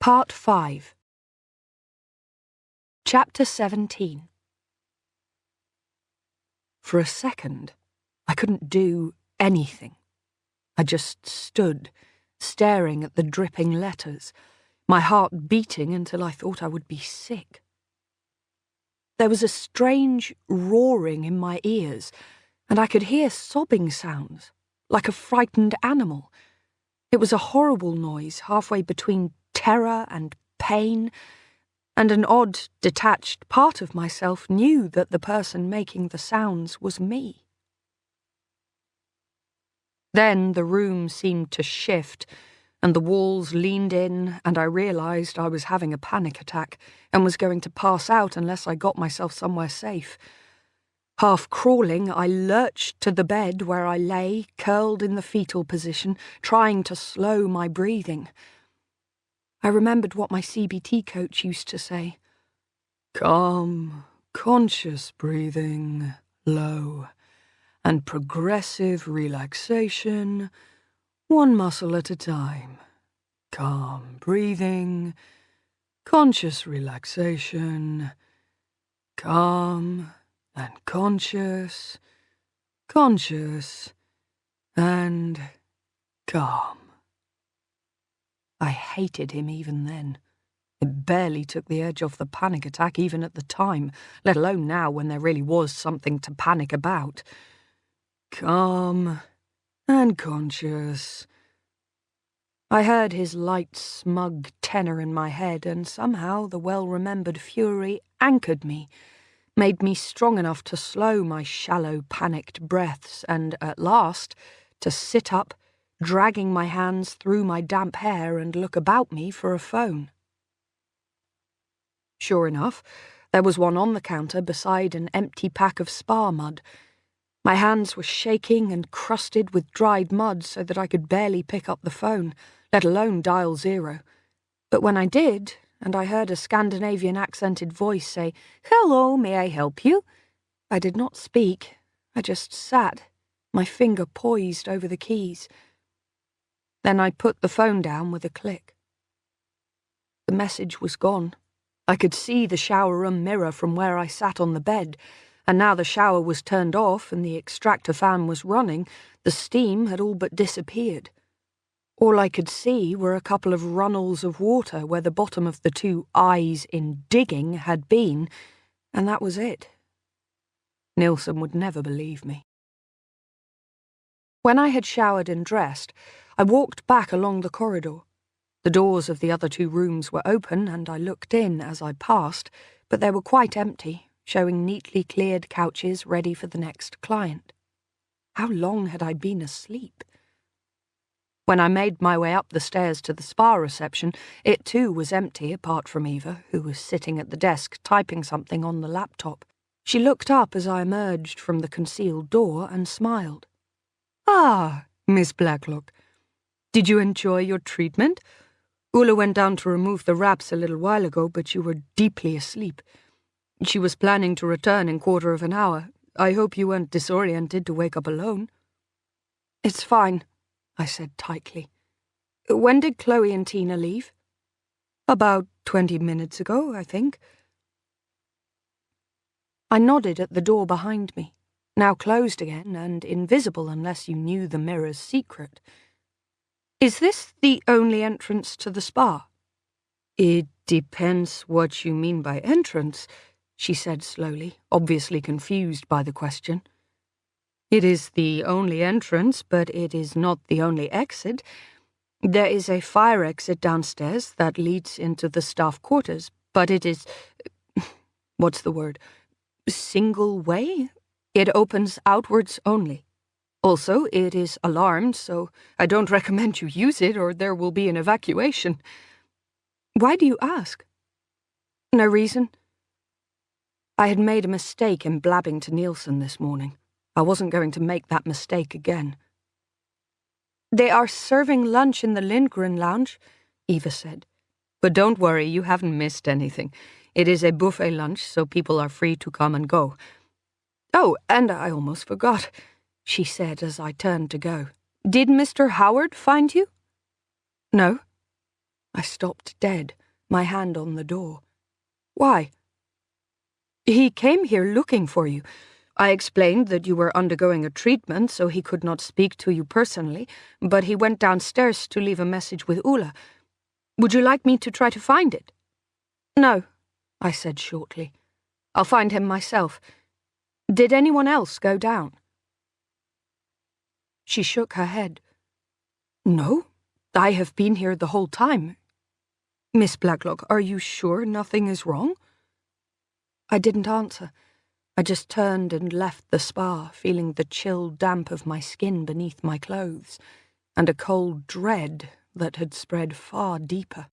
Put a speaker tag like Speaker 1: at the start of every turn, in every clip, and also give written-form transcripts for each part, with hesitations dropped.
Speaker 1: Part 5. Chapter 17. For a second, I couldn't do anything. I just stood, staring at the dripping letters, my heart beating until I thought I would be sick. There was a strange roaring in my ears, and I could hear sobbing sounds, like a frightened animal. It was a horrible noise, halfway between terror and pain, and an odd, detached part of myself knew that the person making the sounds was me. Then the room seemed to shift, and the walls leaned in, and I realized I was having a panic attack and was going to pass out unless I got myself somewhere safe. Half crawling, I lurched to the bed where I lay, curled in the fetal position, trying to slow my breathing. I remembered what my CBT coach used to say. Calm, conscious breathing, low, and progressive relaxation, one muscle at a time. Calm breathing, conscious relaxation, calm and conscious, conscious and calm. I hated him even then. It barely took the edge off the panic attack even at the time, let alone now when there really was something to panic about. Calm and conscious. I heard his light, smug tenor in my head, and somehow the well-remembered fury anchored me, made me strong enough to slow my shallow, panicked breaths, and at last to sit up, dragging my hands through my damp hair and look about me for a phone. Sure enough, there was one on the counter beside an empty pack of spa mud. My hands were shaking and crusted with dried mud so that I could barely pick up the phone, let alone dial 0. But when I did, and I heard a Scandinavian accented voice say, "Hello, may I help you?" I did not speak. I just sat, my finger poised over the keys. Then I put the phone down with a click. The message was gone. I could see the shower room mirror from where I sat on the bed, and now the shower was turned off and the extractor fan was running, the steam had all but disappeared. All I could see were a couple of runnels of water where the bottom of the 2 eyes in digging had been, and that was it. Nilsson would never believe me. When I had showered and dressed, I walked back along the corridor. The doors of the other 2 rooms were open, and I looked in as I passed, but they were quite empty, showing neatly cleared couches ready for the next client. How long had I been asleep? When I made my way up the stairs to the spa reception, it too was empty apart from Eva, who was sitting at the desk typing something on the laptop. She looked up as I emerged from the concealed door and smiled. "Ah, Miss Blacklock. Did you enjoy your treatment? Ulla went down to remove the wraps a little while ago, but you were deeply asleep. She was planning to return in 1/4 of an hour. I hope you weren't disoriented to wake up alone." "It's fine," I said tightly. "When did Chloe and Tina leave?" "About 20 minutes ago, I think." I nodded at the door behind me, now closed again and invisible unless you knew the mirror's secret. "Is this the only entrance to the spa?" "It depends what you mean by entrance," she said slowly, obviously confused by the question. "It is the only entrance, but it is not the only exit. There is a fire exit downstairs that leads into the staff quarters, but it is... what's the word? Single way? It opens outwards only. Also, it is alarmed, so I don't recommend you use it or there will be an evacuation." "Why do you ask?" "No reason." I had made a mistake in blabbing to Nilsson this morning. I wasn't going to make that mistake again. "They are serving lunch in the Lindgren lounge," Eva said. "But don't worry, you haven't missed anything. It is a buffet lunch, so people are free to come and go. Oh, and I almost forgot," she said as I turned to go. "Did Mr. Howard find you?" "No." I stopped dead, my hand on the door. Why? He came here looking for you. I explained that you were undergoing a treatment, so he could not speak to you personally, but he went downstairs to leave a message with Ulla. Would you like me to try to find it? No, I said shortly. I'll find him myself. Did anyone else go down? She shook her head. No, I have been here the whole time. Miss Blacklock, are you sure nothing is wrong? I didn't answer. I just turned and left the spa, feeling the chill damp of my skin beneath my clothes, and a cold dread that had spread far deeper.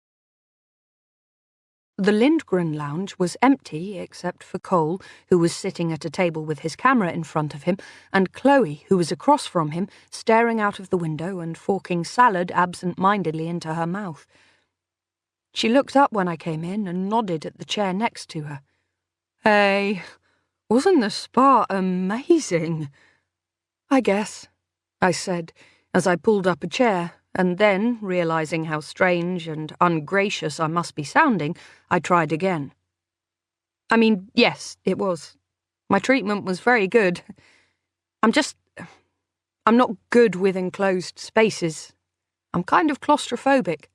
Speaker 1: The Lindgren lounge was empty except for Cole, who was sitting at a table with his camera in front of him, and Chloe, who was across from him, staring out of the window and forking salad absent-mindedly into her mouth. She looked up when I came in and nodded at the chair next to her. Hey, wasn't the spa amazing? I guess, I said, as I pulled up a chair, and then, realizing how strange and ungracious I must be sounding, I tried again. I mean, yes, it was. My treatment was very good. I'm not good with enclosed spaces. I'm kind of claustrophobic.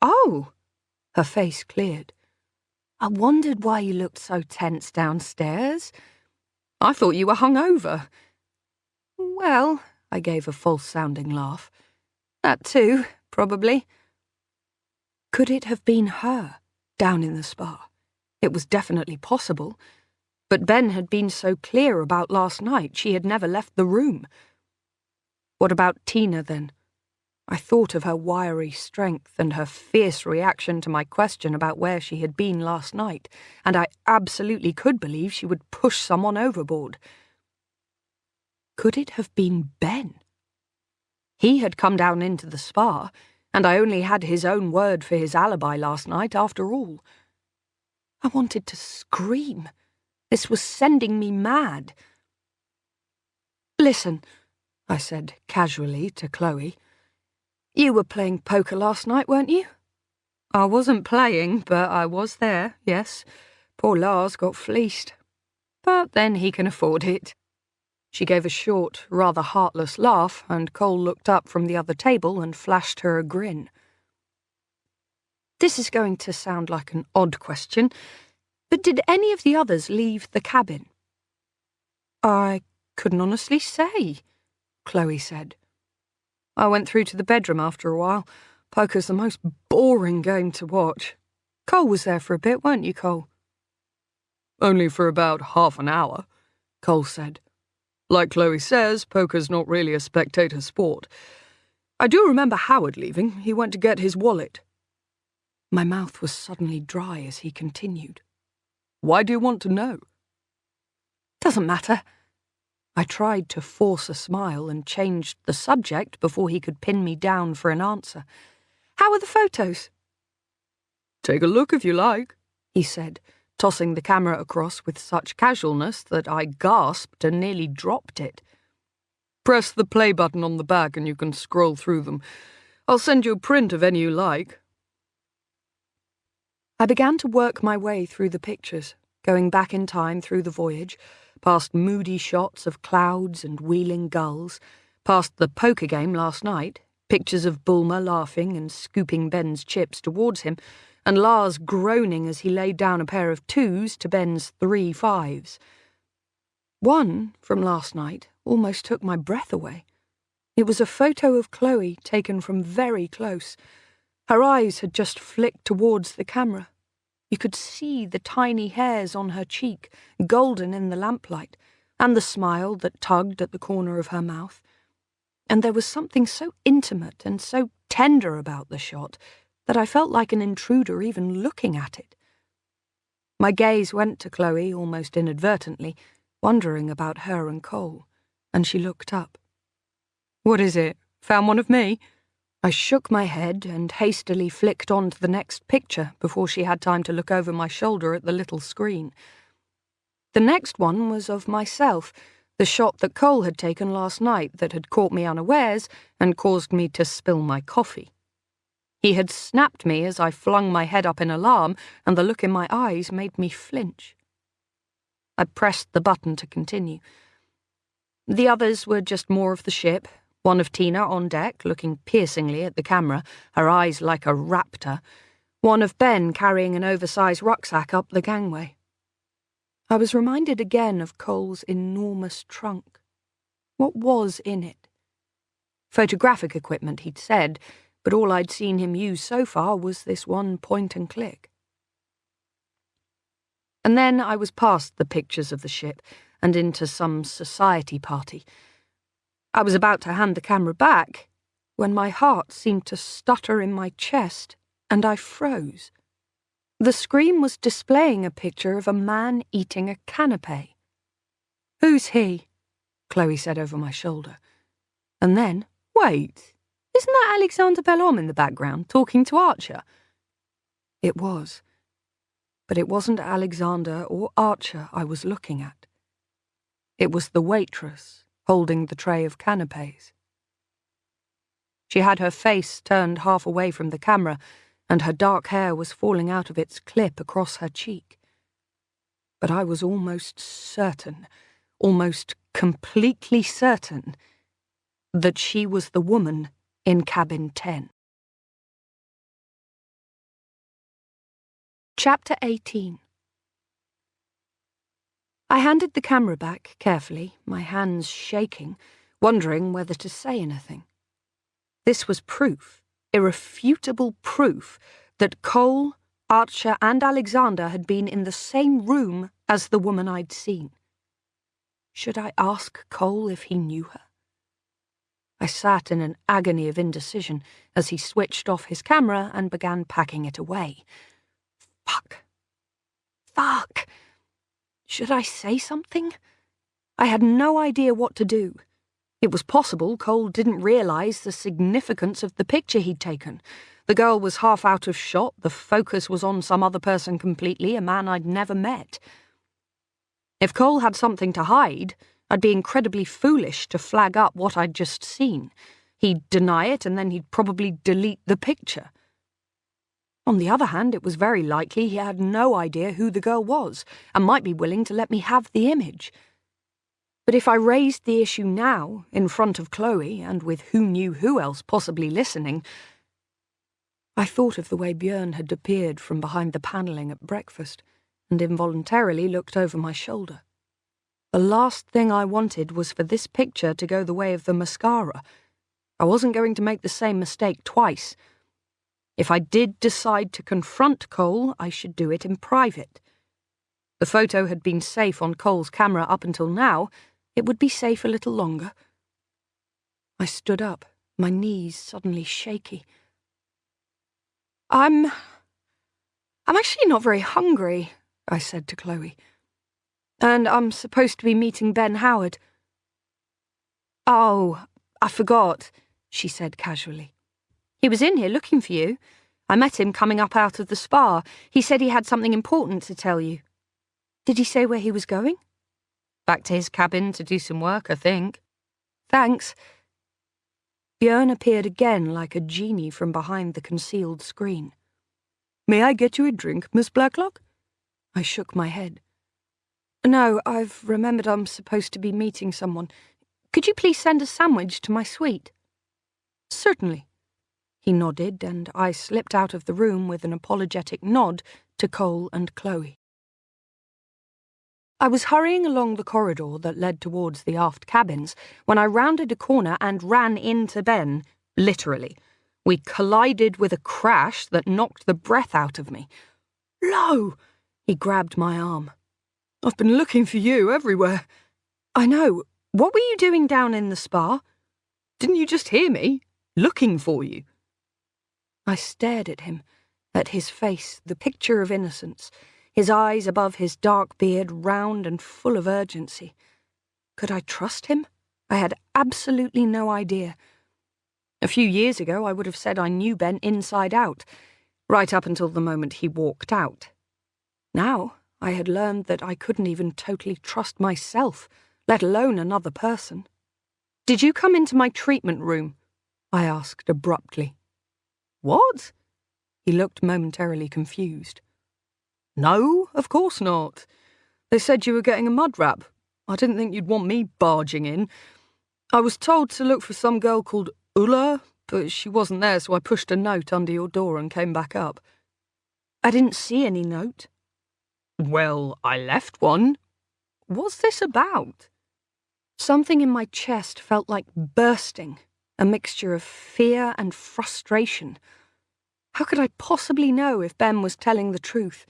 Speaker 1: Oh, her face cleared. I wondered why you looked so tense downstairs. I thought you were hungover. Well, I gave a false-sounding laugh. That too, probably. Could it have been her, down in the spa? It was definitely possible. But Ben had been so clear about last night she had never left the room. What about Tina, then? I thought of her wiry strength and her fierce reaction to my question about where she had been last night, and I absolutely could believe she would push someone overboard. Could it have been Ben? He had come down into the spa, and I only had his own word for his alibi last night after all. I wanted to scream. This was sending me mad. Listen, I said casually to Chloe. You were playing poker last night, weren't you? I wasn't playing, but I was there, yes. Poor Lars got fleeced. But then he can afford it. She gave a short, rather heartless laugh, and Cole looked up from the other table and flashed her a grin. This is going to sound like an odd question, but did any of the others leave the cabin? I couldn't honestly say, Chloe said. I went through to the bedroom after a while. Poker's the most boring game to watch. Cole was there for a bit, weren't you, Cole? Only for about half an hour, Cole said. Like Chloe says, poker's not really a spectator sport. I do remember Howard leaving. He went to get his wallet. My mouth was suddenly dry as he continued. Why do you want to know? Doesn't matter. I tried to force a smile and changed the subject before he could pin me down for an answer. How are the photos? Take a look if you like, he said, tossing the camera across with such casualness that I gasped and nearly dropped it. Press the play button on the back and you can scroll through them. I'll send you a print of any you like. I began to work my way through the pictures, going back in time through the voyage, past moody shots of clouds and wheeling gulls, past the poker game last night, pictures of Bulmer laughing and scooping Ben's chips towards him, and Lars groaning as he laid down a pair of 2s to Ben's 3 5s. One, from last night, almost took my breath away. It was a photo of Chloe taken from very close. Her eyes had just flicked towards the camera. You could see the tiny hairs on her cheek, golden in the lamplight, and the smile that tugged at the corner of her mouth. And there was something so intimate and so tender about the shot that I felt like an intruder even looking at it. My gaze went to Chloe almost inadvertently, wondering about her and Cole, and she looked up. What is it? Found one of me? I shook my head and hastily flicked on to the next picture before she had time to look over my shoulder at the little screen. The next one was of myself, the shot that Cole had taken last night that had caught me unawares and caused me to spill my coffee. He had snapped me as I flung my head up in alarm, and the look in my eyes made me flinch. I pressed the button to continue. The others were just more of the ship, one of Tina on deck, looking piercingly at the camera, her eyes like a raptor, one of Ben carrying an oversized rucksack up the gangway. I was reminded again of Cole's enormous trunk. What was in it? Photographic equipment, he'd said, but all I'd seen him use so far was this one point and click. And then I was past the pictures of the ship and into some society party. I was about to hand the camera back when my heart seemed to stutter in my chest and I froze. The screen was displaying a picture of a man eating a canapé. "Who's he?" Chloe said over my shoulder. And then, "Wait, isn't that Alexander Bellhomme in the background, talking to Archer?" It was. But it wasn't Alexander or Archer I was looking at. It was the waitress holding the tray of canapés. She had her face turned half away from the camera, and her dark hair was falling out of its clip across her cheek. But I was almost certain, almost completely certain, that she was the woman in cabin 10. Chapter 18. I handed the camera back carefully, my hands shaking, wondering whether to say anything. This was proof, irrefutable proof, that Cole, Archer, and Alexander had been in the same room as the woman I'd seen. Should I ask Cole if he knew her? I sat in an agony of indecision as he switched off his camera and began packing it away. Fuck! Should I say something? I had no idea what to do. It was possible Cole didn't realize the significance of the picture he'd taken. The girl was half out of shot, the focus was on some other person completely, a man I'd never met. If Cole had something to hide, I'd be incredibly foolish to flag up what I'd just seen. He'd deny it, and then he'd probably delete the picture. On the other hand, it was very likely he had no idea who the girl was, and might be willing to let me have the image. But if I raised the issue now, in front of Chloe, and with who knew who else possibly listening, I thought of the way Björn had appeared from behind the panelling at breakfast, and involuntarily looked over my shoulder. The last thing I wanted was for this picture to go the way of the mascara. I wasn't going to make the same mistake twice. If I did decide to confront Cole, I should do it in private. The photo had been safe on Cole's camera up until now. It would be safe a little longer. I stood up, my knees suddenly shaky. I'm actually not very hungry, I said to Chloe. And I'm supposed to be meeting Ben Howard. Oh, I forgot, she said casually. He was in here looking for you. I met him coming up out of the spa. He said he had something important to tell you. Did he say where he was going? Back to his cabin to do some work, I think. Thanks. Björn appeared again like a genie from behind the concealed screen. May I get you a drink, Miss Blacklock? I shook my head. No, I've remembered I'm supposed to be meeting someone. Could you please send a sandwich to my suite? Certainly. He nodded, and I slipped out of the room with an apologetic nod to Cole and Chloe. I was hurrying along the corridor that led towards the aft cabins when I rounded a corner and ran into Ben, literally. We collided with a crash that knocked the breath out of me. Lo! He grabbed my arm. I've been looking for you everywhere. I know. What were you doing down in the spa? Didn't you just hear me? Looking for you. I stared at him, at his face, the picture of innocence, his eyes above his dark beard, round and full of urgency. Could I trust him? I had absolutely no idea. A few years ago, I would have said I knew Ben inside out, right up until the moment he walked out. Now, I had learned that I couldn't even totally trust myself, let alone another person. Did you come into my treatment room? I asked abruptly. What? He looked momentarily confused. No, of course not. They said you were getting a mud wrap. I didn't think you'd want me barging in. I was told to look for some girl called Ulla, but she wasn't there, so I pushed a note under your door and came back up. I didn't see any note. Well, I left one. What's this about? Something in my chest felt like bursting, a mixture of fear and frustration. How could I possibly know if Ben was telling the truth?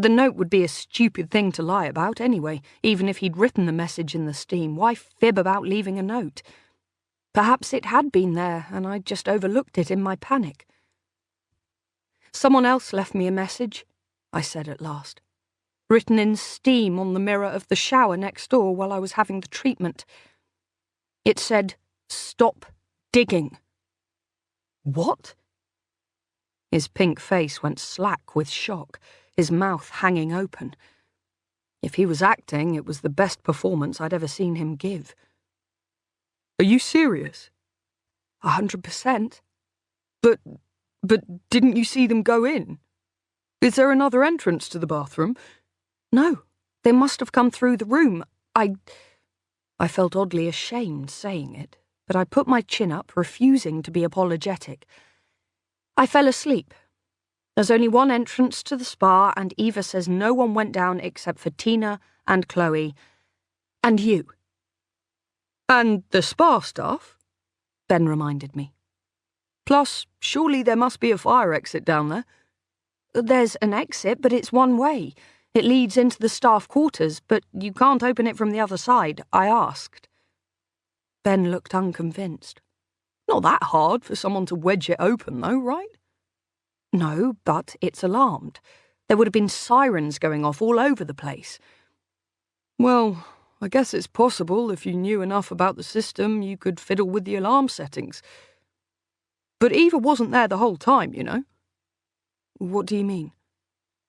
Speaker 1: The note would be a stupid thing to lie about anyway, even if he'd written the message in the steam. Why fib about leaving a note? Perhaps it had been there, and I'd just overlooked it in my panic. Someone else left me a message, I said at last, written in steam on the mirror of the shower next door while I was having the treatment. It said, "Stop digging." What? His pink face went slack with shock, his mouth hanging open. If he was acting, it was the best performance I'd ever seen him give. Are you serious? 100%. But didn't you see them go in? Is there another entrance to the bathroom? No, they must have come through the room. I felt oddly ashamed saying it, but I put my chin up, refusing to be apologetic. I fell asleep. There's only one entrance to the spa, and Eva says no one went down except for Tina and Chloe and you. And the spa staff? Ben reminded me. Plus, surely there must be a fire exit down there. There's an exit, but it's one way. It leads into the staff quarters, but you can't open it from the other side, I asked. Ben looked unconvinced. Not that hard for someone to wedge it open, though, right? No, but it's alarmed. There would have been sirens going off all over the place. Well, I guess it's possible if you knew enough about the system you could fiddle with the alarm settings. But Eva wasn't there the whole time, you know. What do you mean?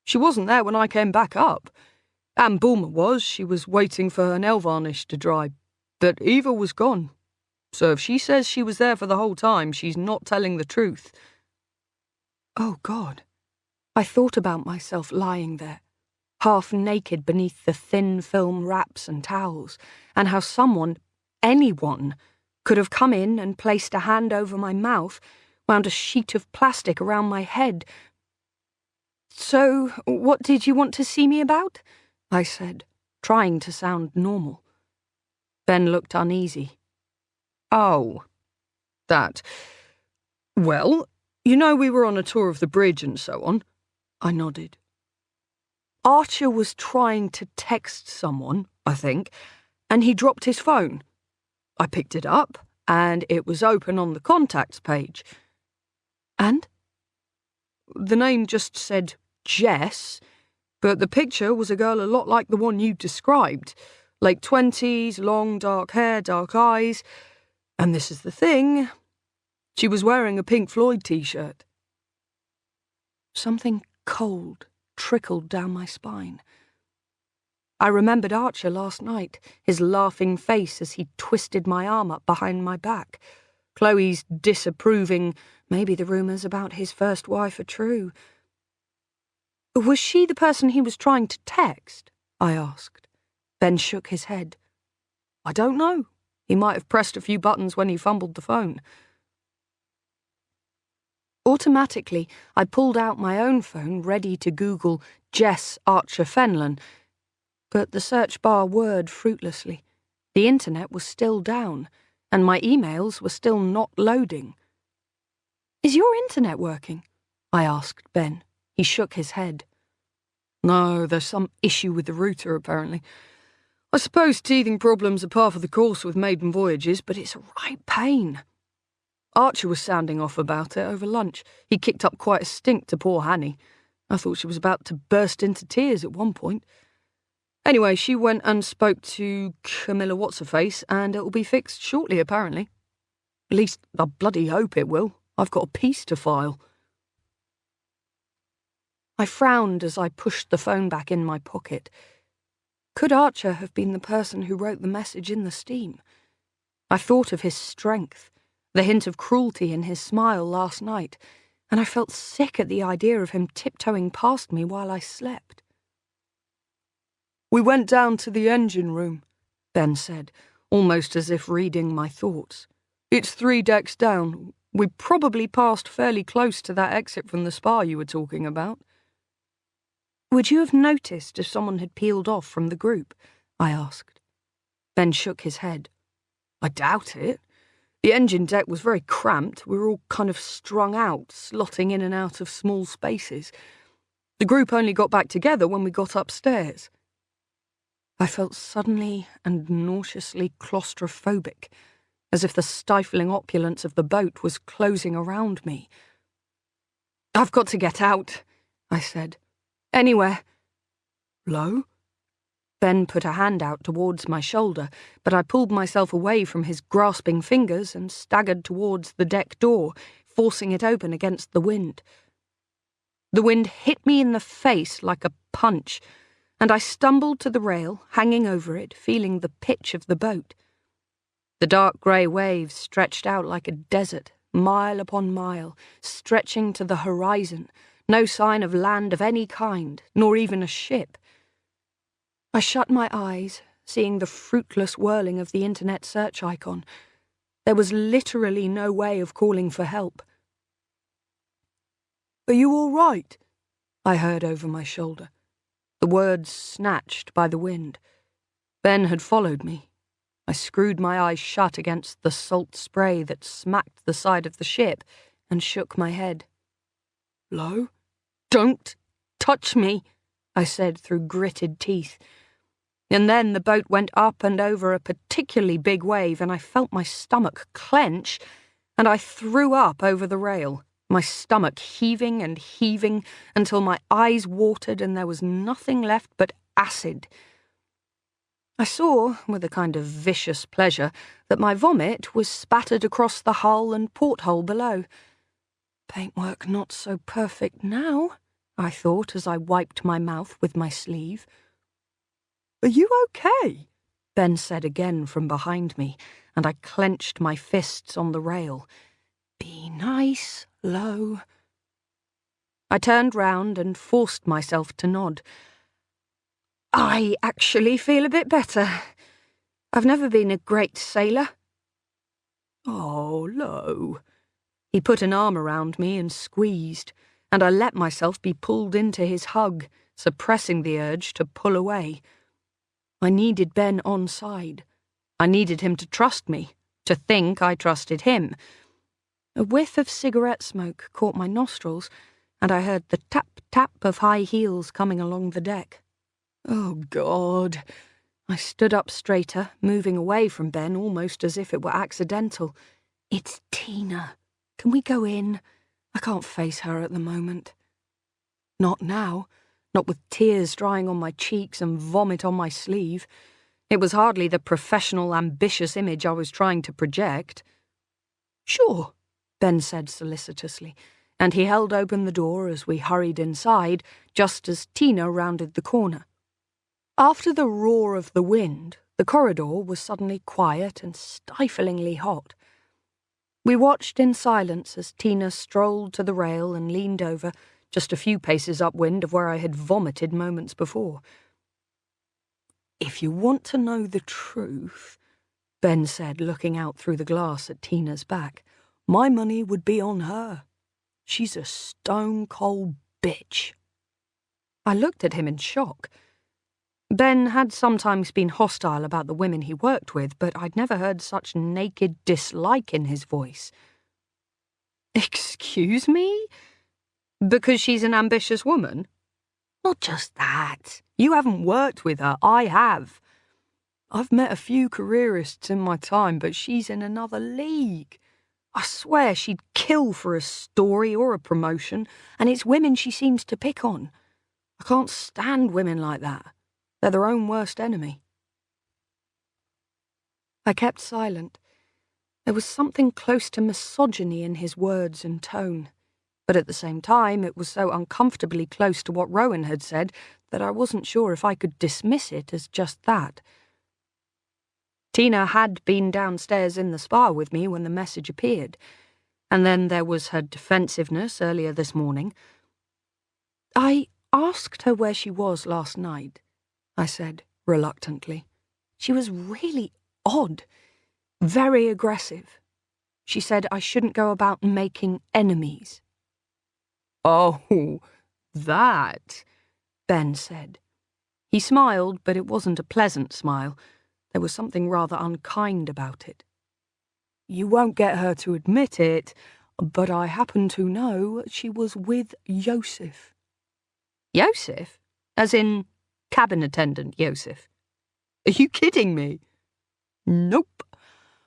Speaker 1: She wasn't there when I came back up. Anne Bulmer was. She was waiting for her nail varnish to dry. But Eva was gone. So if she says she was there for the whole time, she's not telling the truth. Oh, God. I thought about myself lying there, half naked beneath the thin film wraps and towels, and how someone, anyone, could have come in and placed a hand over my mouth, wound a sheet of plastic around my head. So, what did you want to see me about? I said, trying to sound normal. Ben looked uneasy. Oh, that. Well, you know we were on a tour of the bridge and so on. I nodded. Archer was trying to text someone, I think, and he dropped his phone. I picked it up, and it was open on the contacts page. And? The name just said Jess, but the picture was a girl a lot like the one you described. Late 20s, long dark hair, dark eyes. And this is the thing. She was wearing a Pink Floyd t-shirt. Something cold trickled down my spine. I remembered Archer last night, his laughing face as he twisted my arm up behind my back. Chloe's disapproving, maybe the rumours about his first wife are true. Was she the person he was trying to text? I asked. Ben shook his head. I don't know. He might have pressed a few buttons when he fumbled the phone. Automatically, I pulled out my own phone, ready to Google Jess Archer Fenlon, but the search bar whirred fruitlessly. The internet was still down, and my emails were still not loading. Is your internet working? I asked Ben. He shook his head. No, there's some issue with the router, apparently. I suppose teething problems are par for the course with maiden voyages, but it's a right pain. Archer was sounding off about it over lunch. He kicked up quite a stink to poor Hanny. I thought she was about to burst into tears at one point. Anyway, she went and spoke to Camilla What's-Her-Face, and it'll be fixed shortly, apparently. At least, I bloody hope it will. I've got a piece to file. I frowned as I pushed the phone back in my pocket. Could Archer have been the person who wrote the message in the steam? I thought of his strength, the hint of cruelty in his smile last night, and I felt sick at the idea of him tiptoeing past me while I slept. "We went down to the engine room," Ben said, almost as if reading my thoughts. "It's 3 decks down. We probably passed fairly close to that exit from the spa you were talking about." "Would you have noticed if someone had peeled off from the group?" I asked. Ben shook his head. "I doubt it. The engine deck was very cramped. We were all kind of strung out, slotting in and out of small spaces. The group only got back together when we got upstairs." I felt suddenly and nauseously claustrophobic, as if the stifling opulence of the boat was closing around me. "I've got to get out," I said. "Anywhere." "Lo?" Ben put a hand out towards my shoulder, but I pulled myself away from his grasping fingers and staggered towards the deck door, forcing it open against the wind. The wind hit me in the face like a punch, and I stumbled to the rail, hanging over it, feeling the pitch of the boat. The dark grey waves stretched out like a desert, mile upon mile, stretching to the horizon, no sign of land of any kind, nor even a ship. I shut my eyes, seeing the fruitless whirling of the internet search icon. There was literally no way of calling for help. "Are you all right?" I heard over my shoulder, the words snatched by the wind. Ben had followed me. I screwed my eyes shut against the salt spray that smacked the side of the ship and shook my head. "Lo?" "Don't touch me," I said through gritted teeth. And then the boat went up and over a particularly big wave, and I felt my stomach clench, and I threw up over the rail, my stomach heaving and heaving until my eyes watered and there was nothing left but acid. I saw, with a kind of vicious pleasure, that my vomit was spattered across the hull and porthole below. Paintwork not so perfect now, I thought as I wiped my mouth with my sleeve. "Are you okay?" Ben said again from behind me, and I clenched my fists on the rail. "Be nice, Lo." I turned round and forced myself to nod. "I actually feel a bit better. I've never been a great sailor." "Oh, Lo." He put an arm around me and squeezed, and I let myself be pulled into his hug, suppressing the urge to pull away. I needed Ben on side. I needed him to trust me, to think I trusted him. A whiff of cigarette smoke caught my nostrils, and I heard the tap-tap of high heels coming along the deck. Oh, God. I stood up straighter, moving away from Ben almost as if it were accidental. "It's Tina. Can we go in? I can't face her at the moment." Not now. Not with tears drying on my cheeks and vomit on my sleeve. It was hardly the professional, ambitious image I was trying to project. "Sure," Ben said solicitously, and he held open the door as we hurried inside, just as Tina rounded the corner. After the roar of the wind, the corridor was suddenly quiet and stiflingly hot. We watched in silence as Tina strolled to the rail and leaned over, just a few paces upwind of where I had vomited moments before. "If you want to know the truth," Ben said, looking out through the glass at Tina's back, "my money would be on her. She's a stone-cold bitch." I looked at him in shock. Ben had sometimes been hostile about the women he worked with, but I'd never heard such naked dislike in his voice. "Excuse me? Because she's an ambitious woman?" "Not just that. You haven't worked with her. I have. I've met a few careerists in my time, but she's in another league. I swear she'd kill for a story or a promotion, and it's women she seems to pick on. I can't stand women like that. They're their own worst enemy." I kept silent. There was something close to misogyny in his words and tone. But at the same time, it was so uncomfortably close to what Rowan had said that I wasn't sure if I could dismiss it as just that. Tina had been downstairs in the spa with me when the message appeared, and then there was her defensiveness earlier this morning. "I asked her where she was last night," I said reluctantly. "She was really odd, very aggressive. She said I shouldn't go about making enemies." "Oh, that," Ben said. He smiled, but it wasn't a pleasant smile. There was something rather unkind about it. "You won't get her to admit it, but I happen to know she was with Yosef." "Yosef? As in cabin attendant Yosef? Are you kidding me?" "Nope.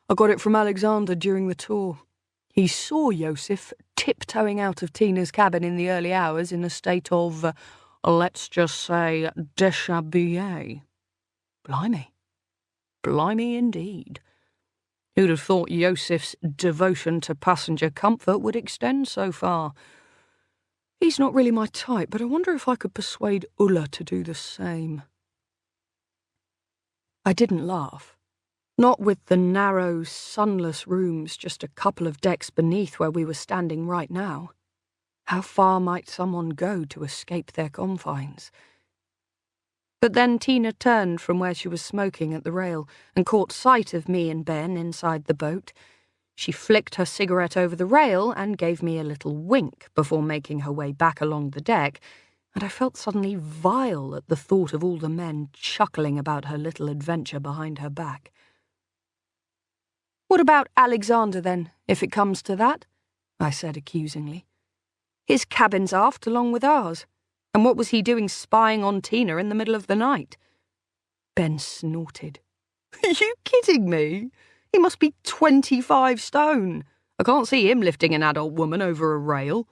Speaker 1: I got it from Alexander during the tour. He saw Yosef tiptoeing out of Tina's cabin in the early hours in a state of, let's just say, déshabillé. Blimey. Blimey indeed. Who'd have thought Yosef's devotion to passenger comfort would extend so far? He's not really my type, but I wonder if I could persuade Ulla to do the same." I didn't laugh. Not with the narrow, sunless rooms just a couple of decks beneath where we were standing right now. How far might someone go to escape their confines? But then Tina turned from where she was smoking at the rail and caught sight of me and Ben inside the boat. She flicked her cigarette over the rail and gave me a little wink before making her way back along the deck, and I felt suddenly vile at the thought of all the men chuckling about her little adventure behind her back. "What about Alexander, then, if it comes to that?" I said accusingly. "His cabin's aft along with ours. And what was he doing spying on Tina in the middle of the night?" Ben snorted. "Are you kidding me? He must be 25 stone. I can't see him lifting an adult woman over a rail."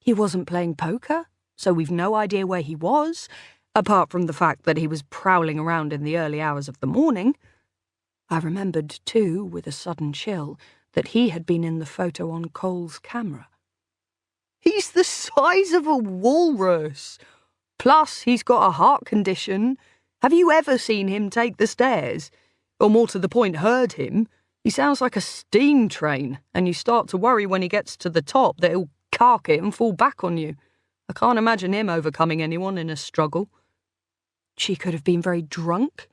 Speaker 1: "He wasn't playing poker, so we've no idea where he was, apart from the fact that he was prowling around in the early hours of the morning." I remembered, too, with a sudden chill, that he had been in the photo on Cole's camera. "He's the size of a walrus. Plus, he's got a heart condition. Have you ever seen him take the stairs? Or more to the point, heard him? He sounds like a steam train, and you start to worry when he gets to the top that he'll cark it and fall back on you. I can't imagine him overcoming anyone in a struggle." "She could have been very drunk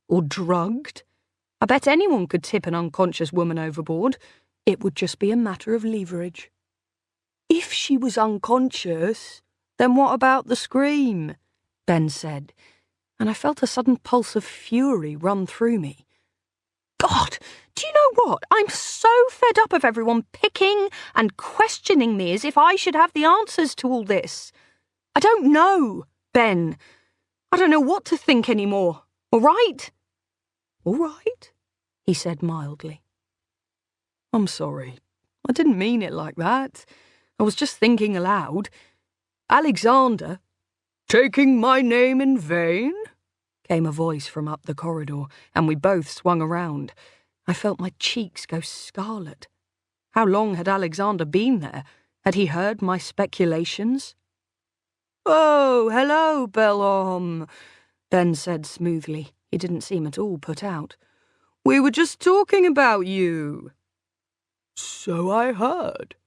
Speaker 1: or drugged. I bet anyone could tip an unconscious woman overboard. It would just be a matter of leverage." "If she was unconscious, then what about the scream?" Ben said, and I felt a sudden pulse of fury run through me. God, do you know what? I'm so fed up of everyone picking and questioning me as if I should have the answers to all this. I don't know, Ben. I don't know what to think anymore. All right? "All right," he said mildly. "I'm sorry. I didn't mean it like that. I was just thinking aloud. Alexander—" "Taking my name in vain?" came a voice from up the corridor, and we both swung around. I felt my cheeks go scarlet. How long had Alexander been there? Had he heard my speculations? "Oh, hello, Bellum," Ben said smoothly. He didn't seem at all put out. "We were just talking about you." "So I heard."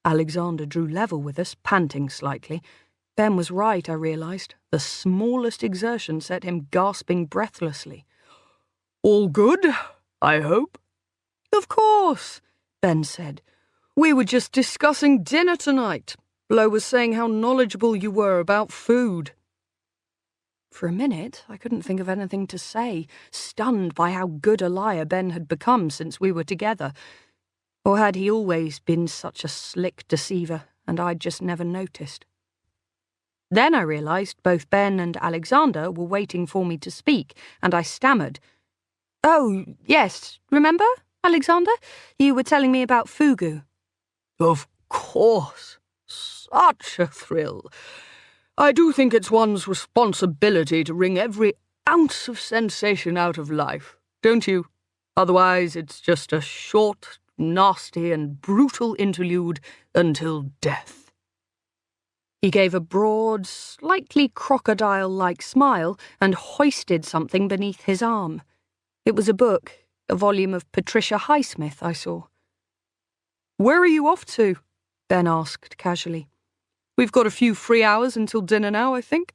Speaker 1: Alexander drew level with us, panting slightly. Ben was right, I realised. The smallest exertion set him gasping breathlessly. "All good, I hope?" "Of course," Ben said. "We were just discussing dinner tonight. Flo was saying how knowledgeable you were about food." For a minute, I couldn't think of anything to say, stunned by how good a liar Ben had become since we were together. Or had he always been such a slick deceiver, and I'd just never noticed? Then I realised both Ben and Alexander were waiting for me to speak, and I stammered. "Oh, yes, remember, Alexander? You were telling me about Fugu." "Of course. Such a thrill. I do think it's one's responsibility to wring every ounce of sensation out of life, don't you? Otherwise it's just a short, nasty and brutal interlude until death." He gave a broad, slightly crocodile-like smile and hoisted something beneath his arm. It was a book, a volume of Patricia Highsmith I saw. "Where are you off to?" Ben asked casually. "We've got a few free hours until dinner now, I think."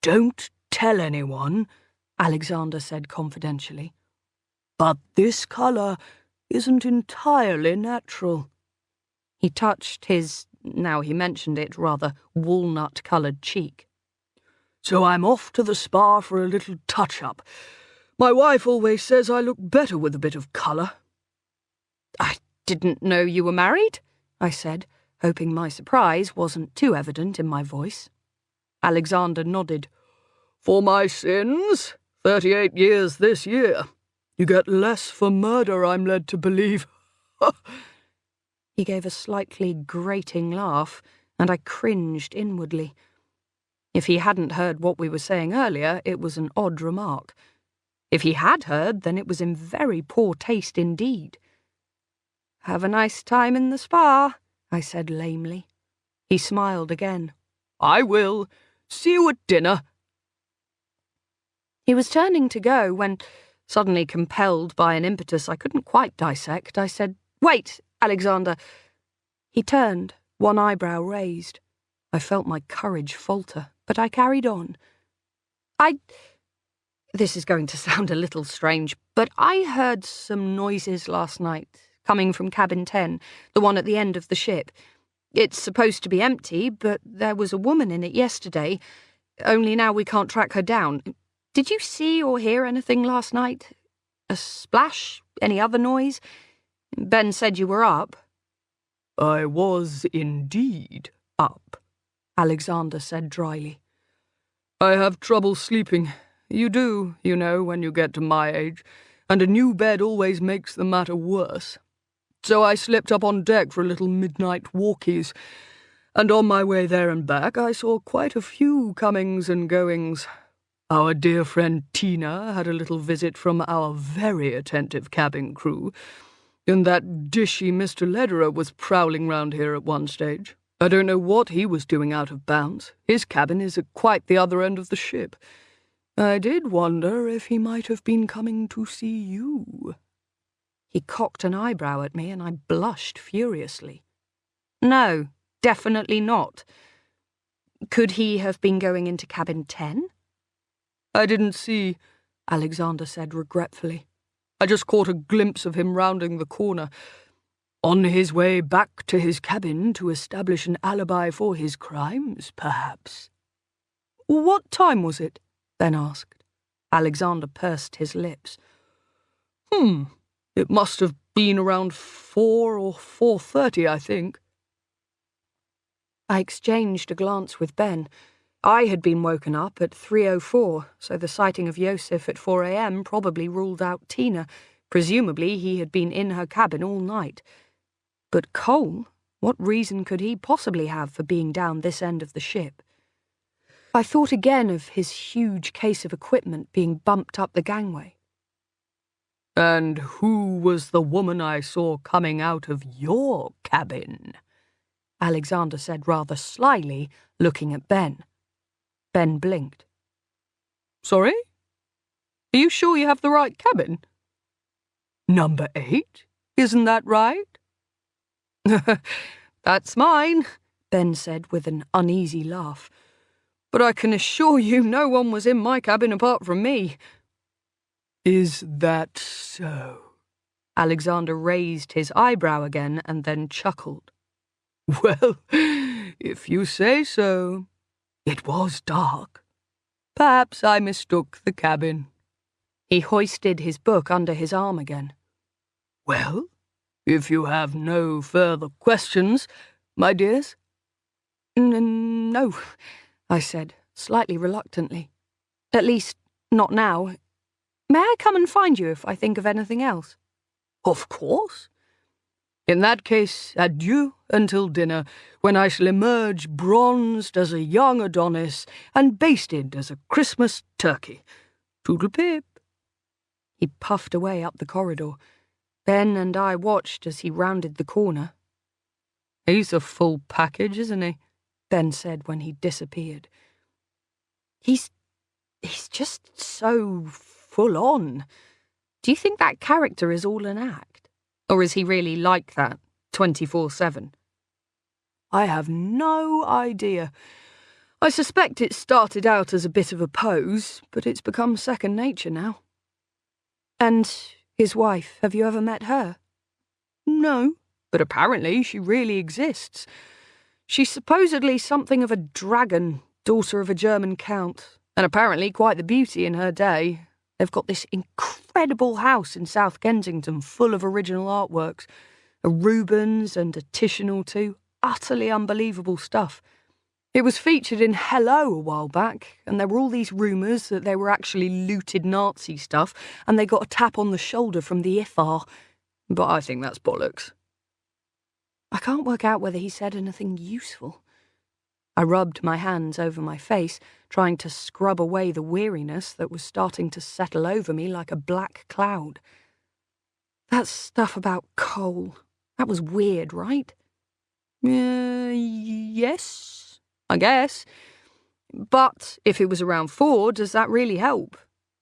Speaker 1: "Don't tell anyone," Alexander said confidentially. "But this colour isn't entirely natural." He touched his, now he mentioned it, rather walnut-coloured cheek. "So I'm off to the spa for a little touch-up. My wife always says I look better with a bit of colour." "I didn't know you were married," I said, hoping my surprise wasn't too evident in my voice. Alexander nodded. "For my sins, 38 years this year. You get less for murder, I'm led to believe." He gave a slightly grating laugh, and I cringed inwardly. If he hadn't heard what we were saying earlier, it was an odd remark. If he had heard, then it was in very poor taste indeed. "Have a nice time in the spa," I said lamely. He smiled again. "I will. See you at dinner." He was turning to go when, suddenly compelled by an impetus I couldn't quite dissect, I said, "Wait, Alexander." He turned, one eyebrow raised. I felt my courage falter, but I carried on. This is going to sound a little strange, but I heard some noises last night, coming from cabin 10, the one at the end of the ship. It's supposed to be empty, but there was a woman in it yesterday, only now we can't track her down. Did you see or hear anything last night? A splash? Any other noise? Ben said you were up." "I was indeed up," Alexander said dryly. "I have trouble sleeping. You do, you know, when you get to my age, and a new bed always makes the matter worse. So I slipped up on deck for a little midnight walkies, and on my way there and back I saw quite a few comings and goings. Our dear friend Tina had a little visit from our very attentive cabin crew, and that dishy Mr. Lederer was prowling round here at one stage. I don't know what he was doing out of bounds. His cabin is at quite the other end of the ship. I did wonder if he might have been coming to see you." He cocked an eyebrow at me and I blushed furiously. "No, definitely not. Could he have been going into cabin 10? "I didn't see," Alexander said regretfully. "I just caught a glimpse of him rounding the corner. On his way back to his cabin to establish an alibi for his crimes, perhaps." "What time was it?" Ben asked. Alexander pursed his lips. It must have been around 4 or 4:30, I think." I exchanged a glance with Ben. I had been woken up at 3:04, so the sighting of Yosef at 4 a.m. probably ruled out Tina. Presumably he had been in her cabin all night. But Cole, what reason could he possibly have for being down this end of the ship? I thought again of his huge case of equipment being bumped up the gangway. "And who was the woman I saw coming out of your cabin?" Alexander said rather slyly, looking at Ben. Ben blinked. "Sorry? Are you sure you have the right cabin?" "Number 8? Isn't that right?" "That's mine," Ben said with an uneasy laugh. "But I can assure you no one was in my cabin apart from me." "Is that so?" Alexander raised his eyebrow again and then chuckled. "Well, if you say so. It was dark. Perhaps I mistook the cabin." He hoisted his book under his arm again. "Well, if you have no further questions, my dears?" No, I said, slightly reluctantly. "At least, not now. May I come and find you if I think of anything else?" "Of course. In that case, adieu until dinner, when I shall emerge bronzed as a young Adonis and basted as a Christmas turkey. Toodle-pip." He puffed away up the corridor. Ben and I watched as he rounded the corner. "He's a full package, isn't he?" Ben said when he disappeared. He's just so full on. Do you think that character is all an act? Or is he really like that, 24/7? I have no idea. I suspect it started out as a bit of a pose, but it's become second nature now. And his wife, have you ever met her? No, but apparently she really exists. She's supposedly something of a dragon, daughter of a German count, and apparently quite the beauty in her day. They've got this incredible house in South Kensington full of original artworks, a Rubens and a Titian or two, utterly unbelievable stuff. It was featured in Hello a while back, and there were all these rumours that they were actually looted Nazi stuff, and they got a tap on the shoulder from the IFAR. But I think that's bollocks. I can't work out whether he said anything useful. I rubbed my hands over my face, trying to scrub away the weariness that was starting to settle over me like a black cloud. That stuff about coal, that was weird, right? Yes, I guess. But if it was around 4, does that really help?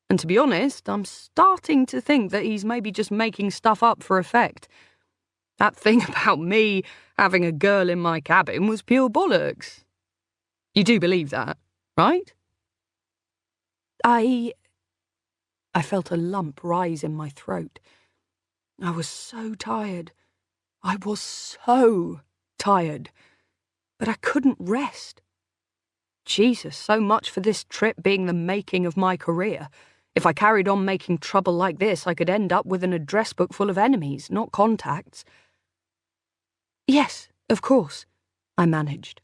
Speaker 1: And to be honest, I'm starting to think that he's maybe just making stuff up for effect. That thing about me having a girl in my cabin was pure bollocks. You do believe that, right? I felt a lump rise in my throat. I was so tired. I was so tired. But I couldn't rest. Jesus, so much for this trip being the making of my career. If I carried on making trouble like this, I could end up with an address book full of enemies, not contacts. Yes, of course, I managed.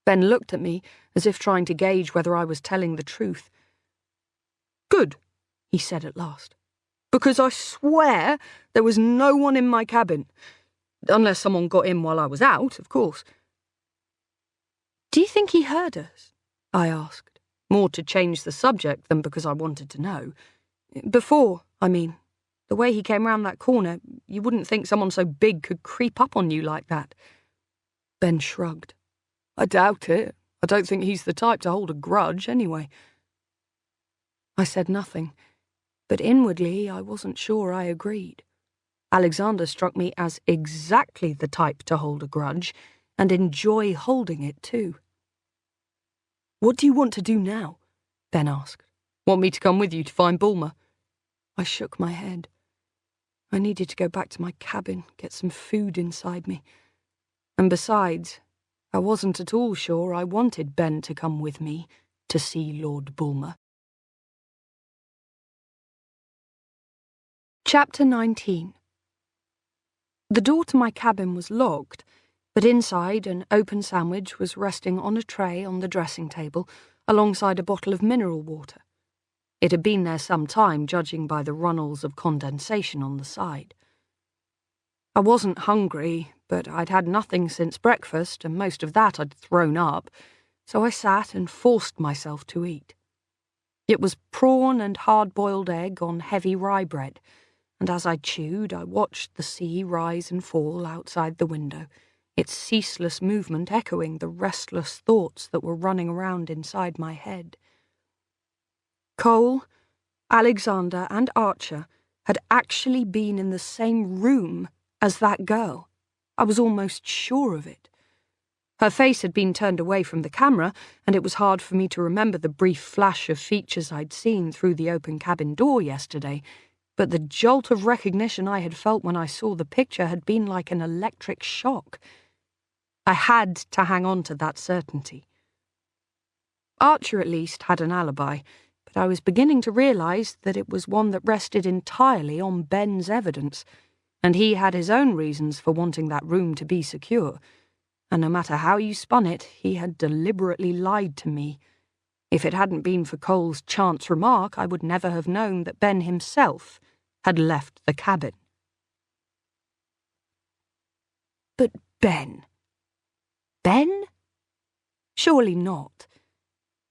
Speaker 1: Ben looked at me as if trying to gauge whether I was telling the truth. Good, he said at last, because I swear there was no one in my cabin. Unless someone got in while I was out, of course. Do you think he heard us? I asked, more to change the subject than because I wanted to know. Before, I mean. The way he came round that corner, you wouldn't think someone so big could creep up on you like that. Ben shrugged. I doubt it. I don't think he's the type to hold a grudge, anyway. I said nothing, but inwardly I wasn't sure I agreed. Alexander struck me as exactly the type to hold a grudge, and enjoy holding it too. What do you want to do now? Ben asked. Want me to come with you to find Bulmer? I shook my head. I needed to go back to my cabin, get some food inside me. And besides, I wasn't at all sure I wanted Ben to come with me to see Lord Bulmer. Chapter 19. The door to my cabin was locked, but inside an open sandwich was resting on a tray on the dressing table, alongside a bottle of mineral water. It had been there some time, judging by the runnels of condensation on the side. I wasn't hungry, but I'd had nothing since breakfast, and most of that I'd thrown up, so I sat and forced myself to eat. It was prawn and hard-boiled egg on heavy rye bread, and as I chewed, I watched the sea rise and fall outside the window, its ceaseless movement echoing the restless thoughts that were running around inside my head. Cole, Alexander, and Archer had actually been in the same room as that girl. I was almost sure of it. Her face had been turned away from the camera, and it was hard for me to remember the brief flash of features I'd seen through the open cabin door yesterday, but the jolt of recognition I had felt when I saw the picture had been like an electric shock. I had to hang on to that certainty. Archer at least had an alibi, but I was beginning to realise that it was one that rested entirely on Ben's evidence, and he had his own reasons for wanting that room to be secure, and no matter how you spun it, he had deliberately lied to me. If it hadn't been for Cole's chance remark, I would never have known that Ben himself had left the cabin. But Ben? Ben? Surely not.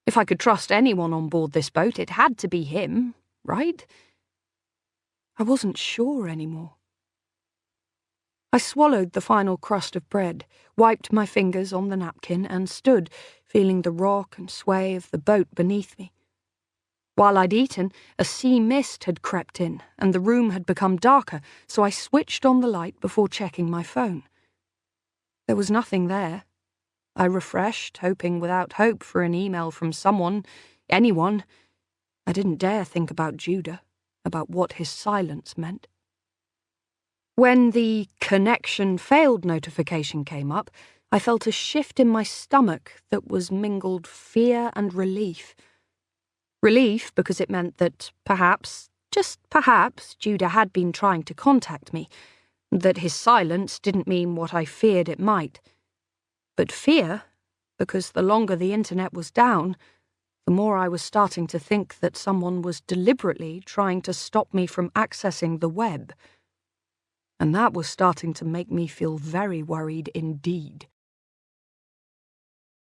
Speaker 1: If I could trust anyone on board this boat, it had to be him, right? I wasn't sure anymore. I swallowed the final crust of bread, wiped my fingers on the napkin, and stood, feeling the rock and sway of the boat beneath me. While I'd eaten, a sea mist had crept in, and the room had become darker, so I switched on the light before checking my phone. There was nothing there. I refreshed, hoping without hope for an email from someone, anyone. I didn't dare think about Judah, about what his silence meant. When the connection failed notification came up, I felt a shift in my stomach that was mingled fear and relief. Relief because it meant that perhaps, just perhaps, Judah had been trying to contact me, that his silence didn't mean what I feared it might. But fear, because the longer the internet was down, the more I was starting to think that someone was deliberately trying to stop me from accessing the web. And that was starting to make me feel very worried indeed.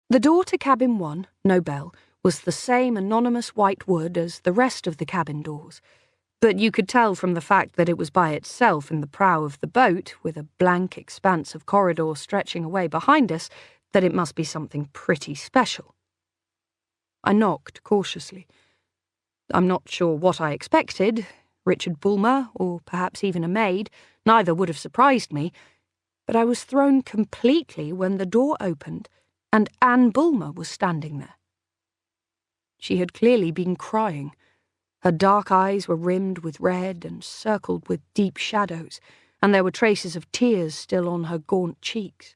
Speaker 1: The door to cabin 1, no bell, was the same anonymous white wood as the rest of the cabin doors, but you could tell from the fact that it was by itself in the prow of the boat, with a blank expanse of corridor stretching away behind us, that it must be something pretty special. I knocked cautiously. I'm not sure what I expected. Richard Bulmer, or perhaps even a maid, neither would have surprised me, but I was thrown completely when the door opened and Anne Bulmer was standing there. She had clearly been crying. Her dark eyes were rimmed with red and circled with deep shadows, and there were traces of tears still on her gaunt cheeks.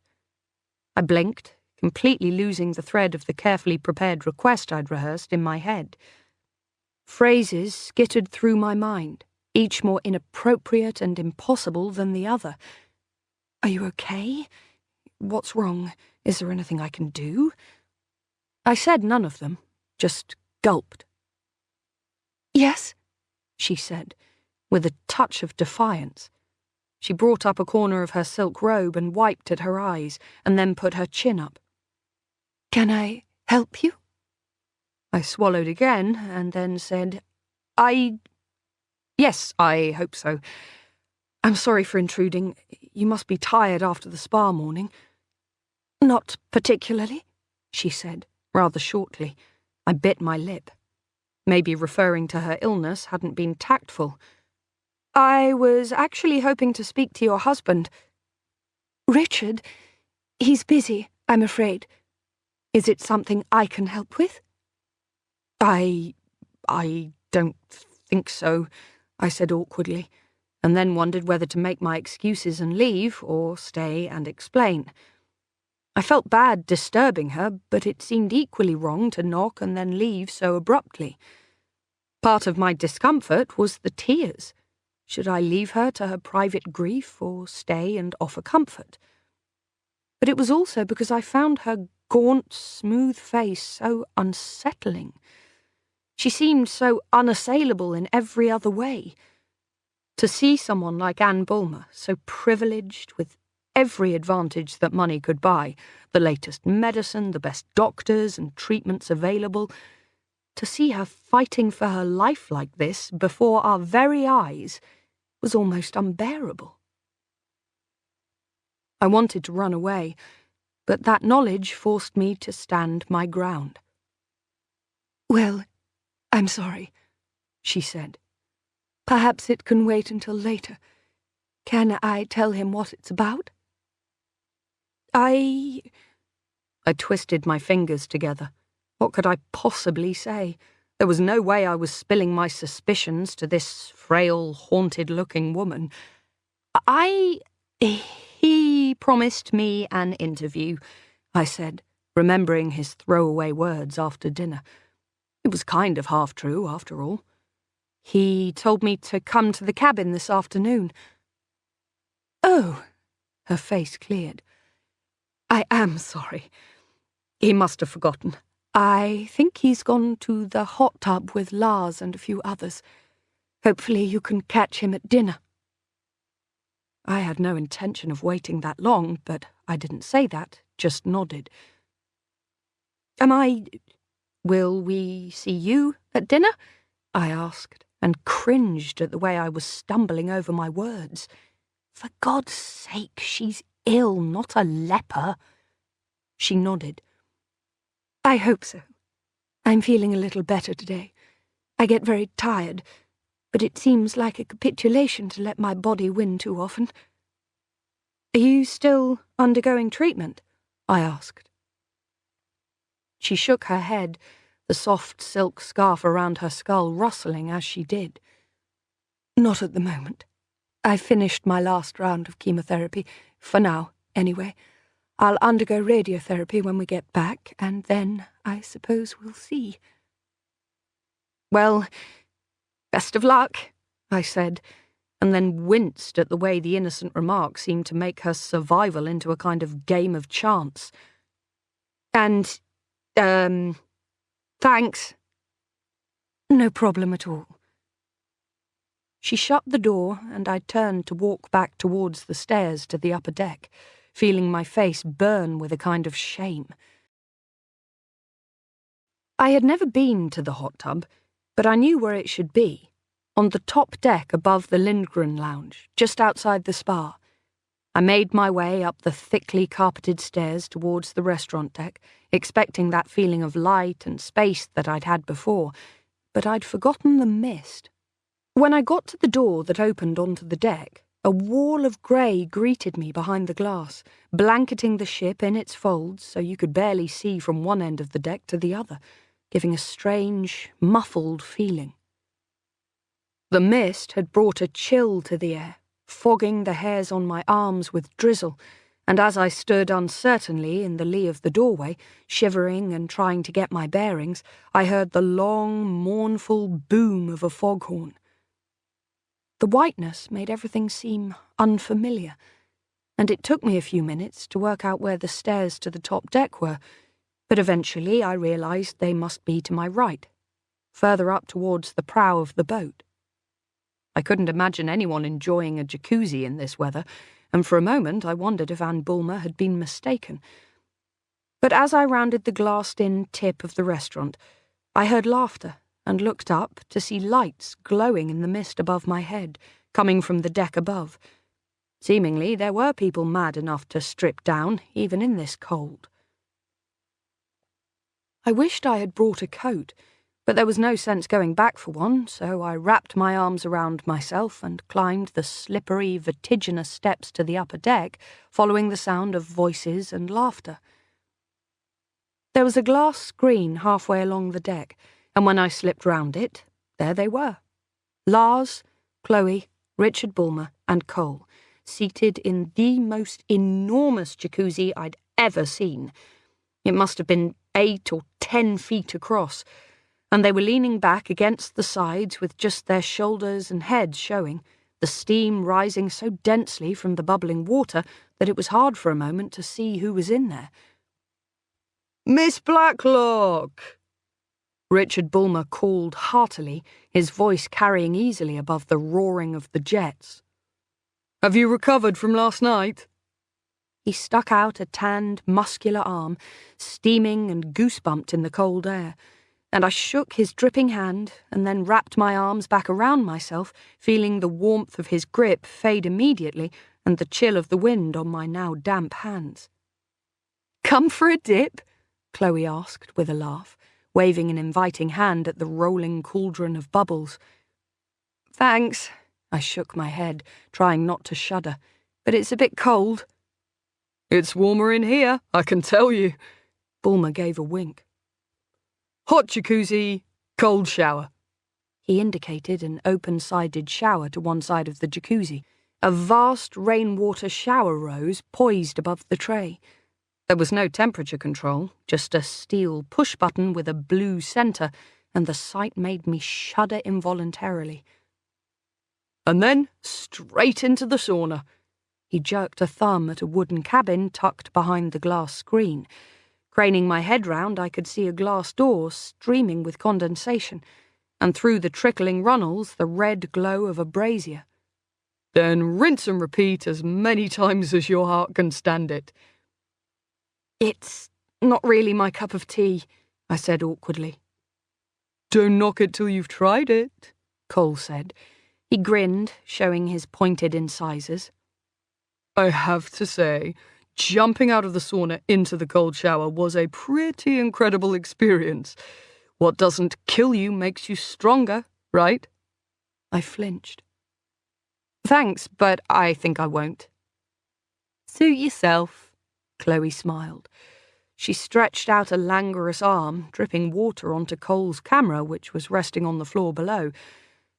Speaker 1: I blinked, completely losing the thread of the carefully prepared request I'd rehearsed in my head. Phrases skittered through my mind, each more inappropriate and impossible than the other. "Are you okay? What's wrong? Is there anything I can do?" I said none of them, just gulped. "Yes," she said, with a touch of defiance. She brought up a corner of her silk robe and wiped at her eyes, and then put her chin up. "Can I help you?" I swallowed again, and then said, Yes, I hope so. I'm sorry for intruding. You must be tired after the spa morning." "Not particularly," she said, rather shortly. I bit my lip. Maybe referring to her illness hadn't been tactful. "I was actually hoping to speak to your husband." "Richard? He's busy, I'm afraid. Is it something I can help with?" I don't think so," I said awkwardly, and then wondered whether to make my excuses and leave, or stay and explain. I felt bad disturbing her, but it seemed equally wrong to knock and then leave so abruptly. Part of my discomfort was the tears. Should I leave her to her private grief, or stay and offer comfort? But it was also because I found her gaunt, smooth face so unsettling. She seemed so unassailable in every other way. To see someone like Anne Bulmer, so privileged, with every advantage that money could buy, the latest medicine, the best doctors and treatments available, to see her fighting for her life like this before our very eyes was almost unbearable. I wanted to run away, but that knowledge forced me to stand my ground. "Well, I'm sorry," she said. "Perhaps it can wait until later. Can I tell him what it's about?" I twisted my fingers together. What could I possibly say? There was no way I was spilling my suspicions to this frail, haunted-looking woman. He promised me an interview," I said, remembering his throwaway words after dinner. It was kind of half true, after all. "He told me to come to the cabin this afternoon." "Oh," her face cleared. "I am sorry. He must have forgotten. I think he's gone to the hot tub with Lars and a few others. Hopefully you can catch him at dinner." I had no intention of waiting that long, but I didn't say that, just nodded. "Will we see you at dinner?" I asked, and cringed at the way I was stumbling over my words. For God's sake, she's ill, not a leper. She nodded. "I hope so. I'm feeling a little better today. I get very tired, but it seems like a capitulation to let my body win too often. Are you still undergoing treatment? I asked. She shook her head, the soft silk scarf around her skull rustling as she did. Not at the moment. I finished my last round of chemotherapy, for now, anyway. I'll undergo radiotherapy when we get back, and then I suppose we'll see. Well, best of luck, I said, and then winced at the way the innocent remark seemed to make her survival into a kind of game of chance. And, thanks. No problem at all. She shut the door, and I turned to walk back towards the stairs to the upper deck, feeling my face burn with a kind of shame. I had never been to the hot tub, but I knew where it should be, on the top deck above the Lindgren lounge, just outside the spa. I made my way up the thickly carpeted stairs towards the restaurant deck, expecting that feeling of light and space that I'd had before, but I'd forgotten the mist. When I got to the door that opened onto the deck, a wall of grey greeted me behind the glass, blanketing the ship in its folds so you could barely see from one end of the deck to the other, giving a strange, muffled feeling. The mist had brought a chill to the air, fogging the hairs on my arms with drizzle, and as I stood uncertainly in the lee of the doorway, shivering and trying to get my bearings, I heard the long, mournful boom of a foghorn. The whiteness made everything seem unfamiliar, and it took me a few minutes to work out where the stairs to the top deck were, but eventually I realised they must be to my right, further up towards the prow of the boat. I couldn't imagine anyone enjoying a jacuzzi in this weather, and for a moment I wondered if Anne Bulmer had been mistaken. But as I rounded the glassed-in tip of the restaurant, I heard laughter and looked up to see lights glowing in the mist above my head, coming from the deck above. Seemingly there were people mad enough to strip down, even in this cold. I wished I had brought a coat, but there was no sense going back for one, so I wrapped my arms around myself and climbed the slippery, vertiginous steps to the upper deck, following the sound of voices and laughter. There was a glass screen halfway along the deck, and when I slipped round it, there they were. Lars, Chloe, Richard Bulmer, and Cole, seated in the most enormous jacuzzi I'd ever seen. It must have been 8 or 10 feet across, and they were leaning back against the sides with just their shoulders and heads showing, the steam rising so densely from the bubbling water that it was hard for a moment to see who was in there. "Miss Blacklock!" Richard Bulmer called heartily, his voice carrying easily above the roaring of the jets. "Have you recovered from last night?" He stuck out a tanned, muscular arm, steaming and goosebumped in the cold air, and I shook his dripping hand and then wrapped my arms back around myself, feeling the warmth of his grip fade immediately and the chill of the wind on my now damp hands. "Come for a dip?" Chloe asked with a laugh, waving an inviting hand at the rolling cauldron of bubbles. "Thanks." I shook my head, trying not to shudder, "but it's a bit cold." "It's warmer in here, I can tell you." Bulmer gave a wink. "Hot jacuzzi, cold shower." He indicated an open-sided shower to one side of the jacuzzi. A vast rainwater shower rose poised above the tray. There was no temperature control, just a steel push-button with a blue centre, and the sight made me shudder involuntarily. "And then straight into the sauna." He jerked a thumb at a wooden cabin tucked behind the glass screen. Craning my head round, I could see a glass door streaming with condensation, and through the trickling runnels the red glow of a brazier. "Then rinse and repeat as many times as your heart can stand it." "It's not really my cup of tea," I said awkwardly. "Don't knock it till you've tried it," Cole said. He grinned, showing his pointed incisors. "I have to say, jumping out of the sauna into the cold shower was a pretty incredible experience. What doesn't kill you makes you stronger, right? I flinched. Thanks, but I think I won't. Suit yourself, Chloe smiled. She stretched out a languorous arm, dripping water onto Cole's camera, which was resting on the floor below,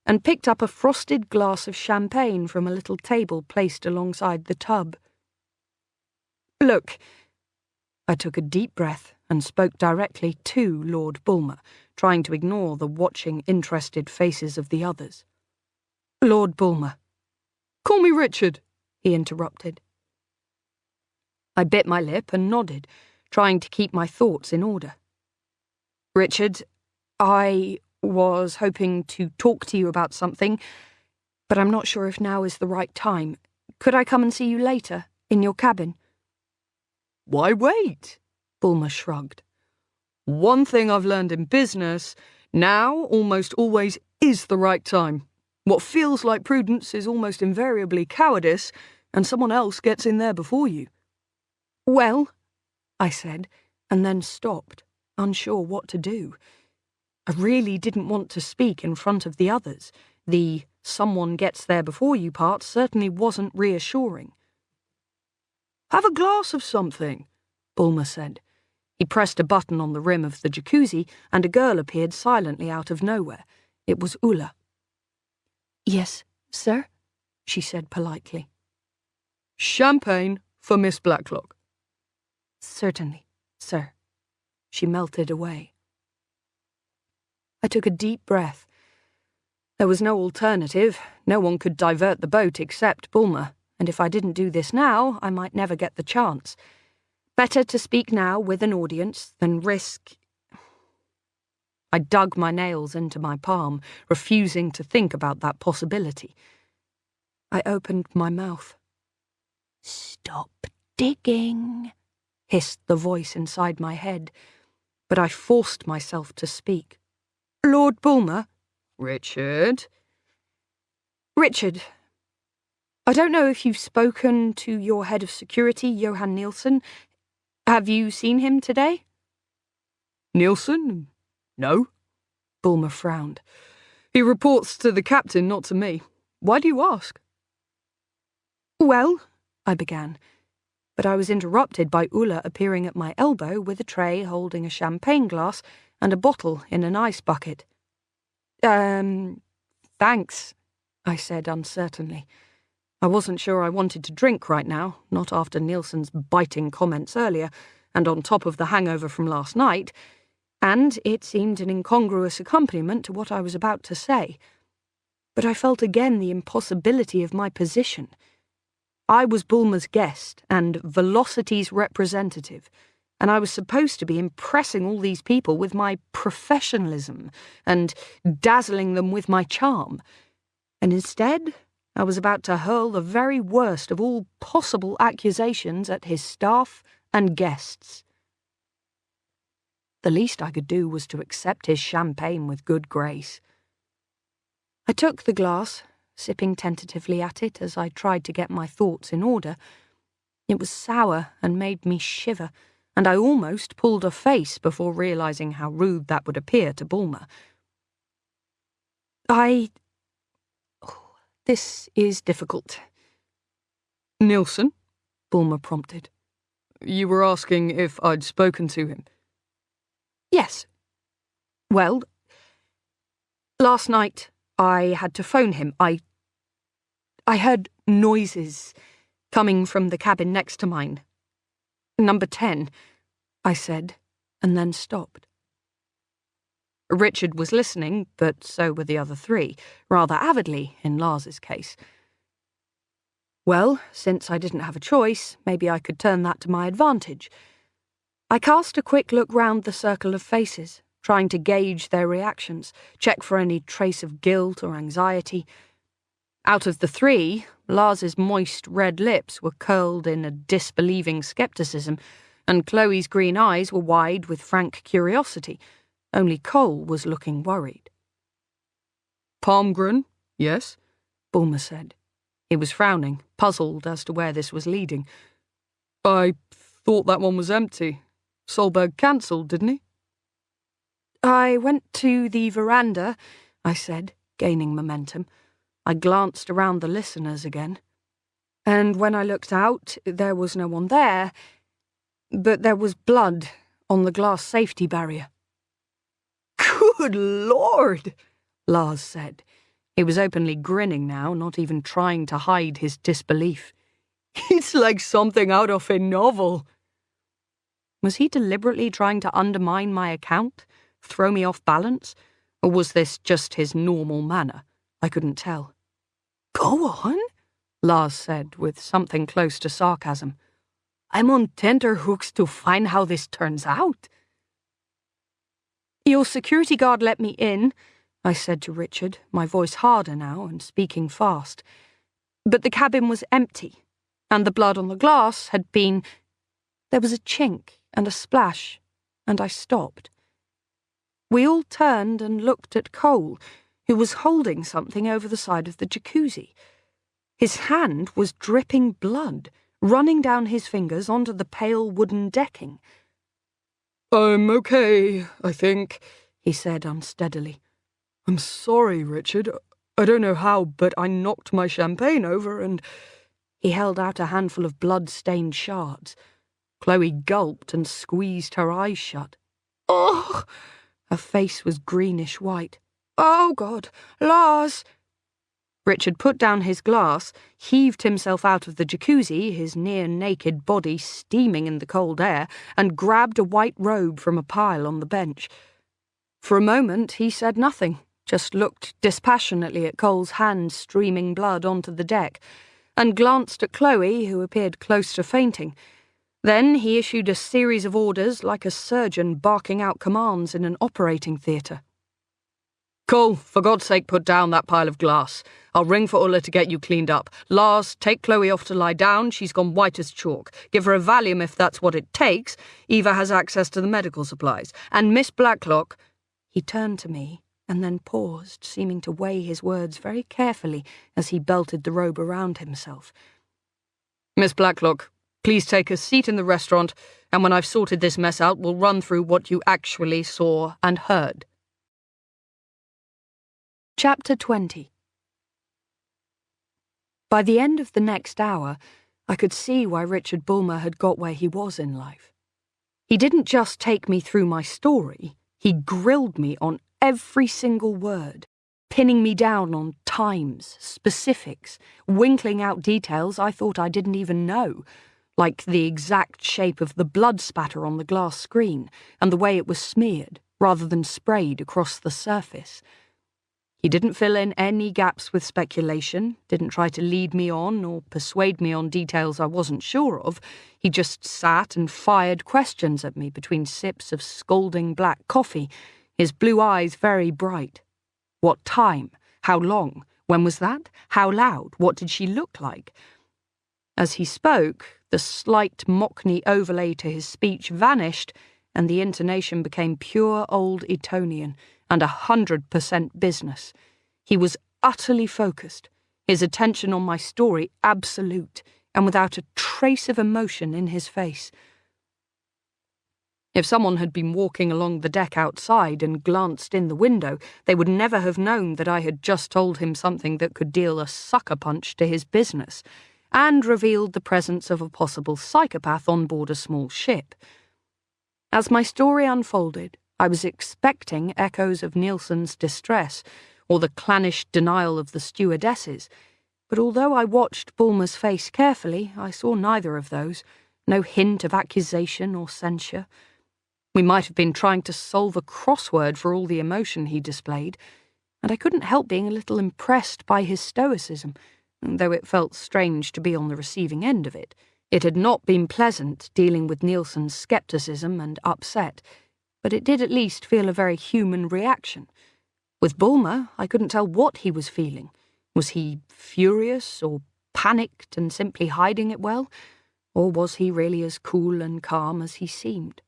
Speaker 1: and picked up a frosted glass of champagne from a little table placed alongside the tub. Look. I took a deep breath and spoke directly to Lord Bulmer, trying to ignore the watching, interested faces of the others. Lord Bulmer. Call me Richard, he interrupted. I bit my lip and nodded, trying to keep my thoughts in order. Richard, I was hoping to talk to you about something, but I'm not sure if now is the right time. Could I come and see you later, in your cabin? Why wait? Bulmer shrugged. One thing I've learned in business, now almost always is the right time. What feels like prudence is almost invariably cowardice, and someone else gets in there before you. Well, I said, and then stopped, unsure what to do. I really didn't want to speak in front of the others. The someone gets there before you part certainly wasn't reassuring. Have a glass of something, Bulmer said. He pressed a button on the rim of the jacuzzi, and a girl appeared silently out of nowhere. It was Ulla. Yes, sir, she said politely. Champagne for Miss Blacklock. Certainly, sir. She melted away. I took a deep breath. There was no alternative. No one could divert the boat except Bulmer, and if I didn't do this now, I might never get the chance. Better to speak now with an audience than risk... I dug my nails into my palm, refusing to think about that possibility. I opened my mouth. Stop digging, hissed the voice inside my head, but I forced myself to speak. Lord Bulmer? Richard? Richard, I don't know if you've spoken to your head of security, Johan Nielsen. Have you seen him today? Nielsen? No. Bulmer frowned. He reports to the captain, not to me. Why do you ask? Well, I began, but I was interrupted by Ulla appearing at my elbow with a tray holding a champagne glass and a bottle in an ice bucket. Thanks, I said uncertainly. I wasn't sure I wanted to drink right now, not after Nielsen's biting comments earlier, and on top of the hangover from last night, and it seemed an incongruous accompaniment to what I was about to say. But I felt again the impossibility of my position. I was Bulmer's guest and Velocity's representative, and I was supposed to be impressing all these people with my professionalism and dazzling them with my charm. And instead, I was about to hurl the very worst of all possible accusations at his staff and guests. The least I could do was to accept his champagne with good grace. I took the glass, sipping tentatively at it as I tried to get my thoughts in order. It was sour and made me shiver, and I almost pulled a face before realizing how rude that would appear to Bulmer. This is difficult. Nielsen? Bulmer prompted. You were asking if I'd spoken to him. Yes. Well, last night I had to phone him. I heard noises coming from the cabin next to mine. Number 10, I said, and then stopped. Richard was listening, but so were the other three, rather avidly in Lars's case. Well, since I didn't have a choice, maybe I could turn that to my advantage. I cast a quick look round the circle of faces, trying to gauge their reactions, check for any trace of guilt or anxiety. Out of the three, Lars's moist red lips were curled in a disbelieving scepticism, and Chloe's green eyes were wide with frank curiosity. Only Cole was looking worried. Palmgren, yes? Bulmer said. He was frowning, puzzled as to where this was leading. I thought that one was empty. Solberg cancelled, didn't he? I went to the veranda, I said, gaining momentum. I glanced around the listeners again. And when I looked out, there was no one there, but there was blood on the glass safety barrier. Good Lord, Lars said. He was openly grinning now, not even trying to hide his disbelief. It's like something out of a novel. Was he deliberately trying to undermine my account, throw me off balance, or was this just his normal manner? I couldn't tell. Go on, Lars said with something close to sarcasm. I'm on tenterhooks to find how this turns out. Your security guard let me in, I said to Richard, my voice harder now and speaking fast. But the cabin was empty, and the blood on the glass had been... There was a chink and a splash, and I stopped. We all turned and looked at Cole, who was holding something over the side of the jacuzzi. His hand was dripping blood, running down his fingers onto the pale wooden decking. I'm okay, I think, he said unsteadily. I'm sorry, Richard. I don't know how, but I knocked my champagne over and... He held out a handful of blood-stained shards. Chloe gulped and squeezed her eyes shut. Oh! Her face was greenish-white. Oh, God! Lars! Richard put down his glass, heaved himself out of the jacuzzi, his near-naked body steaming in the cold air, and grabbed a white robe from a pile on the bench. For a moment he said nothing, just looked dispassionately at Cole's hand streaming blood onto the deck, and glanced at Chloe, who appeared close to fainting. Then he issued a series of orders like a surgeon barking out commands in an operating theatre. Cole, for God's sake, put down that pile of glass. I'll ring for Ulla to get you cleaned up. Lars, take Chloe off to lie down. She's gone white as chalk. Give her a Valium if that's what it takes. Eva has access to the medical supplies. And Miss Blacklock... He turned to me and then paused, seeming to weigh his words very carefully as he belted the robe around himself. Miss Blacklock, please take a seat in the restaurant, and when I've sorted this mess out, we'll run through what you actually saw and heard. Chapter 20. By the end of the next hour, I could see why Richard Bulmer had got where he was in life. He didn't just take me through my story, he grilled me on every single word, pinning me down on times, specifics, winkling out details I thought I didn't even know, like the exact shape of the blood spatter on the glass screen and the way it was smeared rather than sprayed across the surface. He didn't fill in any gaps with speculation, didn't try to lead me on or persuade me on details I wasn't sure of. He just sat and fired questions at me between sips of scalding black coffee, his blue eyes very bright. What time? How long? When was that? How loud? What did she look like? As he spoke, the slight Mockney overlay to his speech vanished, and the intonation became pure old Etonian, and 100% business. He was utterly focused, his attention on my story absolute, and without a trace of emotion in his face. If someone had been walking along the deck outside and glanced in the window, they would never have known that I had just told him something that could deal a sucker punch to his business, and revealed the presence of a possible psychopath on board a small ship. As my story unfolded, I was expecting echoes of Nielsen's distress, or the clannish denial of the stewardesses, but although I watched Bulmer's face carefully, I saw neither of those, no hint of accusation or censure. We might have been trying to solve a crossword for all the emotion he displayed, and I couldn't help being a little impressed by his stoicism, though it felt strange to be on the receiving end of it. It had not been pleasant dealing with Nielsen's scepticism and upset, but it did at least feel a very human reaction. With Bulmer, I couldn't tell what he was feeling. Was he furious or panicked and simply hiding it well? Or was he really as cool and calm as he seemed?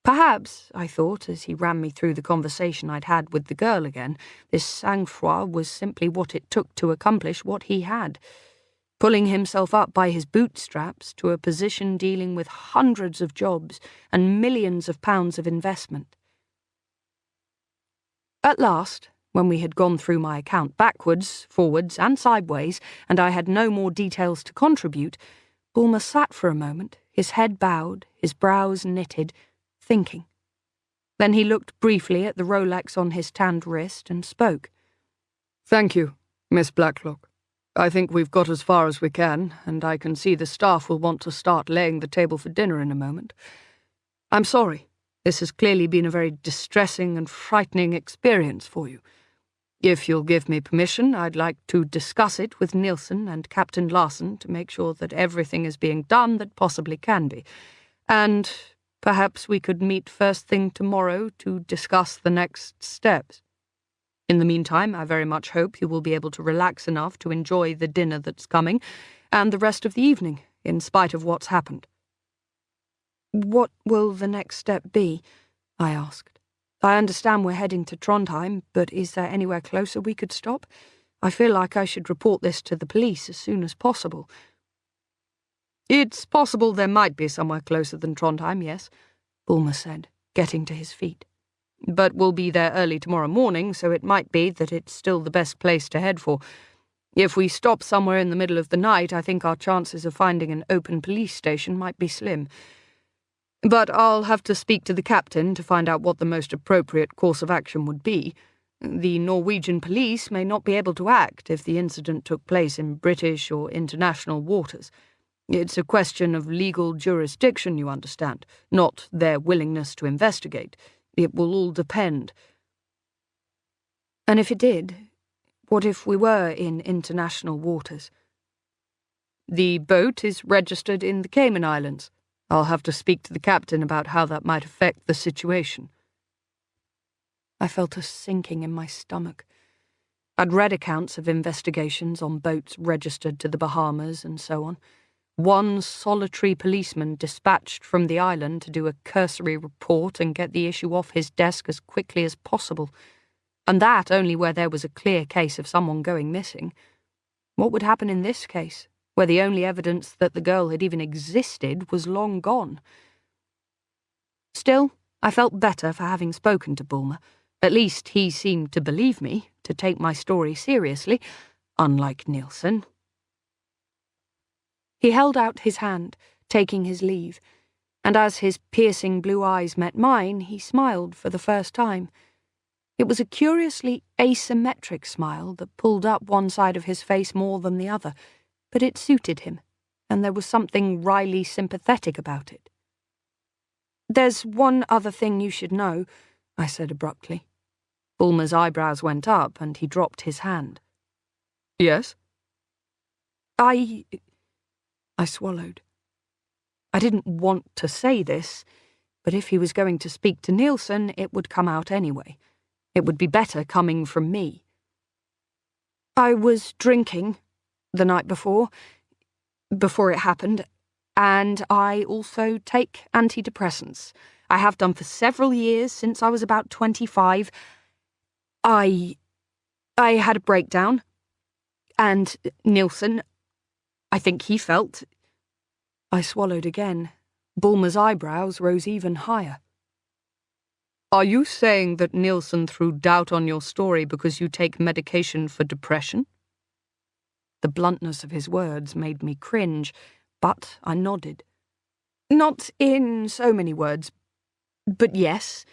Speaker 1: Perhaps, I thought, as he ran me through the conversation I'd had with the girl again, this sang-froid was simply what it took to accomplish what he had, pulling himself up by his bootstraps to a position dealing with hundreds of jobs and millions of pounds of investment. At last, when we had gone through my account backwards, forwards, and sideways, and I had no more details to contribute, Bulmer sat for a moment, his head bowed, his brows knitted, thinking. Then he looked briefly at the Rolex on his tanned wrist and spoke. "Thank you, Miss Blacklock. I think we've got as far as we can, and I can see the staff will want to start laying the table for dinner in a moment. I'm sorry. This has clearly been a very distressing and frightening experience for you. If you'll give me permission, I'd like to discuss it with Nielsen and Captain Larson to make sure that everything is being done that possibly can be. And perhaps we could meet first thing tomorrow to discuss the next steps. In the meantime, I very much hope you will be able to relax enough to enjoy the dinner that's coming, and the rest of the evening, in spite of what's happened." "What will the next step be?" I asked. "I understand we're heading to Trondheim, but is there anywhere closer we could stop? I feel like I should report this to the police as soon as possible." "It's possible there might be somewhere closer than Trondheim, yes," Bulmer said, getting to his feet. "But we'll be there early tomorrow morning, so it might be that it's still the best place to head for. If we stop somewhere in the middle of the night, I think our chances of finding an open police station might be slim. But I'll have to speak to the captain to find out what the most appropriate course of action would be. The Norwegian police may not be able to act if the incident took place in British or international waters. It's a question of legal jurisdiction, you understand, not their willingness to investigate. It will all depend." "And if it did, what if we were in international waters?" "The boat is registered in the Cayman Islands. I'll have to speak to the captain about how that might affect the situation." I felt a sinking in my stomach. I'd read accounts of investigations on boats registered to the Bahamas and so on. One solitary policeman dispatched from the island to do a cursory report and get the issue off his desk as quickly as possible. And that only where there was a clear case of someone going missing. What would happen in this case, where the only evidence that the girl had even existed was long gone? Still, I felt better for having spoken to Bulmer. At least he seemed to believe me, to take my story seriously, unlike Nielsen. He held out his hand, taking his leave, and as his piercing blue eyes met mine, he smiled for the first time. It was a curiously asymmetric smile that pulled up one side of his face more than the other, but it suited him, and there was something wryly sympathetic about it. "There's one other thing you should know," I said abruptly. Bulmer's eyebrows went up, and he dropped his hand. "Yes?" I swallowed. I didn't want to say this, but if he was going to speak to Nielsen, it would come out anyway. It would be better coming from me. "I was drinking the night before it happened, and I also take antidepressants. I have done for several years since I was about 25. I had a breakdown, and Nielsen, I think he felt..." I swallowed again. Bulmer's eyebrows rose even higher. "Are you saying that Nielsen threw doubt on your story because you take medication for depression?" The bluntness of his words made me cringe, but I nodded. "Not in so many words, but yes.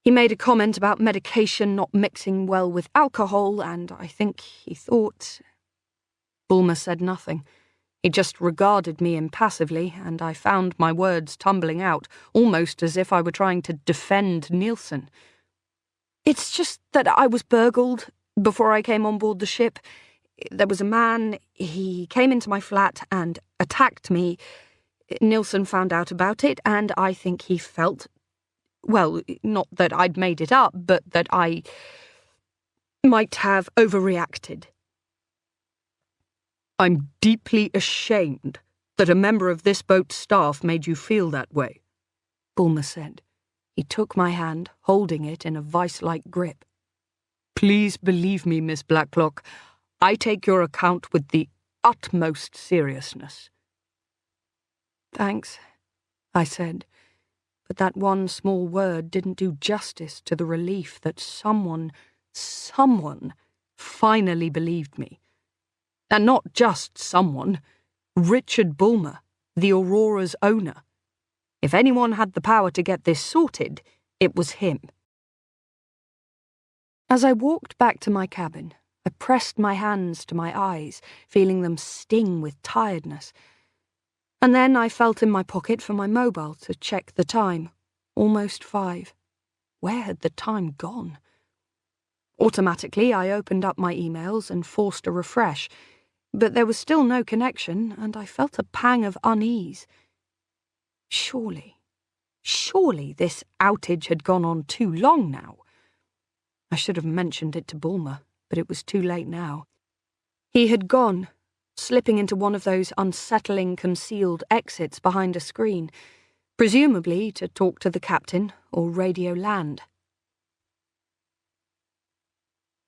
Speaker 1: He made a comment about medication not mixing well with alcohol, and I think he thought..." Bulmer said nothing. He just regarded me impassively, and I found my words tumbling out, almost as if I were trying to defend Nielsen. "It's just that I was burgled before I came on board the ship. There was a man, he came into my flat and attacked me. Nielsen found out about it, and I think he felt... well, not that I'd made it up, but that I might have overreacted." "I'm deeply ashamed that a member of this boat's staff made you feel that way," Bulmer said. He took my hand, holding it in a vice-like grip. "Please believe me, Miss Blacklock, I take your account with the utmost seriousness." "Thanks," I said, but that one small word didn't do justice to the relief that someone finally believed me. And not just someone. Richard Bulmer, the Aurora's owner. If anyone had the power to get this sorted, it was him. As I walked back to my cabin, I pressed my hands to my eyes, feeling them sting with tiredness. And then I felt in my pocket for my mobile to check the time. Almost 5. Where had the time gone? Automatically, I opened up my emails and forced a refresh, but there was still no connection, and I felt a pang of unease. Surely this outage had gone on too long now. I should have mentioned it to Bulmer, but it was too late now. He had gone, slipping into one of those unsettling concealed exits behind a screen, presumably to talk to the captain or radio land.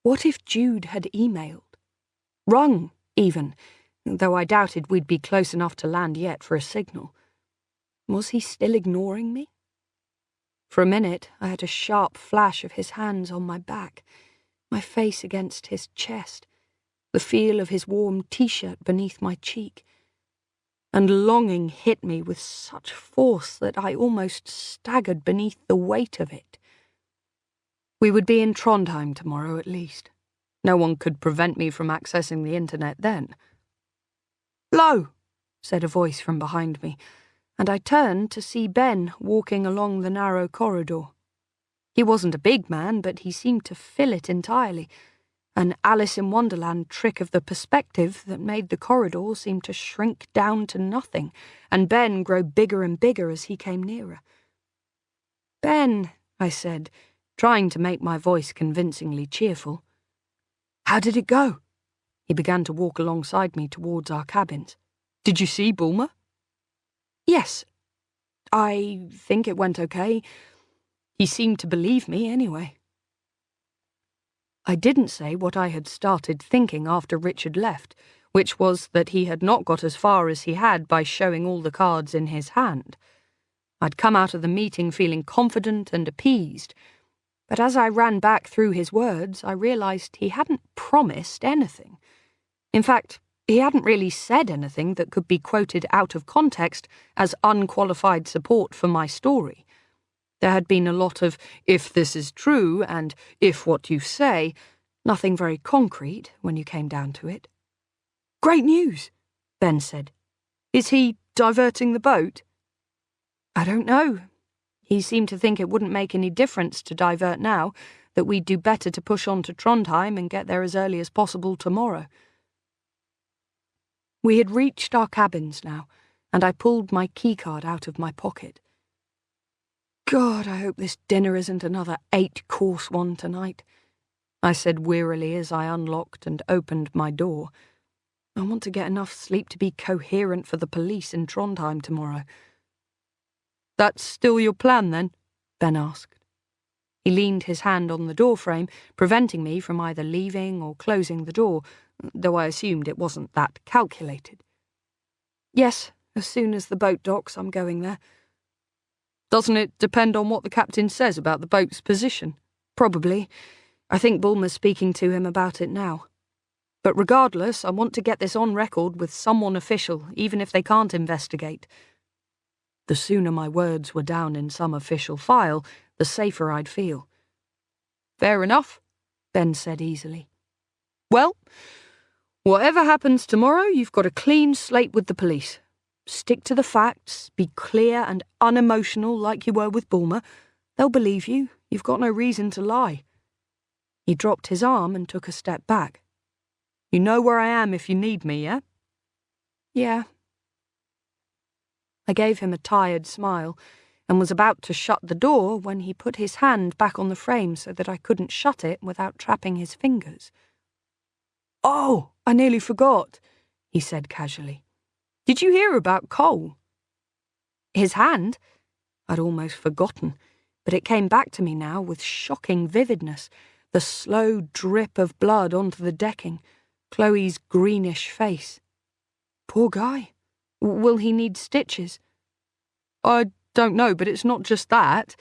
Speaker 1: What if Jude had emailed? Rung, even, though I doubted we'd be close enough to land yet for a signal. Was he still ignoring me? For a minute, I had a sharp flash of his hands on my back, my face against his chest, the feel of his warm t-shirt beneath my cheek, and longing hit me with such force that I almost staggered beneath the weight of it. We would be in Trondheim tomorrow at least. No one could prevent me from accessing the internet then. "Lo," said a voice from behind me, and I turned to see Ben walking along the narrow corridor. He wasn't a big man, but he seemed to fill it entirely, an Alice in Wonderland trick of the perspective that made the corridor seem to shrink down to nothing, and Ben grow bigger and bigger as he came nearer. "Ben," I said, trying to make my voice convincingly cheerful. "How did it go?" He began to walk alongside me towards our cabins. "Did you see Bulmer?" "Yes. I think it went okay. He seemed to believe me anyway." I didn't say what I had started thinking after Richard left, which was that he had not got as far as he had by showing all the cards in his hand. I'd come out of the meeting feeling confident and appeased, but as I ran back through his words, I realized he hadn't promised anything. In fact, he hadn't really said anything that could be quoted out of context as unqualified support for my story. There had been a lot of, "if this is true," and "if what you say," nothing very concrete when you came down to it. "Great news," Ben said. "Is he diverting the boat?" "I don't know. He seemed to think it wouldn't make any difference to divert now, that we'd do better to push on to Trondheim and get there as early as possible tomorrow." We had reached our cabins now, and I pulled my keycard out of my pocket. "God, I hope this dinner isn't another 8-course one tonight," I said wearily as I unlocked and opened my door. "I want to get enough sleep to be coherent for the police in Trondheim tomorrow." "That's still your plan, then?" Ben asked. He leaned his hand on the doorframe, preventing me from either leaving or closing the door, though I assumed it wasn't that calculated. "Yes, as soon as the boat docks, I'm going there." "Doesn't it depend on what the captain says about the boat's position?" "Probably. I think Bulmer's speaking to him about it now. But regardless, I want to get this on record with someone official, even if they can't investigate. The sooner my words were down in some official file, the safer I'd feel." "Fair enough," Ben said easily. "Well, whatever happens tomorrow, you've got a clean slate with the police. Stick to the facts, be clear and unemotional like you were with Bulmer. They'll believe you. You've got no reason to lie." He dropped his arm and took a step back. "You know where I am if you need me, yeah?" "Yeah." I gave him a tired smile and was about to shut the door when he put his hand back on the frame so that I couldn't shut it without trapping his fingers. "Oh, I nearly forgot," he said casually. "Did you hear about Cole?" His hand? I'd almost forgotten, but it came back to me now with shocking vividness, the slow drip of blood onto the decking, Chloe's greenish face. Poor guy. Will he need stitches? "I don't know, but it's not just that.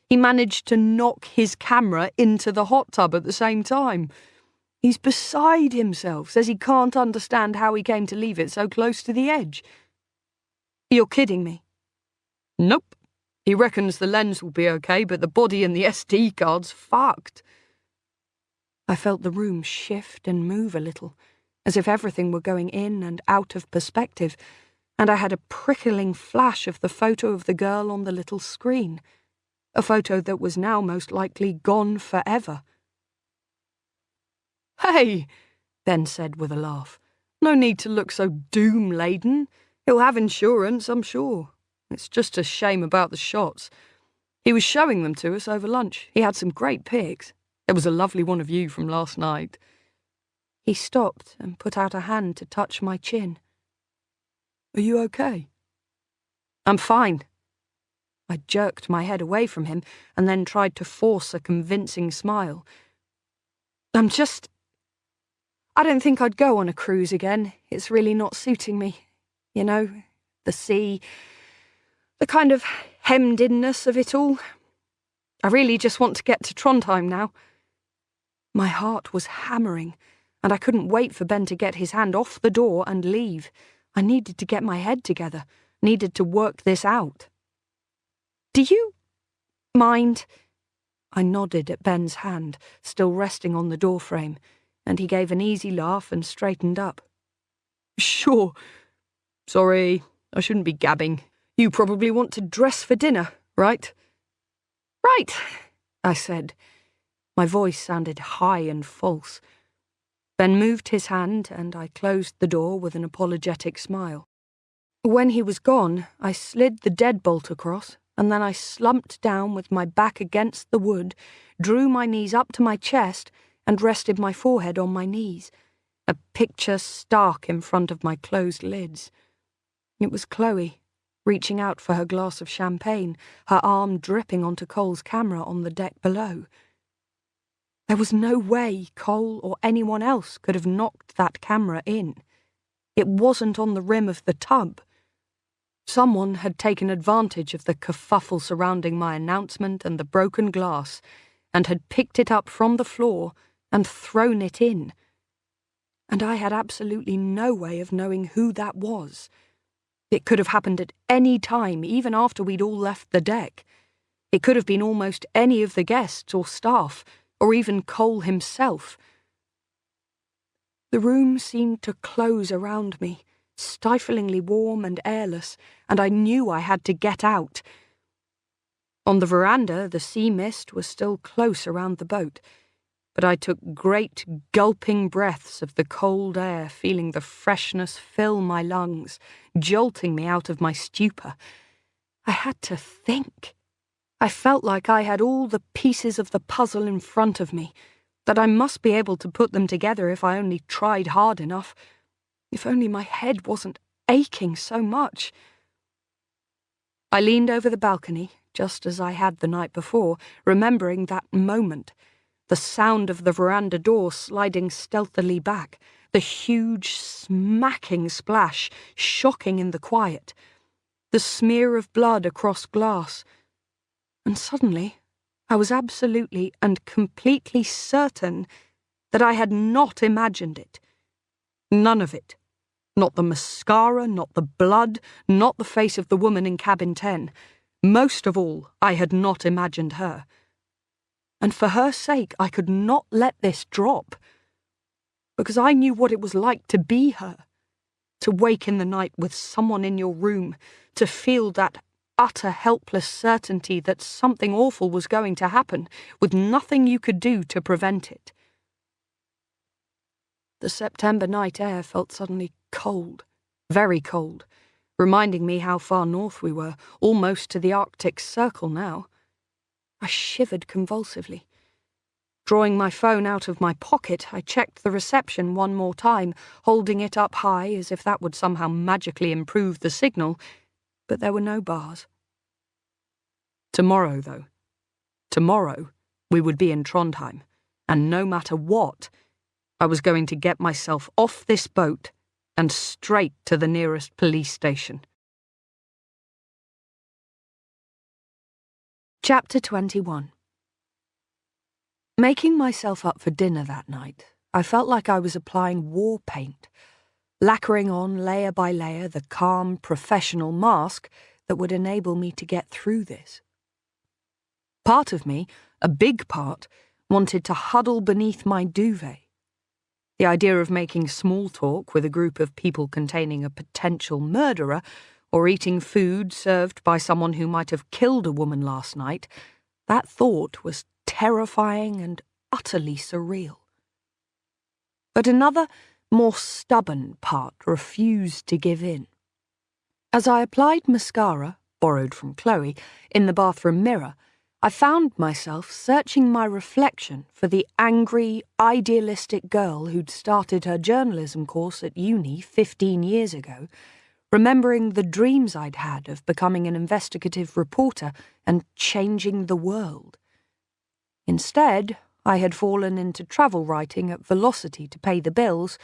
Speaker 1: He managed to knock his camera into the hot tub at the same time. He's beside himself, says he can't understand how he came to leave it so close to the edge. You're kidding me? Nope. He reckons the lens will be okay, but the body and the SD card's fucked. I felt the room shift and move a little, as if everything were going in and out of perspective, and I had a prickling flash of the photo of the girl on the little screen, a photo that was now most likely gone forever. Hey, Ben said with a laugh. No need to look so doom-laden. He'll have insurance, I'm sure. It's just a shame about the shots. He was showing them to us over lunch. He had some great pics. There was a lovely one of you from last night. He stopped and put out a hand to touch my chin. Are you okay? I'm fine. I jerked my head away from him and then tried to force a convincing smile. I don't think I'd go on a cruise again. It's really not suiting me. You know, the sea, the kind of hemmed-inness of it all. I really just want to get to Trondheim now. My heart was hammering, and I couldn't wait for Ben to get his hand off the door and leave. I needed to get my head together, needed to work this out. Do you mind? I nodded at Ben's hand, still resting on the doorframe, and he gave an easy laugh and straightened up. Sure. Sorry, I shouldn't be gabbing. You probably want to dress for dinner, right? Right, I said. My voice sounded high and false. Ben moved his hand, and I closed the door with an apologetic smile. When he was gone, I slid the deadbolt across, and then I slumped down with my back against the wood, drew my knees up to my chest, and rested my forehead on my knees, a picture stark in front of my closed lids. It was Chloe, reaching out for her glass of champagne, her arm dripping onto Cole's camera on the deck below. There was no way Cole or anyone else could have knocked that camera in. It wasn't on the rim of the tub. Someone had taken advantage of the kerfuffle surrounding my announcement and the broken glass, and had picked it up from the floor and thrown it in. And I had absolutely no way of knowing who that was. It could have happened at any time, even after we'd all left the deck. It could have been almost any of the guests or staff, or even Cole himself. The room seemed to close around me, stiflingly warm and airless, and I knew I had to get out. On the veranda, the sea mist was still close around the boat, but I took great gulping breaths of the cold air, feeling the freshness fill my lungs, jolting me out of my stupor. I had to think. I felt like I had all the pieces of the puzzle in front of me, that I must be able to put them together if I only tried hard enough. If only my head wasn't aching so much. I leaned over the balcony, just as I had the night before, remembering that moment. The sound of the veranda door sliding stealthily back, the huge smacking splash, shocking in the quiet, the smear of blood across glass. And suddenly, I was absolutely and completely certain that I had not imagined it. None of it. Not the mascara, not the blood, not the face of the woman in cabin 10. Most of all, I had not imagined her. And for her sake, I could not let this drop. Because I knew what it was like to be her. To wake in the night with someone in your room, to feel that utter helpless certainty that something awful was going to happen, with nothing you could do to prevent it. The September night air felt suddenly cold, very cold, reminding me how far north we were, almost to the Arctic Circle now. I shivered convulsively. Drawing my phone out of my pocket, I checked the reception one more time, holding it up high as if that would somehow magically improve the signal, but there were no bars. Tomorrow, though. Tomorrow, we would be in Trondheim, and no matter what, I was going to get myself off this boat and straight to the nearest police station. Chapter 21. Making myself up for dinner that night, I felt like I was applying war paint, lacquering on layer by layer the calm, professional mask that would enable me to get through this. Part of me, a big part, wanted to huddle beneath my duvet. The idea of making small talk with a group of people containing a potential murderer, or eating food served by someone who might have killed a woman last night, that thought was terrifying and utterly surreal. But another, more stubborn part refused to give in. As I applied mascara, borrowed from Chloe, in the bathroom mirror, I found myself searching my reflection for the angry, idealistic girl who'd started her journalism course at uni 15 years ago, remembering the dreams I'd had of becoming an investigative reporter and changing the world. Instead, I had fallen into travel writing at velocity to pay the bills,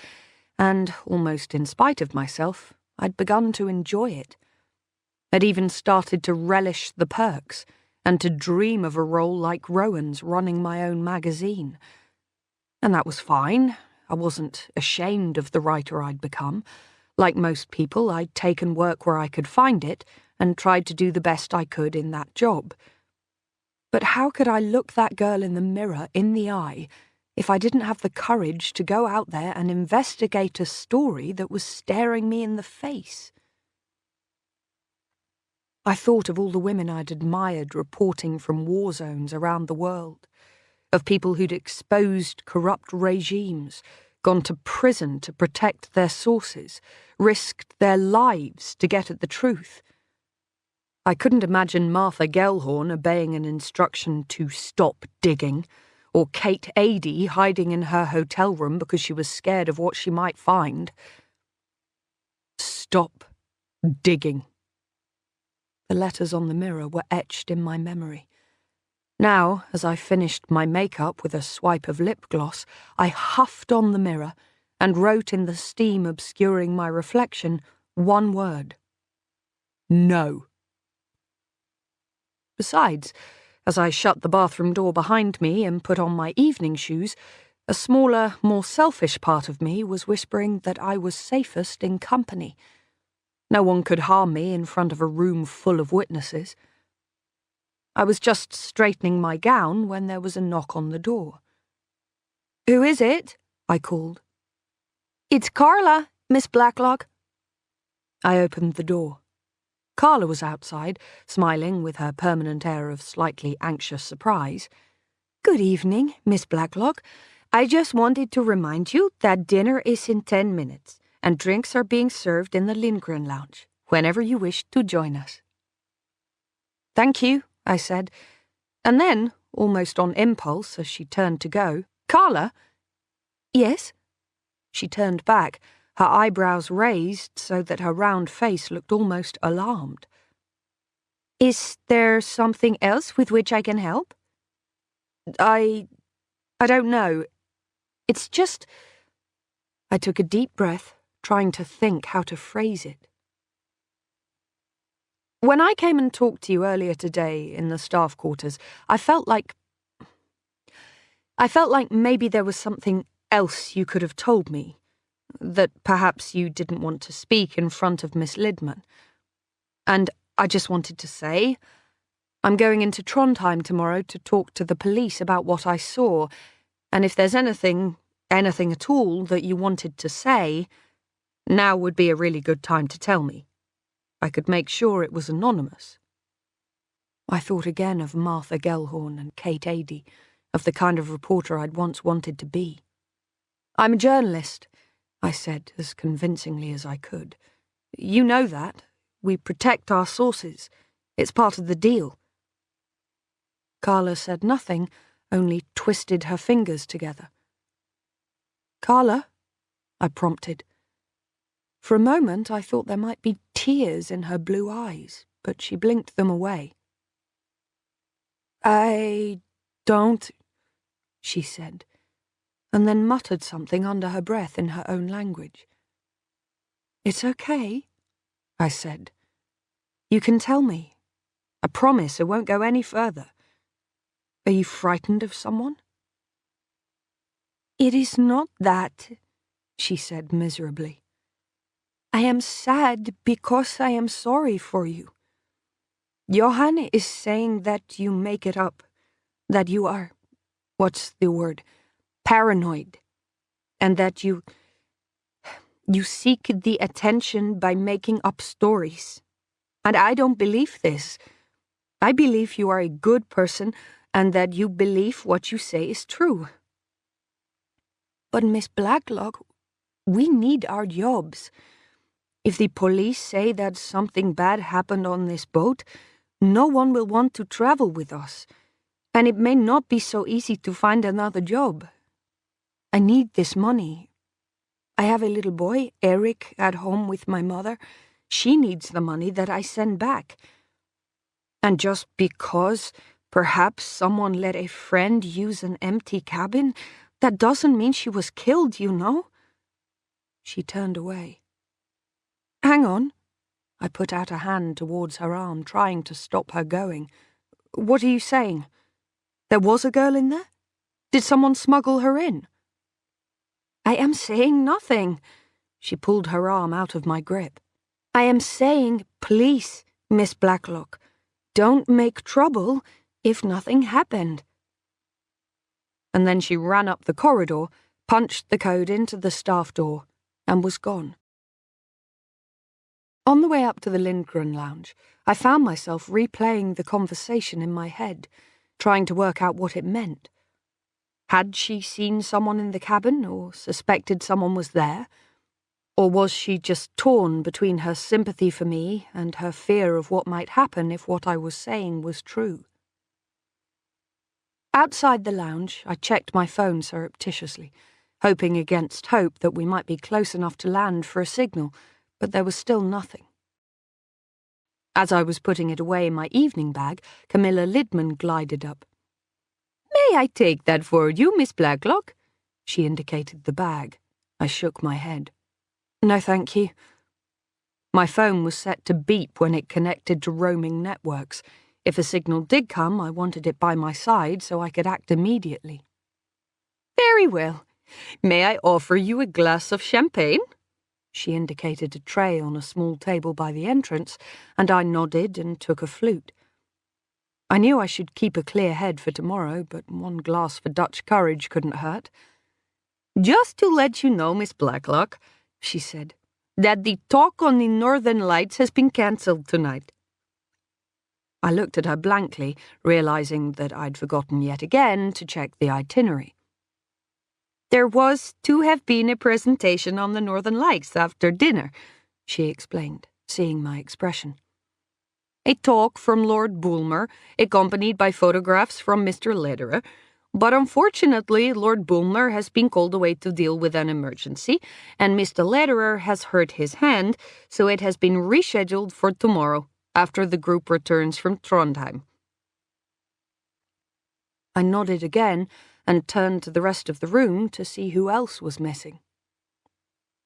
Speaker 1: and, almost in spite of myself, I'd begun to enjoy it. I'd even started to relish the perks, and to dream of a role like Rowan's running my own magazine. And that was fine. I wasn't ashamed of the writer I'd become. Like most people, I'd taken work where I could find it and tried to do the best I could in that job. But how could I look that girl in the mirror in the eye if I didn't have the courage to go out there and investigate a story that was staring me in the face? I thought of all the women I'd admired reporting from war zones around the world, of people who'd exposed corrupt regimes, gone to prison to protect their sources, risked their lives to get at the truth. I couldn't imagine Martha Gellhorn obeying an instruction to stop digging, or Kate Adie hiding in her hotel room because she was scared of what she might find. Stop digging. The letters on the mirror were etched in my memory. Now, as I finished my makeup with a swipe of lip gloss, I huffed on the mirror and wrote in the steam obscuring my reflection one word. No. Besides, as I shut the bathroom door behind me and put on my evening shoes, a smaller, more selfish part of me was whispering that I was safest in company. No one could harm me in front of a room full of witnesses. I was just straightening my gown when there was a knock on the door. "Who is it?" I called. "It's Carla, Miss Blacklock." I opened the door. Carla was outside, smiling with her permanent air of slightly anxious surprise. "Good evening, Miss Blacklock. I just wanted to remind you that dinner is in 10 minutes, and drinks are being served in the Lindgren Lounge, whenever you wish to join us." "Thank you," I said, and then, almost on impulse as she turned to go, "Carla?" "Yes?" She turned back, her eyebrows raised so that her round face looked almost alarmed. "Is there something else with which I can help?" I don't know. It's just—" I took a deep breath, trying to think how to phrase it. "When I came and talked to you earlier today in the staff quarters, I felt like maybe there was something else you could have told me, that perhaps you didn't want to speak in front of Miss Lidman. And I just wanted to say, I'm going into Trondheim tomorrow to talk to the police about what I saw, and if there's anything at all that you wanted to say, now would be a really good time to tell me. I could make sure it was anonymous." I thought again of Martha Gellhorn and Kate Adie, of the kind of reporter I'd once wanted to be. "I'm a journalist," I said as convincingly as I could. "You know that. We protect our sources. It's part of the deal." Carla said nothing, only twisted her fingers together. "Carla?" I prompted. For a moment I thought there might be tears in her blue eyes, but she blinked them away. "I don't," she said, and then muttered something under her breath in her own language. "It's okay," I said. "You can tell me. I promise it won't go any further. Are you frightened of someone?" "It is not that," she said miserably. "I am sad because I am sorry for you. Johann is saying that you make it up, that you are, what's the word, paranoid, and that you seek the attention by making up stories. And I don't believe this. I believe you are a good person and that you believe what you say is true." "But Miss Blacklock, we need our jobs. If the police say that something bad happened on this boat, no one will want to travel with us, and it may not be so easy to find another job. I need this money. I have a little boy, Eric, at home with my mother. She needs the money that I send back. And just because perhaps someone let a friend use an empty cabin, that doesn't mean she was killed, you know." She turned away. "Hang on." I put out a hand towards her arm, trying to stop her going. "What are you saying? There was a girl in there? Did someone smuggle her in?" "I am saying nothing." She pulled her arm out of my grip. "I am saying, please, Miss Blacklock, don't make trouble if nothing happened." And then she ran up the corridor, punched the code into the staff door, and was gone. On the way up to the Lindgren lounge, I found myself replaying the conversation in my head, trying to work out what it meant. Had she seen someone in the cabin, or suspected someone was there? Or was she just torn between her sympathy for me and her fear of what might happen if what I was saying was true? Outside the lounge, I checked my phone surreptitiously, hoping against hope that we might be close enough to land for a signal, but there was still nothing. As I was putting it away in my evening bag, Camilla Lidman glided up. "May I take that for you, Miss Blacklock?" She indicated the bag. I shook my head. "No, thank you." My phone was set to beep when it connected to roaming networks. If a signal did come, I wanted it by my side so I could act immediately. "Very well. May I offer you a glass of champagne?" She indicated a tray on a small table by the entrance, and I nodded and took a flute. I knew I should keep a clear head for tomorrow, but one glass for Dutch courage couldn't hurt. "Just to let you know, Miss Blacklock," she said, "that the talk on the Northern Lights has been cancelled tonight." I looked at her blankly, realizing that I'd forgotten yet again to check the itinerary. "There was to have been a presentation on the Northern Lights after dinner," she explained, seeing my expression. "A talk from Lord Bulmer, accompanied by photographs from Mr. Lederer, but unfortunately Lord Bulmer has been called away to deal with an emergency, and Mr. Lederer has hurt his hand, so it has been rescheduled for tomorrow, after the group returns from Trondheim." I nodded again and turned to the rest of the room to see who else was missing.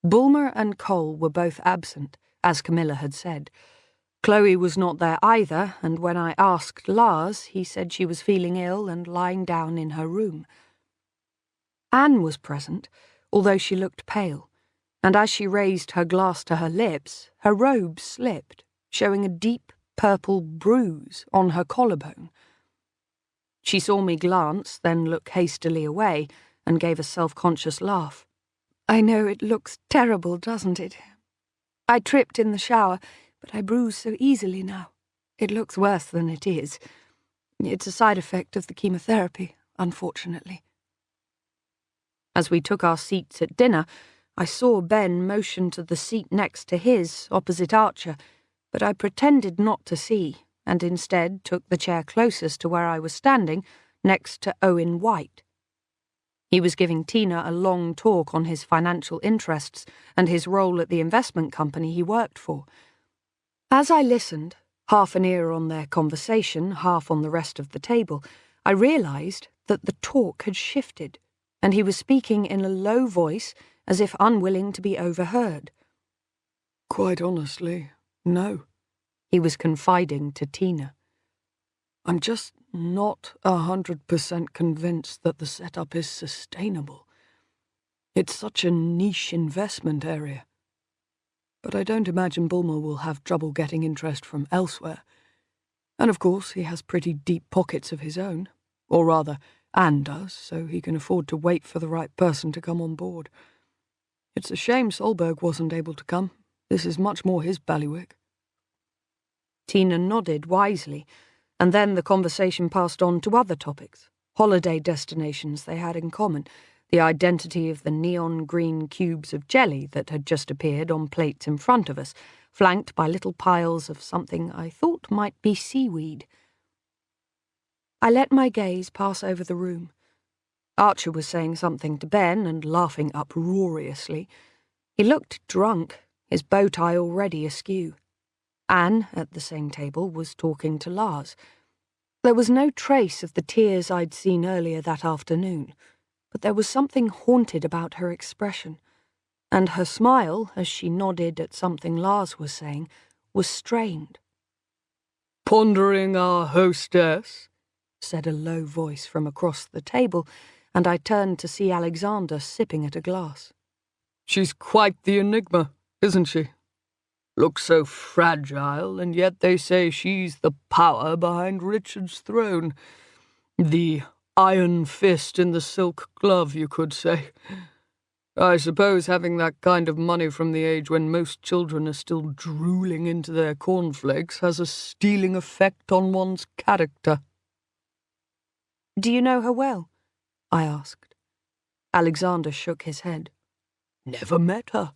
Speaker 1: Bulmer and Cole were both absent, as Camilla had said. Chloe was not there either, and when I asked Lars, he said she was feeling ill and lying down in her room. Anne was present, although she looked pale, and as she raised her glass to her lips, her robe slipped, showing a deep purple bruise on her collarbone. She saw me glance, then look hastily away, and gave a self-conscious laugh. "I know it looks terrible, doesn't it? I tripped in the shower, but I bruise so easily now. It looks worse than it is. It's a side effect of the chemotherapy, unfortunately." As we took our seats at dinner, I saw Ben motion to the seat next to his, opposite Archer, but I pretended not to see, and instead took the chair closest to where I was standing, next to Owen White. He was giving Tina a long talk on his financial interests and his role at the investment company he worked for. As I listened, half an ear on their conversation, half on the rest of the table, I realized that the talk had shifted, and he was speaking in a low voice as if unwilling to be overheard.
Speaker 2: "Quite honestly, no,"
Speaker 1: he was confiding to Tina. I'm just not 100% convinced that the setup is sustainable. It's such a niche investment area. But I don't imagine Bulmer will have trouble getting interest from elsewhere. And of course, he has pretty deep pockets of his own. Or rather, Anne does, so he can afford to wait for the right person to come on board. It's a shame Solberg wasn't able to come. This is much more his bailiwick. Tina nodded wisely, and then the conversation passed on to other topics. Holiday destinations they had in common, the identity of the neon green cubes of jelly that had just appeared on plates in front of us, flanked by little piles of something I thought might be seaweed. I let my gaze pass over the room. Archer was saying something to Ben and laughing uproariously. He looked drunk, his bow tie already askew. Anne, at the same table, was talking to Lars. There was no trace of the tears I'd seen earlier that afternoon, but there was something haunted about her expression, and her smile, as she nodded at something Lars was saying, was strained. "Pondering our hostess?" said a low voice from across the table, and I turned to see Alexander sipping at a glass. "She's quite the enigma, isn't she? Looks so fragile, and yet they say she's the power behind Richard's throne. The iron fist in the silk glove, you could say. I suppose having that kind of money from the age when most children are still drooling into their cornflakes has a stealing effect on one's character." "Do you know her well?" I asked. Alexander shook his head. "Never met her.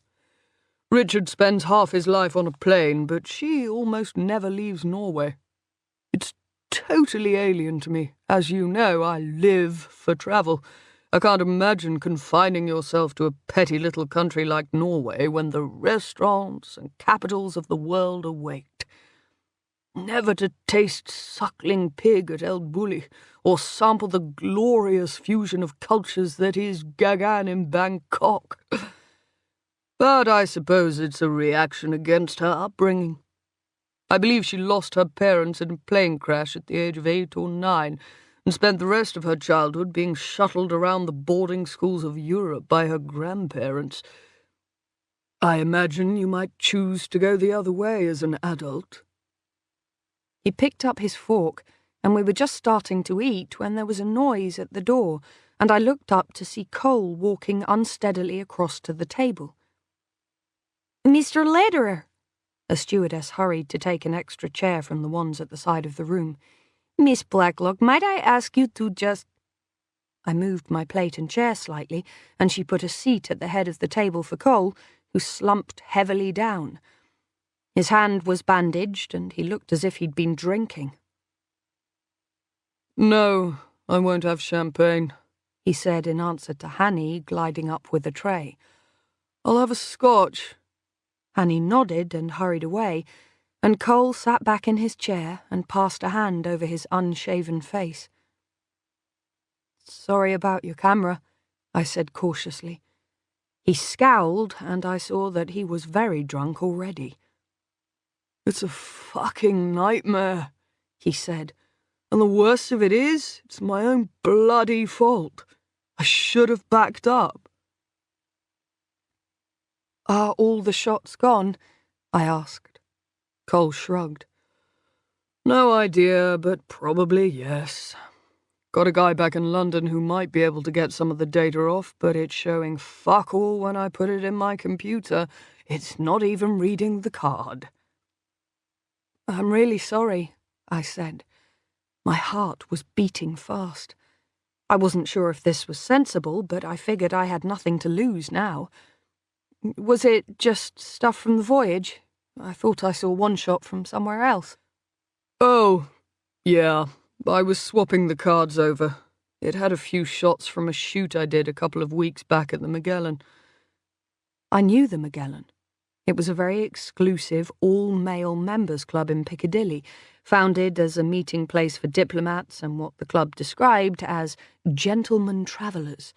Speaker 1: Richard spends half his life on a plane, but she almost never leaves Norway. It's totally alien to me. As you know, I live for travel. I can't imagine confining yourself to a petty little country like Norway when the restaurants and capitals of the world await. Never to taste suckling pig at El Bulli, or sample the glorious fusion of cultures that is Gagan in Bangkok. But I suppose it's a reaction against her upbringing. I believe she lost her parents in a plane crash at the age of 8 or 9, and spent the rest of her childhood being shuttled around the boarding schools of Europe by her grandparents. I imagine you might choose to go the other way as an adult." He picked up his fork, and we were just starting to eat when there was a noise at the door, and I looked up to see Cole walking unsteadily across to the table. "Mr. Lederer!" A stewardess hurried to take an extra chair from the ones at the side of the room. "Miss Blacklock, might I ask you to just—" I moved my plate and chair slightly, and she put a seat at the head of the table for Cole, who slumped heavily down. His hand was bandaged, and he looked as if he'd been drinking. "No, I won't have champagne," he said in answer to Hanny gliding up with a tray. "I'll have a scotch." Hanny nodded and hurried away, and Cole sat back in his chair and passed a hand over his unshaven face. "Sorry about your camera," I said cautiously. He scowled, and I saw that he was very drunk already. "It's a fucking nightmare," he said, "and the worst of it is, it's my own bloody fault. I should have backed up." "Are all the shots gone?" I asked. Cole shrugged. "No idea, but probably yes. Got a guy back in London who might be able to get some of the data off, but it's showing fuck all when I put it in my computer. It's not even reading the card." "I'm really sorry," I said. My heart was beating fast. I wasn't sure if this was sensible, but I figured I had nothing to lose now. "Was it just stuff from the voyage? I thought I saw one shot from somewhere else." "Oh, yeah. I was swapping the cards over. It had a few shots from a shoot I did a couple of weeks back at the Magellan." I knew the Magellan. It was a very exclusive, all-male members club in Piccadilly, founded as a meeting place for diplomats and what the club described as gentlemen travellers.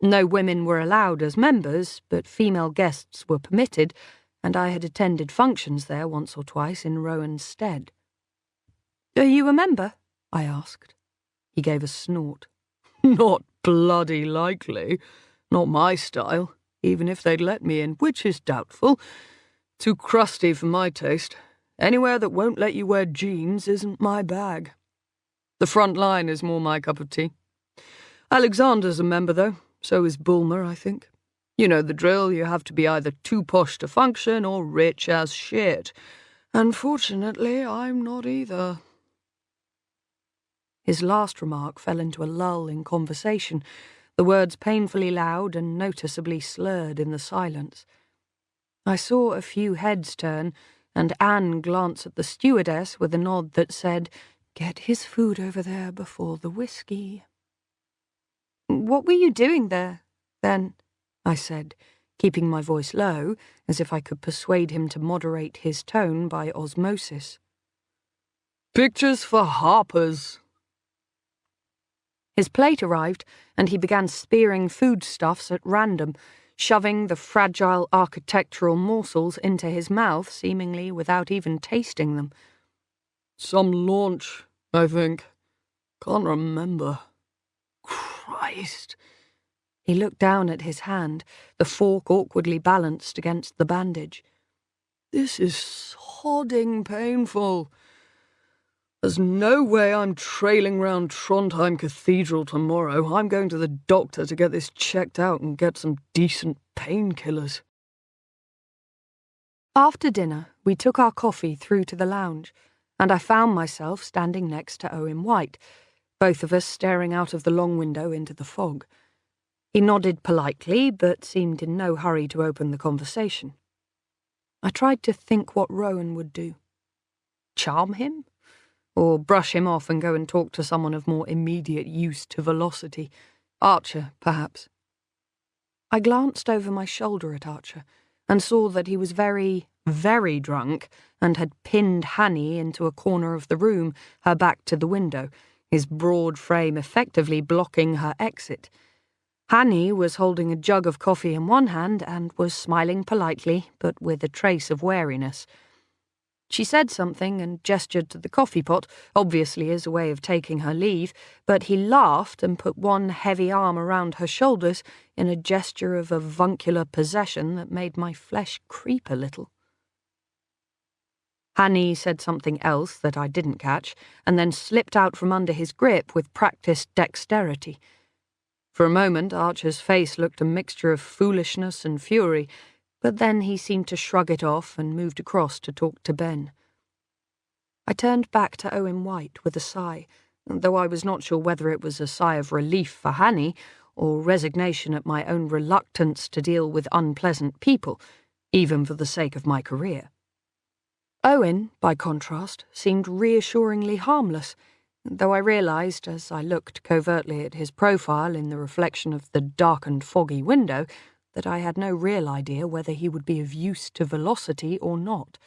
Speaker 1: No women were allowed as members, but female guests were permitted, and I had attended functions there once or twice in Rowan's stead. "Are you a member?" I asked. He gave a snort. "Not bloody likely. Not my style, even if they'd let me in, which is doubtful. Too crusty for my taste. Anywhere that won't let you wear jeans isn't my bag. The front line is more my cup of tea. Alexander's a member, though. So is Bulmer, I think. You know the drill. You have to be either too posh to function or rich as shit. Unfortunately, I'm not either." His last remark fell into a lull in conversation, the words painfully loud and noticeably slurred in the silence. I saw a few heads turn, and Anne glance at the stewardess with a nod that said, "Get his food over there before the whiskey." "What were you doing there, then?" I said, keeping my voice low, as if I could persuade him to moderate his tone by osmosis. "Pictures for Harper's." His plate arrived, and he began spearing foodstuffs at random, shoving the fragile architectural morsels into his mouth, seemingly without even tasting them. "Some launch, I think. Can't remember. Christ." He looked down at his hand, the fork awkwardly balanced against the bandage. "This is sodding painful. There's no way I'm trailing round Trondheim Cathedral tomorrow. I'm going to the doctor to get this checked out and get some decent painkillers." After dinner, we took our coffee through to the lounge, and I found myself standing next to Owen White, both of us staring out of the long window into the fog. He nodded politely, but seemed in no hurry to open the conversation. I tried to think what Rowan would do. Charm him? Or brush him off and go and talk to someone of more immediate use to velocity. Archer, perhaps. I glanced over my shoulder at Archer, and saw that he was very, very drunk, and had pinned Hanny into a corner of the room, her back to the window, his broad frame effectively blocking her exit. Hanny was holding a jug of coffee in one hand and was smiling politely, but with a trace of wariness. She said something and gestured to the coffee pot, obviously as a way of taking her leave, but he laughed and put one heavy arm around her shoulders in a gesture of avuncular possession that made my flesh creep a little. Hanny said something else that I didn't catch, and then slipped out from under his grip with practised dexterity. For a moment, Archer's face looked a mixture of foolishness and fury, but then he seemed to shrug it off and moved across to talk to Ben. I turned back to Owen White with a sigh, though I was not sure whether it was a sigh of relief for Hanny or resignation at my own reluctance to deal with unpleasant people, even for the sake of my career. Owen, by contrast, seemed reassuringly harmless, though I realised, as I looked covertly at his profile in the reflection of the darkened foggy window, that I had no real idea whether he would be of use to velocity or not.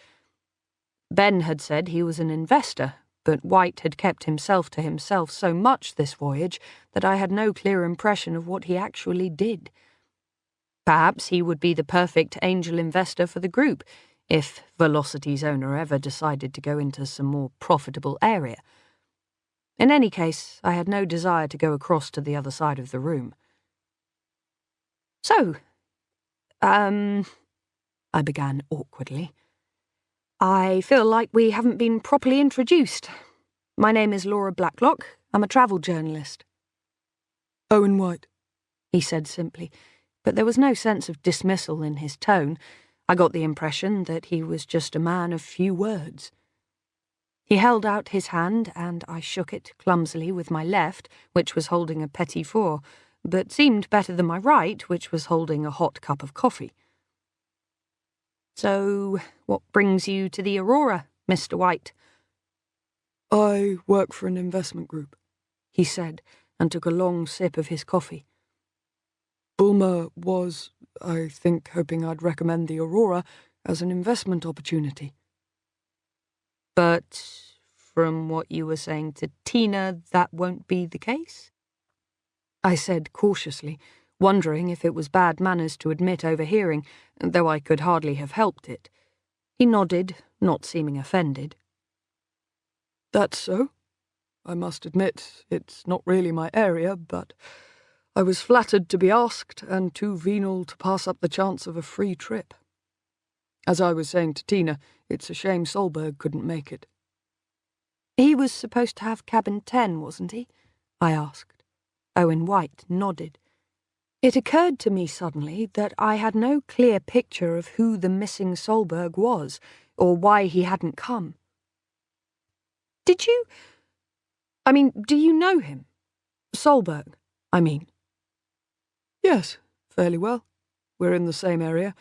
Speaker 1: Ben had said he was an investor, but White had kept himself to himself so much this voyage that I had no clear impression of what he actually did. Perhaps he would be the perfect angel investor for the group, if Velocity's owner ever decided to go into some more profitable area. In any case, I had no desire to go across to the other side of the room. "So, I began awkwardly. "I feel like we haven't been properly introduced. My name is Laura Blacklock. I'm a travel journalist." "Owen White," he said simply, but there was no sense of dismissal in his tone. I got the impression that he was just a man of few words. He held out his hand, and I shook it clumsily with my left, which was holding a petit four, but seemed better than my right, which was holding a hot cup of coffee. "So, what brings you to the Aurora, Mr. White?" "I work for an investment group," he said, and took a long sip of his coffee. "Bulmer was, I think, hoping I'd recommend the Aurora as an investment opportunity." "But from what you were saying to Tina, that won't be the case?" I said cautiously, wondering if it was bad manners to admit overhearing, though I could hardly have helped it. He nodded, not seeming offended. That's so. I must admit, it's not really my area, but I was flattered to be asked and too venal to pass up the chance of a free trip. As I was saying to Tina, it's a shame Solberg couldn't make it. He was supposed to have cabin 10, wasn't he? I asked. Owen White nodded. It occurred to me suddenly that I had no clear picture of who the missing Solberg was, or why he hadn't come. Do you know him? Solberg, I mean. Yes, fairly well. We're in the same area.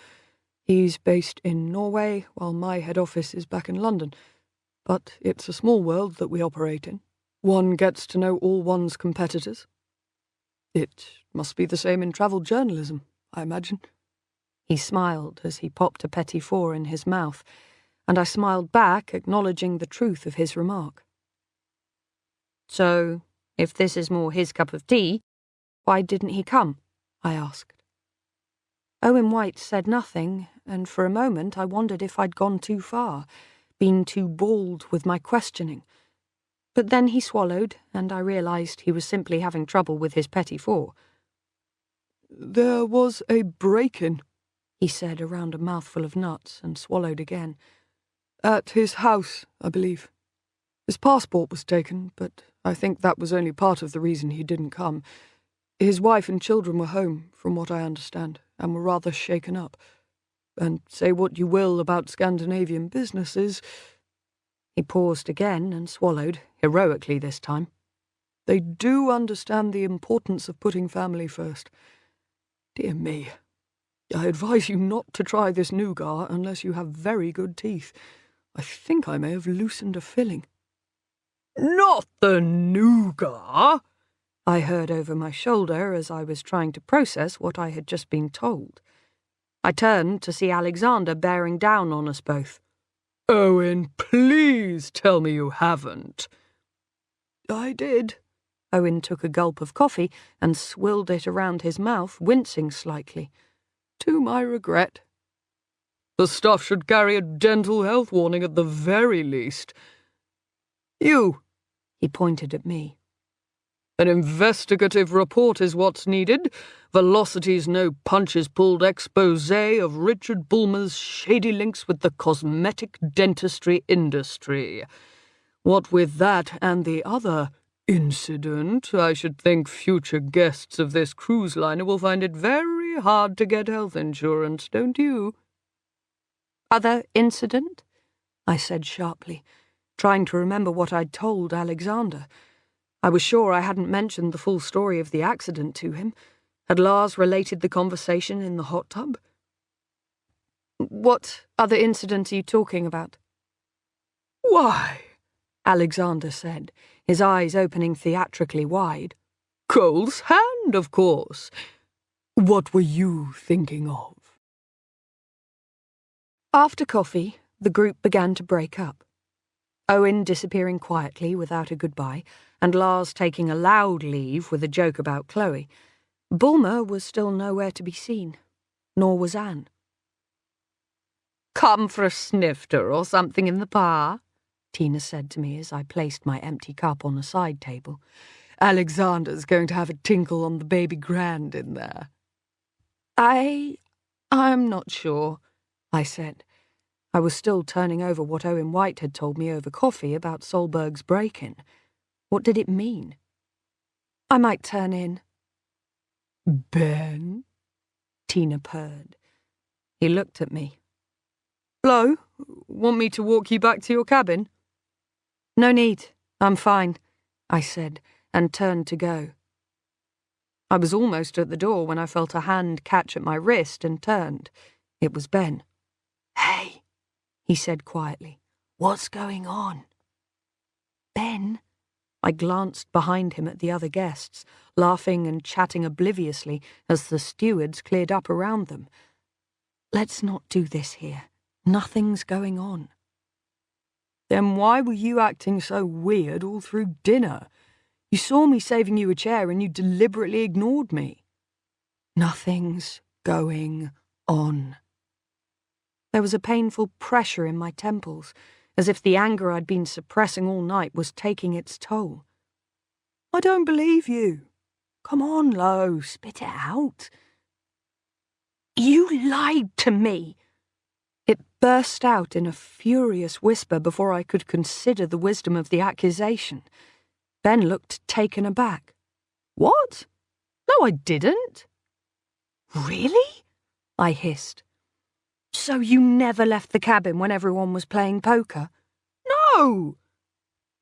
Speaker 1: He's based in Norway, while my head office is back in London. But it's a small world that we operate in. One gets to know all one's competitors. It must be the same in travel journalism, I imagine. He smiled as he popped a petit four in his mouth, and I smiled back, acknowledging the truth of his remark. So, if this is more his cup of tea, why didn't he come? I asked. Owen White said nothing, and for a moment I wondered if I'd gone too far, been too bald with my questioning. But then he swallowed, and I realised he was simply having trouble with his petit four. There was a break-in, he said around a mouthful of nuts, and swallowed again. At his house, I believe. His passport was taken, but I think that was only part of the reason he didn't come. His wife and children were home, from what I understand, and were rather shaken up. And say what you will about Scandinavian businesses... He paused again and swallowed, heroically this time. They do understand the importance of putting family first. Dear me. I advise you not to try this nougat unless you have very good teeth. I think I may have loosened a filling. Not the nougat! I heard over my shoulder as I was trying to process what I had just been told. I turned to see Alexander bearing down on us both. Owen, please tell me you haven't. I did. Owen took a gulp of coffee and swilled it around his mouth, wincing slightly. To my regret. The stuff should carry a dental health warning at the very least. You, he pointed at me. An investigative report is what's needed. Velocity's no punches pulled exposé of Richard Bulmer's shady links with the cosmetic dentistry industry. What with that and the other incident, I should think future guests of this cruise liner will find it very hard to get health insurance, don't you? Other incident? I said sharply, trying to remember what I'd told Alexander. I was sure I hadn't mentioned the full story of the accident to him. Had Lars related the conversation in the hot tub? What other incident are you talking about? Why, Alexander said, his eyes opening theatrically wide. Cole's hand, of course. What were you thinking of? After coffee, the group began to break up. Owen disappearing quietly without a goodbye, and Lars taking a loud leave with a joke about Chloe. Bulmer was still nowhere to be seen, nor was Anne. Come for a snifter or something in the bar? Tina said to me as I placed my empty cup on a side table. Alexander's going to have a tinkle on the baby grand in there. I'm not sure, I said. I was still turning over what Owen White had told me over coffee about Solberg's break-in. What did it mean? I might turn in. Ben? Tina purred. He looked at me. Flo, want me to walk you back to your cabin? No need, I'm fine, I said, and turned to go. I was almost at the door when I felt a hand catch at my wrist and turned. It was Ben. Hey, he said quietly. What's going on? Ben? I glanced behind him at the other guests, laughing and chatting obliviously as the stewards cleared up around them. Let's not do this here. Nothing's going on. Then why were you acting so weird all through dinner? You saw me saving you a chair and you deliberately ignored me. Nothing's going on. There was a painful pressure in my temples, as if the anger I'd been suppressing all night was taking its toll. "I don't believe you. Come on, Lo, spit it out." "You lied to me!" It burst out in a furious whisper before I could consider the wisdom of the accusation. Ben looked taken aback. "What? No, I didn't." "Really?" I hissed. "So you never left the cabin when everyone was playing poker?" "No!"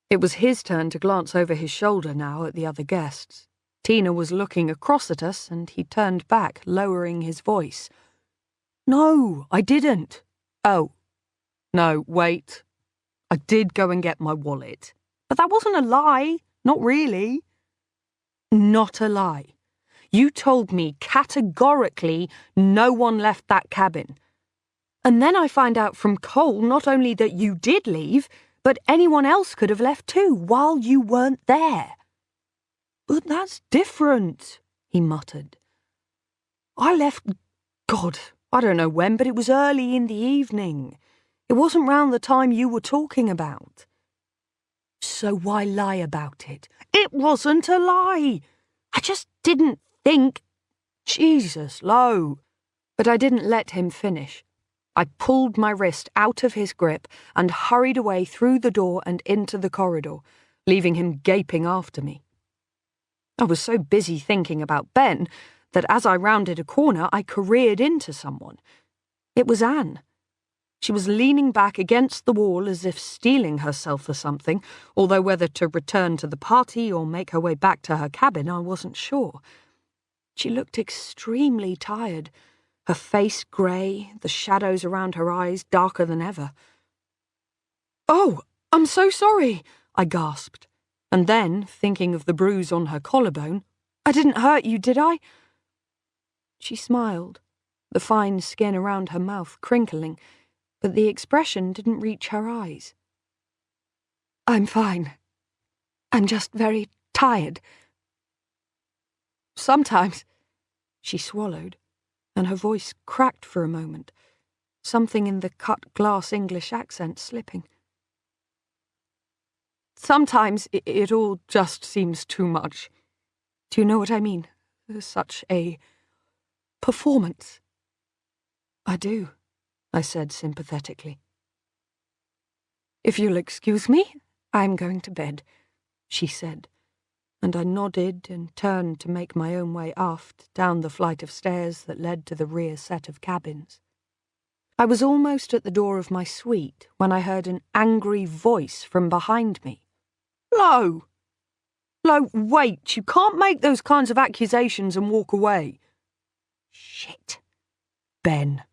Speaker 1: It was his turn to glance over his shoulder now at the other guests. Tina was looking across at us, and he turned back, lowering his voice. "No, I didn't. Oh, no, wait. I did go and get my wallet. But that wasn't a lie. Not really." "Not a lie. You told me categorically no one left that cabin. And then I find out from Cole not only that you did leave, but anyone else could have left too, while you weren't there." "But that's different," he muttered. "I left, God, I don't know when, but it was early in the evening. It wasn't round the time you were talking about." "So why lie about it?" "It wasn't a lie. I just didn't think—" "Jesus, Lo." But I didn't let him finish. I pulled my wrist out of his grip and hurried away through the door and into the corridor, leaving him gaping after me. I was so busy thinking about Ben that as I rounded a corner, I careered into someone. It was Anne. She was leaning back against the wall as if steeling herself for something, although whether to return to the party or make her way back to her cabin, I wasn't sure. She looked extremely tired, her face grey, the shadows around her eyes darker than ever. "Oh, I'm so sorry," I gasped, and then, thinking of the bruise on her collarbone, "I didn't hurt you, did I?" She smiled, the fine skin around her mouth crinkling, but the expression didn't reach her eyes. "I'm fine. I'm just very tired. Sometimes—" She swallowed, and her voice cracked for a moment, something in the cut-glass English accent slipping. "Sometimes it all just seems too much. Do you know what I mean? Such a performance." "I do," I said sympathetically. "If you'll excuse me, I'm going to bed," she said, and I nodded and turned to make my own way aft down the flight of stairs that led to the rear set of cabins. I was almost at the door of my suite when I heard an angry voice from behind me. "Lo! Lo, wait, you can't make those kinds of accusations and walk away." "Shit. Ben."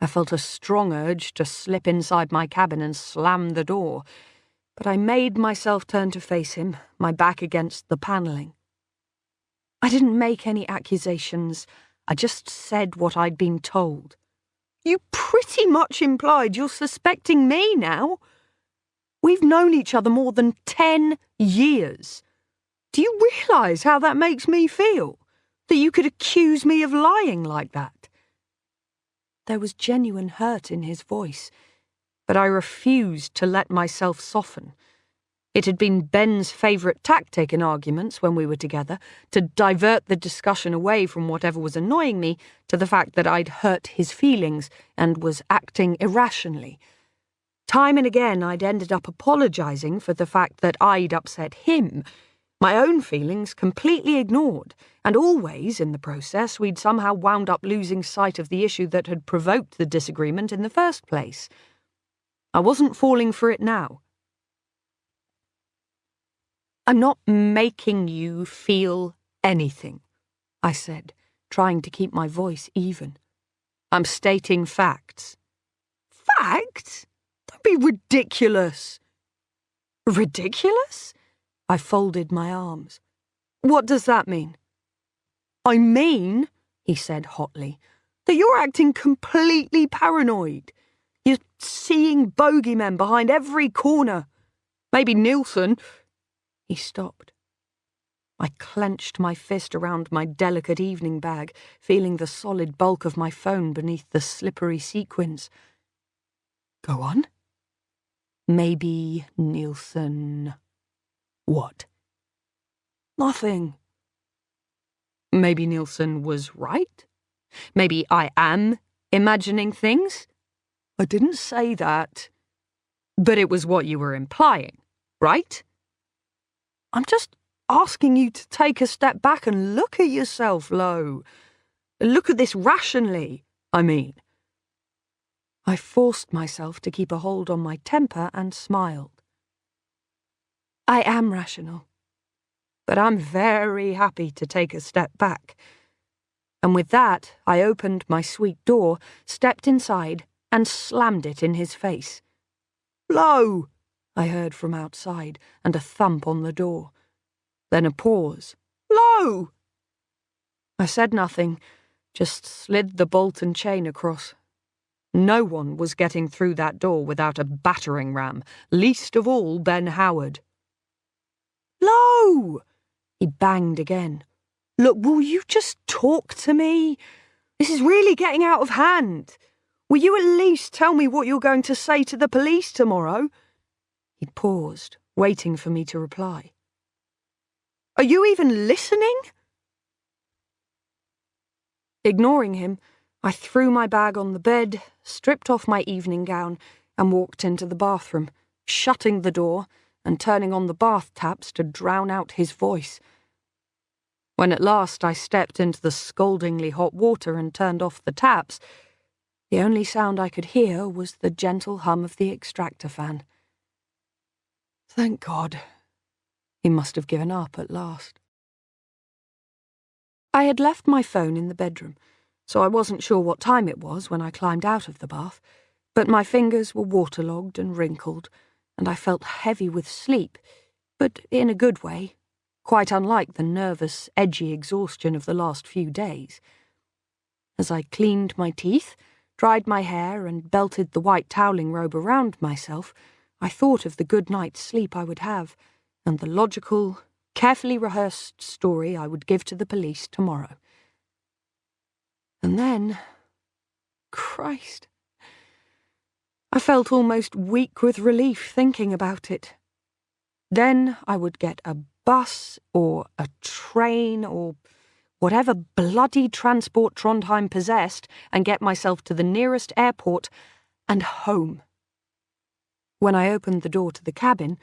Speaker 1: I felt a strong urge to slip inside my cabin and slam the door, but I made myself turn to face him, my back against the panelling. "I didn't make any accusations. I just said what I'd been told." "You pretty much implied you're suspecting me now. We've known each other more than 10 years. Do you realise how that makes me feel? That you could accuse me of lying like that?" There was genuine hurt in his voice, but I refused to let myself soften. It had been Ben's favourite tactic in arguments when we were together, to divert the discussion away from whatever was annoying me to the fact that I'd hurt his feelings and was acting irrationally. Time and again I'd ended up apologising for the fact that I'd upset him, my own feelings completely ignored, and always, in the process, we'd somehow wound up losing sight of the issue that had provoked the disagreement in the first place. I wasn't falling for it now. "I'm not making you feel anything," I said, trying to keep my voice even. "I'm stating facts." "Facts? Don't be ridiculous." "Ridiculous?" I folded my arms. "What does that mean?" "I mean," he said hotly, "that you're acting completely paranoid. You're seeing bogeymen behind every corner. Maybe Nielsen—" He stopped. I clenched my fist around my delicate evening bag, feeling the solid bulk of my phone beneath the slippery sequins. "Go on." Maybe Nielsen... What? Nothing. Maybe Nielsen was right? Maybe I am imagining things? I didn't say that. But it was what you were implying, right? I'm just asking you to take a step back and look at yourself, Lo. Look at this rationally, I mean. I forced myself to keep a hold on my temper and smiled. I am rational, but I'm very happy to take a step back. And with that, I opened my suite door, stepped inside, and slammed it in his face. Lo! I heard from outside, and a thump on the door. Then a pause. Lo! I said nothing, just slid the bolt and chain across. No one was getting through that door without a battering ram, least of all Ben Howard. Lo! He banged again. Look, will you just talk to me? This is really getting out of hand. Will you at least tell me what you're going to say to the police tomorrow? He paused, waiting for me to reply. Are you even listening? Ignoring him, I threw my bag on the bed, stripped off my evening gown, and walked into the bathroom, shutting the door and turning on the bath taps to drown out his voice. When at last I stepped into the scaldingly hot water and turned off the taps, the only sound I could hear was the gentle hum of the extractor fan. Thank God. He must have given up at last. I had left my phone in the bedroom, so I wasn't sure what time it was when I climbed out of the bath, but my fingers were waterlogged and wrinkled, and I felt heavy with sleep, but in a good way, quite unlike the nervous, edgy exhaustion of the last few days. As I cleaned my teeth, dried my hair, and belted the white toweling robe around myself, I thought of the good night's sleep I would have, and the logical, carefully rehearsed story I would give to the police tomorrow. And then, Christ, I felt almost weak with relief thinking about it. Then I would get a bus or a train or whatever bloody transport Trondheim possessed and get myself to the nearest airport and home. When I opened the door to the cabin,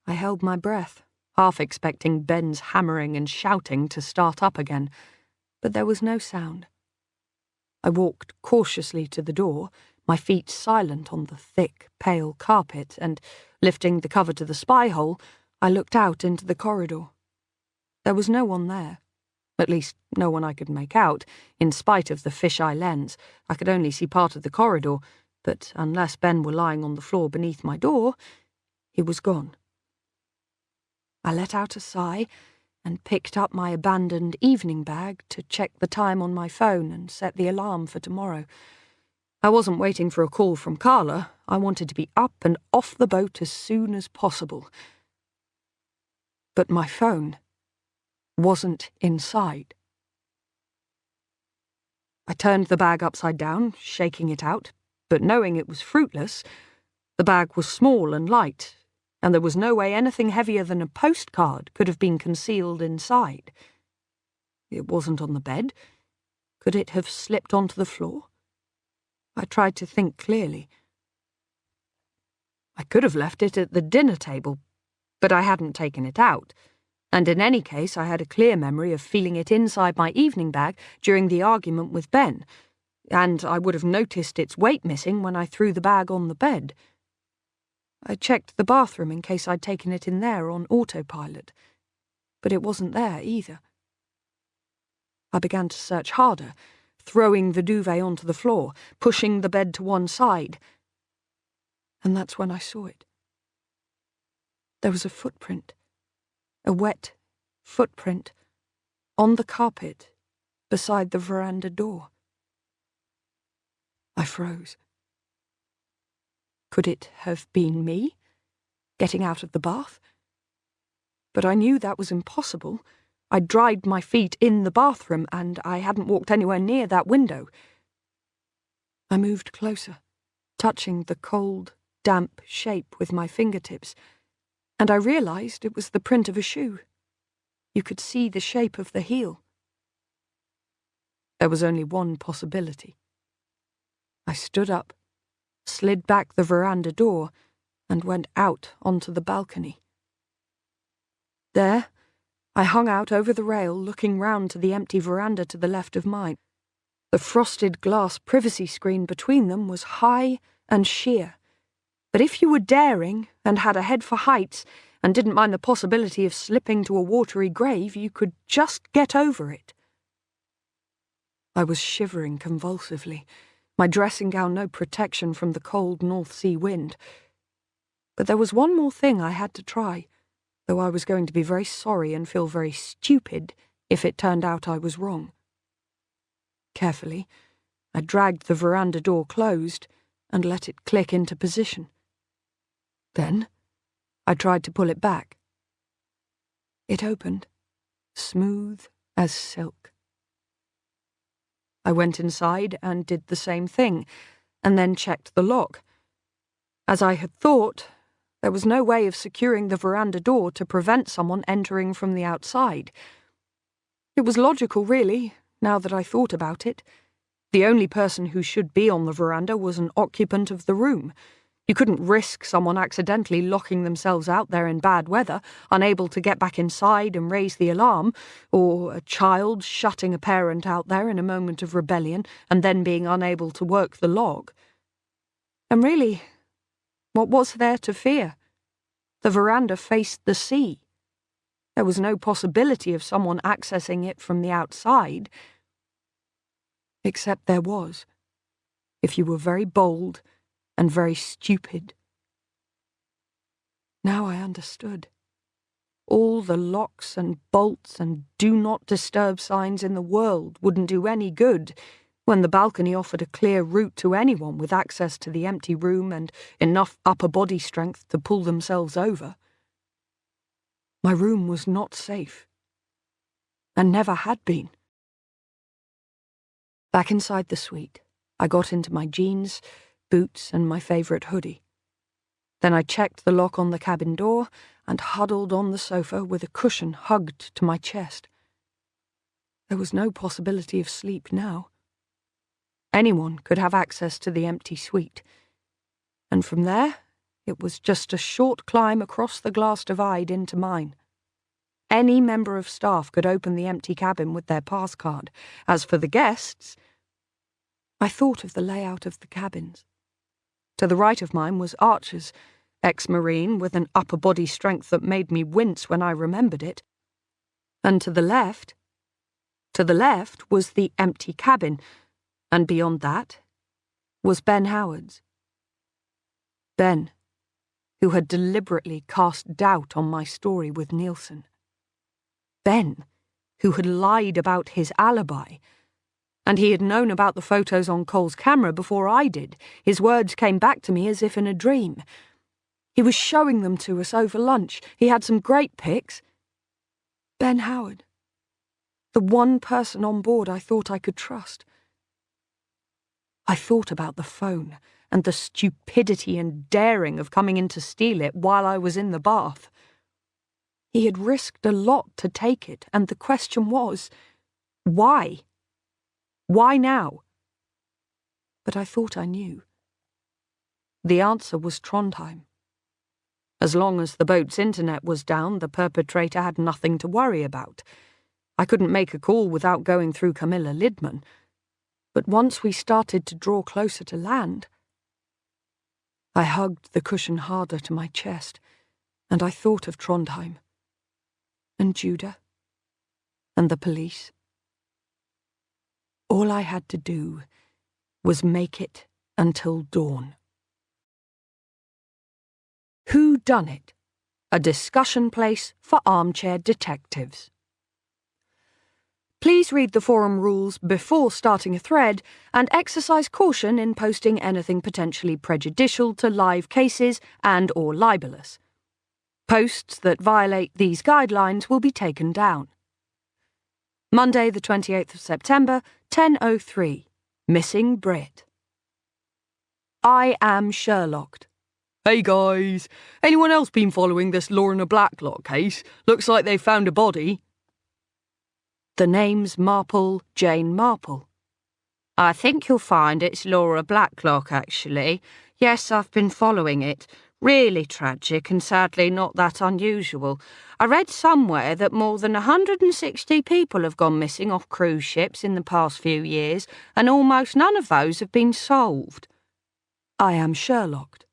Speaker 1: I held my breath, half expecting Ben's hammering and shouting to start up again, but there was no sound. I walked cautiously to the door, my feet silent on the thick, pale carpet, and, lifting the cover to the spy hole, I looked out into the corridor. There was no one there. At least, no one I could make out. In spite of the fisheye lens, I could only see part of the corridor, but unless Ben were lying on the floor beneath my door, he was gone. I let out a sigh and picked up my abandoned evening bag to check the time on my phone and set the alarm for tomorrow. I wasn't waiting for a call from Carla. I wanted to be up and off the boat as soon as possible. But my phone wasn't inside. I turned the bag upside down, shaking it out, but knowing it was fruitless. The bag was small and light, and there was no way anything heavier than a postcard could have been concealed inside. It wasn't on the bed. Could it have slipped onto the floor? I tried to think clearly. I could have left it at the dinner table, but I hadn't taken it out, and in any case I had a clear memory of feeling it inside my evening bag during the argument with Ben, and I would have noticed its weight missing when I threw the bag on the bed. I checked the bathroom in case I'd taken it in there on autopilot, but it wasn't there either. I began to search harder, throwing the duvet onto the floor, pushing the bed to one side, and that's when I saw it. There was a footprint, a wet footprint, on the carpet beside the veranda door. I froze. Could it have been me, getting out of the bath? But I knew that was impossible. I'd dried my feet in the bathroom, and I hadn't walked anywhere near that window. I moved closer, touching the cold, damp shape with my fingertips, and I realized it was the print of a shoe. You could see the shape of the heel. There was only one possibility. I stood up, slid back the veranda door, and went out onto the balcony. There, I hung out over the rail, looking round to the empty veranda to the left of mine. The frosted glass privacy screen between them was high and sheer, but if you were daring and had a head for heights and didn't mind the possibility of slipping to a watery grave, you could just get over it. I was shivering convulsively, my dressing gown no protection from the cold North Sea wind. But there was one more thing I had to try, though I was going to be very sorry and feel very stupid if it turned out I was wrong. Carefully, I dragged the veranda door closed and let it click into position. Then, I tried to pull it back. It opened, smooth as silk. I went inside and did the same thing, and then checked the lock. As I had thought, there was no way of securing the veranda door to prevent someone entering from the outside. It was logical, really, now that I thought about it. The only person who should be on the veranda was an occupant of the room. You couldn't risk someone accidentally locking themselves out there in bad weather, unable to get back inside and raise the alarm, or a child shutting a parent out there in a moment of rebellion and then being unable to work the lock. And really, what was there to fear? The veranda faced the sea. There was no possibility of someone accessing it from the outside. Except there was, if you were very bold and very stupid. Now I understood. All the locks and bolts and do not disturb signs in the world wouldn't do any good when the balcony offered a clear route to anyone with access to the empty room and enough upper body strength to pull themselves over. My room was not safe, and never had been. Back inside the suite, I got into my jeans, boots, and my favourite hoodie. Then I checked the lock on the cabin door and huddled on the sofa with a cushion hugged to my chest. There was no possibility of sleep now. Anyone could have access to the empty suite, and from there it was just a short climb across the glass divide into mine. Any member of staff could open the empty cabin with their pass card. As for the guests, I thought of the layout of the cabins. To the right of mine was Archer's, ex-Marine with an upper body strength that made me wince when I remembered it. And to the left was the empty cabin, and beyond that was Ben Howard's. Ben, who had deliberately cast doubt on my story with Nielsen. Ben, who had lied about his alibi. And he had known about the photos on Cole's camera before I did. His words came back to me as if in a dream. He was showing them to us over lunch. He had some great pics. Ben Howard. The one person on board I thought I could trust. I thought about the phone and the stupidity and daring of coming in to steal it while I was in the bath. He had risked a lot to take it, and the question was, why? Why now? But I thought I knew. The answer was Trondheim. As long as the boat's internet was down, the perpetrator had nothing to worry about. I couldn't make a call without going through Camilla Lidman. But once we started to draw closer to land, I hugged the cushion harder to my chest, and I thought of Trondheim, and Judah, and the police. All I had to do was make it until dawn. Who Done It? A discussion place for armchair detectives. Please read the forum rules before starting a thread and exercise caution in posting anything potentially prejudicial to live cases and/or libelous. Posts that violate these guidelines will be taken down. Monday, the 28th of September, 10:03. Missing Brit. I am Sherlocked. Hey guys, anyone else been following this Lorna Blacklock case? Looks like they found a body. The name's Marple, Jane Marple. I think you'll find it's Laura Blacklock, actually. Yes, I've been following it. Really tragic and sadly not that unusual. I read somewhere that more than 160 people have gone missing off cruise ships in the past few years, and almost none of those have been solved. I am Sherlocked.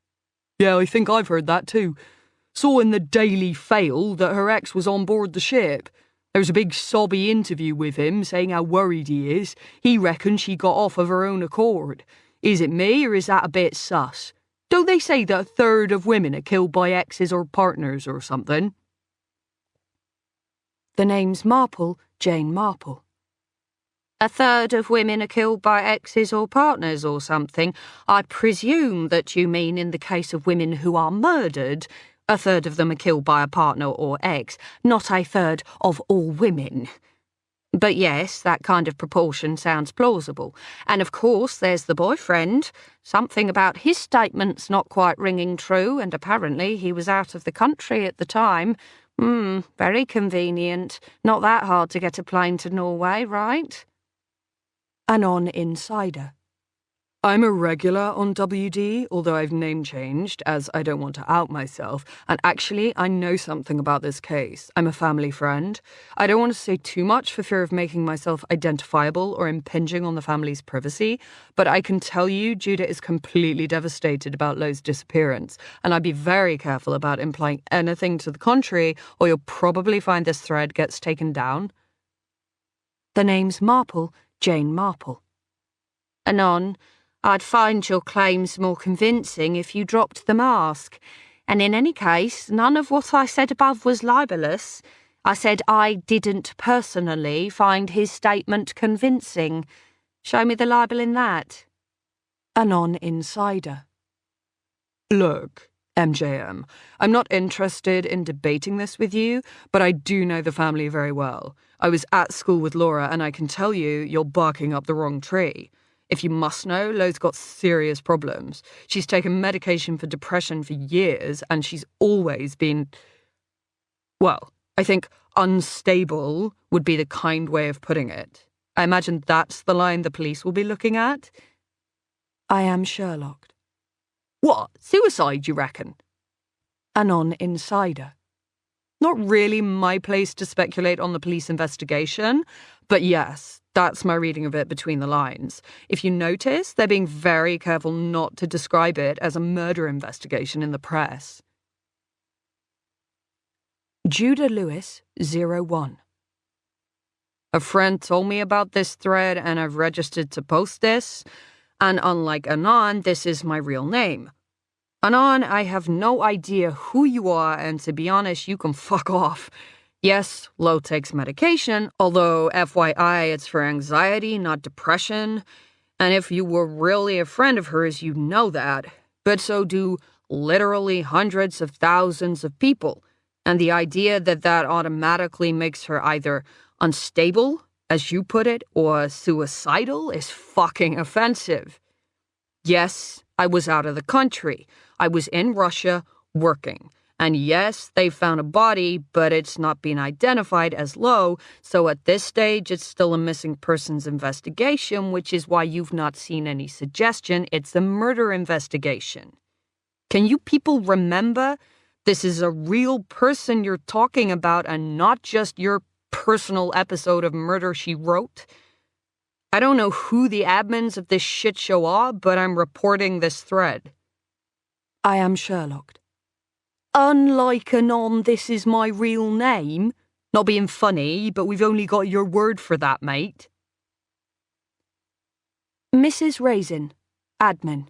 Speaker 1: Yeah, I think I've heard that too. Saw in the Daily Fail that her ex was on board the ship. There was a big sobby interview with him saying how worried he is. He reckons she got off of her own accord. Is it me or is that a bit sus? Don't they say that a third of women are killed by exes or partners or something? The name's Marple, Jane Marple. A third of women are killed by exes or partners or something. I presume that you mean in the case of women who are murdered, a third of them are killed by a partner or ex, not a third of all women. But yes, that kind of proportion sounds plausible. And of course there's the boyfriend. Something about his statement's not quite ringing true, and apparently he was out of the country at the time. Very convenient. Not that hard to get a plane to Norway, right? Anon Insider. I'm a regular on WD, although I've name changed, as I don't want to out myself, and actually I know something about this case. I'm a family friend. I don't want to say too much for fear of making myself identifiable or impinging on the family's privacy, but I can tell you Judah is completely devastated about Lo's disappearance, and I'd be very careful about implying anything to the contrary, or you'll probably find this thread gets taken down. The name's Marple, Jane Marple. Anon, I'd find your claims more convincing if you dropped the mask. And in any case, none of what I said above was libelous. I said I didn't personally find his statement convincing. Show me the libel in that. Anon Insider. Look, MJM, I'm not interested in debating this with you, but I do know the family very well. I was at school with Laura, and I can tell you you're barking up the wrong tree. If you must know, Lo's got serious problems. She's taken medication for depression for years, and she's always been, well, I think unstable would be the kind way of putting it. I imagine that's the line the police will be looking at. I am Sherlocked. What? Suicide, you reckon? Anon Insider. Not really my place to speculate on the police investigation, but yes, that's my reading of it between the lines. If you notice, they're being very careful not to describe it as a murder investigation in the press. Judah Lewis, 01. A friend told me about this thread and I've registered to post this, and unlike Anon, this is my real name. Anon, I have no idea who you are, and to be honest, you can fuck off. Yes, Lo takes medication, although FYI, it's for anxiety, not depression. And if you were really a friend of hers, you'd know that. But so do literally hundreds of thousands of people. And the idea that that automatically makes her either unstable, as you put it, or suicidal is fucking offensive. Yes, I was out of the country. I was in Russia working. And yes, they found a body, but it's not been identified as Lo, so at this stage it's still a missing persons investigation, which is why you've not seen any suggestion it's a murder investigation. Can you people remember? This is a real person you're talking about and not just your personal episode of Murder, She Wrote. I don't know who the admins of this shit show are, but I'm reporting this thread. I am Sherlocked. Unlike Anon, this is my real name. Not being funny, but we've only got your word for that, mate. Mrs. Raisin, admin.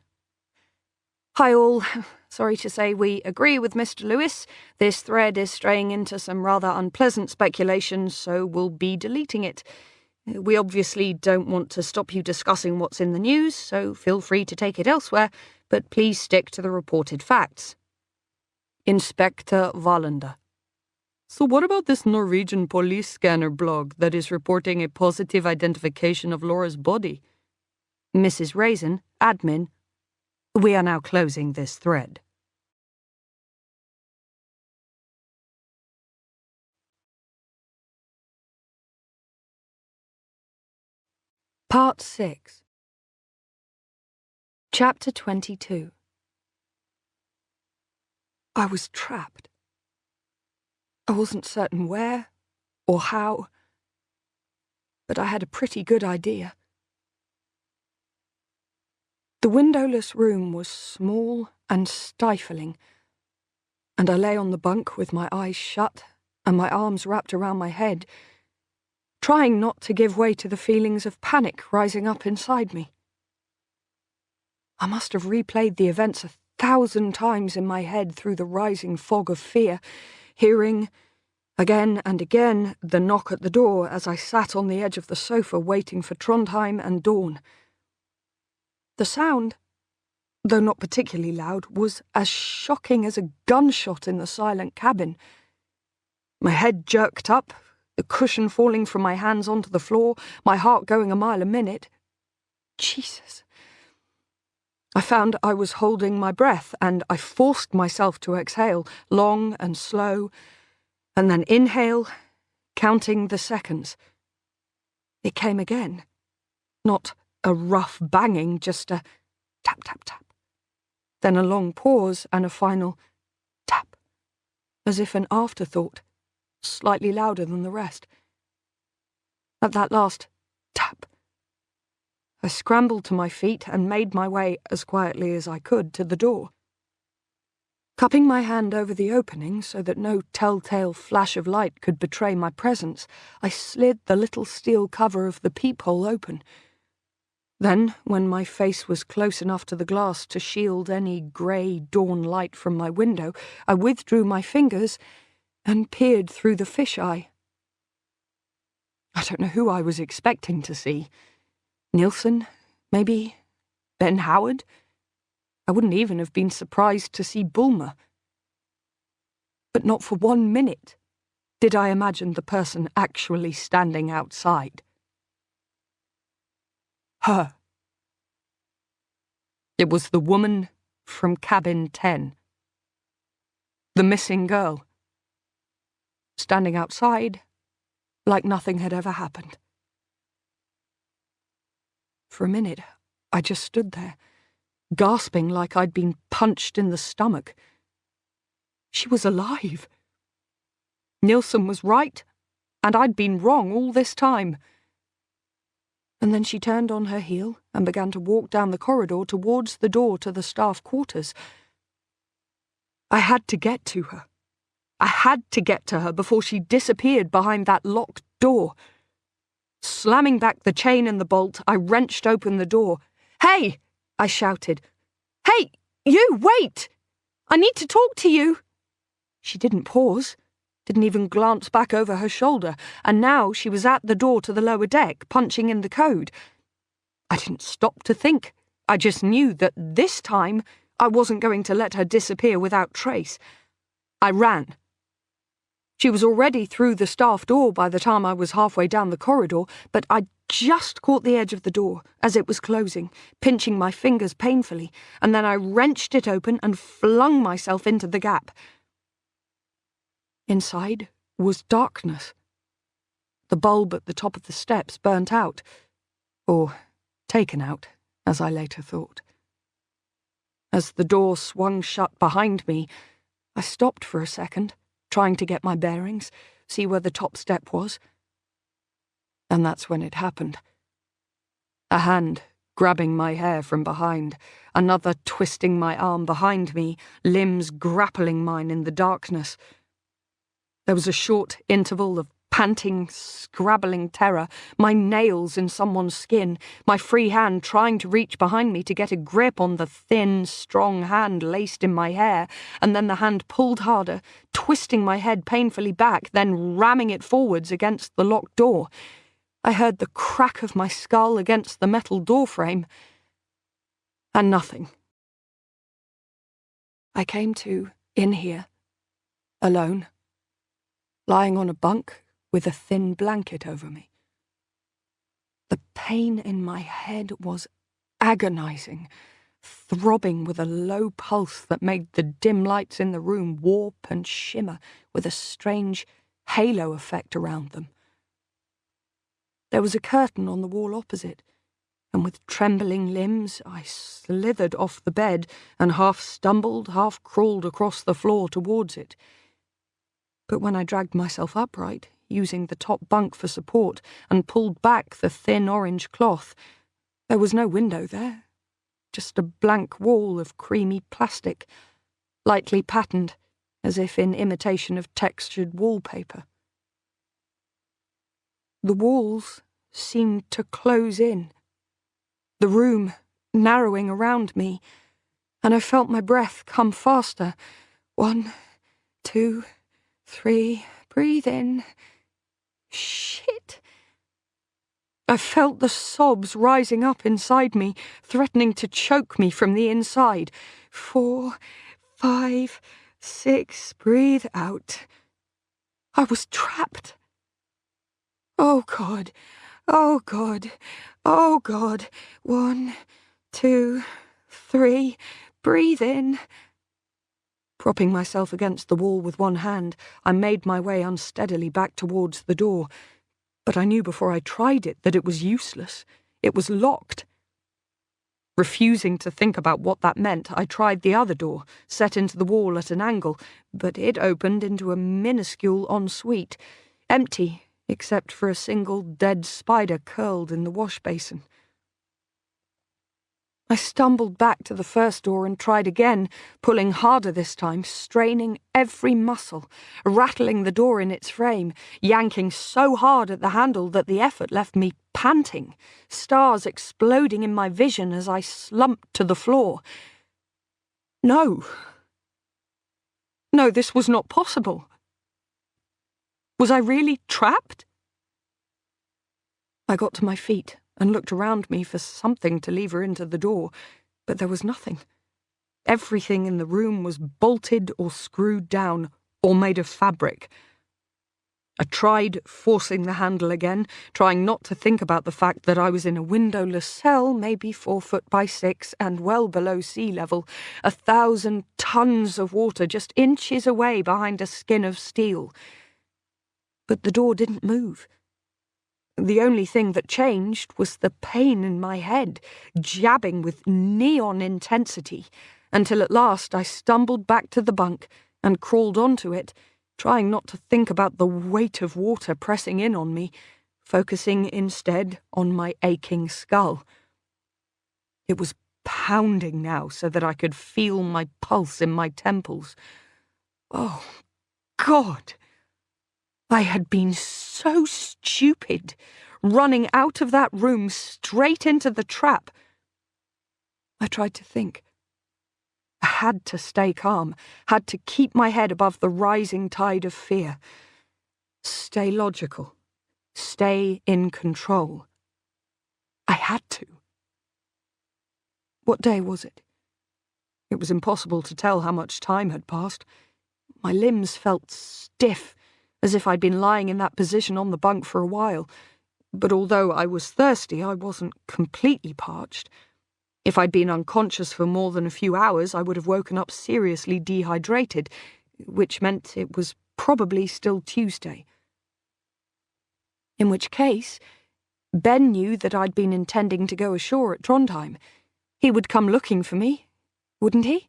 Speaker 1: Hi all. Sorry to say we agree with Mr. Lewis. This thread is straying into some rather unpleasant speculations, so we'll be deleting it. We obviously don't want to stop you discussing what's in the news, so feel free to take it elsewhere, but please stick to the reported facts. Inspector Wallander. So what about this Norwegian police scanner blog that is reporting a positive identification of Laura's body? Mrs. Raisin, admin. We are now closing this thread. Part 6. Chapter 22. I was trapped. I wasn't certain where or how, but I had a pretty good idea. The windowless room was small and stifling, and I lay on the bunk with my eyes shut and my arms wrapped around my head, trying not to give way to the feelings of panic rising up inside me. I must have replayed the events 1,000 times in my head through the rising fog of fear, hearing, again and again, the knock at the door as I sat on the edge of the sofa waiting for Trondheim and dawn. The sound, though not particularly loud, was as shocking as a gunshot in the silent cabin. My head jerked up, the cushion falling from my hands onto the floor, my heart going a mile a minute. Jesus! I found I was holding my breath, and I forced myself to exhale, long and slow, and then inhale, counting the seconds. It came again. Not a rough banging, just a tap, tap, tap. Then a long pause and a final tap, as if an afterthought, slightly louder than the rest. At that last tap, I scrambled to my feet and made my way as quietly as I could to the door. Cupping my hand over the opening so that no telltale flash of light could betray my presence, I slid the little steel cover of the peephole open. Then, when my face was close enough to the glass to shield any grey dawn light from my window, I withdrew my fingers and peered through the fisheye. I don't know who I was expecting to see. Nilsson, maybe Ben Howard? I wouldn't even have been surprised to see Bulmer. But not for 1 minute did I imagine the person actually standing outside. Her. It was the woman from cabin 10. The missing girl. Standing outside like nothing had ever happened. For a minute, I just stood there, gasping like I'd been punched in the stomach. She was alive. Nilsson was right, and I'd been wrong all this time. And then she turned on her heel and began to walk down the corridor towards the door to the staff quarters. I had to get to her. I had to get to her before she disappeared behind that locked door. Slamming back the chain and the bolt, I wrenched open the door. "Hey!" I shouted. "Hey, you, wait! I need to talk to you!" She didn't pause, didn't even glance back over her shoulder, and now she was at the door to the lower deck, punching in the code. I didn't stop to think. I just knew that this time I wasn't going to let her disappear without trace. I ran. She was already through the staff door by the time I was halfway down the corridor, but I just caught the edge of the door as it was closing, pinching my fingers painfully, and then I wrenched it open and flung myself into the gap. Inside was darkness. The bulb at the top of the steps burnt out, or taken out, as I later thought. As the door swung shut behind me, I stopped for a second, trying to get my bearings, see where the top step was. And that's when it happened. A hand grabbing my hair from behind, another twisting my arm behind me, limbs grappling mine in the darkness. There was a short interval of panting, scrabbling terror, my nails in someone's skin, my free hand trying to reach behind me to get a grip on the thin, strong hand laced in my hair, and then the hand pulled harder, twisting my head painfully back, then ramming it forwards against the locked door. I heard the crack of my skull against the metal doorframe, and nothing. I came to in here, alone, lying on a bunk with a thin blanket over me. The pain in my head was agonizing, throbbing with a low pulse that made the dim lights in the room warp and shimmer with a strange halo effect around them. There was a curtain on the wall opposite, and with trembling limbs I slithered off the bed and half stumbled, half crawled across the floor towards it. But when I dragged myself upright, using the top bunk for support, and pulled back the thin orange cloth, there was no window there, just a blank wall of creamy plastic, lightly patterned, as if in imitation of textured wallpaper. The walls seemed to close in, the room narrowing around me, and I felt my breath come faster. 1, 2, 3, breathe in. Shit! I felt the sobs rising up inside me, threatening to choke me from the inside. 4, 5, 6, breathe out. I was trapped. Oh, God. Oh, God. Oh, God. 1, 2, 3, breathe in. Propping myself against the wall with one hand, I made my way unsteadily back towards the door. But I knew before I tried it that it was useless. It was locked. Refusing to think about what that meant, I tried the other door, set into the wall at an angle, but it opened into a minuscule ensuite, empty except for a single dead spider curled in the wash basin. I stumbled back to the first door and tried again, pulling harder this time, straining every muscle, rattling the door in its frame, yanking so hard at the handle that the effort left me panting, stars exploding in my vision as I slumped to the floor. No, this was not possible. Was I really trapped? I got to my feet and looked around me for something to lever into the door, but there was nothing. Everything in the room was bolted or screwed down, or made of fabric. I tried forcing the handle again, trying not to think about the fact that I was in a windowless cell, maybe 4 foot by 6 and well below sea level, 1,000 tons of water just inches away behind a skin of steel. But the door didn't move. The only thing that changed was the pain in my head, jabbing with neon intensity, until at last I stumbled back to the bunk and crawled onto it, trying not to think about the weight of water pressing in on me, focusing instead on my aching skull. It was pounding now so that I could feel my pulse in my temples. Oh, God! I had been so stupid, running out of that room straight into the trap. I tried to think. I had to stay calm, had to keep my head above the rising tide of fear. Stay logical. Stay in control. I had to. What day was it? It was impossible to tell how much time had passed. My limbs felt stiff, as if I'd been lying in that position on the bunk for a while. But although I was thirsty, I wasn't completely parched. If I'd been unconscious for more than a few hours, I would have woken up seriously dehydrated, which meant it was probably still Tuesday. In which case, Ben knew that I'd been intending to go ashore at Trondheim. He would come looking for me, wouldn't he?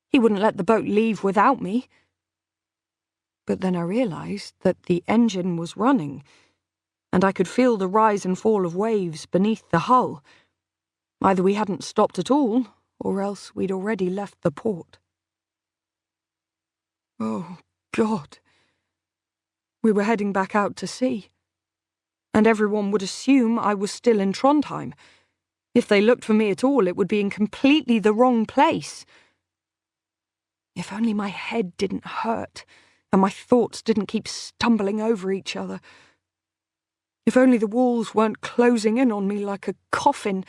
Speaker 1: He wouldn't let the boat leave without me. But then I realised that the engine was running, and I could feel the rise and fall of waves beneath the hull. Either we hadn't stopped at all, or else we'd already left the port. Oh, God. We were heading back out to sea, and everyone would assume I was still in Trondheim. If they looked for me at all, it would be in completely the wrong place. If only my head didn't hurt, and my thoughts didn't keep stumbling over each other. If only the walls weren't closing in on me like a coffin,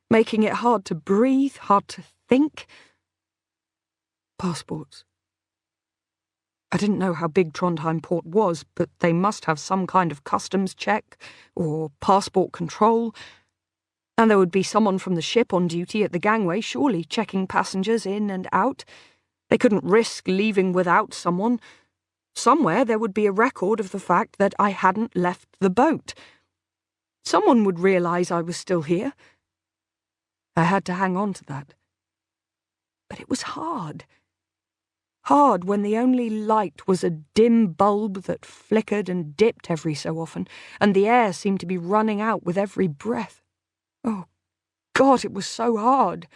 Speaker 1: making it hard to breathe, hard to think. Passports. I didn't know how big Trondheim port was, but they must have some kind of customs check or passport control, and there would be someone from the ship on duty at the gangway, surely, checking passengers in and out. They couldn't risk leaving without someone. Somewhere there would be a record of the fact that I hadn't left the boat. Someone would realise I was still here. I had to hang on to that. But it was hard. Hard when the only light was a dim bulb that flickered and dipped every so often, and the air seemed to be running out with every breath. Oh, God, it was so hard.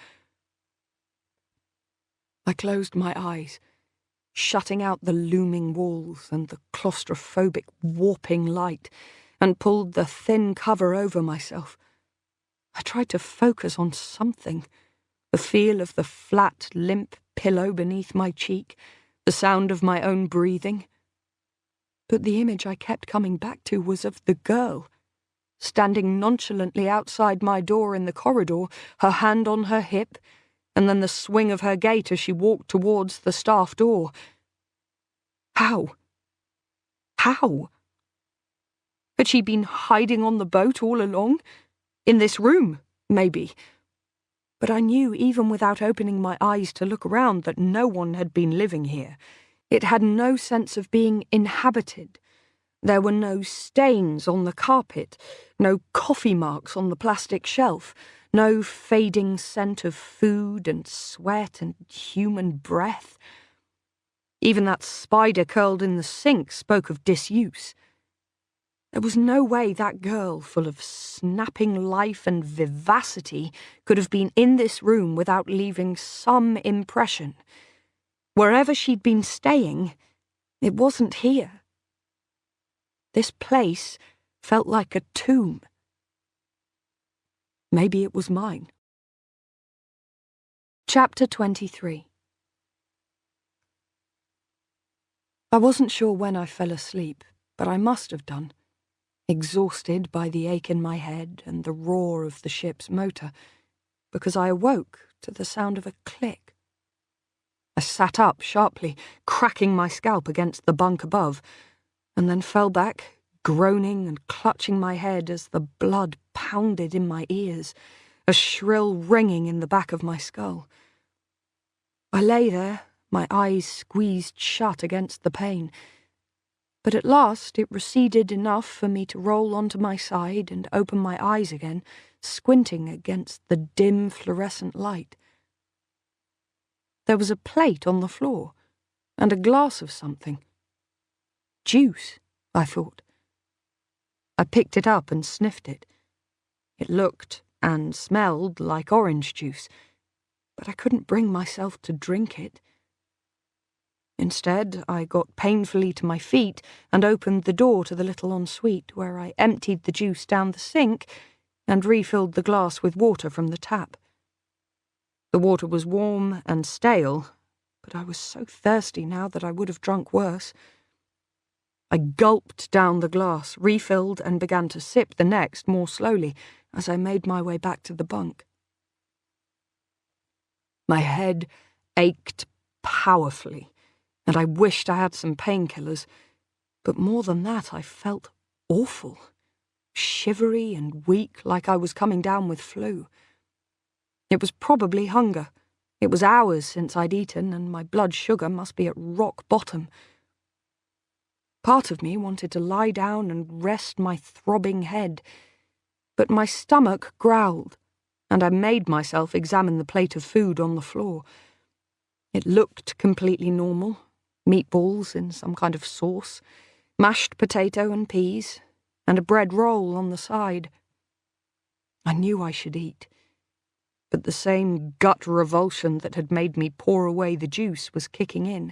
Speaker 1: I closed my eyes, shutting out the looming walls and the claustrophobic warping light, and pulled the thin cover over myself. I tried to focus on something, the feel of the flat, limp pillow beneath my cheek, the sound of my own breathing. But the image I kept coming back to was of the girl, standing nonchalantly outside my door in the corridor, her hand on her hip, and then the swing of her gait as she walked towards the staff door. How? How? Had she been hiding on the boat all along? In this room, maybe. But I knew, even without opening my eyes to look around, that no one had been living here. It had no sense of being inhabited. There were no stains on the carpet, no coffee marks on the plastic shelf, no fading scent of food and sweat and human breath. Even that spider curled in the sink spoke of disuse. There was no way that girl, full of snapping life and vivacity, could have been in this room without leaving some impression. Wherever she'd been staying, it wasn't here. This place felt like a tomb. Maybe it was mine. Chapter 23. I wasn't sure when I fell asleep, but I must have done. Exhausted by the ache in my head and the roar of the ship's motor, because I awoke to the sound of a click. I sat up sharply, cracking my scalp against the bunk above, and then fell back, groaning and clutching my head as the blood pounded in my ears, a shrill ringing in the back of my skull. I lay there, my eyes squeezed shut against the pain, but at last it receded enough for me to roll onto my side and open my eyes again, squinting against the dim fluorescent light. There was a plate on the floor, and a glass of something. Juice, I thought. I picked it up and sniffed it. It looked and smelled like orange juice, but I couldn't bring myself to drink it. Instead, I got painfully to my feet and opened the door to the little ensuite, where I emptied the juice down the sink and refilled the glass with water from the tap. The water was warm and stale, but I was so thirsty now that I would have drunk worse. I gulped down the glass, refilled, and began to sip the next more slowly as I made my way back to the bunk. My head ached powerfully, and I wished I had some painkillers, but more than that I felt awful, shivery and weak, like I was coming down with flu. It was probably hunger. It was hours since I'd eaten, and my blood sugar must be at rock bottom. Part of me wanted to lie down and rest my throbbing head, but my stomach growled, and I made myself examine the plate of food on the floor. It looked completely normal. Meatballs in some kind of sauce, mashed potato and peas, and a bread roll on the side. I knew I should eat, but the same gut revulsion that had made me pour away the juice was kicking in.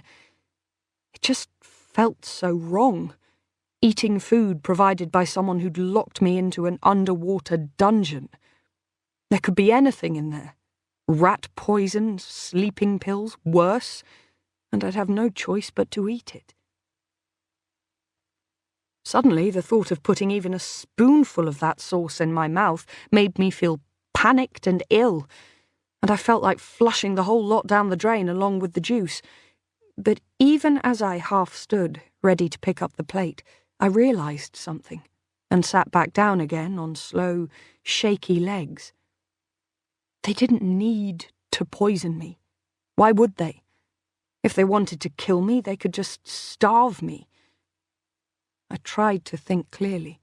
Speaker 1: It just felt so wrong, eating food provided by someone who'd locked me into an underwater dungeon. There could be anything in there. Rat poison, sleeping pills, worse, and I'd have no choice but to eat it. Suddenly, the thought of putting even a spoonful of that sauce in my mouth made me feel panicked and ill, and I felt like flushing the whole lot down the drain along with the juice. But even as I half stood, ready to pick up the plate, I realized something, and sat back down again on slow, shaky legs. They didn't need to poison me. Why would they? If they wanted to kill me, they could just starve me. I tried to think clearly.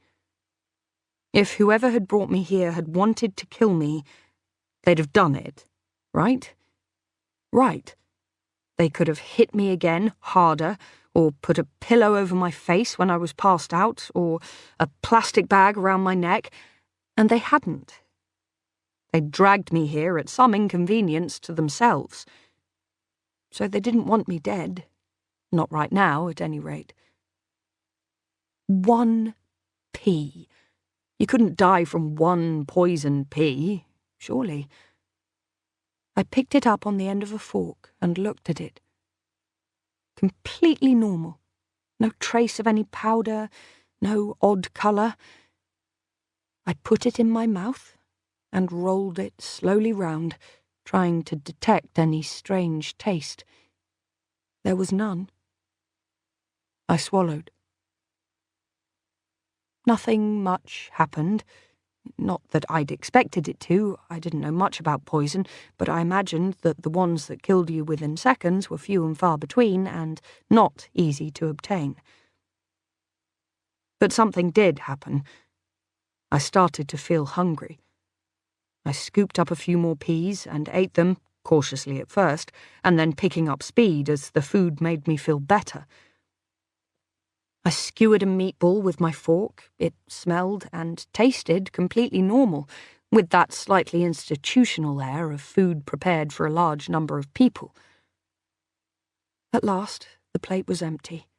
Speaker 1: If whoever had brought me here had wanted to kill me, They'd have done it, right? Right. They could have hit me again, harder, or put a pillow over my face when I was passed out, or a plastic bag around my neck, and they hadn't. They'd dragged me here at some inconvenience to themselves. So they didn't want me dead. Not right now, at any rate. 1 pea. You couldn't die from 1 poisoned pea, surely. I picked it up on the end of a fork and looked at it. Completely normal. No trace of any powder, no odd colour. I put it in my mouth and rolled it slowly round, trying to detect any strange taste. There was none. I swallowed. Nothing much happened. Not that I'd expected it to. I didn't know much about poison, but I imagined that the ones that killed you within seconds were few and far between and not easy to obtain. But something did happen. I started to feel hungry. I scooped up a few more peas and ate them, cautiously at first, and then picking up speed as the food made me feel better. I skewered a meatball with my fork. It smelled and tasted completely normal, with that slightly institutional air of food prepared for a large number of people. At last, the plate was empty,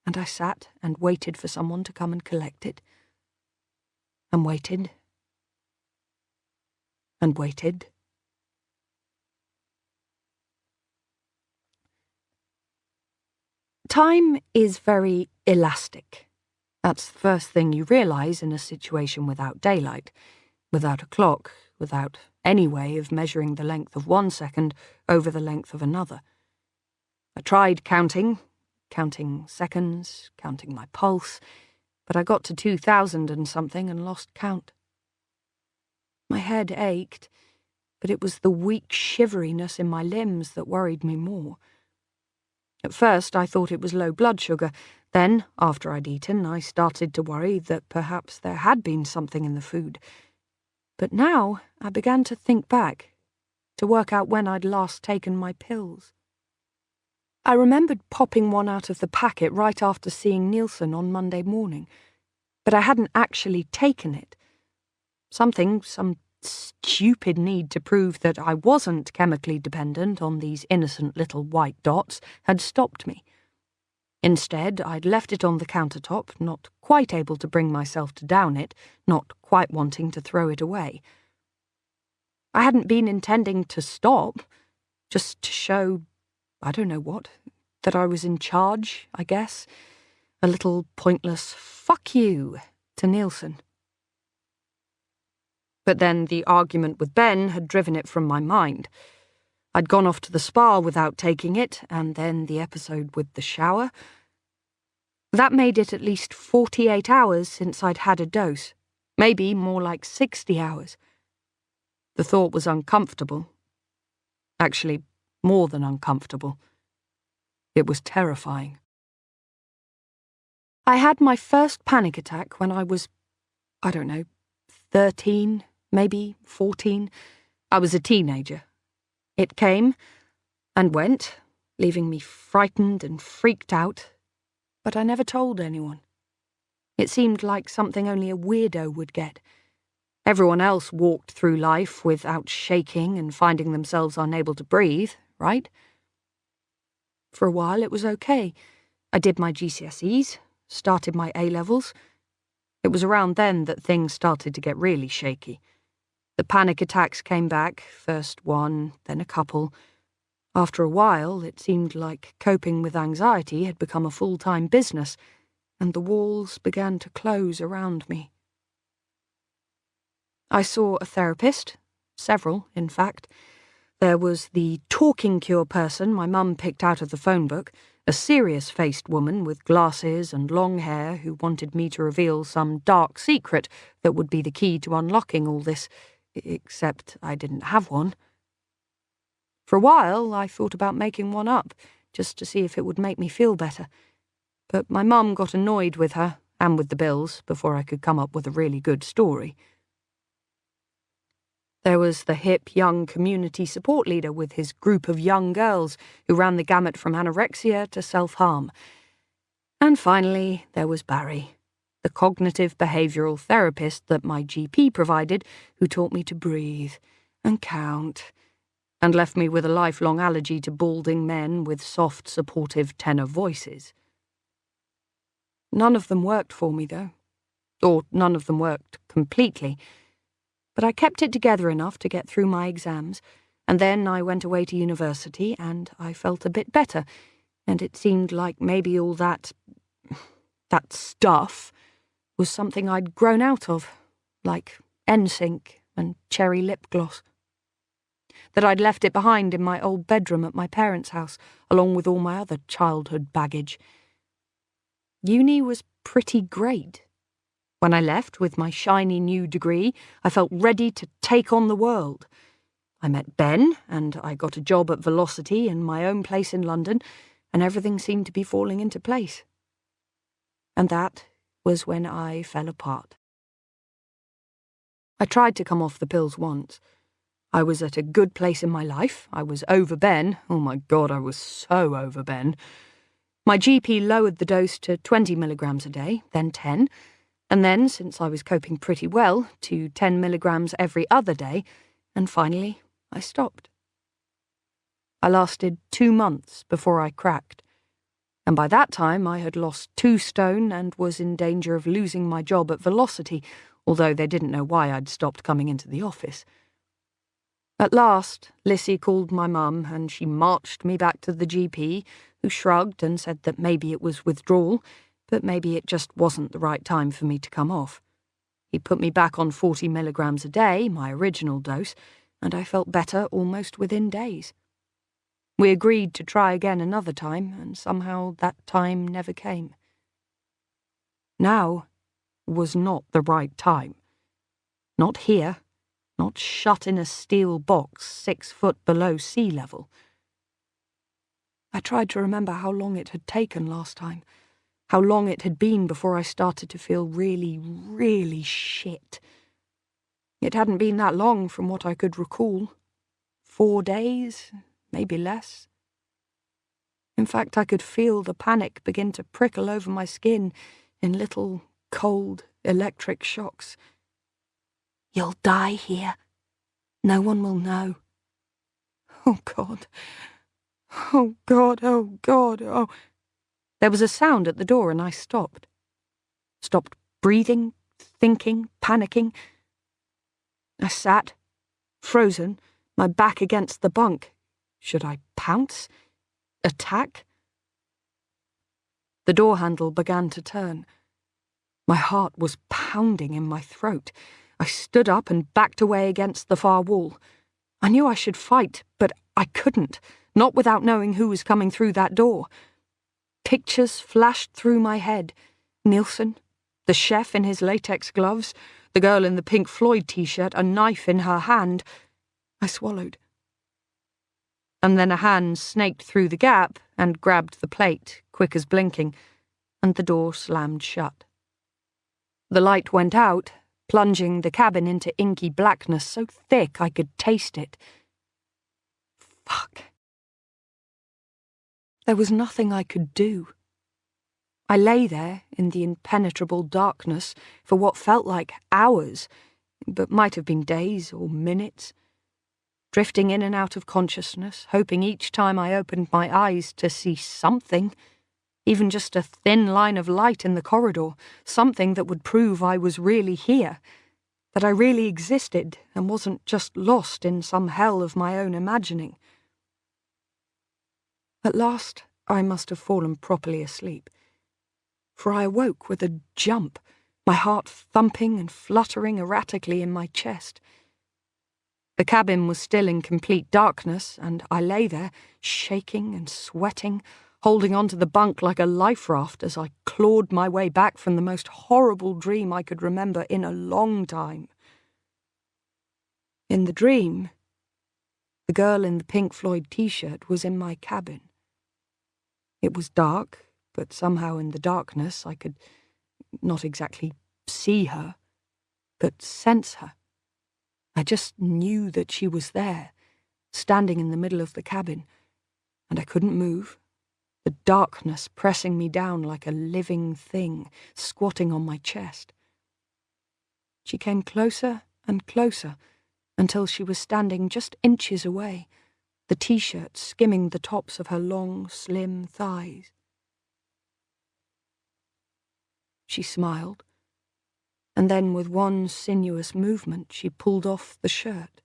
Speaker 1: and I sat and waited for someone to come and collect it. And waited. And waited. Time is very elastic. That's the first thing you realise in a situation without daylight, without a clock, without any way of measuring the length of 1 second over the length of another. I tried counting seconds, counting my pulse, but I got to 2,000 and something and lost count. My head ached, but it was the weak shiveriness in my limbs that worried me more. At first I thought it was low blood sugar. Then, after I'd eaten, I started to worry that perhaps there had been something in the food. But now I began to think back, to work out when I'd last taken my pills. I remembered popping one out of the packet right after seeing Nielsen on Monday morning, but I hadn't actually taken it. Some stupid need to prove that I wasn't chemically dependent on these innocent little white dots had stopped me. Instead, I'd left it on the countertop, not quite able to bring myself to down it, not quite wanting to throw it away. I hadn't been intending to stop, just to show, I don't know what, that I was in charge, I guess. A little pointless "fuck you" to Nielsen. But then the argument with Ben had driven it from my mind. I'd gone off to the spa without taking it, and then the episode with the shower. That made it at least 48 hours since I'd had a dose, maybe more like 60 hours. The thought was uncomfortable. Actually, more than uncomfortable. It was terrifying. I had my first panic attack when I was, 13, maybe 14. I was a teenager. It came and went, leaving me frightened and freaked out, but I never told anyone. It seemed like something only a weirdo would get. Everyone else walked through life without shaking and finding themselves unable to breathe, right? For a while it was okay. I did my GCSEs, started my A-levels. It was around then that things started to get really shaky. The panic attacks came back, first one, then a couple. After a while, it seemed like coping with anxiety had become a full-time business, and the walls began to close around me. I saw a therapist, several, in fact. There was the talking cure person my mum picked out of the phone book, a serious-faced woman with glasses and long hair who wanted me to reveal some dark secret that would be the key to unlocking all this, except I didn't have one. For a while, I thought about making one up, just to see if it would make me feel better. But my mum got annoyed with her, and with the bills, before I could come up with a really good story. There was the hip young community support leader with his group of young girls who ran the gamut from anorexia to self-harm. And finally, there was Barry, the cognitive behavioural therapist that my GP provided, who taught me to breathe and count, and left me with a lifelong allergy to balding men with soft, supportive tenor voices. None of them worked for me, though. Or none of them worked completely. But I kept it together enough to get through my exams, and then I went away to university, and I felt a bit better, and it seemed like maybe all that stuff was something I'd grown out of, like NSYNC and cherry lip gloss. That I'd left it behind in my old bedroom at my parents' house, along with all my other childhood baggage. Uni was pretty great. When I left with my shiny new degree, I felt ready to take on the world. I met Ben, and I got a job at Velocity in my own place in London, and everything seemed to be falling into place. And that was when I fell apart. I tried to come off the pills once. I was at a good place in my life. I was over Ben. Oh my God, I was so over Ben. My GP lowered the dose to 20 milligrams a day, then 10, and then, since I was coping pretty well, to 10 milligrams every other day, and finally I stopped. I lasted 2 months before I cracked, and by that time I had lost 2 stone and was in danger of losing my job at Velocity, although they didn't know why I'd stopped coming into the office. At last, Lissy called my mum, and she marched me back to the GP, who shrugged and said that maybe it was withdrawal, but maybe it just wasn't the right time for me to come off. He put me back on 40 milligrams a day, my original dose, and I felt better almost within days. We agreed to try again another time, and somehow that time never came. Now was not the right time. Not here. Not shut in a steel box 6 foot below sea level. I tried to remember how long it had taken last time, how long it had been before I started to feel really, really shit. It hadn't been that long from what I could recall. 4 days, maybe less. In fact, I could feel the panic begin to prickle over my skin in little, cold, electric shocks. You'll die here. No one will know. Oh, God. Oh, God, oh, God, oh. There was a sound at the door and I stopped. Stopped breathing, thinking, panicking. I sat, frozen, my back against the bunk. Should I pounce? Attack? The door handle began to turn. My heart was pounding in my throat. I stood up and backed away against the far wall. I knew I should fight, but I couldn't, not without knowing who was coming through that door. Pictures flashed through my head. Nielsen, the chef in his latex gloves, the girl in the Pink Floyd t-shirt, a knife in her hand. I swallowed. And then a hand snaked through the gap and grabbed the plate, quick as blinking, and the door slammed shut. The light went out, plunging the cabin into inky blackness so thick I could taste it. Fuck. There was nothing I could do. I lay there in the impenetrable darkness for what felt like hours, but might have been days or minutes, drifting in and out of consciousness, hoping each time I opened my eyes to see something, even just a thin line of light in the corridor, something that would prove I was really here, that I really existed and wasn't just lost in some hell of my own imagining. At last, I must have fallen properly asleep, for I awoke with a jump, my heart thumping and fluttering erratically in my chest. The cabin was still in complete darkness, and I lay there, shaking and sweating, holding onto the bunk like a life raft as I clawed my way back from the most horrible dream I could remember in a long time. In the dream, the girl in the Pink Floyd t-shirt was in my cabin. It was dark, but somehow in the darkness I could not exactly see her, but sense her. I I just knew that she was there, standing in the middle of the cabin, and I couldn't move, the darkness pressing me down like a living thing, squatting on my chest. She came closer and closer, until she was standing just inches away, the t-shirt skimming the tops of her long, slim thighs. She smiled, and then with one sinuous movement she pulled off the shirt.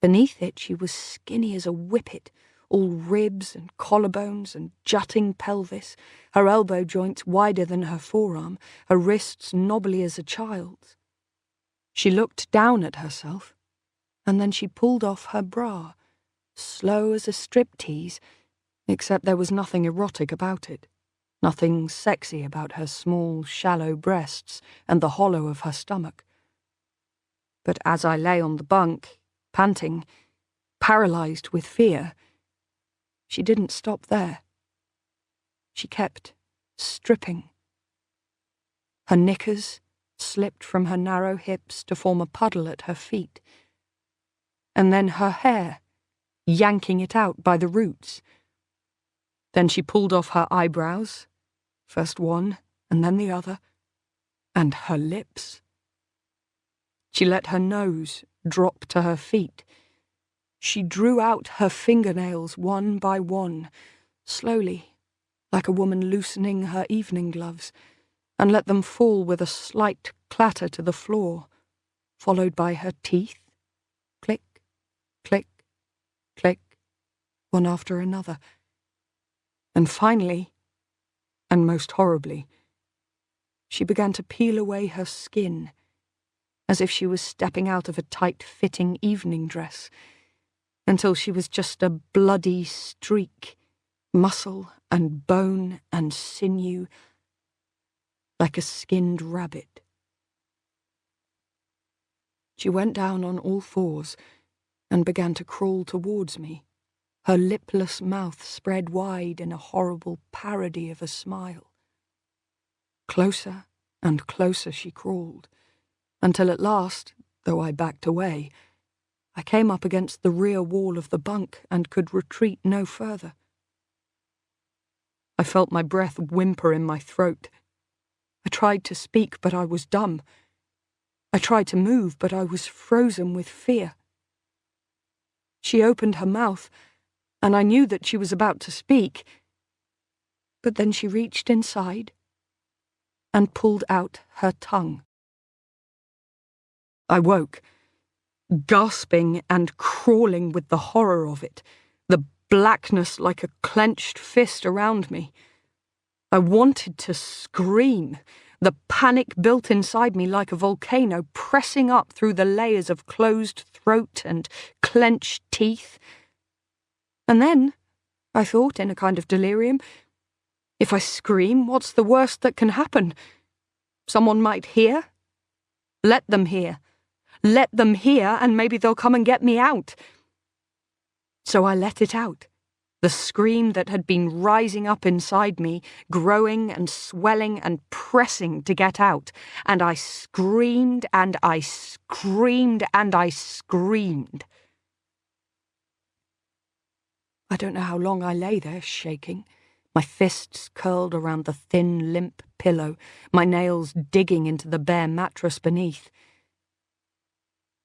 Speaker 1: Beneath it she was skinny as a whippet, all ribs and collarbones and jutting pelvis, her elbow joints wider than her forearm, her wrists knobbly as a child's. She looked down at herself, and then she pulled off her bra, slow as a striptease, except there was nothing erotic about it, nothing sexy about her small, shallow breasts and the hollow of her stomach. But as I lay on the bunk, panting, paralyzed with fear, she didn't stop there. She kept stripping. Her knickers slipped from her narrow hips to form a puddle at her feet, and then her hair, yanking it out by the roots. Then she pulled off her eyebrows, first one and then the other, and her lips. She let her nose drop to her feet. She drew out her fingernails one by one, slowly, like a woman loosening her evening gloves, and let them fall with a slight clatter to the floor, followed by her teeth, click, click, click, one after another. And finally, and most horribly, she began to peel away her skin, as if she was stepping out of a tight-fitting evening dress, until she was just a bloody streak, muscle and bone and sinew, like a skinned rabbit. She went down on all fours and began to crawl towards me, her lipless mouth spread wide in a horrible parody of a smile. Closer and closer she crawled, until at last, though I backed away, I came up against the rear wall of the bunk and could retreat no further. I felt my breath whimper in my throat. I tried to speak, but I was dumb. I tried to move, but I was frozen with fear. She opened her mouth, and I knew that she was about to speak, but then she reached inside and pulled out her tongue. I woke, gasping and crawling with the horror of it, the blackness like a clenched fist around me. I wanted to scream, the panic built inside me like a volcano pressing up through the layers of closed throat and clenched teeth. And then, I thought in a kind of delirium, if I scream, what's the worst that can happen? Someone might hear? Let them hear. Let them hear, and maybe they'll come and get me out. So I let it out, the scream that had been rising up inside me, growing and swelling and pressing to get out, and I screamed and I screamed and I screamed. I don't know how long I lay there shaking, my fists curled around the thin, limp pillow, my nails digging into the bare mattress beneath.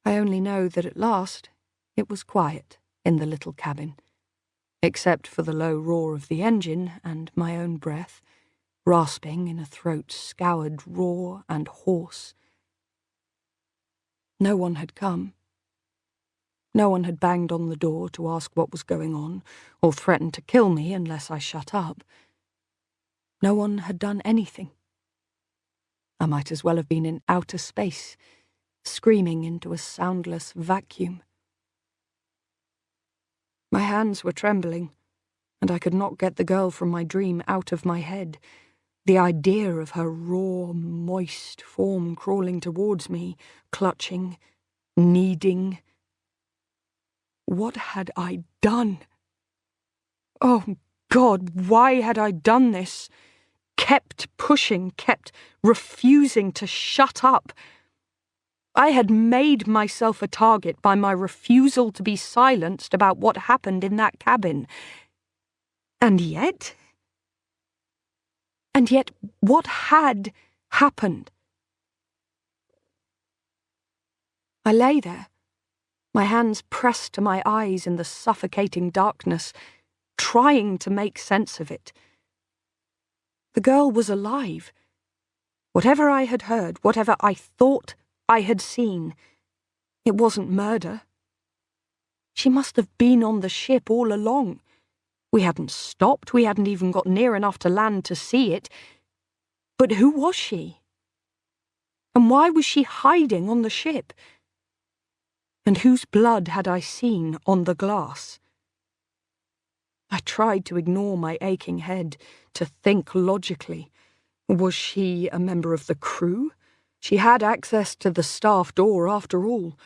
Speaker 1: I only know that at last it was quiet in the little cabin, except for the low roar of the engine and my own breath, rasping in a throat scoured raw and hoarse. No one had come. No one had banged on the door to ask what was going on, or threatened to kill me unless I shut up. No one had done anything. I might as well have been in outer space, screaming into a soundless vacuum. My hands were trembling, and I could not get the girl from my dream out of my head. The idea of her raw, moist form crawling towards me, clutching, kneading. What had I done? Oh, God, why had I done this? Kept pushing, kept refusing to shut up. I had made myself a target by my refusal to be silenced about what happened in that cabin. And yet, what had happened? I lay there, my hands pressed to my eyes in the suffocating darkness, trying to make sense of it. The girl was alive. Whatever I had heard, whatever I thought I had seen, it wasn't murder. She must have been on the ship all along. We hadn't stopped, we hadn't even got near enough to land to see it. But who was she? And why was she hiding on the ship? And whose blood had I seen on the glass? I tried to ignore my aching head, to think logically. Was she a member of the crew? She had access to the staff door after all.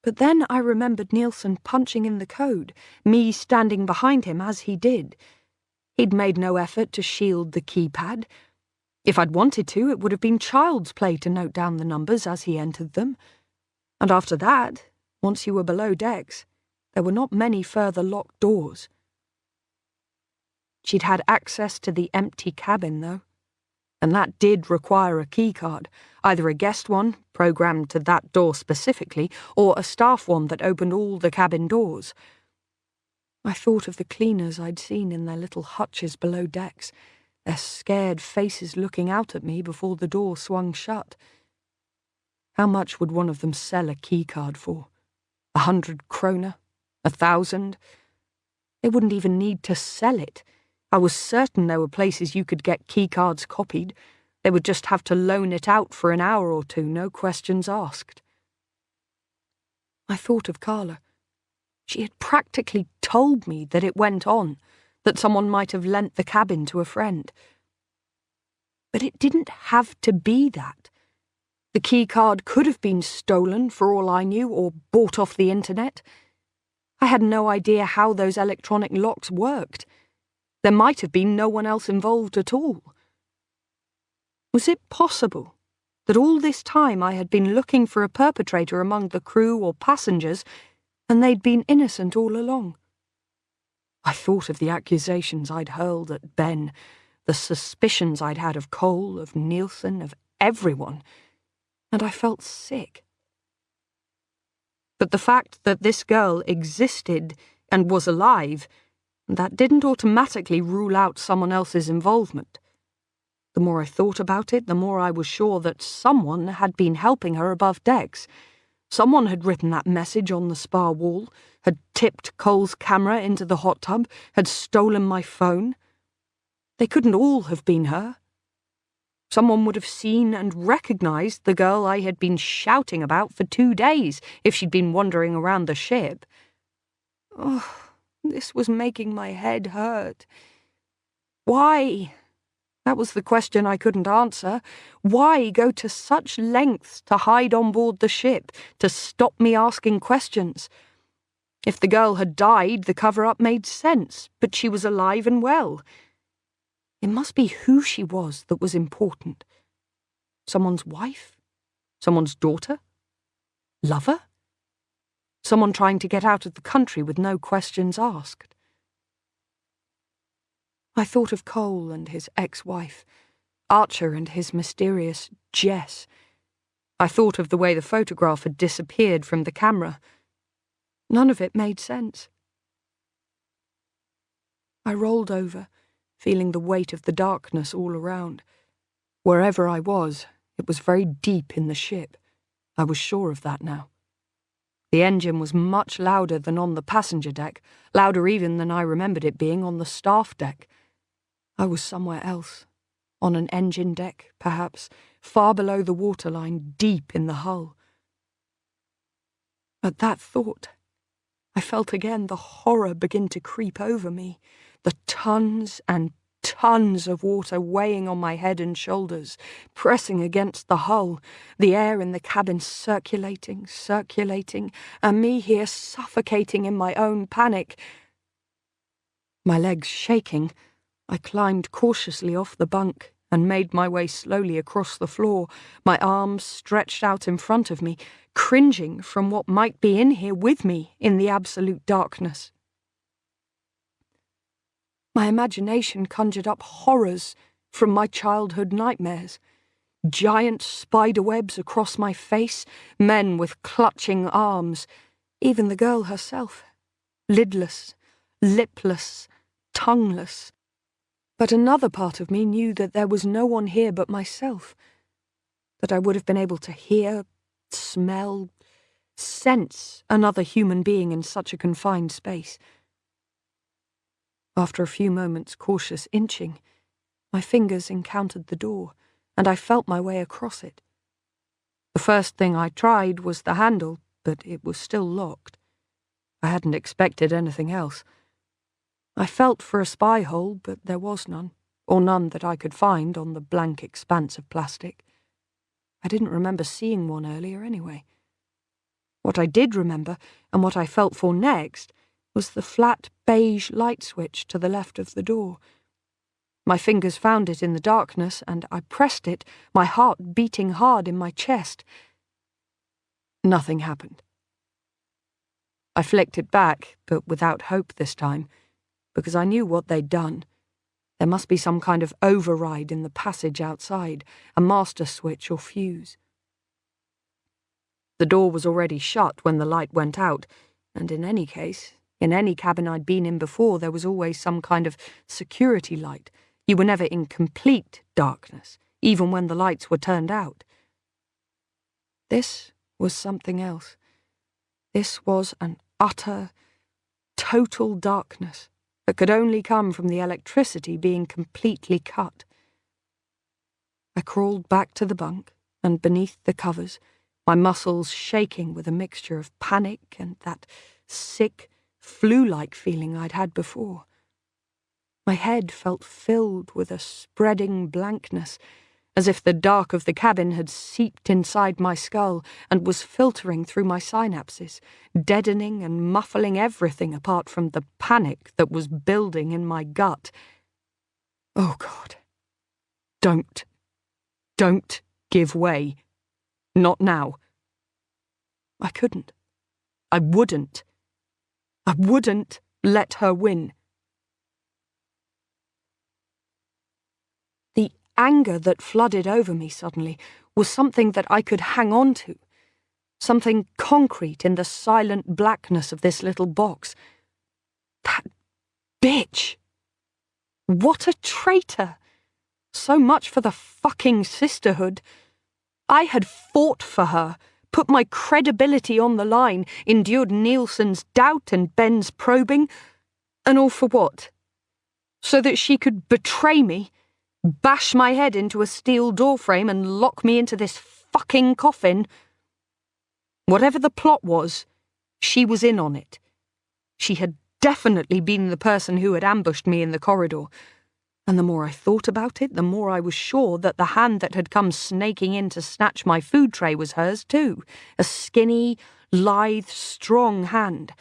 Speaker 1: But then I remembered Nielsen punching in the code, me standing behind him as he did. He'd made no effort to shield the keypad. If I'd wanted to, it would have been child's play to note down the numbers as he entered them. And after that, once you were below decks, there were not many further locked doors. She'd had access to the empty cabin, though, and that did require a keycard, either a guest one, programmed to that door specifically, or a staff one that opened all the cabin doors. I thought of the cleaners I'd seen in their little hutches below decks, their scared faces looking out at me before the door swung shut. How much would one of them sell a keycard for? 100 kroner? 1,000? They wouldn't even need to sell it. I was certain there were places you could get keycards copied. They would just have to loan it out for an hour or two, no questions asked. I thought of Carla. She had practically told me that it went on, that someone might have lent the cabin to a friend. But it didn't have to be that. The keycard could have been stolen, for all I knew, or bought off the internet. I had no idea how those electronic locks worked. There might have been no one else involved at all. Was it possible that all this time I had been looking for a perpetrator among the crew or passengers, and they'd been innocent all along? I thought of the accusations I'd hurled at Ben, the suspicions I'd had of Cole, of Nielsen, of everyone, and I felt sick. But the fact that this girl existed and was alive, that didn't automatically rule out someone else's involvement. The more I thought about it, the more I was sure that someone had been helping her above decks. Someone had written that message on the spar wall, had tipped Cole's camera into the hot tub, had stolen my phone. They couldn't all have been her. Someone would have seen and recognized the girl I had been shouting about for 2 days if she'd been wandering around the ship. Oh, this was making my head hurt. Why? That was the question I couldn't answer. Why go to such lengths to hide on board the ship, to stop me asking questions? If the girl had died, the cover-up made sense, but she was alive and well. It must be who she was that was important. Someone's wife? Someone's daughter? Lover? Someone trying to get out of the country with no questions asked. I thought of Cole and his ex-wife, Archer and his mysterious Jess. I thought of the way the photograph had disappeared from the camera. None of it made sense. I rolled over, feeling the weight of the darkness all around. Wherever I was, it was very deep in the ship. I was sure of that now. The engine was much louder than on the passenger deck, louder even than I remembered it being on the staff deck. I was somewhere else, on an engine deck, perhaps, far below the waterline, deep in the hull. At that thought, I felt again the horror begin to creep over me, the tons and tons of water weighing on my head and shoulders, pressing against the hull, the air in the cabin circulating, and me here suffocating in my own panic. My legs shaking, I climbed cautiously off the bunk and made my way slowly across the floor, my arms stretched out in front of me, cringing from what might be in here with me in the absolute darkness. My imagination conjured up horrors from my childhood nightmares. Giant spiderwebs across my face, men with clutching arms, even the girl herself, lidless, lipless, tongueless. But another part of me knew that there was no one here but myself, that I would have been able to hear, smell, sense another human being in such a confined space. After a few moments' cautious inching, my fingers encountered the door, and I felt my way across it. The first thing I tried was the handle, but it was still locked. I hadn't expected anything else. I felt for a spy hole, but there was none, or none that I could find on the blank expanse of plastic. I didn't remember seeing one earlier anyway. What I did remember, and what I felt for next, was the flat beige light switch to the left of the door. My fingers found it in the darkness, and I pressed it, my heart beating hard in my chest. Nothing happened. I flicked it back, but without hope this time, because I knew what they'd done. There must be some kind of override in the passage outside, a master switch or fuse. The door was already shut when the light went out, and in any case, in any cabin I'd been in before, there was always some kind of security light. You were never in complete darkness, even when the lights were turned out. This was something else. This was an utter, total darkness that could only come from the electricity being completely cut. I crawled back to the bunk, and beneath the covers, my muscles shaking with a mixture of panic and that sick, flu-like feeling I'd had before. My head felt filled with a spreading blankness, as if the dark of the cabin had seeped inside my skull and was filtering through my synapses, deadening and muffling everything apart from the panic that was building in my gut. Oh, God. Don't give way. Not now. I couldn't. I wouldn't let her win. The anger that flooded over me suddenly was something that I could hang on to, something concrete in the silent blackness of this little box. That bitch! What a traitor! So much for the fucking sisterhood. I had fought for her, put my credibility on the line, endured Nielsen's doubt and Ben's probing, and all for what? So that she could betray me, bash my head into a steel doorframe and lock me into this fucking coffin? Whatever the plot was, she was in on it. She had definitely been the person who had ambushed me in the corridor, and the more I thought about it, the more I was sure that the hand that had come snaking in to snatch my food tray was hers too, a skinny, lithe, strong hand,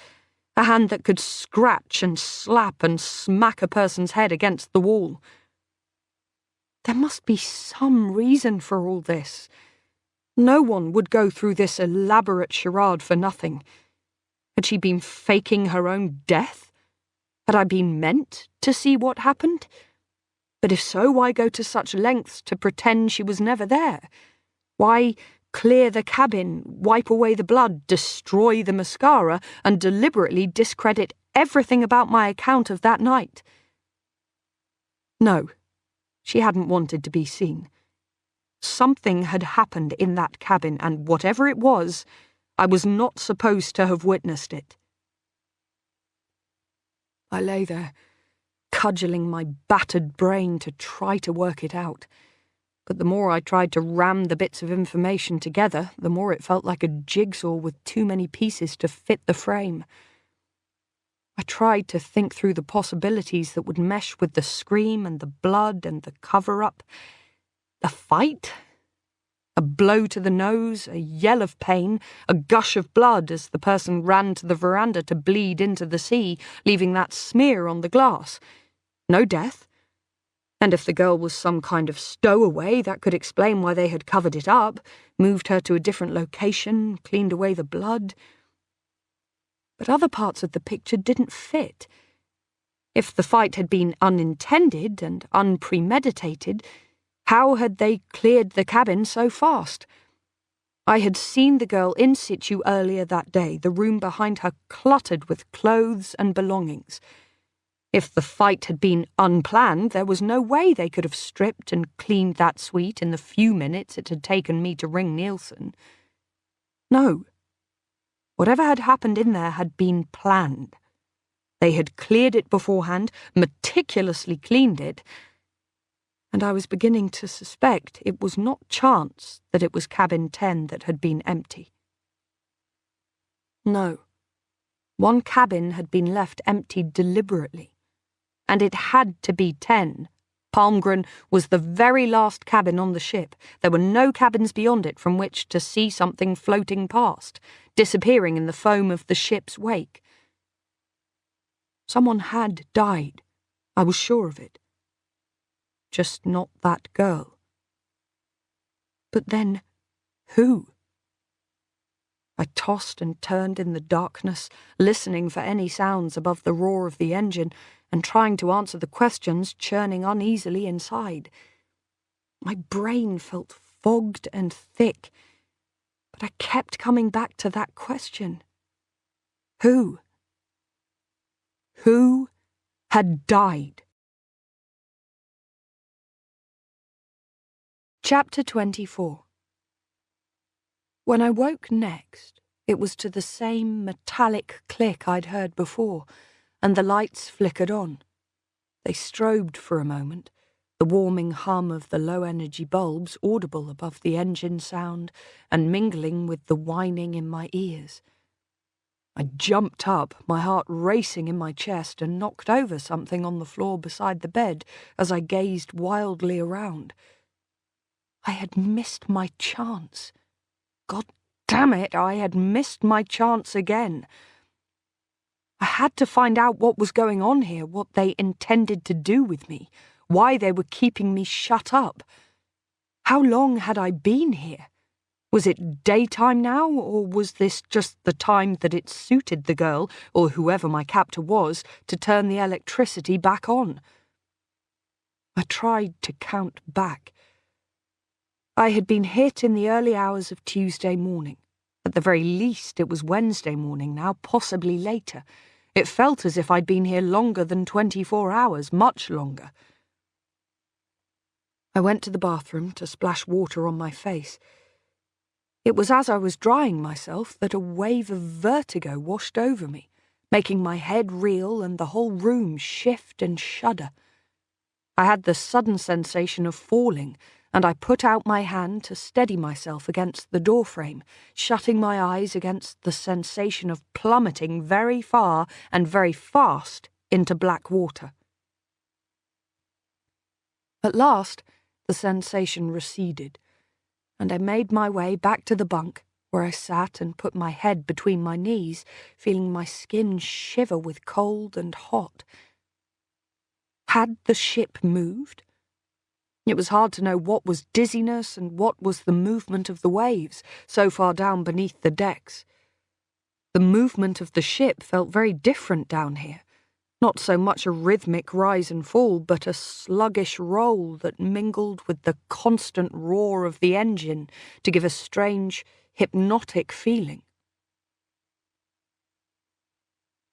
Speaker 1: a hand that could scratch and slap and smack a person's head against the wall. There must be some reason for all this. No one would go through this elaborate charade for nothing. Had she been faking her own death? Had I been meant to see what happened? But if so, why go to such lengths to pretend she was never there? Why clear the cabin, wipe away the blood, destroy the mascara, and deliberately discredit everything about my account of that night? No, she hadn't wanted to be seen. Something had happened in that cabin, and whatever it was, I was not supposed to have witnessed it. I lay there, cudgelling my battered brain to try to work it out. But the more I tried to ram the bits of information together, the more it felt like a jigsaw with too many pieces to fit the frame. I tried to think through the possibilities that would mesh with the scream and the blood and the cover-up. A fight? A blow to the nose, a yell of pain, a gush of blood as the person ran to the veranda to bleed into the sea, leaving that smear on the glass. No death. And if the girl was some kind of stowaway, that could explain why they had covered it up, moved her to a different location, cleaned away the blood. But other parts of the picture didn't fit. If the fight had been unintended and unpremeditated, how had they cleared the cabin so fast? I had seen the girl in situ earlier that day, the room behind her cluttered with clothes and belongings. If the fight had been unplanned, there was no way they could have stripped and cleaned that suite in the few minutes it had taken me to ring Nielsen. No. Whatever had happened in there had been planned. They had cleared it beforehand, meticulously cleaned it, and I was beginning to suspect it was not chance that it was cabin 10 that had been empty. No. One cabin had been left empty deliberately. And it had to be 10. Palmgren was the very last cabin on the ship. There were no cabins beyond it from which to see something floating past, disappearing in the foam of the ship's wake. Someone had died. I was sure of it. Just not that girl. But then, who? I tossed and turned in the darkness, listening for any sounds above the roar of the engine, and trying to answer the questions churning uneasily inside. My brain felt fogged and thick, but I kept coming back to that question. Who? Who had died? Chapter 24. When I woke next, it was to the same metallic click I'd heard before, and the lights flickered on. They strobed for a moment, the warming hum of the low-energy bulbs audible above the engine sound and mingling with the whining in my ears. I jumped up, my heart racing in my chest, and knocked over something on the floor beside the bed as I gazed wildly around. I had missed my chance. God damn it, I had missed my chance again. I had to find out what was going on here, what they intended to do with me, why they were keeping me shut up. How long had I been here? Was it daytime now, or was this just the time that it suited the girl, or whoever my captor was, to turn the electricity back on? I tried to count back. I had been hit in the early hours of Tuesday morning. At the very least, it was Wednesday morning now, possibly later. It felt as if I'd been here longer than 24 hours, much longer. I went to the bathroom to splash water on my face. It was as I was drying myself that a wave of vertigo washed over me, making my head reel and the whole room shift and shudder. I had the sudden sensation of falling, and I put out my hand to steady myself against the doorframe, shutting my eyes against the sensation of plummeting very far and very fast into black water. At last, the sensation receded, and I made my way back to the bunk, where I sat and put my head between my knees, feeling my skin shiver with cold and hot. Had the ship moved? It was hard to know what was dizziness and what was the movement of the waves, so far down beneath the decks. The movement of the ship felt very different down here. Not so much a rhythmic rise and fall, but a sluggish roll that mingled with the constant roar of the engine to give a strange, hypnotic feeling.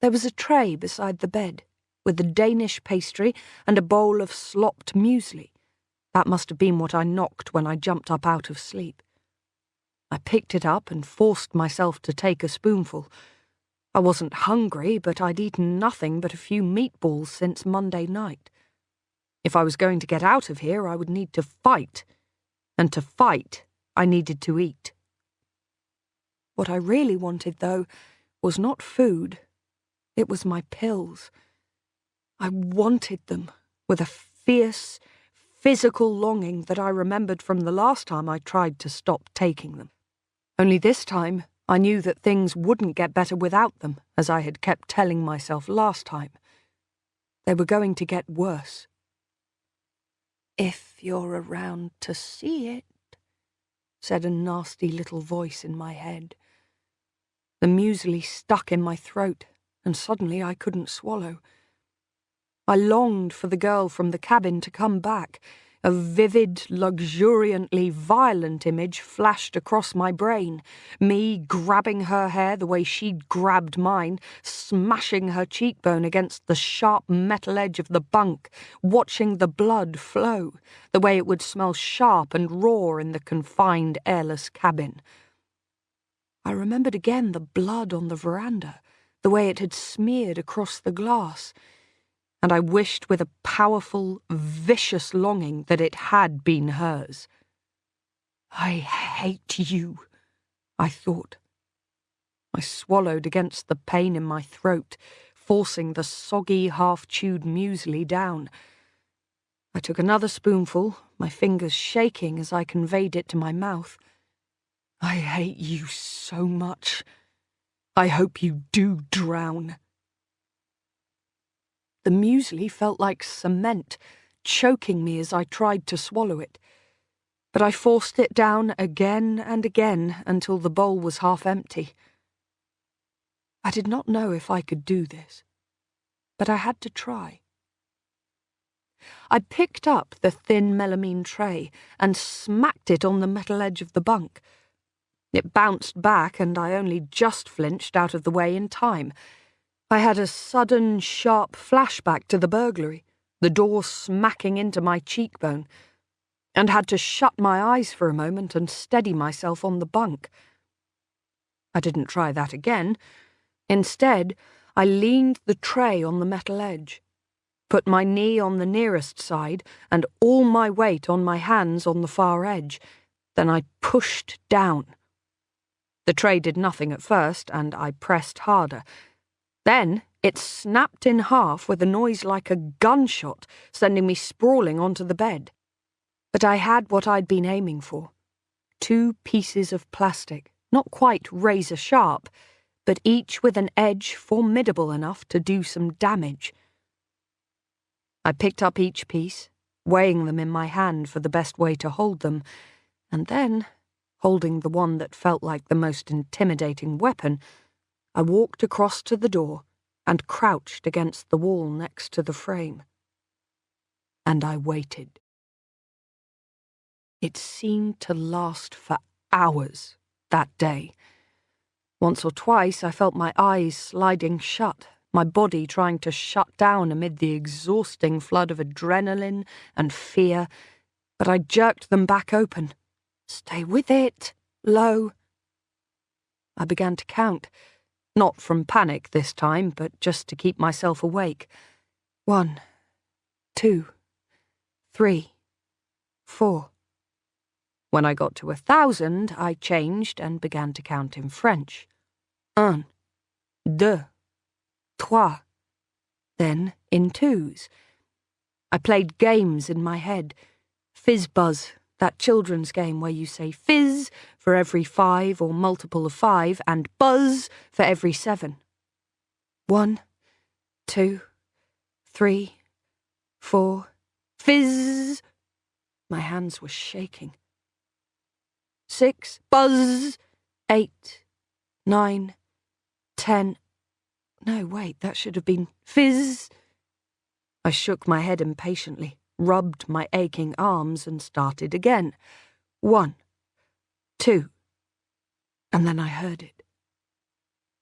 Speaker 1: There was a tray beside the bed, with a Danish pastry and a bowl of slopped muesli. That must have been what I knocked when I jumped up out of sleep. I picked it up and forced myself to take a spoonful. I wasn't hungry, but I'd eaten nothing but a few meatballs since Monday night. If I was going to get out of here, I would need to fight. And to fight, I needed to eat. What I really wanted, though, was not food. It was my pills. I wanted them with a fierce, physical longing that I remembered from the last time I tried to stop taking them. Only this time, I knew that things wouldn't get better without them, as I had kept telling myself last time. They were going to get worse. "If you're around to see it," said a nasty little voice in my head. The muesli stuck in my throat, and suddenly I couldn't swallow. I longed for the girl from the cabin to come back. A vivid, luxuriantly violent image flashed across my brain. Me grabbing her hair the way she'd grabbed mine, smashing her cheekbone against the sharp metal edge of the bunk, watching the blood flow, the way it would smell sharp and raw in the confined, airless cabin. I remembered again the blood on the veranda, the way it had smeared across the glass, and I wished with a powerful, vicious longing that it had been hers. "I hate you," I thought. I swallowed against the pain in my throat, forcing the soggy, half-chewed muesli down. I took another spoonful, my fingers shaking as I conveyed it to my mouth. "I hate you so much. I hope you do drown." The muesli felt like cement, choking me as I tried to swallow it. But I forced it down again and again until the bowl was half empty. I did not know if I could do this, but I had to try. I picked up the thin melamine tray and smacked it on the metal edge of the bunk. It bounced back, and I only just flinched out of the way in time. I had a sudden, sharp flashback to the burglary, the door smacking into my cheekbone, and had to shut my eyes for a moment and steady myself on the bunk. I didn't try that again. Instead, I leaned the tray on the metal edge, put my knee on the nearest side and all my weight on my hands on the far edge. Then I pushed down. The tray did nothing at first, and I pressed harder. Then it snapped in half with a noise like a gunshot, sending me sprawling onto the bed. But I had what I'd been aiming for. 2 pieces of plastic, not quite razor-sharp, but each with an edge formidable enough to do some damage. I picked up each piece, weighing them in my hand for the best way to hold them, and then, holding the one that felt like the most intimidating weapon, I walked across to the door and crouched against the wall next to the frame. And I waited. It seemed to last for hours that day. Once or twice I felt my eyes sliding shut, my body trying to shut down amid the exhausting flood of adrenaline and fear, but I jerked them back open. "Stay with it, low." I began to count. Not from panic this time, but just to keep myself awake. 1, 2, 3, 4. When I got to 1,000, I changed and began to count in French. 1, 2, 3. Then in twos. I played games in my head. Fizz-buzz, that children's game where you say fizz for every 5 or multiple of 5 and buzz for every 7. 1, 2, 3, 4, fizz. My hands were shaking. 6, buzz. 8, 9, 10. No, wait, that should have been fizz. I shook my head impatiently, rubbed my aching arms and started again. 1, 2. And then I heard it.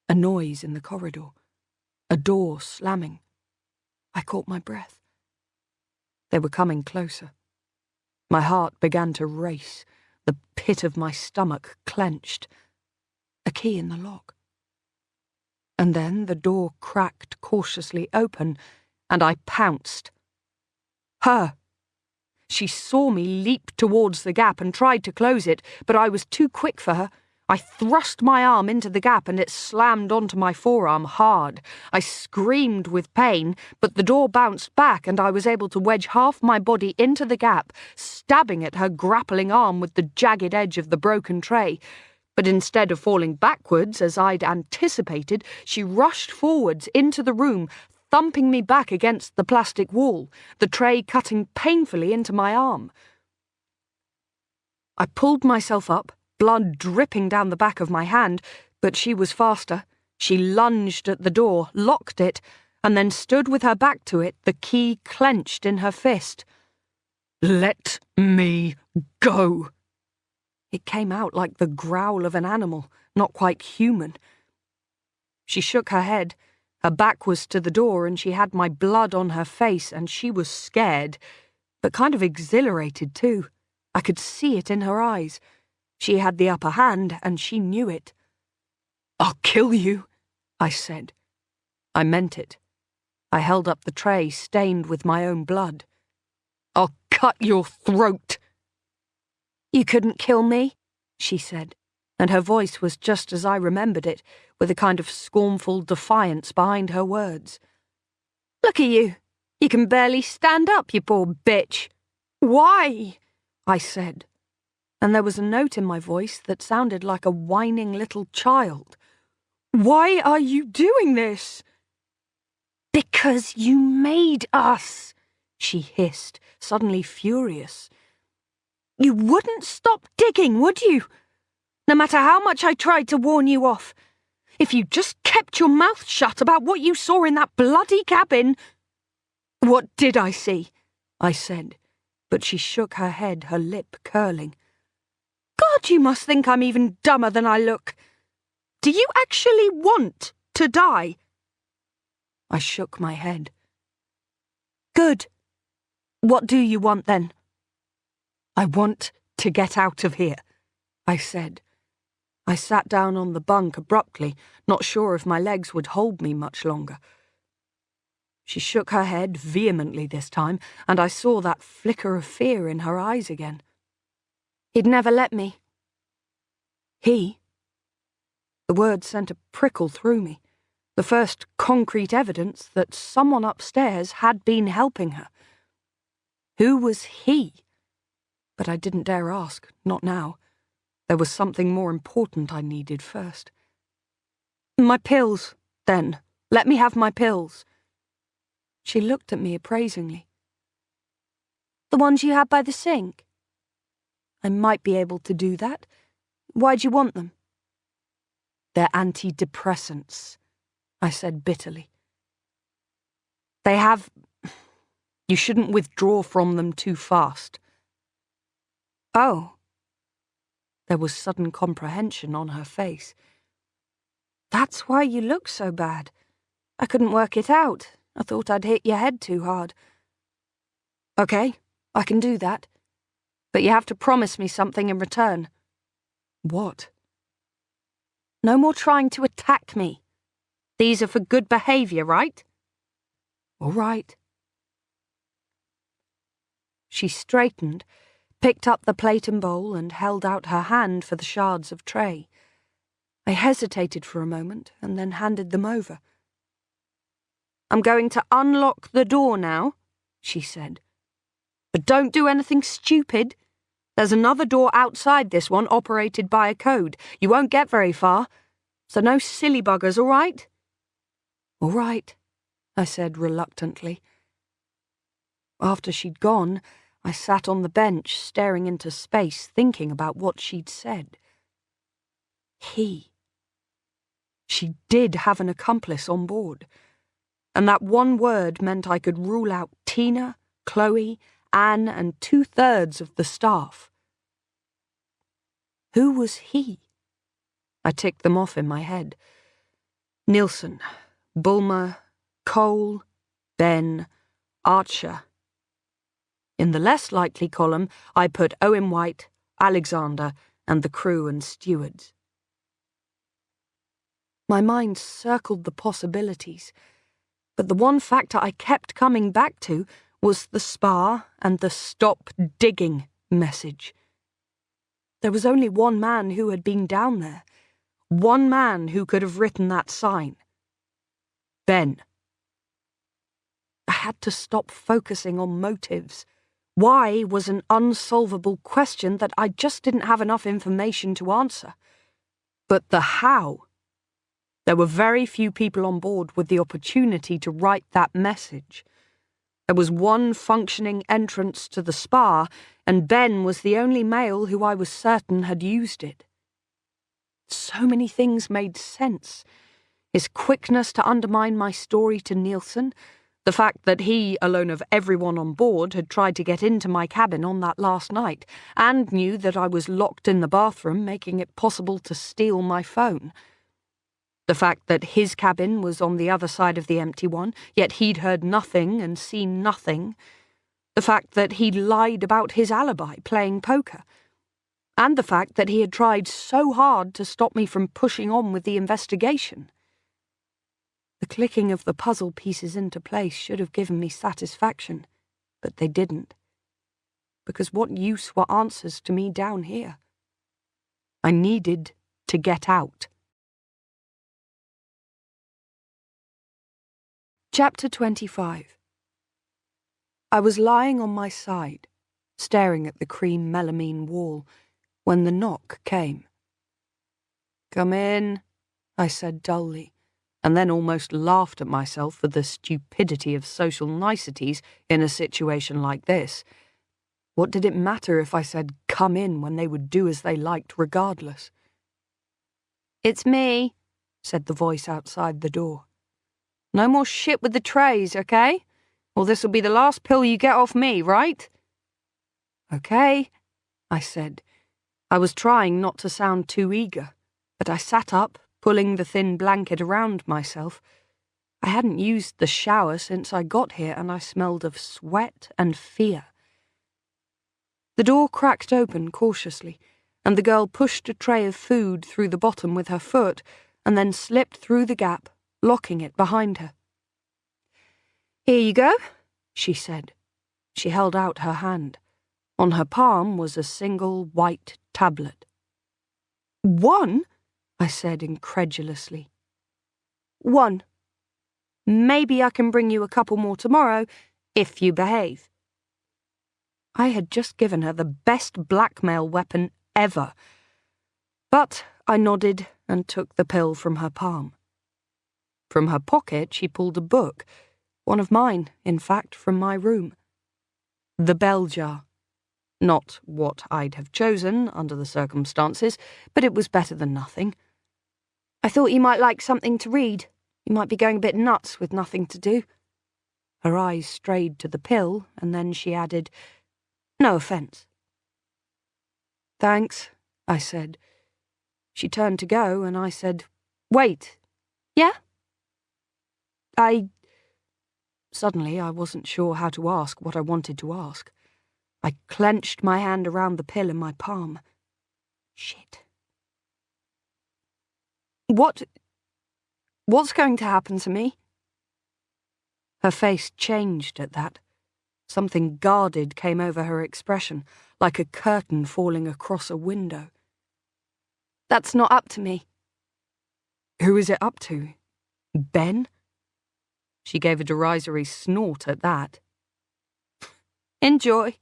Speaker 1: A noise in the corridor. A door slamming. I caught my breath. They were coming closer. My heart began to race. The pit of my stomach clenched. A key in the lock. And then the door cracked cautiously open, and I pounced. Her. She saw me leap towards the gap and tried to close it, but I was too quick for her. I thrust my arm into the gap and it slammed onto my forearm hard. I screamed with pain, but the door bounced back and I was able to wedge half my body into the gap, stabbing at her grappling arm with the jagged edge of the broken tray. But instead of falling backwards, as I'd anticipated, she rushed forwards into the room, thumping me back against the plastic wall, the tray cutting painfully into my arm. I pulled myself up, blood dripping down the back of my hand, but she was faster. She lunged at the door, locked it, and then stood with her back to it, the key clenched in her fist. "Let me go." It came out like the growl of an animal, not quite human. She shook her head. Her back was to the door and she had my blood on her face and she was scared, but kind of exhilarated too. I could see it in her eyes. She had the upper hand and she knew it. "I'll kill you," I said. I meant it. I held up the tray stained with my own blood. "I'll cut your throat." "You couldn't kill me," she said, and her voice was just as I remembered it, with a kind of scornful defiance behind her words. "Look at you. You can barely stand up, you poor bitch." "Why?" I said, and there was a note in my voice that sounded like a whining little child. "Why are you doing this?" "Because you made us," she hissed, suddenly furious. "You wouldn't stop digging, would you? No matter how much I tried to warn you off. If you just kept your mouth shut about what you saw in that bloody cabin—" "What did I see?" I said, but she shook her head, her lip curling. "God, you must think I'm even dumber than I look. Do you actually want to die?" I shook my head. "Good. What do you want then?" "I want to get out of here," I said. I sat down on the bunk abruptly, not sure if my legs would hold me much longer. She shook her head vehemently this time, and I saw that flicker of fear in her eyes again. "He'd never let me." "He?" The word sent a prickle through me, the first concrete evidence that someone upstairs had been helping her. Who was he? But I didn't dare ask, not now. There was something more important I needed first. "My pills, then. Let me have my pills." She looked at me appraisingly. "The ones you had by the sink?" "I might be able to do that. Why'd you want them?" "They're antidepressants," I said bitterly. "They have... You shouldn't withdraw from them too fast." "Oh." There was sudden comprehension on her face. "That's why you look so bad. I couldn't work it out. I thought I'd hit your head too hard." "Okay, I can do that. But you have to promise me something in return." "What?" "No more trying to attack me. These are for good behaviour, right?" "All right." She straightened, picked up the plate and bowl and held out her hand for the shards of tray. I hesitated for a moment and then handed them over. "I'm going to unlock the door now," she said. "But don't do anything stupid. There's another door outside this one operated by a code. You won't get very far, so no silly buggers, all right?" "All right," I said reluctantly. After she'd gone, I sat on the bench staring into space, thinking about what she'd said. He. She did have an accomplice on board, and that one word meant I could rule out Tina, Chloe, Anne, and 2/3 of the staff. Who was he? I ticked them off in my head. Nilsson, Bulmer, Cole, Ben, Archer. In the less likely column, I put Owen White, Alexander, and the crew and stewards. My mind circled the possibilities, but the one factor I kept coming back to was the spar and the "stop digging" message. There was only one man who had been down there, one man who could have written that sign. Ben. I had to stop focusing on motives. Why was an unsolvable question that I just didn't have enough information to answer. But the how. There were very few people on board with the opportunity to write that message. There was one functioning entrance to the spa, and Ben was the only male who I was certain had used it. So many things made sense. His quickness to undermine my story to Nielsen, the fact that he, alone of everyone on board, had tried to get into my cabin on that last night, and knew that I was locked in the bathroom, making it possible to steal my phone. The fact that his cabin was on the other side of the empty one, yet he'd heard nothing and seen nothing. The fact that he'd lied about his alibi, playing poker. And the fact that he had tried so hard to stop me from pushing on with the investigation. The clicking of the puzzle pieces into place should have given me satisfaction, but they didn't. Because what use were answers to me down here? I needed to get out. Chapter 25. I was lying on my side, staring at the cream melamine wall, when the knock came. "Come in," I said dully, and then almost laughed at myself for the stupidity of social niceties in a situation like this. What did it matter if I said "come in" when they would do as they liked regardless? "It's me," said the voice outside the door. "No more shit with the trays, okay? Or this'll be the last pill you get off me, right?" "Okay," I said. I was trying not to sound too eager, but I sat up, pulling the thin blanket around myself. I hadn't used the shower since I got here, and I smelled of sweat and fear. The door cracked open cautiously, and the girl pushed a tray of food through the bottom with her foot, and then slipped through the gap, locking it behind her. "Here you go," she said. She held out her hand. On her palm was a single white tablet. "One?" I said incredulously. "One. Maybe I can bring you a couple more tomorrow, if you behave." I had just given her the best blackmail weapon ever. But I nodded and took the pill from her palm. From her pocket she pulled a book, one of mine, in fact, from my room. The Bell Jar. Not what I'd have chosen under the circumstances, but it was better than nothing. "I thought you might like something to read. You might be going a bit nuts with nothing to do." Her eyes strayed to the pill, and then she added, "No offence." "Thanks," I said. She turned to go, and I said, "Wait. Yeah?" Suddenly I wasn't sure how to ask what I wanted to ask. I clenched my hand around the pill in my palm. Shit. What's going to happen to me?" Her face changed at that. Something guarded came over her expression, like a curtain falling across a window. "That's not up to me." "Who is it up to? Ben?" She gave a derisory snort at that. "Enjoy."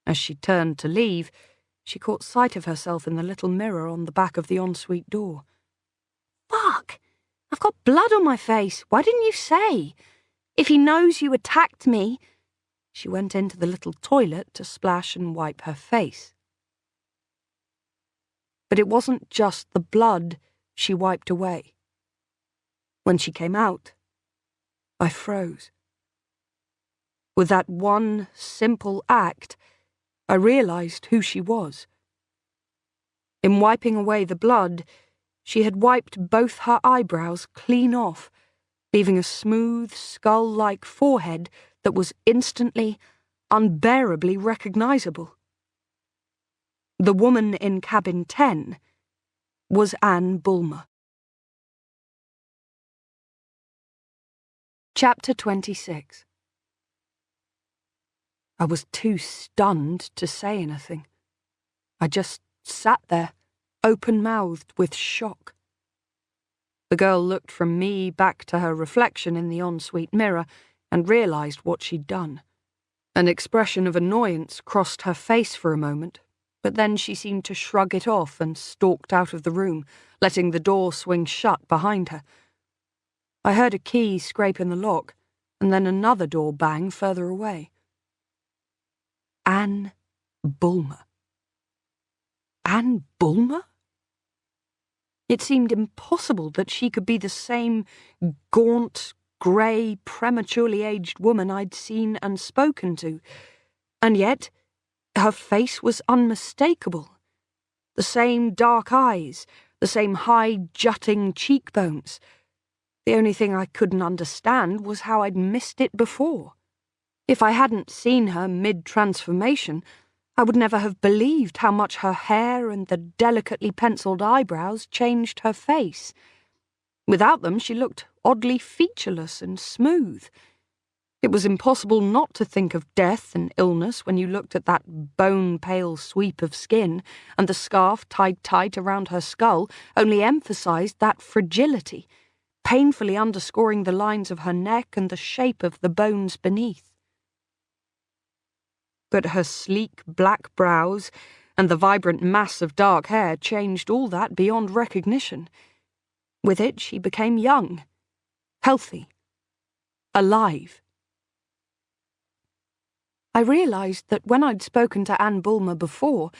Speaker 1: As she turned to leave, she caught sight of herself in the little mirror on the back of the ensuite door. "Fuck! I've got blood on my face. Why didn't you say? If he knows you attacked me..." She went into the little toilet to splash and wipe her face. But it wasn't just the blood she wiped away. When she came out, I froze. With that one simple act, I realized who she was. In wiping away the blood, she had wiped both her eyebrows clean off, leaving a smooth, skull-like forehead that was instantly, unbearably recognizable. The woman in cabin 10 was Anne Bulmer. Chapter 26. I was too stunned to say anything. I just sat there, open-mouthed with shock. The girl looked from me back to her reflection in the ensuite mirror and realized what she'd done. An expression of annoyance crossed her face for a moment, but then she seemed to shrug it off and stalked out of the room, letting the door swing shut behind her. I heard a key scrape in the lock, and then another door bang further away. Anne Bulmer. Anne Bulmer? It seemed impossible that she could be the same gaunt, grey, prematurely aged woman I'd seen and spoken to, and yet her face was unmistakable. The same dark eyes, the same high, jutting cheekbones. The only thing I couldn't understand was how I'd missed it before. If I hadn't seen her mid-transformation, I would never have believed how much her hair and the delicately penciled eyebrows changed her face. Without them, she looked oddly featureless and smooth. It was impossible not to think of death and illness when you looked at that bone-pale sweep of skin, and the scarf tied tight around her skull only emphasized that fragility, painfully underscoring the lines of her neck and the shape of the bones beneath. But her sleek black brows and the vibrant mass of dark hair changed all that beyond recognition. With it, she became young, healthy, alive. I realized that when I'd spoken to Anne Bulmer before,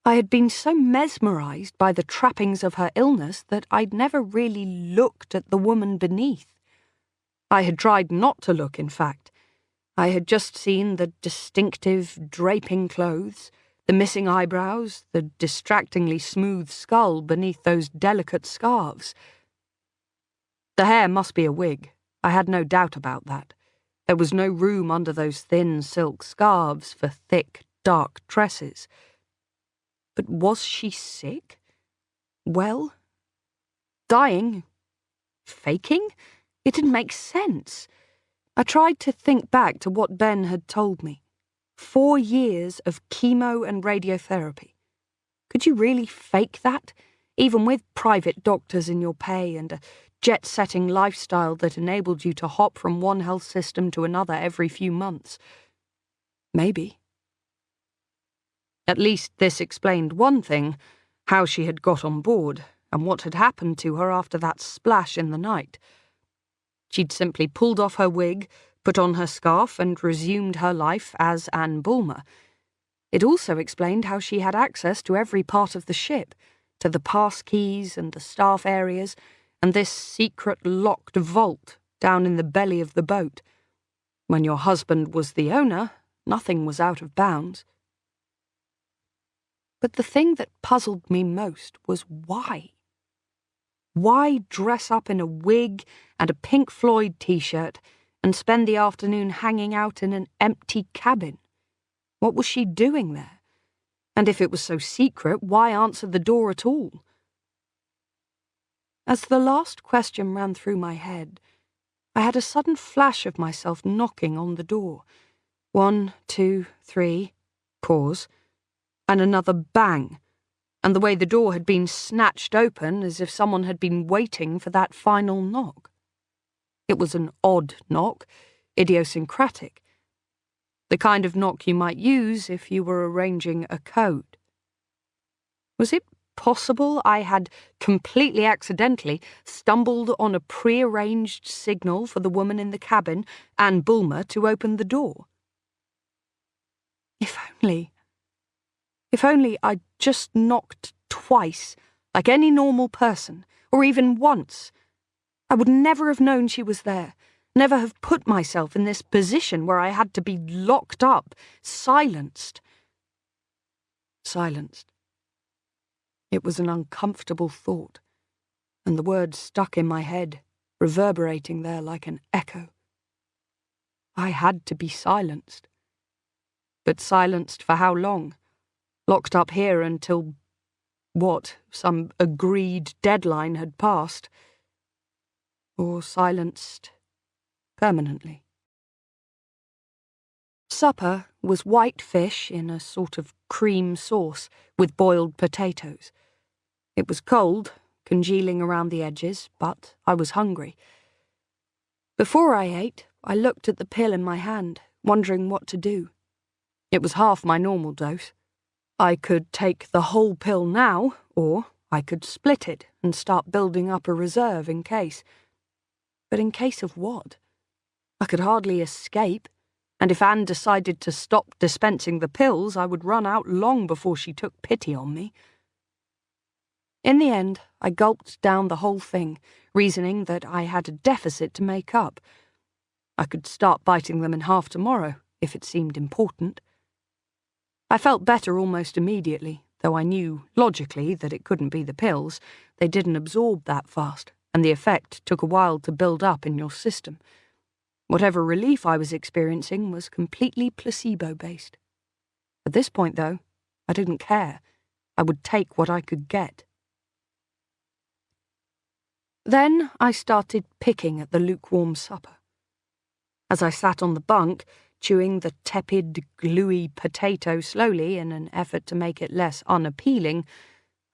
Speaker 1: I had been so mesmerized by the trappings of her illness that I'd never really looked at the woman beneath. I had tried not to look, in fact. I had just seen the distinctive, draping clothes, the missing eyebrows, the distractingly smooth skull beneath those delicate scarves. The hair must be a wig. I had no doubt about that. There was no room under those thin silk scarves for thick, dark tresses. But was she sick? Well? Dying? Faking? It didn't make sense. I tried to think back to what Ben had told me. 4 years of chemo and radiotherapy. Could you really fake that, even with private doctors in your pay and a jet-setting lifestyle that enabled you to hop from one health system to another every few months? Maybe. At least this explained one thing, how she had got on board, and what had happened to her after that splash in the night. She'd simply pulled off her wig, put on her scarf, and resumed her life as Anne Bulmer. It also explained how she had access to every part of the ship, to the pass keys and the staff areas, and this secret locked vault down in the belly of the boat. When your husband was the owner, nothing was out of bounds. But the thing that puzzled me most was why. Why dress up in a wig and a Pink Floyd t-shirt and spend the afternoon hanging out in an empty cabin? What was she doing there? And if it was so secret, why answer the door at all? As the last question ran through my head, I had a sudden flash of myself knocking on the door. 1, 2, 3, pause, and another bang, and the way the door had been snatched open as if someone had been waiting for that final knock. It was an odd knock, idiosyncratic. The kind of knock you might use if you were arranging a code. Was it possible I had completely accidentally stumbled on a prearranged signal for the woman in the cabin, Anne Bulmer, to open the door? If only I'd just knocked twice, like any normal person, or even once. I would never have known she was there, never have put myself in this position where I had to be locked up, silenced. Silenced. It was an uncomfortable thought, and the words stuck in my head, reverberating there like an echo. I had to be silenced. But silenced for how long? Locked up here until, some agreed deadline had passed? Or silenced permanently? Supper was white fish in a sort of cream sauce with boiled potatoes. It was cold, congealing around the edges, but I was hungry. Before I ate, I looked at the pill in my hand, wondering what to do. It was half my normal dose. I could take the whole pill now, or I could split it and start building up a reserve in case. But in case of what? I could hardly escape, and if Anne decided to stop dispensing the pills, I would run out long before she took pity on me. In the end, I gulped down the whole thing, reasoning that I had a deficit to make up. I could start biting them in half tomorrow, if it seemed important. I felt better almost immediately, though I knew, logically, that it couldn't be the pills. They didn't absorb that fast, and the effect took a while to build up in your system. Whatever relief I was experiencing was completely placebo-based. At this point, though, I didn't care. I would take what I could get. Then I started picking at the lukewarm supper. As I sat on the bunk, chewing the tepid, gluey potato slowly in an effort to make it less unappealing,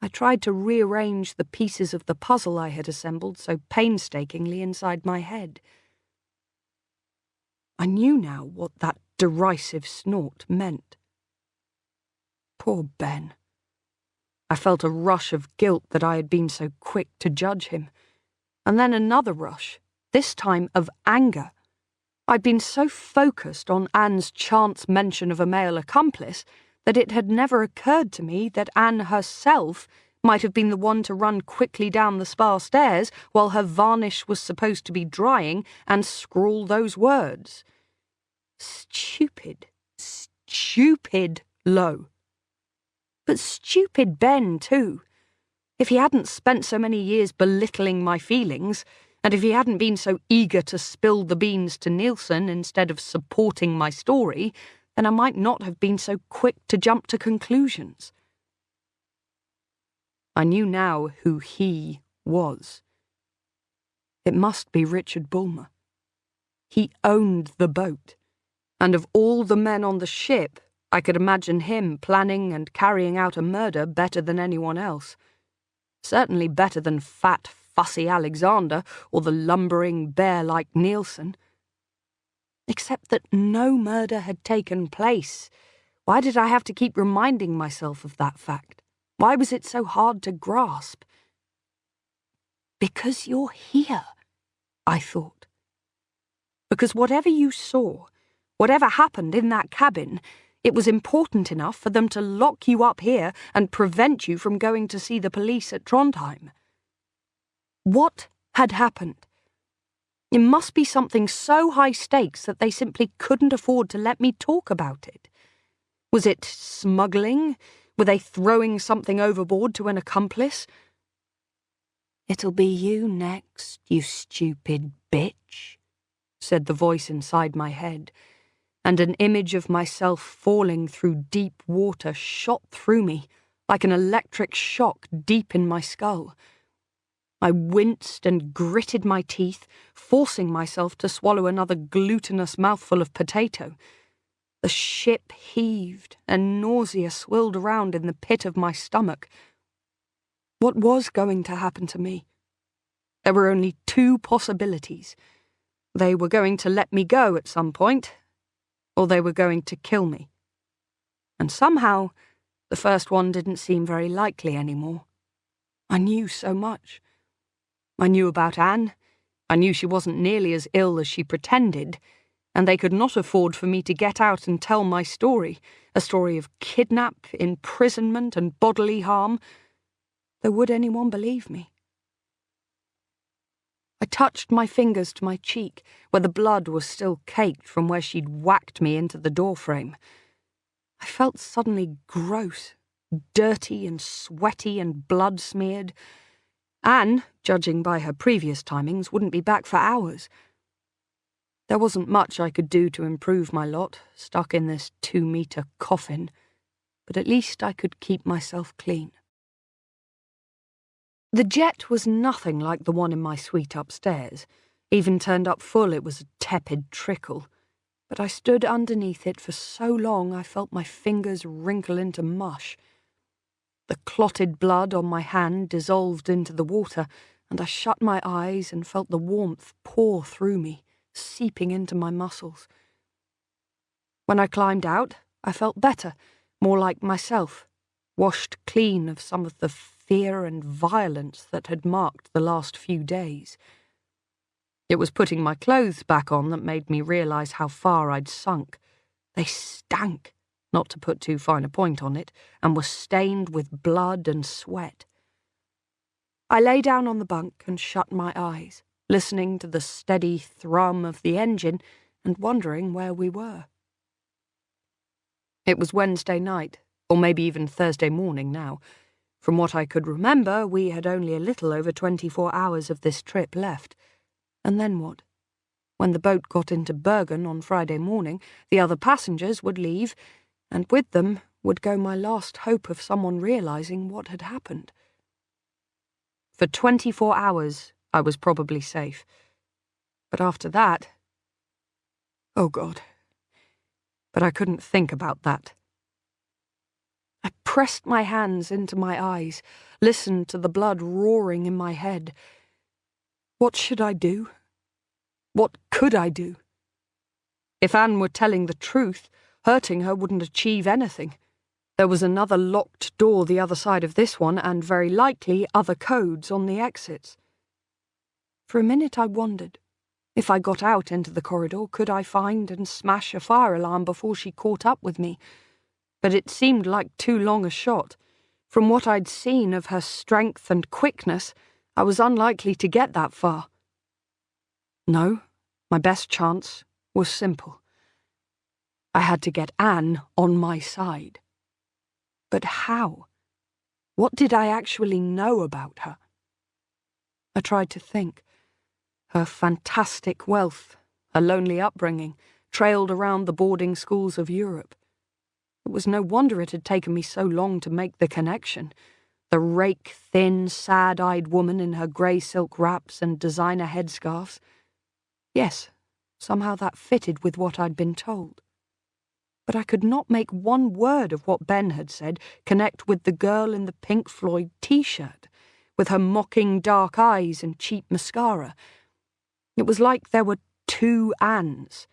Speaker 1: I tried to rearrange the pieces of the puzzle I had assembled so painstakingly inside my head. I knew now what that derisive snort meant. Poor Ben. I felt a rush of guilt that I had been so quick to judge him, and then another rush, this time of anger. I'd been so focused on Anne's chance mention of a male accomplice that it had never occurred to me that Anne herself might have been the one to run quickly down the spa stairs while her varnish was supposed to be drying and scrawl those words. Stupid, Lo. But stupid Ben, too. If he hadn't spent so many years belittling my feelings, and if he hadn't been so eager to spill the beans to Nielsen instead of supporting my story, then I might not have been so quick to jump to conclusions. I knew now who he was. It must be Richard Bulmer. He owned the boat, and of all the men on the ship, I could imagine him planning and carrying out a murder better than anyone else. Certainly better than fat, fussy Alexander or the lumbering, bear-like Nielsen. Except that no murder had taken place. Why did I have to keep reminding myself of that fact? Why was it so hard to grasp? Because you're here, I thought. Because whatever you saw, whatever happened in that cabin, it was important enough for them to lock you up here and prevent you from going to see the police at Trondheim. What had happened? It must be something so high stakes that they simply couldn't afford to let me talk about it. Was it smuggling? Were they throwing something overboard to an accomplice? "It'll be you next, you stupid bitch," said the voice inside my head, and an image of myself falling through deep water shot through me like an electric shock deep in my skull. I winced and gritted my teeth, forcing myself to swallow another glutinous mouthful of potato. The ship heaved, and nausea swirled around in the pit of my stomach. What was going to happen to me? There were only two possibilities. They were going to let me go at some point, or they were going to kill me. And somehow, the first one didn't seem very likely anymore. I knew so much. I knew about Anne. I knew she wasn't nearly as ill as she pretended, and they could not afford for me to get out and tell my story, a story of kidnap, imprisonment, and bodily harm. Though would anyone believe me? I touched my fingers to my cheek, where the blood was still caked from where she'd whacked me into the doorframe. I felt suddenly gross, dirty and sweaty and blood-smeared. Anne, judging by her previous timings, wouldn't be back for hours. There wasn't much I could do to improve my lot, stuck in this 2-meter coffin, but at least I could keep myself clean. The jet was nothing like the one in my suite upstairs. Even turned up full, it was a tepid trickle. But I stood underneath it for so long I felt my fingers wrinkle into mush. The clotted blood on my hand dissolved into the water, and I shut my eyes and felt the warmth pour through me, seeping into my muscles. When I climbed out, I felt better, more like myself, washed clean of some of the fear and violence that had marked the last few days. It was putting my clothes back on that made me realise how far I'd sunk. They stank, not to put too fine a point on it, and were stained with blood and sweat. I lay down on the bunk and shut my eyes, listening to the steady thrum of the engine and wondering where we were. It was Wednesday night, or maybe even Thursday morning now. From what I could remember, we had only a little over 24 hours of this trip left. And then what? When the boat got into Bergen on Friday morning, the other passengers would leave, and with them would go my last hope of someone realising what had happened. For 24 hours, I was probably safe. But after that... Oh, God. But I couldn't think about that. I pressed my hands into my eyes, listened to the blood roaring in my head. What should I do? What could I do? If Anne were telling the truth, hurting her wouldn't achieve anything. There was another locked door the other side of this one, and very likely other codes on the exits. For a minute I wondered. If I got out into the corridor, could I find and smash a fire alarm before she caught up with me? But it seemed like too long a shot. From what I'd seen of her strength and quickness, I was unlikely to get that far. No, my best chance was simple. I had to get Anne on my side. But how? What did I actually know about her? I tried to think. Her fantastic wealth, her lonely upbringing, trailed around the boarding schools of Europe. It was no wonder it had taken me so long to make the connection. The rake, thin, sad-eyed woman in her grey silk wraps and designer headscarves. Yes, somehow that fitted with what I'd been told. But I could not make one word of what Ben had said connect with the girl in the Pink Floyd t-shirt, with her mocking dark eyes and cheap mascara. It was like there were two Annes.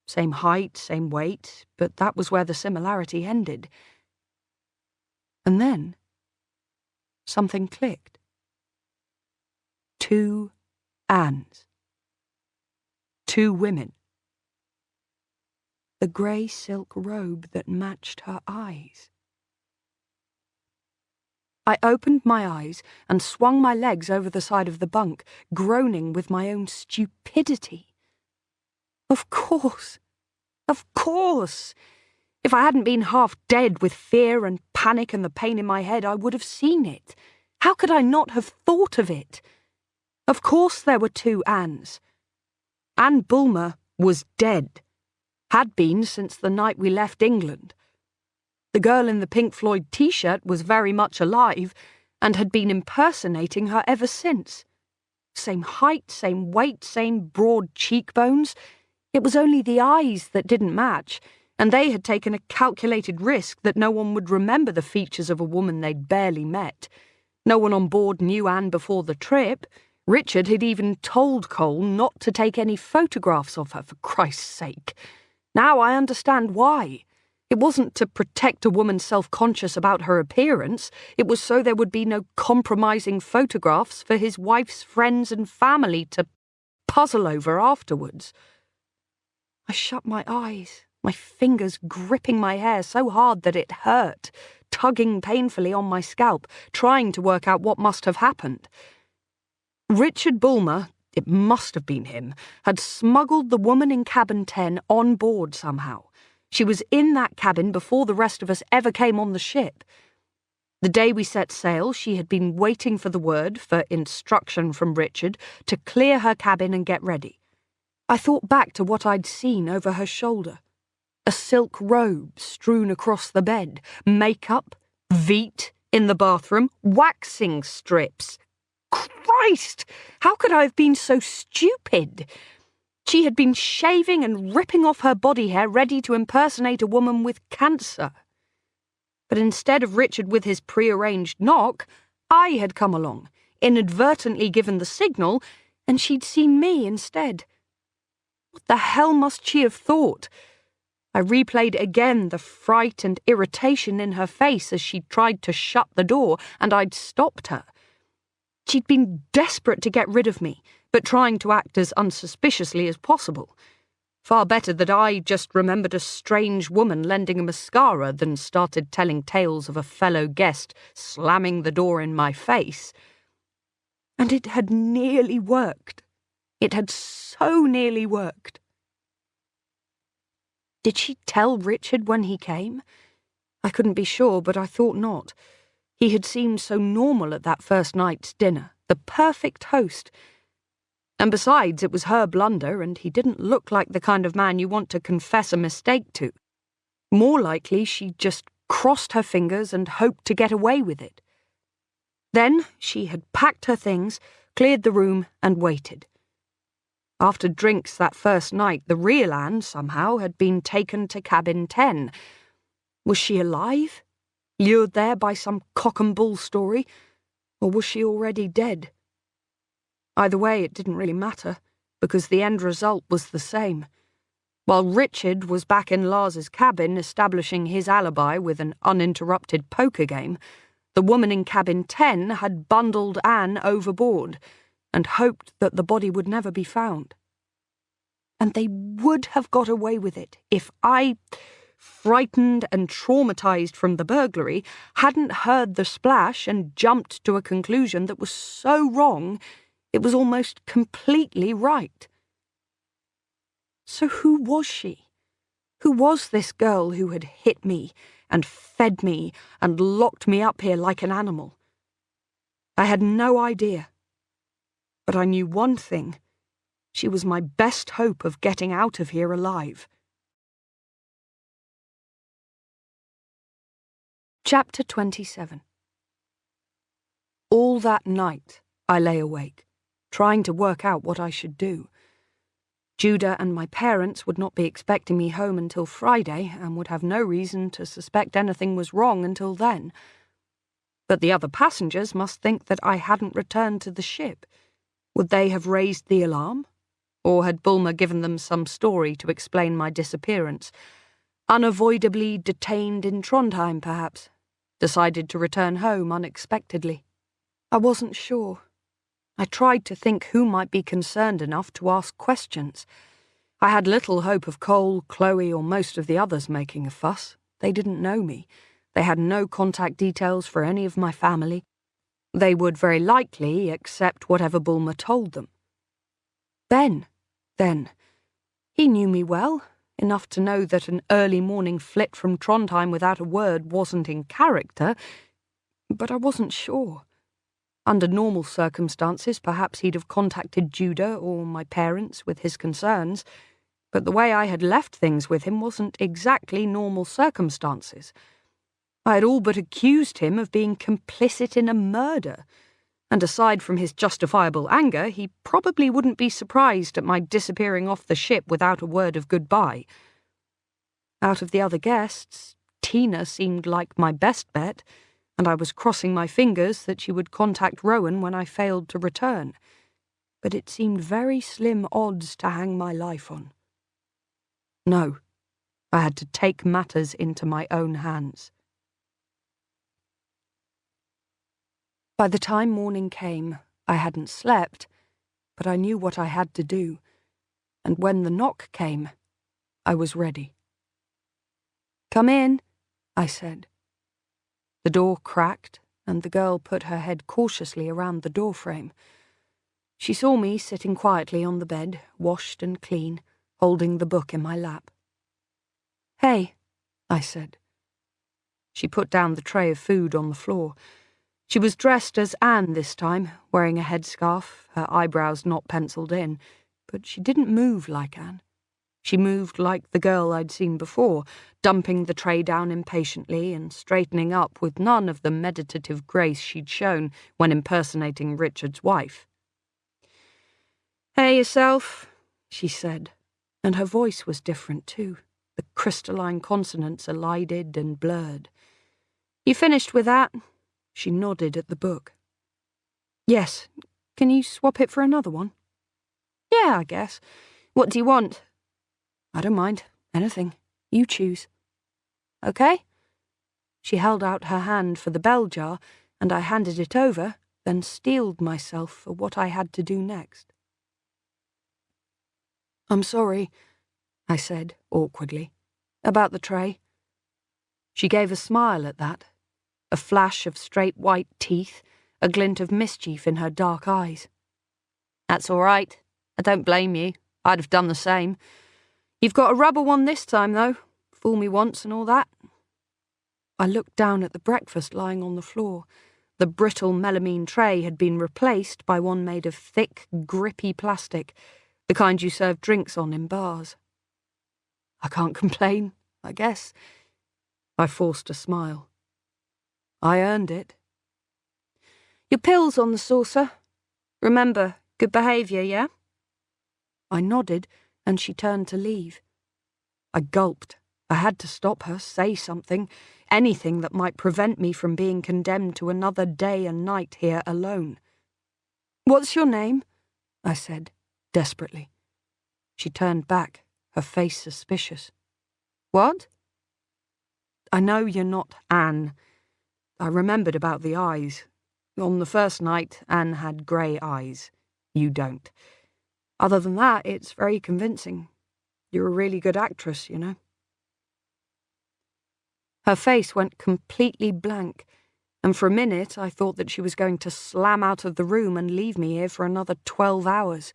Speaker 1: Same height, same weight, but that was where the similarity ended. And then something clicked. Two Annes. Two women. The grey silk robe that matched her eyes. I opened my eyes and swung my legs over the side of the bunk, groaning with my own stupidity. Of course. Of course. If I hadn't been half dead with fear and panic and the pain in my head, I would have seen it. How could I not have thought of it? Of course there were two Annes. Anne Bulmer was dead. Had been since the night we left England. The girl in the Pink Floyd t-shirt was very much alive and had been impersonating her ever since. Same height, same weight, same broad cheekbones. It was only the eyes that didn't match, and they had taken a calculated risk that no one would remember the features of a woman they'd barely met. No one on board knew Anne before the trip. Richard had even told Cole not to take any photographs of her, for Christ's sake. Now I understand why. It wasn't to protect a woman self-conscious about her appearance. It was so there would be no compromising photographs for his wife's friends and family to puzzle over afterwards. I shut my eyes, my fingers gripping my hair so hard that it hurt, tugging painfully on my scalp, trying to work out what must have happened. Richard Bulmer, it must have been him, had smuggled the woman in cabin 10 on board somehow. She was in that cabin before the rest of us ever came on the ship. The day we set sail, she had been waiting for the word, for instruction from Richard, to clear her cabin and get ready. I thought back to what I'd seen over her shoulder. A silk robe strewn across the bed, makeup, Veet in the bathroom, waxing strips. Christ! How could I have been so stupid? She had been shaving and ripping off her body hair ready to impersonate a woman with cancer. But instead of Richard with his prearranged knock, I had come along, inadvertently given the signal, and she'd seen me instead. What the hell must she have thought? I replayed again the fright and irritation in her face as she tried to shut the door, and I'd stopped her. She'd been desperate to get rid of me, but trying to act as unsuspiciously as possible. Far better that I just remembered a strange woman lending a mascara than started telling tales of a fellow guest slamming the door in my face. And it had nearly worked. It had so nearly worked. Did she tell Richard when he came? I couldn't be sure, but I thought not. He had seemed so normal at that first night's dinner, the perfect host. And besides, it was her blunder, and he didn't look like the kind of man you want to confess a mistake to. More likely, she just crossed her fingers and hoped to get away with it. Then she had packed her things, cleared the room, and waited. After drinks that first night, the real Anne, somehow, had been taken to cabin 10. Was she alive? Lured there by some cock-and-bull story? Or was she already dead? Either way, it didn't really matter, because the end result was the same. While Richard was back in Lars's cabin establishing his alibi with an uninterrupted poker game, the woman in cabin 10 had bundled Anne overboard and hoped that the body would never be found. And they would have got away with it if I, frightened and traumatized from the burglary, hadn't heard the splash and jumped to a conclusion that was so wrong it was almost completely right. So who was she? Who was this girl who had hit me and fed me and locked me up here like an animal? I had no idea. But I knew one thing. She was my best hope of getting out of here alive. Chapter 27. All that night I lay awake, trying to work out what I should do. Judah and my parents would not be expecting me home until Friday and would have no reason to suspect anything was wrong until then. But the other passengers must think that I hadn't returned to the ship. Would they have raised the alarm? Or had Bulmer given them some story to explain my disappearance? Unavoidably detained in Trondheim, perhaps. Decided to return home unexpectedly. I wasn't sure. I tried to think who might be concerned enough to ask questions. I had little hope of Cole, Chloe, or most of the others making a fuss. They didn't know me. They had no contact details for any of my family. They would very likely accept whatever Bulmer told them. Ben, then. He knew me well, enough to know that an early morning flit from Trondheim without a word wasn't in character, but I wasn't sure. Under normal circumstances, perhaps he'd have contacted Judah or my parents with his concerns, but the way I had left things with him wasn't exactly normal circumstances. I had all but accused him of being complicit in a murder, and aside from his justifiable anger, he probably wouldn't be surprised at my disappearing off the ship without a word of goodbye. Out of the other guests, Tina seemed like my best bet, and I was crossing my fingers that she would contact Rowan when I failed to return. But it seemed very slim odds to hang my life on. No, I had to take matters into my own hands. By the time morning came, I hadn't slept, but I knew what I had to do, and when the knock came, I was ready. "Come in," I said. The door cracked, and the girl put her head cautiously around the doorframe. She saw me sitting quietly on the bed, washed and clean, holding the book in my lap. "Hey," I said. She put down the tray of food on the floor. She was dressed as Anne this time, wearing a headscarf, her eyebrows not penciled in, but she didn't move like Anne. She moved like the girl I'd seen before, dumping the tray down impatiently and straightening up with none of the meditative grace she'd shown when impersonating Richard's wife. "Hey yourself," she said, and her voice was different too, the crystalline consonants elided and blurred. "You finished with that?" She nodded at the book. "Yes. Can you swap it for another one?" "Yeah, I guess. What do you want?" "I don't mind. Anything. You choose. Okay? She held out her hand for the bell jar, and I handed it over, then steeled myself for what I had to do next. I'm sorry, I said, awkwardly, about the tray. She gave a smile at that, a flash of straight white teeth, a glint of mischief in her dark eyes. That's all right. I don't blame you. I'd have done the same. You've got a rubber one this time, though. Fool me once and all that. I looked down at the breakfast lying on the floor. The brittle melamine tray had been replaced by one made of thick, grippy plastic, the kind you serve drinks on in bars. I can't complain, I guess. I forced a smile. I earned it. Your pills on the saucer. Remember, good behaviour, yeah? I nodded, and she turned to leave. I gulped. I had to stop her, say something, anything that might prevent me from being condemned to another day and night here alone. What's your name? I said, desperately. She turned back, her face suspicious. What? I know you're not Anne. I remembered about the eyes. On the first night, Anne had grey eyes. You don't. Other than that, it's very convincing. You're a really good actress, you know. Her face went completely blank, and for a minute I thought that she was going to slam out of the room and leave me here for another 12 hours.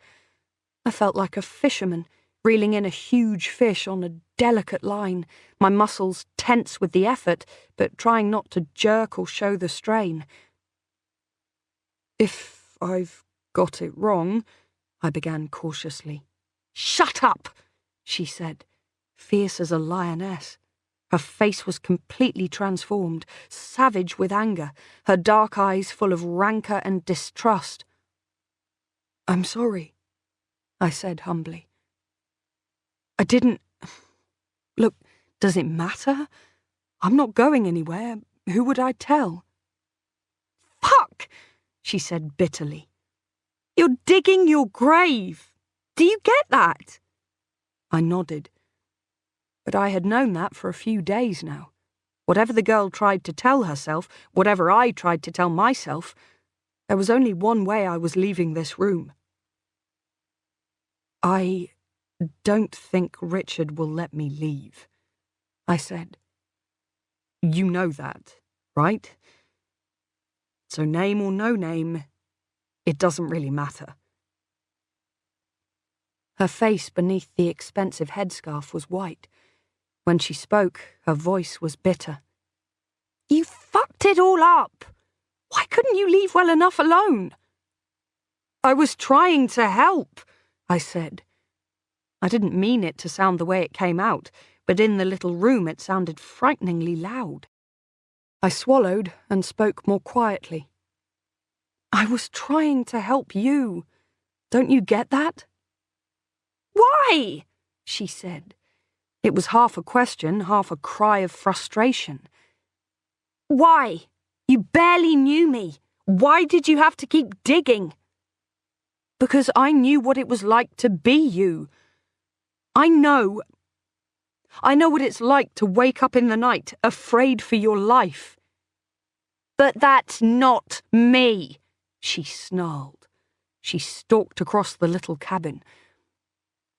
Speaker 1: I felt like a fisherman, reeling in a huge fish on a delicate line, my muscles tense with the effort, but trying not to jerk or show the strain. If I've got it wrong, I began cautiously. Shut up, she said, fierce as a lioness. Her face was completely transformed, savage with anger, her dark eyes full of rancour and distrust. I'm sorry, I said humbly. I didn't... Look, does it matter? I'm not going anywhere. Who would I tell? Fuck, she said bitterly. You're digging your grave. Do you get that? I nodded. But I had known that for a few days now. Whatever the girl tried to tell herself, whatever I tried to tell myself, there was only one way I was leaving this room. I don't think Richard will let me leave, I said. You know that, right? So name or no name, it doesn't really matter. Her face beneath the expensive headscarf was white. When she spoke, her voice was bitter. You fucked it all up. Why couldn't you leave well enough alone? I was trying to help, I said. I didn't mean it to sound the way it came out, but in the little room it sounded frighteningly loud. I swallowed and spoke more quietly. I was trying to help you. Don't you get that? Why? She said. It was half a question, half a cry of frustration. Why? You barely knew me. Why did you have to keep digging? Because I knew what it was like to be you. I know what it's like to wake up in the night, afraid for your life. But that's not me, she snarled. She stalked across the little cabin.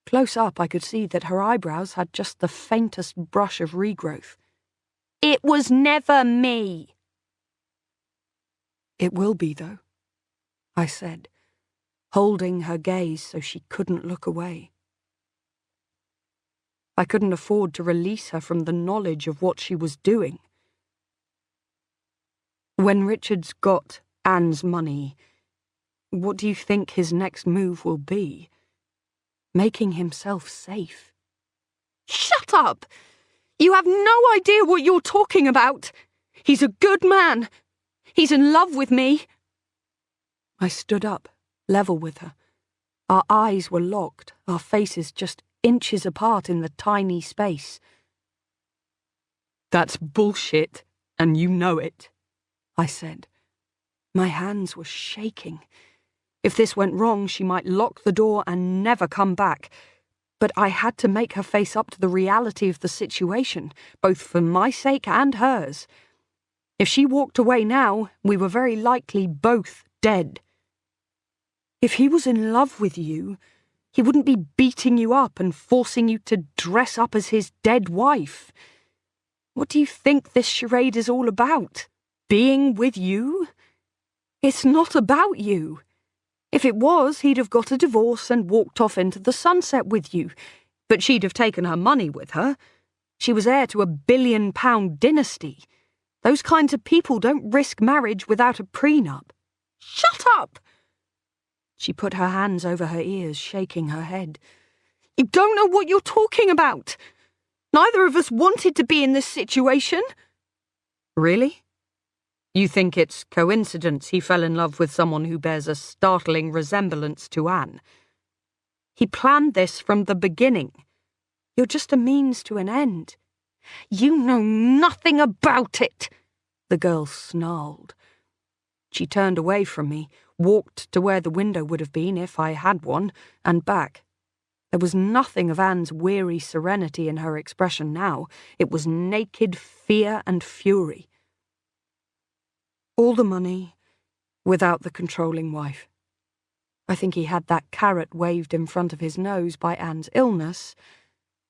Speaker 1: Close up, I could see that her eyebrows had just the faintest brush of regrowth. It was never me. It will be, though, I said, holding her gaze so she couldn't look away. I couldn't afford to release her from the knowledge of what she was doing. When Richard's got Anne's money, what do you think his next move will be? Making himself safe. Shut up! You have no idea what you're talking about. He's a good man. He's in love with me. I stood up, level with her. Our eyes were locked, our faces just inches apart in the tiny space. That's bullshit, and you know it, I said. My hands were shaking. If this went wrong, she might lock the door and never come back. But I had to make her face up to the reality of the situation, both for my sake and hers. If she walked away now, we were very likely both dead. If he was in love with you, he wouldn't be beating you up and forcing you to dress up as his dead wife. What do you think this charade is all about? Being with you? It's not about you. If it was, he'd have got a divorce and walked off into the sunset with you. But she'd have taken her money with her. She was heir to a £1 billion dynasty. Those kinds of people don't risk marriage without a prenup. Shut up! She put her hands over her ears, shaking her head. You don't know what you're talking about. Neither of us wanted to be in this situation. Really? You think it's coincidence he fell in love with someone who bears a startling resemblance to Anne? He planned this from the beginning. You're just a means to an end. You know nothing about it, the girl snarled. She turned away from me, walked to where the window would have been if I had one, and back. There was nothing of Anne's weary serenity in her expression now. It was naked fear and fury. All the money, without the controlling wife. I think he had that carrot waved in front of his nose by Anne's illness,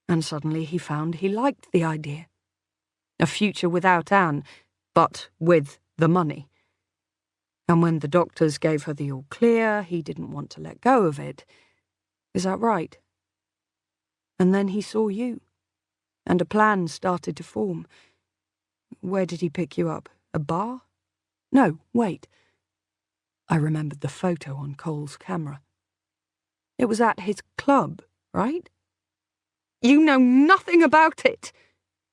Speaker 1: and suddenly he found he liked the idea. A future without Anne, but with the money. And when the doctors gave her the all-clear, he didn't want to let go of it. Is that right? And then he saw you, and a plan started to form. Where did he pick you up? A bar? No, wait. I remembered the photo on Cole's camera. It was at his club, right? You know nothing about it,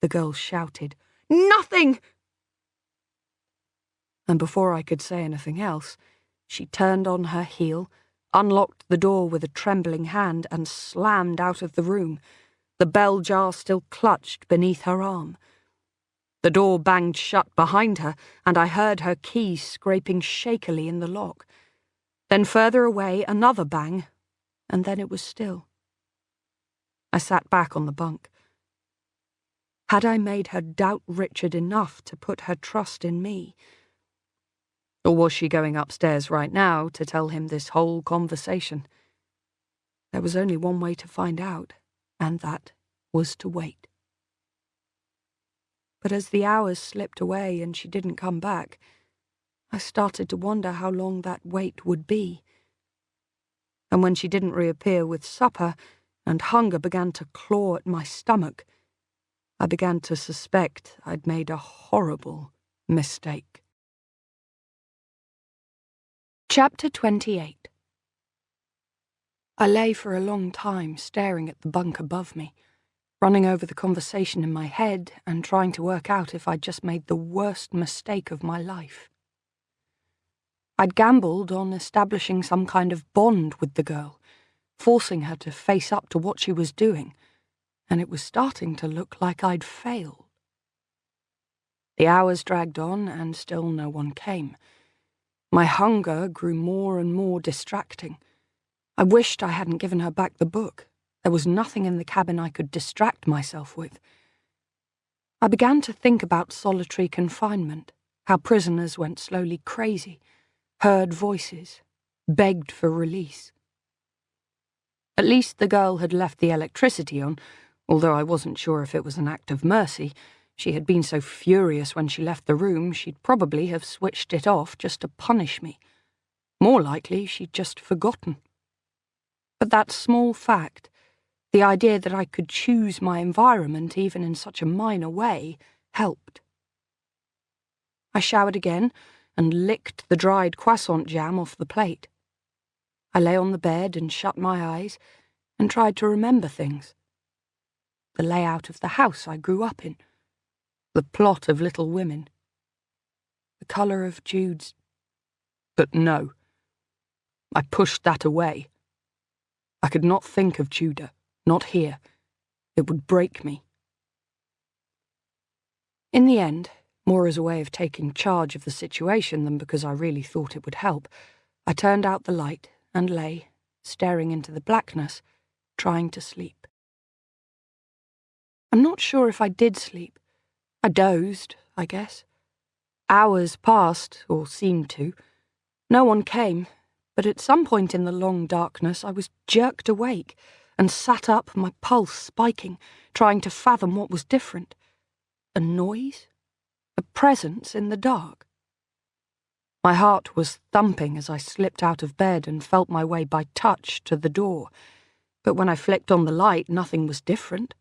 Speaker 1: the girl shouted. Nothing! And before I could say anything else, she turned on her heel, unlocked the door with a trembling hand, and slammed out of the room, the bell jar still clutched beneath her arm. The door banged shut behind her, and I heard her key scraping shakily in the lock. Then further away, another bang, and then it was still. I sat back on the bunk. Had I made her doubt Richard enough to put her trust in me? Or was she going upstairs right now to tell him this whole conversation? There was only one way to find out, and that was to wait. But as the hours slipped away and she didn't come back, I started to wonder how long that wait would be. And when she didn't reappear with supper, and hunger began to claw at my stomach, I began to suspect I'd made a horrible mistake. Chapter 28. I lay for a long time staring at the bunk above me, running over the conversation in my head and trying to work out if I'd just made the worst mistake of my life. I'd gambled on establishing some kind of bond with the girl, forcing her to face up to what she was doing, and it was starting to look like I'd failed. The hours dragged on, and still no one came. My hunger grew more and more distracting. I wished I hadn't given her back the book. There was nothing in the cabin I could distract myself with. I began to think about solitary confinement, how prisoners went slowly crazy, heard voices, begged for release. At least the girl had left the electricity on, although I wasn't sure if it was an act of mercy. She had been so furious when she left the room, she'd probably have switched it off just to punish me. More likely, she'd just forgotten. But that small fact, the idea that I could choose my environment even in such a minor way, helped. I showered again and licked the dried croissant jam off the plate. I lay on the bed and shut my eyes and tried to remember things. The layout of the house I grew up in, the plot of Little Women, the colour of Jude's... But no, I pushed that away. I could not think of Judah, not here. It would break me. In the end, more as a way of taking charge of the situation than because I really thought it would help, I turned out the light and lay, staring into the blackness, trying to sleep. I'm not sure if I did sleep. I dozed, I guess. Hours passed, or seemed to. No one came, but at some point in the long darkness I was jerked awake and sat up, my pulse spiking, trying to fathom what was different. A noise? A presence in the dark? My heart was thumping as I slipped out of bed and felt my way by touch to the door. But when I flicked on the light, nothing was different.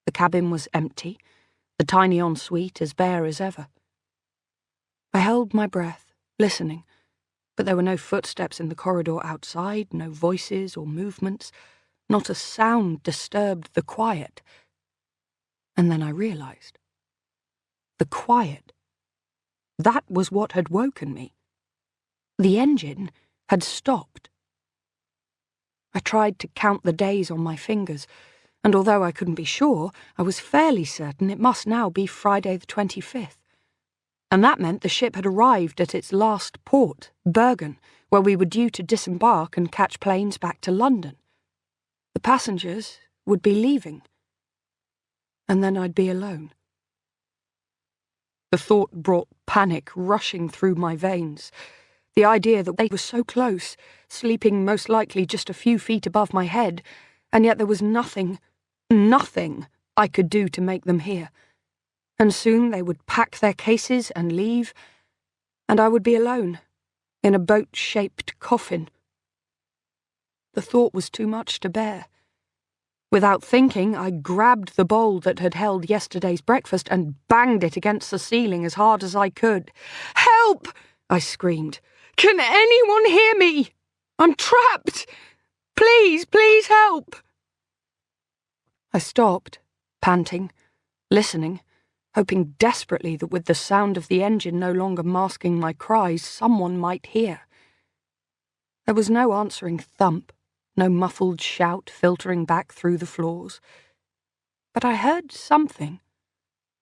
Speaker 1: The cabin was empty, the tiny ensuite as bare as ever. I held my breath, listening, but there were no footsteps in the corridor outside, no voices or movements. Not a sound disturbed the quiet. And then I realized. The quiet. That was what had woken me. The engine had stopped. I tried to count the days on my fingers, and although I couldn't be sure, I was fairly certain it must now be Friday the 25th. And that meant the ship had arrived at its last port, Bergen, where we were due to disembark and catch planes back to London. The passengers would be leaving. And then I'd be alone. The thought brought panic rushing through my veins. The idea that they were so close, sleeping most likely just a few feet above my head, and yet there was nothing I could do to make them hear. And soon they would pack their cases and leave, and I would be alone, in a boat-shaped coffin. The thought was too much to bear. Without thinking, I grabbed the bowl that had held yesterday's breakfast and banged it against the ceiling as hard as I could. "Help!" I screamed. "Can anyone hear me? I'm trapped! Please, please help!" I stopped, panting, listening, hoping desperately that with the sound of the engine no longer masking my cries, someone might hear. There was no answering thump, no muffled shout filtering back through the floors. But I heard something.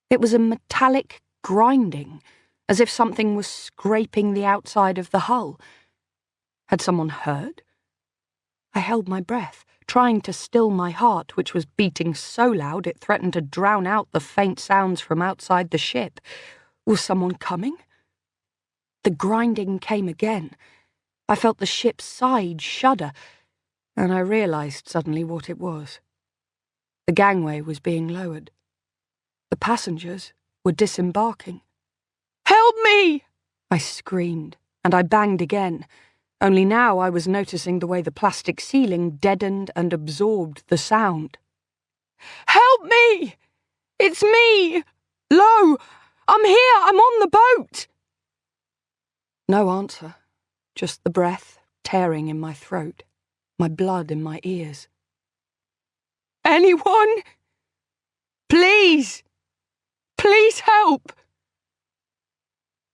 Speaker 1: It was a metallic grinding, as if something was scraping the outside of the hull. Had someone heard? I held my breath, trying to still my heart, which was beating so loud it threatened to drown out the faint sounds from outside the ship. Was someone coming? The grinding came again. I felt the ship's side shudder, and I realized suddenly what it was. The gangway was being lowered. The passengers were disembarking. "Help me!" I screamed, and I banged again. Only now I was noticing the way the plastic ceiling deadened and absorbed the sound. "Help me! It's me! Lo! I'm here! I'm on the boat!" No answer, just the breath tearing in my throat, my blood in my ears. "Anyone? Please! Please help!"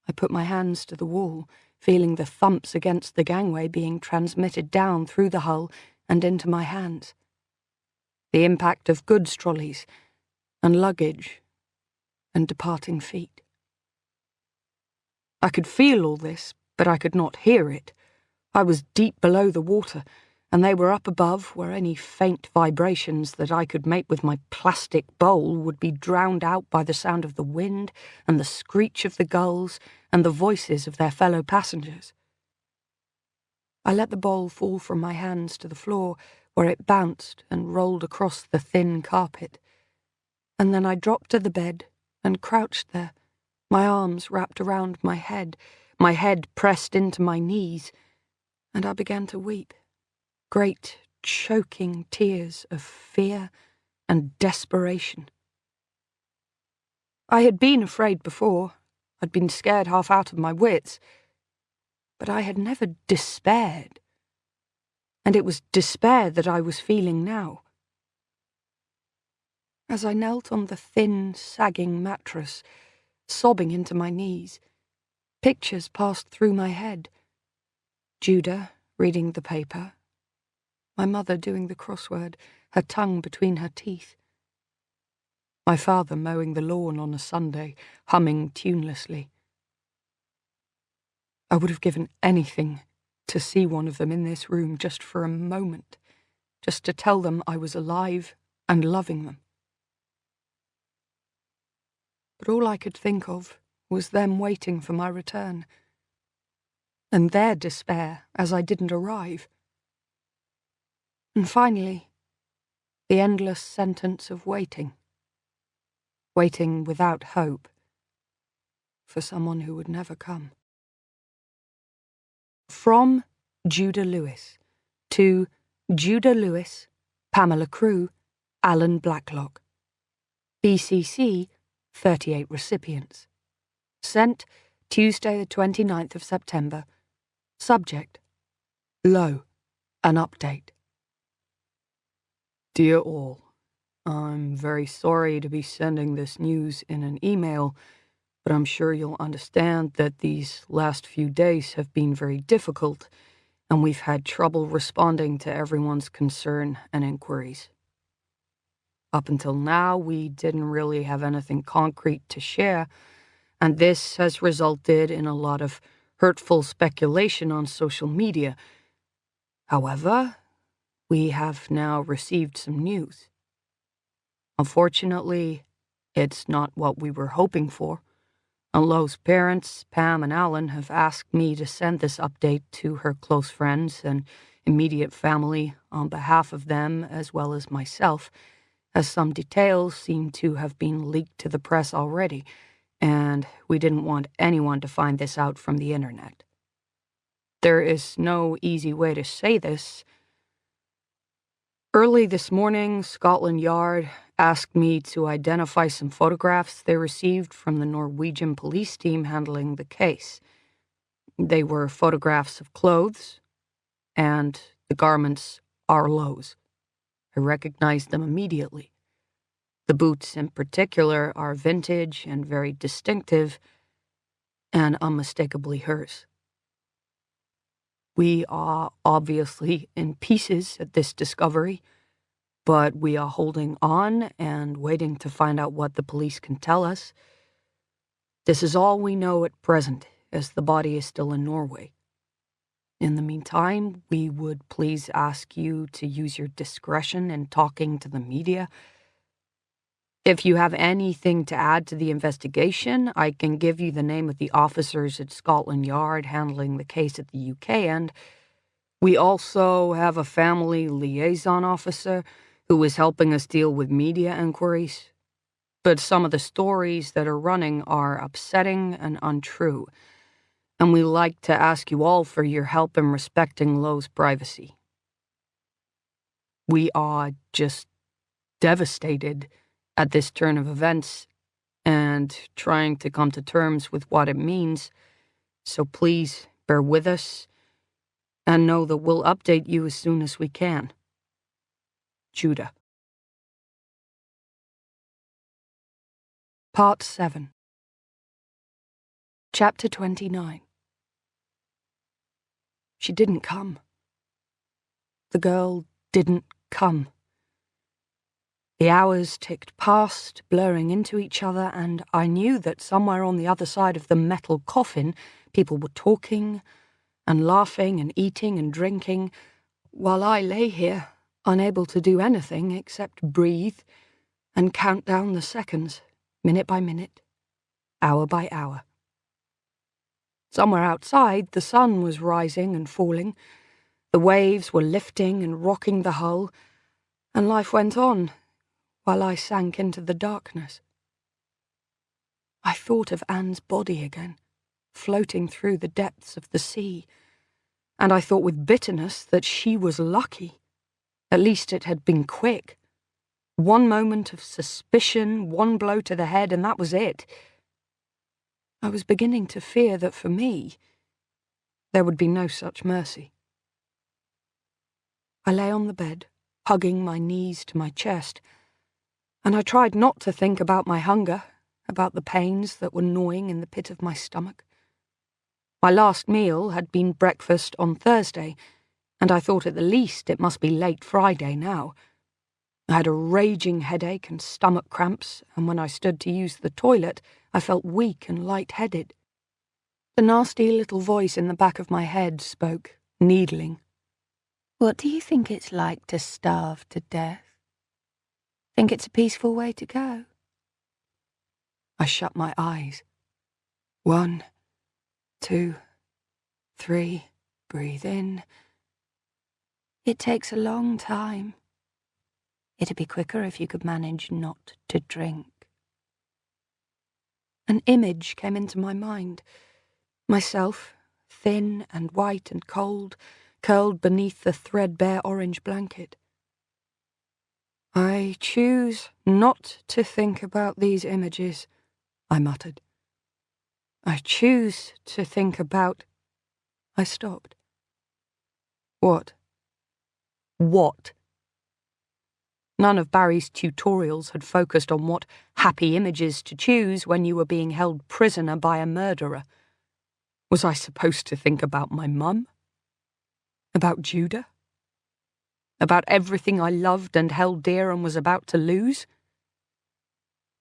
Speaker 1: I put my hands to the wall, feeling the thumps against the gangway being transmitted down through the hull and into my hands. The impact of goods trolleys and luggage and departing feet. I could feel all this, but I could not hear it. I was deep below the water, and they were up above where any faint vibrations that I could make with my plastic bowl would be drowned out by the sound of the wind and the screech of the gulls and the voices of their fellow passengers. I let the bowl fall from my hands to the floor, where it bounced and rolled across the thin carpet. And then I dropped to the bed and crouched there, my arms wrapped around my head pressed into my knees, and I began to weep. Great, choking tears of fear and desperation. I had been afraid before. I'd been scared half out of my wits. But I had never despaired. And it was despair that I was feeling now. As I knelt on the thin, sagging mattress, sobbing into my knees, pictures passed through my head. Judah reading the paper. My mother doing the crossword, her tongue between her teeth. My father mowing the lawn on a Sunday, humming tunelessly. I would have given anything to see one of them in this room just for a moment, just to tell them I was alive and loving them. but all I could think of was them waiting for my return, and their despair as I didn't arrive. And finally, the endless sentence of waiting without hope for someone who would never come. From Judah Lewis to Judah Lewis, Pamela Crew, Alan Blacklock. BCC, 38 recipients. Sent Tuesday the 29th of September. Subject: Low, an update. Dear all, I'm very sorry to be sending this news in an email, but I'm sure you'll understand that these last few days have been very difficult, and we've had trouble responding to everyone's concern and inquiries. Up until now, we didn't really have anything concrete to share, and this has resulted in a lot of hurtful speculation on social media. However, we have now received some news. Unfortunately, it's not what we were hoping for, and Lo's parents, Pam and Alan, have asked me to send this update to her close friends and immediate family on behalf of them as well as myself, as some details seem to have been leaked to the press already, and we didn't want anyone to find this out from the internet. There is no easy way to say this. Early this morning, Scotland Yard asked me to identify some photographs they received from the Norwegian police team handling the case. They were photographs of clothes, and the garments are Lo's. I recognized them immediately. The boots in particular are vintage and very distinctive, and unmistakably hers. We are obviously in pieces at this discovery, but we are holding on and waiting to find out what the police can tell us. This is all we know at present, as the body is still in Norway. In the meantime, we would please ask you to use your discretion in talking to the media. If you have anything to add to the investigation, I can give you the name of the officers at Scotland Yard handling the case at the UK end. We also have a family liaison officer who is helping us deal with media inquiries. But some of the stories that are running are upsetting and untrue, and we like to ask you all for your help in respecting Lo's privacy. We are just devastated at this turn of events and trying to come to terms with what it means, so please bear with us and know that we'll update you as soon as we can. Judah. Part 7. Chapter 29. She didn't come. The girl didn't come. The hours ticked past, blurring into each other, and I knew that somewhere on the other side of the metal coffin, people were talking and laughing and eating and drinking, while I lay here, unable to do anything except breathe and count down the seconds, minute by minute, hour by hour. Somewhere outside, the sun was rising and falling, the waves were lifting and rocking the hull, and life went on, while I sank into the darkness. I thought of Anne's body again, floating through the depths of the sea, and I thought with bitterness that she was lucky. At least it had been quick. One moment of suspicion, one blow to the head, and that was it. I was beginning to fear that for me, there would be no such mercy. I lay on the bed, hugging my knees to my chest, and I tried not to think about my hunger, about the pains that were gnawing in the pit of my stomach. My last meal had been breakfast on Thursday, and I thought at the least it must be late Friday now. I had a raging headache and stomach cramps, and when I stood to use the toilet, I felt weak and light-headed. The nasty little voice in the back of my head spoke, needling. "What do you think it's like to starve to death? Think it's a peaceful way to go?" I shut my eyes. 1, 2, 3, breathe in. It takes a long time. It'd be quicker if you could manage not to drink. An image came into my mind. Myself, thin and white and cold, curled beneath the threadbare orange blanket. I choose not to think about these images, I muttered. I choose to think about... I stopped. What? What? None of Barry's tutorials had focused on what happy images to choose when you were being held prisoner by a murderer. Was I supposed to think about my mum? About Judah? About everything I loved and held dear and was about to lose?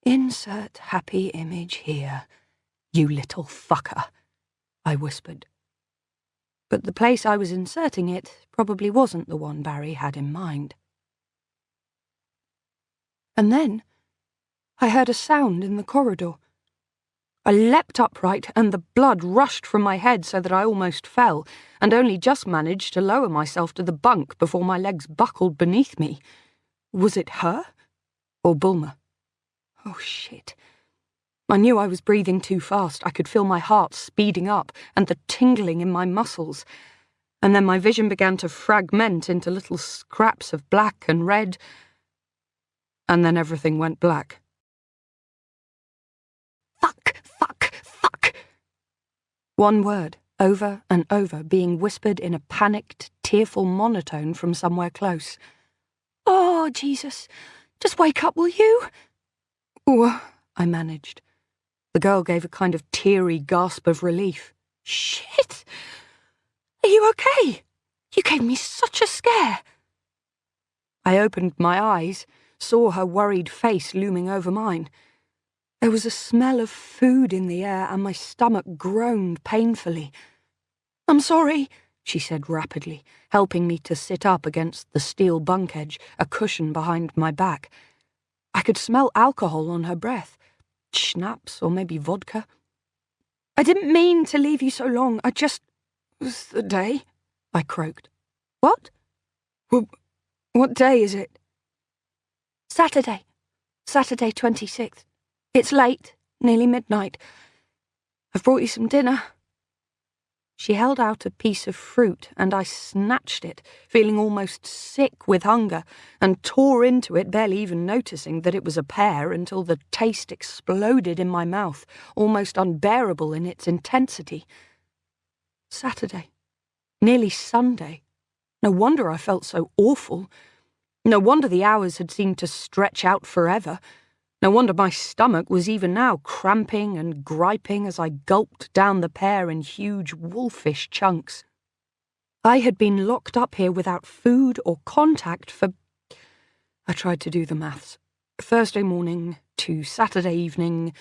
Speaker 1: Insert happy image here, you little fucker, I whispered. But the place I was inserting it probably wasn't the one Barry had in mind. And then I heard a sound in the corridor. I leapt upright, and the blood rushed from my head so that I almost fell, and only just managed to lower myself to the bunk before my legs buckled beneath me. Was it her? Or Bulmer? Oh, shit. I knew I was breathing too fast. I could feel my heart speeding up, and the tingling in my muscles. And then my vision began to fragment into little scraps of black and red, and then everything went black. Fuck, fuck, fuck! One word, over and over, being whispered in a panicked, tearful monotone from somewhere close. Oh, Jesus, just wake up, will you? Oh, I managed. The girl gave a kind of teary gasp of relief. Shit! Are you okay? You gave me such a scare. I opened my eyes, saw her worried face looming over mine. There was a smell of food in the air, and my stomach groaned painfully. I'm sorry, she said rapidly, helping me to sit up against the steel bunk edge, a cushion behind my back. I could smell alcohol on her breath. Schnapps or maybe vodka. I didn't mean to leave you so long. It was the day, I croaked. What? What day is it? Saturday 26th. It's late, nearly midnight. I've brought you some dinner. She held out a piece of fruit, and I snatched it, feeling almost sick with hunger, and tore into it, barely even noticing that it was a pear until the taste exploded in my mouth, almost unbearable in its intensity. Saturday. Nearly Sunday. No wonder I felt so awful. No wonder the hours had seemed to stretch out forever. No wonder my stomach was even now cramping and griping as I gulped down the pear in huge wolfish chunks. I had been locked up here without food or contact for... I tried to do the maths. Thursday morning to Saturday evening,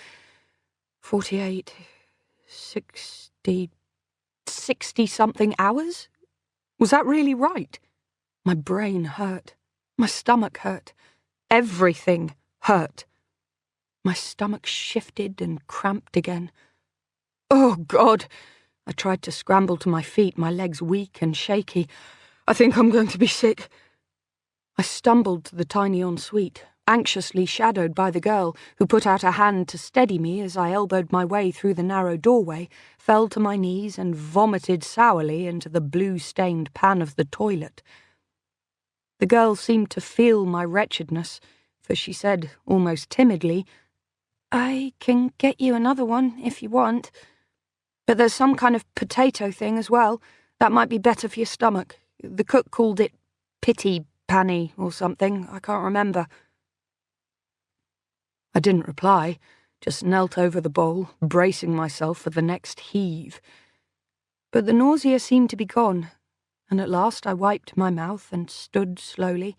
Speaker 1: 48, 60-something hours? Was that really right? My brain hurt. My stomach hurt. Everything hurt. My stomach shifted and cramped again. Oh, God! I tried to scramble to my feet, my legs weak and shaky. I think I'm going to be sick. I stumbled to the tiny ensuite, anxiously shadowed by the girl, who put out a hand to steady me as I elbowed my way through the narrow doorway, fell to my knees and vomited sourly into the blue-stained pan of the toilet. The girl seemed to feel my wretchedness, for she said, almost timidly, I can get you another one if you want. But there's some kind of potato thing as well. That might be better for your stomach. The cook called it pity panny or something. I can't remember. I didn't reply, just knelt over the bowl, bracing myself for the next heave. But the nausea seemed to be gone, and at last I wiped my mouth and stood slowly,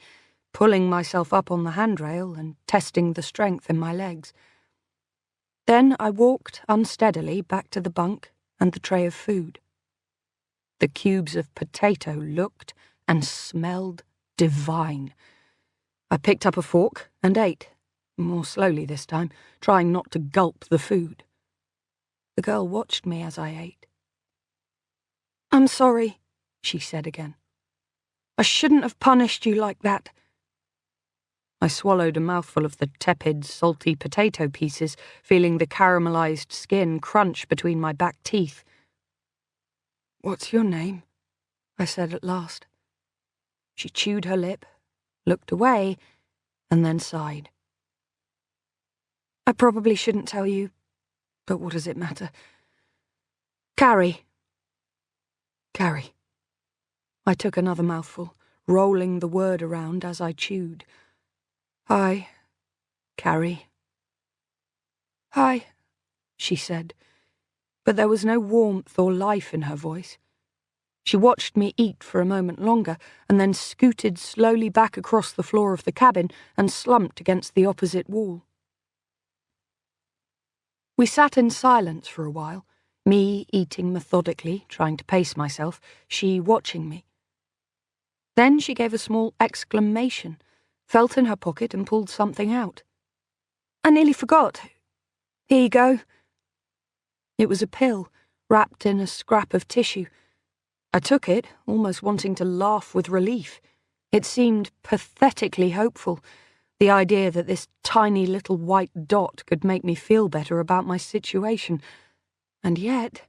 Speaker 1: pulling myself up on the handrail and testing the strength in my legs. Then I walked unsteadily back to the bunk and the tray of food. The cubes of potato looked and smelled divine. I picked up a fork and ate, more slowly this time, trying not to gulp the food. The girl watched me as I ate. "I'm sorry," she said again. "I shouldn't have punished you like that." I swallowed a mouthful of the tepid, salty potato pieces, feeling the caramelized skin crunch between my back teeth. "What's your name?" I said at last. She chewed her lip, looked away, and then sighed. "I probably shouldn't tell you, but what does it matter? Carrie." Carrie. I took another mouthful, rolling the word around as I chewed. "Hi, Carrie." "Hi," she said, but there was no warmth or life in her voice. She watched me eat for a moment longer, and then scooted slowly back across the floor of the cabin and slumped against the opposite wall. We sat in silence for a while, me eating methodically, trying to pace myself, she watching me. Then she gave a small exclamation, felt in her pocket and pulled something out. "I nearly forgot. Here you go." It was a pill, wrapped in a scrap of tissue. I took it, almost wanting to laugh with relief. It seemed pathetically hopeful, the idea that this tiny little white dot could make me feel better about my situation. And yet...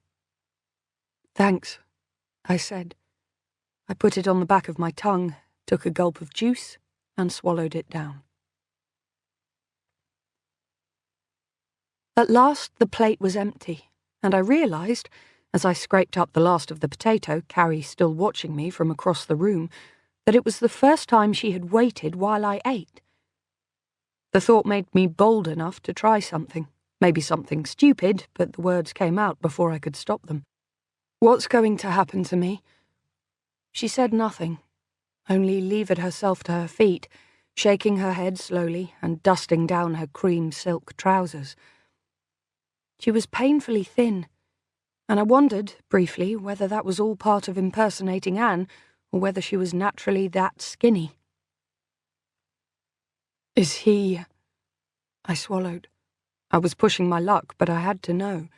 Speaker 1: "Thanks," I said. I put it on the back of my tongue, took a gulp of juice, and swallowed it down. At last the plate was empty, and I realised, as I scraped up the last of the potato, Carrie still watching me from across the room, that it was the first time she had waited while I ate. The thought made me bold enough to try something, maybe something stupid, but the words came out before I could stop them. "What's going to happen to me?" She said nothing, only levered herself to her feet, shaking her head slowly and dusting down her cream silk trousers. She was painfully thin, and I wondered, briefly, whether that was all part of impersonating Anne, or whether she was naturally that skinny. "Is he—" I swallowed. I was pushing my luck, but I had to know.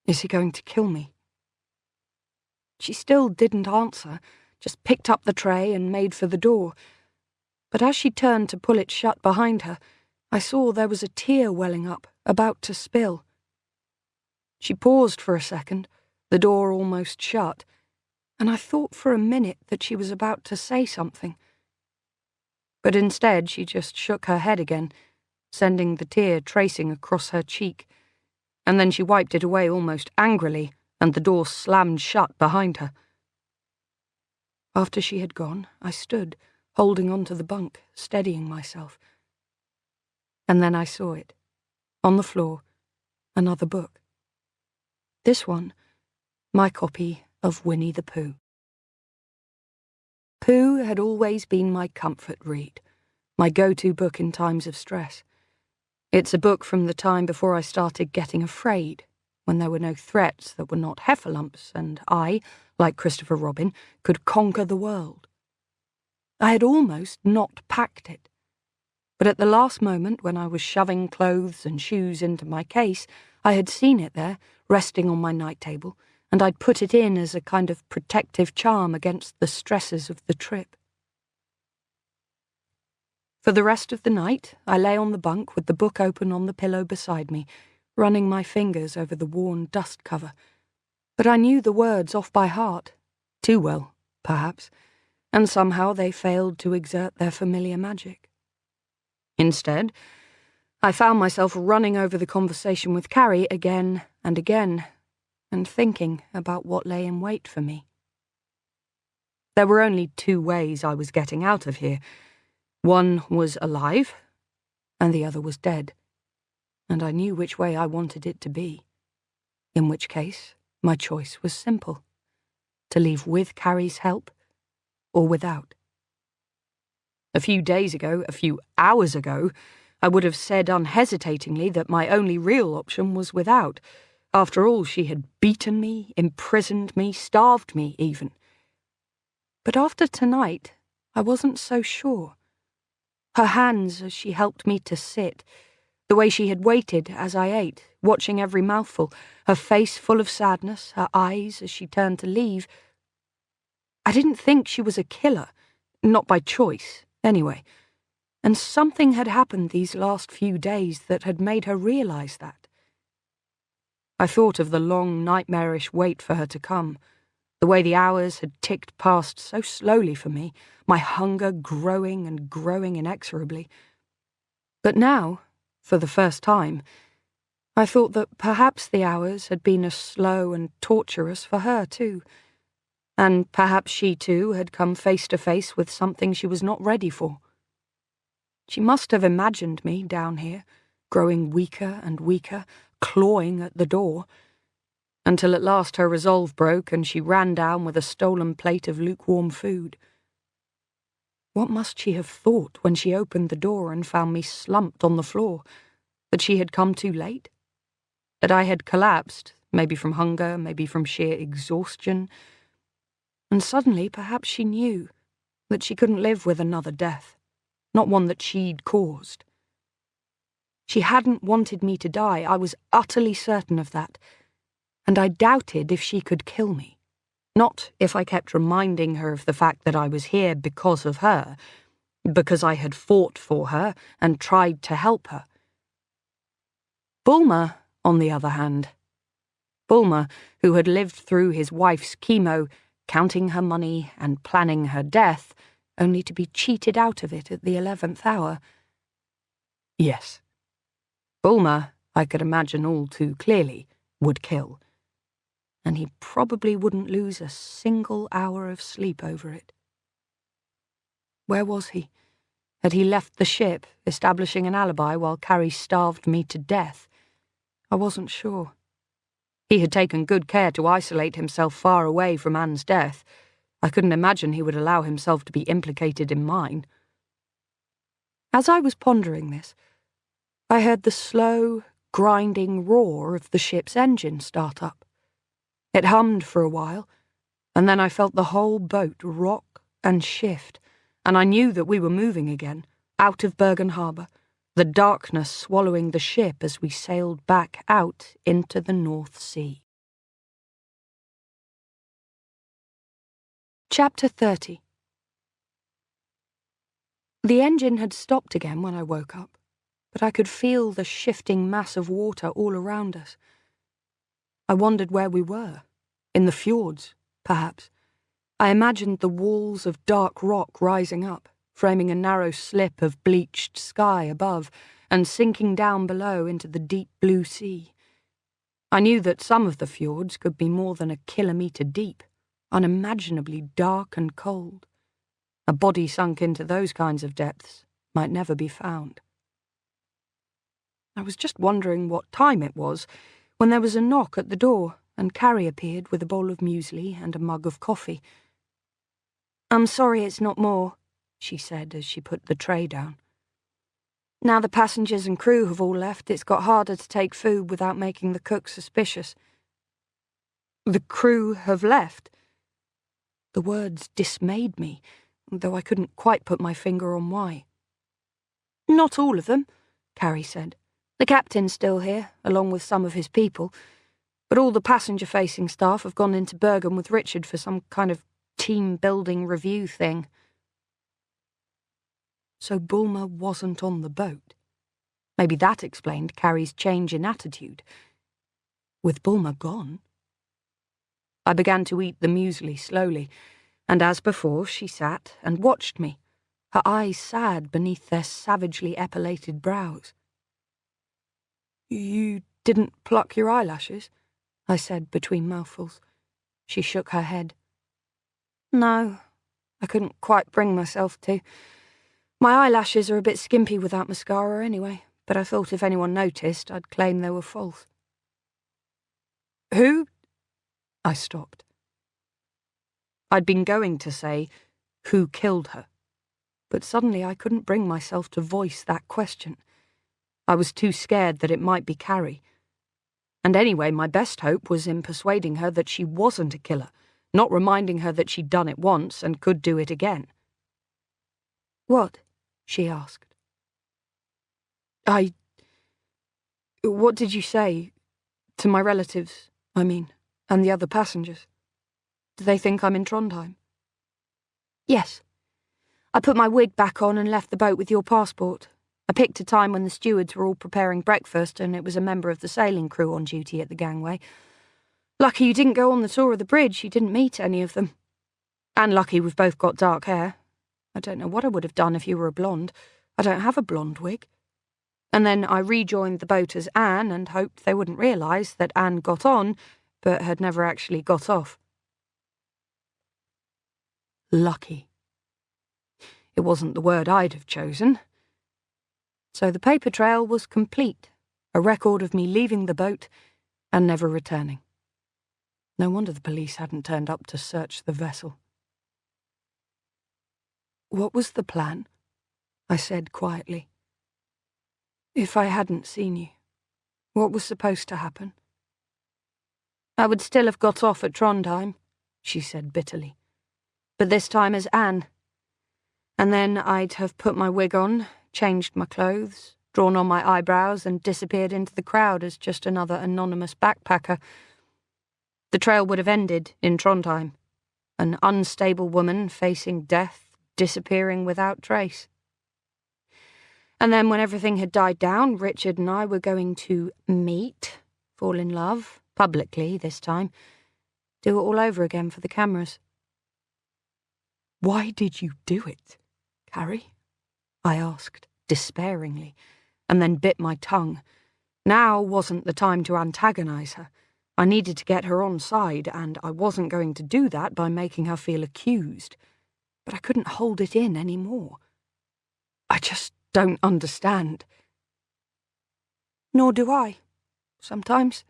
Speaker 1: "Is he going to kill me?" She still didn't answer, just picked up the tray and made for the door. But as she turned to pull it shut behind her, I saw there was a tear welling up, about to spill. She paused for a second, the door almost shut, and I thought for a minute that she was about to say something. But instead she just shook her head again, sending the tear tracing across her cheek, and then she wiped it away almost angrily, and the door slammed shut behind her. After she had gone, I stood, holding onto the bunk, steadying myself. And then I saw it. On the floor, another book. This one, my copy of Winnie the Pooh. Pooh had always been my comfort read, my go-to book in times of stress. It's a book from the time before I started getting afraid, when there were no threats that were not heffalumps, and I, like Christopher Robin, could conquer the world. I had almost not packed it. But at the last moment, when I was shoving clothes and shoes into my case, I had seen it there, resting on my night table, and I'd put it in as a kind of protective charm against the stresses of the trip. For the rest of the night, I lay on the bunk with the book open on the pillow beside me, running my fingers over the worn dust cover. But I knew the words off by heart, too well, perhaps, and somehow they failed to exert their familiar magic. Instead, I found myself running over the conversation with Carrie again and again, and thinking about what lay in wait for me. There were only two ways I was getting out of here. One was alive, and the other was dead, and I knew which way I wanted it to be. In which case, my choice was simple: to leave with Carrie's help, or without. A few days ago, a few hours ago, I would have said unhesitatingly that my only real option was without. After all, she had beaten me, imprisoned me, starved me even. But after tonight, I wasn't so sure. Her hands as she helped me to sit, the way she had waited as I ate, watching every mouthful, her face full of sadness, her eyes as she turned to leave. I didn't think she was a killer, not by choice, anyway, and something had happened these last few days that had made her realize that. I thought of the long, nightmarish wait for her to come, the way the hours had ticked past so slowly for me, my hunger growing and growing inexorably. But now, for the first time, I thought that perhaps the hours had been as slow and torturous for her too, and perhaps she too had come face to face with something she was not ready for. She must have imagined me down here, growing weaker and weaker, clawing at the door, until at last her resolve broke and she ran down with a stolen plate of lukewarm food. What must she have thought when she opened the door and found me slumped on the floor? That she had come too late? That I had collapsed, maybe from hunger, maybe from sheer exhaustion? And suddenly perhaps she knew that she couldn't live with another death, not one that she'd caused. She hadn't wanted me to die, I was utterly certain of that, and I doubted if she could kill me. Not if I kept reminding her of the fact that I was here because of her, because I had fought for her and tried to help her. Bulmer, on the other hand, Bulmer, who had lived through his wife's chemo, counting her money and planning her death, only to be cheated out of it at the 11th hour. Yes, Bulmer, I could imagine all too clearly, would kill. And he probably wouldn't lose a single hour of sleep over it. Where was he? Had he left the ship, establishing an alibi while Carrie starved me to death? I wasn't sure. He had taken good care to isolate himself far away from Anne's death. I couldn't imagine he would allow himself to be implicated in mine. As I was pondering this, I heard the slow, grinding roar of the ship's engine start up. It hummed for a while, and then I felt the whole boat rock and shift, and I knew that we were moving again, out of Bergen Harbour, the darkness swallowing the ship as we sailed back out into the North Sea. Chapter 30. The engine had stopped again when I woke up, but I could feel the shifting mass of water all around us. I wondered where we were. In the fjords, perhaps. I imagined the walls of dark rock rising up, framing a narrow slip of bleached sky above, and sinking down below into the deep blue sea. I knew that some of the fjords could be more than a kilometre deep, unimaginably dark and cold. A body sunk into those kinds of depths might never be found. I was just wondering what time it was when there was a knock at the door, and Carrie appeared with a bowl of muesli and a mug of coffee. "I'm sorry it's not more," she said as she put the tray down. "Now the passengers and crew have all left, it's got harder to take food without making the cook suspicious." "The crew have left?" The words dismayed me, though I couldn't quite put my finger on why. "Not all of them," Carrie said. "The captain's still here, along with some of his people, but all the passenger-facing staff have gone into Bergen with Richard for some kind of team-building review thing." So Bulmer wasn't on the boat. Maybe that explained Carrie's change in attitude. With Bulmer gone? I began to eat the muesli slowly, and as before she sat and watched me, her eyes sad beneath their savagely epilated brows. "You didn't pluck your eyelashes?" I said between mouthfuls. She shook her head. "No, I couldn't quite bring myself to. My eyelashes are a bit skimpy without mascara anyway, but I thought if anyone noticed, I'd claim they were false." "Who?" I stopped. I'd been going to say, "Who killed her?" But suddenly I couldn't bring myself to voice that question. I was too scared that it might be Carrie. And anyway, my best hope was in persuading her that she wasn't a killer, not reminding her that she'd done it once and could do it again. "What?" she asked. What did you say? To my relatives, I mean, and the other passengers? Do they think I'm in Trondheim? Yes. I put my wig back on and left the boat with your passport. I picked a time when the stewards were all preparing breakfast and it was a member of the sailing crew on duty at the gangway. Lucky you didn't go on the tour of the bridge, you didn't meet any of them. And lucky we've both got dark hair. I don't know what I would have done if you were a blonde. I don't have a blonde wig. And then I rejoined the boat as Anne and hoped they wouldn't realise that Anne got on, but had never actually got off. Lucky. It wasn't the word I'd have chosen. So the paper trail was complete, a record of me leaving the boat and never returning. No wonder the police hadn't turned up to search the vessel. What was the plan? I said quietly. If I hadn't seen you, what was supposed to happen? I would still have got off at Trondheim, she said bitterly, but this time as Anne. And then I'd have put my wig on, changed my clothes, drawn on my eyebrows and disappeared into the crowd as just another anonymous backpacker. The trail would have ended in Trondheim, an unstable woman facing death, disappearing without trace. And then when everything had died down, Richard and I were going to meet, fall in love, publicly this time, do it all over again for the cameras. Why did you do it, Carrie? I asked, despairingly, and then bit my tongue. Now wasn't the time to antagonise her. I needed to get her on side, and I wasn't going to do that by making her feel accused. But I couldn't hold it in any more. I just don't understand. Nor do I, sometimes.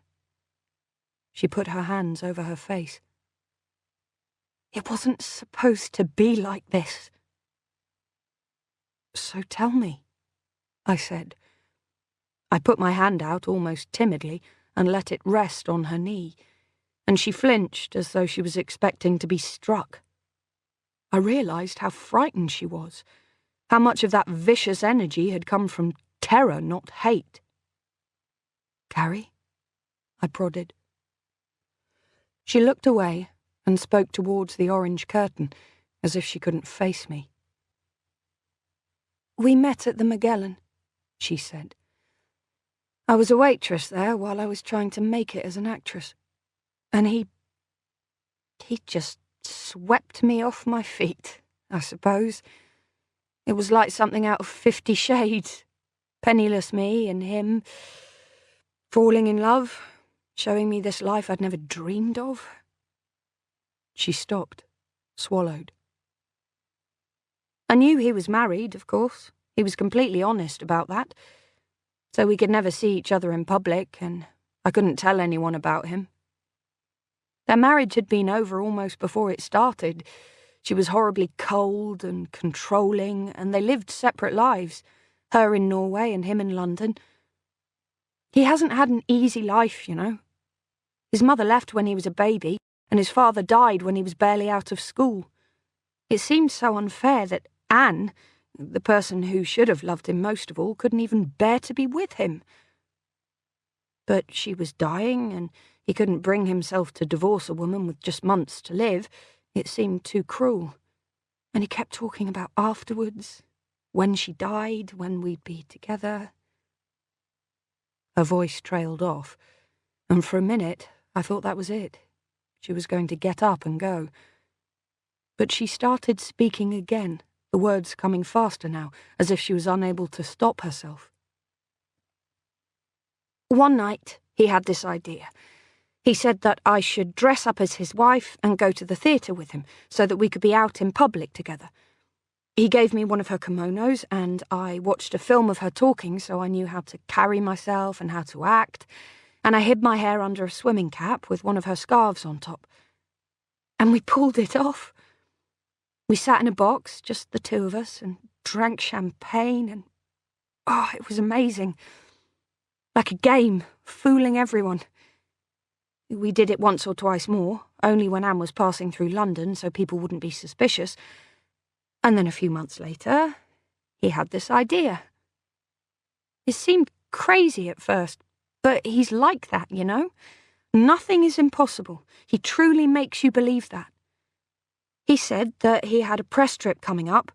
Speaker 1: She put her hands over her face. It wasn't supposed to be like this. So tell me, I said. I put my hand out almost timidly and let it rest on her knee, and she flinched as though she was expecting to be struck. I realised how frightened she was, how much of that vicious energy had come from terror, not hate. Carrie? I prodded. She looked away and spoke towards the orange curtain, as if she couldn't face me. We met at the Magellan, she said. I was a waitress there while I was trying to make it as an actress, and he just swept me off my feet, I suppose. It was like something out of 50 Shades. Penniless me and him, falling in love, showing me this life I'd never dreamed of. She stopped, swallowed. I knew he was married, of course. He was completely honest about that. So we could never see each other in public, and I couldn't tell anyone about him. Their marriage had been over almost before it started. She was horribly cold and controlling, and they lived separate lives, her in Norway and him in London. He hasn't had an easy life, you know. His mother left when he was a baby, and his father died when he was barely out of school. It seemed so unfair that Anne, the person who should have loved him most of all, couldn't even bear to be with him. But she was dying, and he couldn't bring himself to divorce a woman with just months to live. It seemed too cruel. And he kept talking about afterwards, when she died, when we'd be together. Her voice trailed off, and for a minute I thought that was it. She was going to get up and go. But she started speaking again, the words coming faster now, as if she was unable to stop herself. One night, he had this idea. He said that I should dress up as his wife and go to the theatre with him, so that we could be out in public together. He gave me one of her kimonos, and I watched a film of her talking so I knew how to carry myself and how to act, and I hid my hair under a swimming cap with one of her scarves on top. And we pulled it off. We sat in a box, just the two of us, and drank champagne, and it was amazing. Like a game, fooling everyone. We did it once or twice more, only when Anne was passing through London so people wouldn't be suspicious. And then a few months later, he had this idea. It seemed crazy at first, but he's like that, you know? Nothing is impossible. He truly makes you believe that. He said that he had a press trip coming up,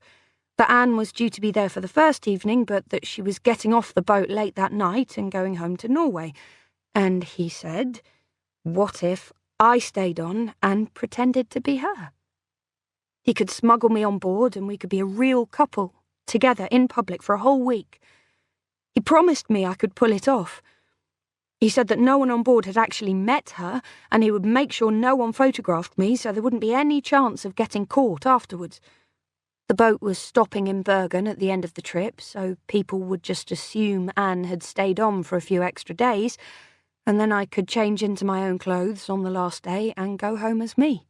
Speaker 1: that Anne was due to be there for the first evening, but that she was getting off the boat late that night and going home to Norway. And he said, what if I stayed on and pretended to be her? He could smuggle me on board and we could be a real couple, together in public for a whole week. He promised me I could pull it off. He said that no one on board had actually met her, and he would make sure no one photographed me so there wouldn't be any chance of getting caught afterwards. The boat was stopping in Bergen at the end of the trip, so people would just assume Anne had stayed on for a few extra days, and then I could change into my own clothes on the last day and go home as me.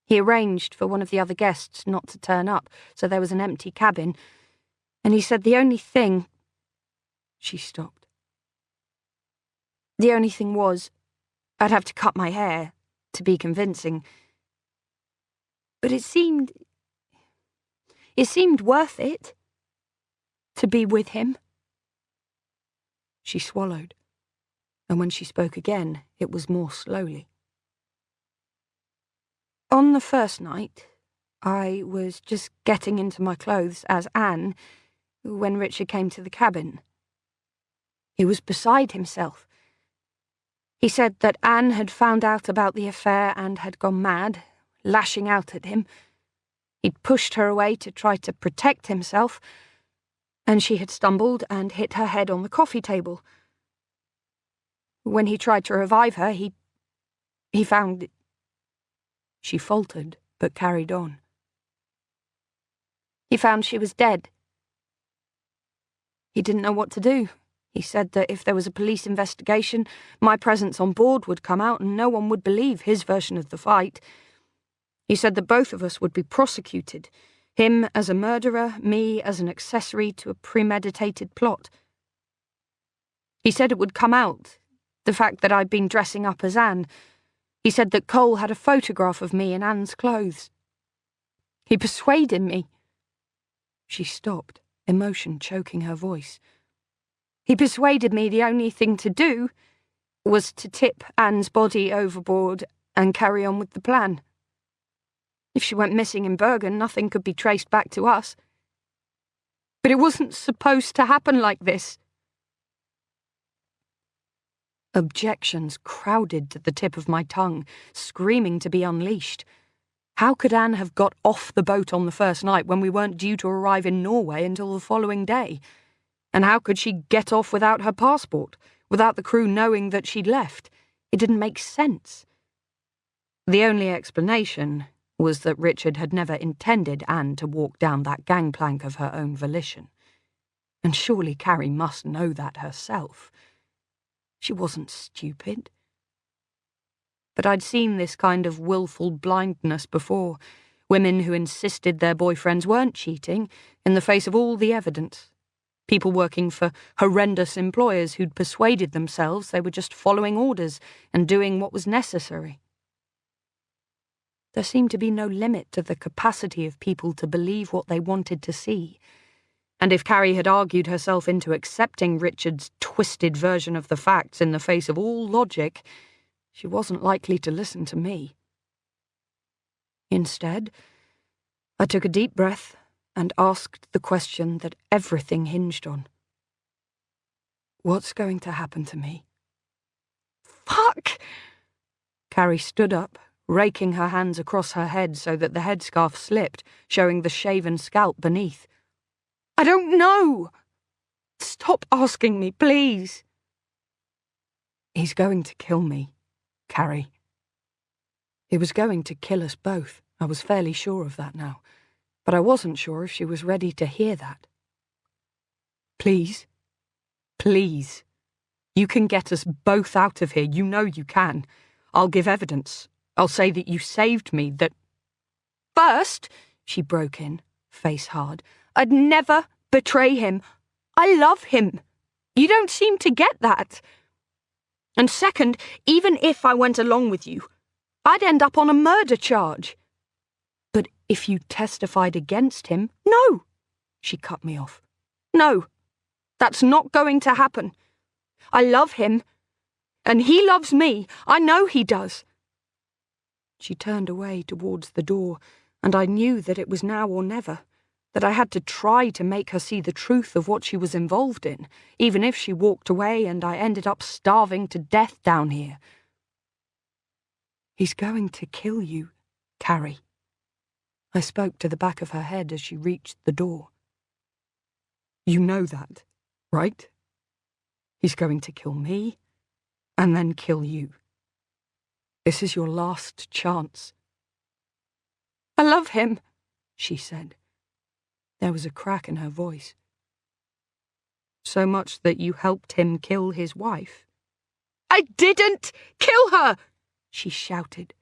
Speaker 1: He arranged for one of the other guests not to turn up, so there was an empty cabin, and he said the only thing... She stopped. The only thing was, I'd have to cut my hair to be convincing. But it seemed worth it to be with him. She swallowed, and when she spoke again, it was more slowly. On the first night, I was just getting into my clothes as Anne when Richard came to the cabin. He was beside himself. He said that Anne had found out about the affair and had gone mad, lashing out at him. He'd pushed her away to try to protect himself, and she had stumbled and hit her head on the coffee table. When he tried to revive her, he found... She faltered, but carried on. He found she was dead. He didn't know what to do. He said that if there was a police investigation, my presence on board would come out and no one would believe his version of the fight. He said that both of us would be prosecuted, him as a murderer, me as an accessory to a premeditated plot. He said it would come out, the fact that I'd been dressing up as Anne. He said that Cole had a photograph of me in Anne's clothes. He persuaded me. She stopped, emotion choking her voice. He persuaded me the only thing to do was to tip Anne's body overboard and carry on with the plan. If she went missing in Bergen, nothing could be traced back to us. But it wasn't supposed to happen like this. Objections crowded to the tip of my tongue, screaming to be unleashed. How could Anne have got off the boat on the first night when we weren't due to arrive in Norway until the following day? And how could she get off without her passport, without the crew knowing that she'd left? It didn't make sense. The only explanation was that Richard had never intended Anne to walk down that gangplank of her own volition. And surely Carrie must know that herself. She wasn't stupid. But I'd seen this kind of willful blindness before, women who insisted their boyfriends weren't cheating in the face of all the evidence. People working for horrendous employers who'd persuaded themselves they were just following orders and doing what was necessary. There seemed to be no limit to the capacity of people to believe what they wanted to see, and if Carrie had argued herself into accepting Richard's twisted version of the facts in the face of all logic, she wasn't likely to listen to me. Instead, I took a deep breath and asked the question that everything hinged on. What's going to happen to me? Fuck! Carrie stood up, raking her hands across her head so that the headscarf slipped, showing the shaven scalp beneath. I don't know! Stop asking me, please! He's going to kill me, Carrie. He was going to kill us both. I was fairly sure of that now. But I wasn't sure if she was ready to hear that. Please, please, you can get us both out of here. You know you can. I'll give evidence. I'll say that you saved me, that... First, she broke in, face hard, I'd never betray him. I love him. You don't seem to get that. And second, even if I went along with you, I'd end up on a murder charge. But if you testified against him, no, she cut me off. No, That's not going to happen. I love him, and he loves me. I know he does." She turned away towards the door, and I knew that it was now or never, that I had to try to make her see the truth of what she was involved in, even if she walked away and I ended up starving to death down here. "He's going to kill you, Carrie." I spoke to the back of her head as she reached the door. "You know that, right? He's going to kill me, and then kill you. This is your last chance." "I love him," she said. There was a crack in her voice. "So much that you helped him kill his wife?" "I didn't kill her!" she shouted,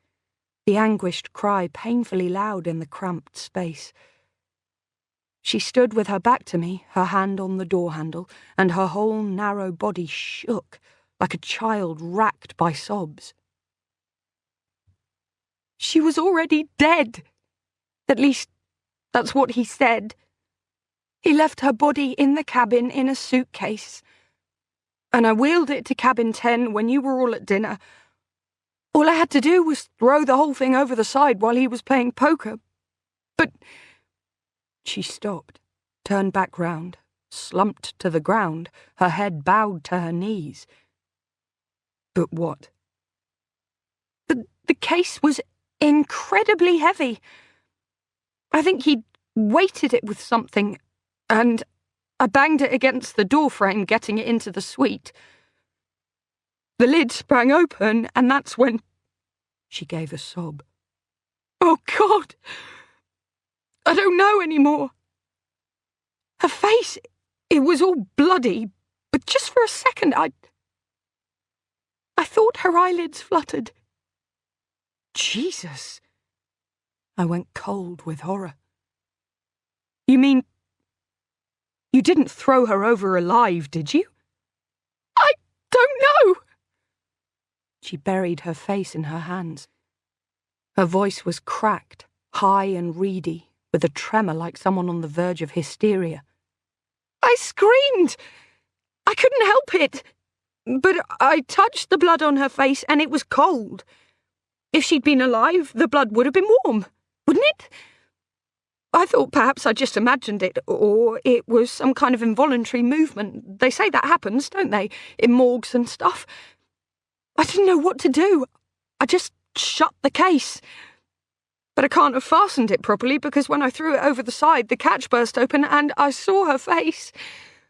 Speaker 1: the anguished cry painfully loud in the cramped space. She stood with her back to me, her hand on the door handle, and her whole narrow body shook like a child racked by sobs. "She was already dead. At least, that's what he said. He left her body in the cabin in a suitcase, and I wheeled it to cabin 10 when you were all at dinner. All I had to do was throw the whole thing over the side while he was playing poker. But—" She stopped, turned back round, slumped to the ground, her head bowed to her knees. "But what?" The case was incredibly heavy. I think he'd weighted it with something, and I banged it against the door frame, getting it into the suite. The lid sprang open, and that's when—" She gave a sob. "Oh, God! I don't know anymore. Her face, it was all bloody, but just for a second I thought her eyelids fluttered." Jesus! I went cold with horror. "You mean you didn't throw her over alive, did you?" "I don't know." She buried her face in her hands. Her voice was cracked, high and reedy, with a tremor like someone on the verge of hysteria. "I screamed. I couldn't help it. But I touched the blood on her face and it was cold. If she'd been alive, the blood would have been warm, wouldn't it? I thought perhaps I just imagined it, or it was some kind of involuntary movement. They say that happens, don't they, in morgues and stuff. I didn't know what to do. I just shut the case. But I can't have fastened it properly because when I threw it over the side, the catch burst open and I saw her face.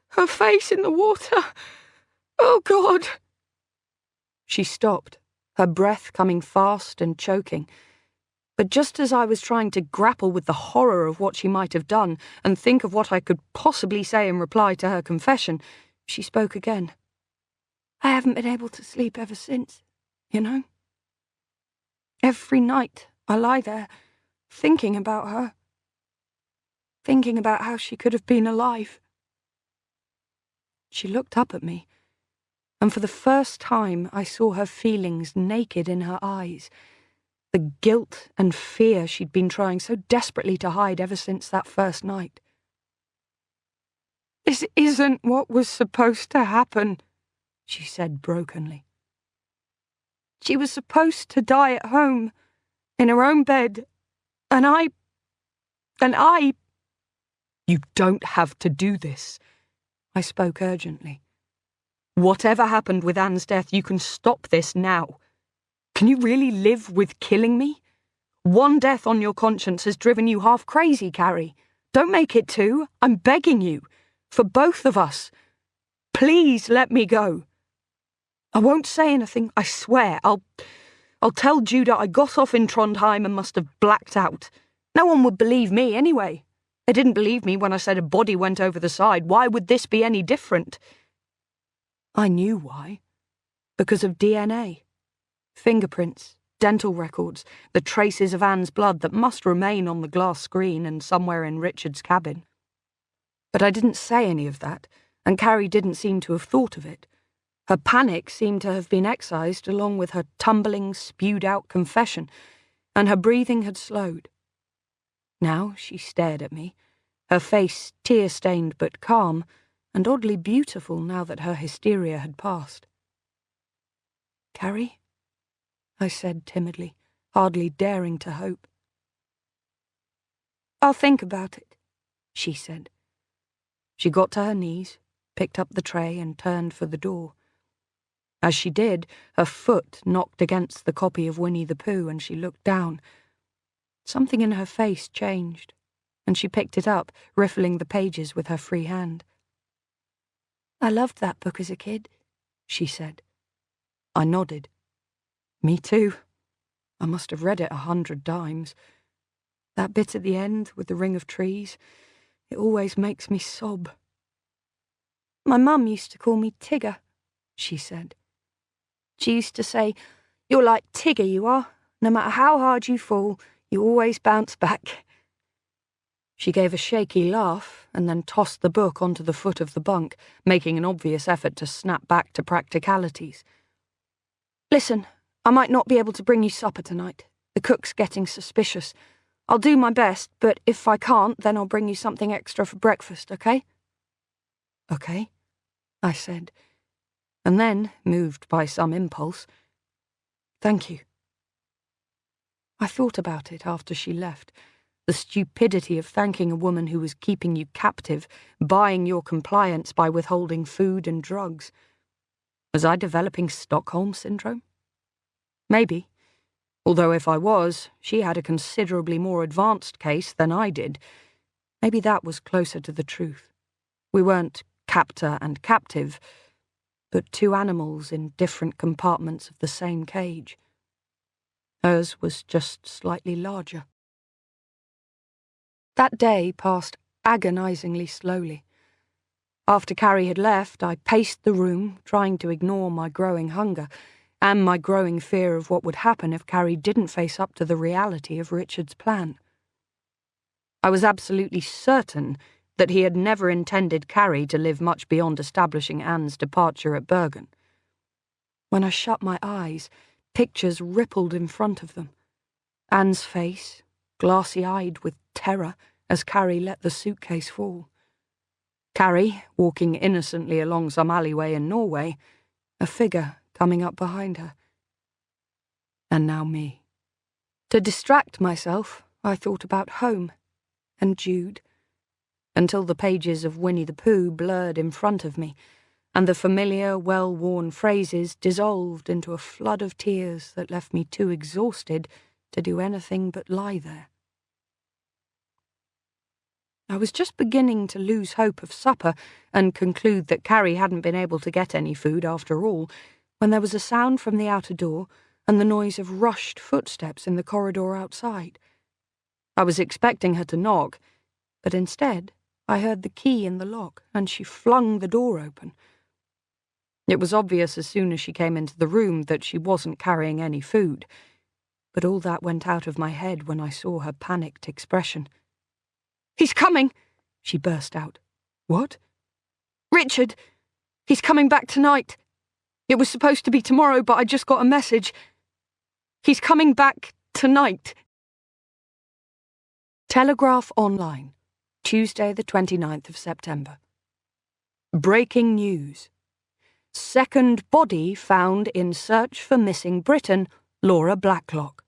Speaker 1: Her face in the water. Oh, God!" She stopped, her breath coming fast and choking. But just as I was trying to grapple with the horror of what she might have done and think of what I could possibly say in reply to her confession, she spoke again. "I haven't been able to sleep ever since, you know. Every night I lie there, thinking about her. Thinking about how she could have been alive." She looked up at me, and for the first time I saw her feelings naked in her eyes, the guilt and fear she'd been trying so desperately to hide ever since that first night. "This isn't what was supposed to happen," she said brokenly. "She was supposed to die at home, in her own bed, and I... "You don't have to do this," I spoke urgently. "Whatever happened with Anne's death, you can stop this now. Can you really live with killing me? One death on your conscience has driven you half crazy, Carrie. Don't make it two. I'm begging you. For both of us. Please let me go. I won't say anything, I swear. I'll tell Judah I got off in Trondheim and must have blacked out. No one would believe me anyway. They didn't believe me when I said a body went over the side. Why would this be any different?" I knew why. Because of DNA. Fingerprints, dental records, the traces of Anne's blood that must remain on the glass screen and somewhere in Richard's cabin. But I didn't say any of that, and Carrie didn't seem to have thought of it. Her panic seemed to have been excised along with her tumbling, spewed-out confession, and her breathing had slowed. Now she stared at me, her face tear-stained but calm, and oddly beautiful now that her hysteria had passed. "Carrie?" I said timidly, hardly daring to hope. "I'll think about it," she said. She got to her knees, picked up the tray and turned for the door. As she did, her foot knocked against the copy of Winnie the Pooh and she looked down. Something in her face changed, and she picked it up, riffling the pages with her free hand. "I loved that book as a kid," she said. I nodded. "Me too. I must have read it 100 times. That bit at the end with the ring of trees, it always makes me sob." "My mum used to call me Tigger," she said. "She used to say, 'You're like Tigger, you are. No matter how hard you fall, you always bounce back.'" She gave a shaky laugh and then tossed the book onto the foot of the bunk, making an obvious effort to snap back to practicalities. "Listen, I might not be able to bring you supper tonight. The cook's getting suspicious. I'll do my best, but if I can't, then I'll bring you something extra for breakfast, okay?" "Okay," I said, and then, moved by some impulse, "Thank you." I thought about it after she left. The stupidity of thanking a woman who was keeping you captive, buying your compliance by withholding food and drugs. Was I developing Stockholm Syndrome? Maybe. Although if I was, she had a considerably more advanced case than I did. Maybe that was closer to the truth. We weren't captor and captive, but two animals in different compartments of the same cage. Hers was just slightly larger. That day passed agonizingly slowly. After Carrie had left, I paced the room, trying to ignore my growing hunger and my growing fear of what would happen if Carrie didn't face up to the reality of Richard's plan. I was absolutely certain that he had never intended Carrie to live much beyond establishing Anne's departure at Bergen. When I shut my eyes, pictures rippled in front of them. Anne's face, glassy-eyed with terror as Carrie let the suitcase fall. Carrie, walking innocently along some alleyway in Norway, a figure coming up behind her. And now me. To distract myself, I thought about home and Jude, until the pages of Winnie the Pooh blurred in front of me, and the familiar, well-worn phrases dissolved into a flood of tears that left me too exhausted to do anything but lie there. I was just beginning to lose hope of supper and conclude that Carrie hadn't been able to get any food after all, when there was a sound from the outer door and the noise of rushed footsteps in the corridor outside. I was expecting her to knock, but instead I heard the key in the lock and she flung the door open. It was obvious as soon as she came into the room that she wasn't carrying any food, but all that went out of my head when I saw her panicked expression. "He's coming!" she burst out. "What?" "Richard! He's coming back tonight. It was supposed to be tomorrow, but I just got a message. He's coming back tonight." Telegraph Online, Tuesday the 29th of September. Breaking news. Second body found in search for missing Briton, Laura Blacklock.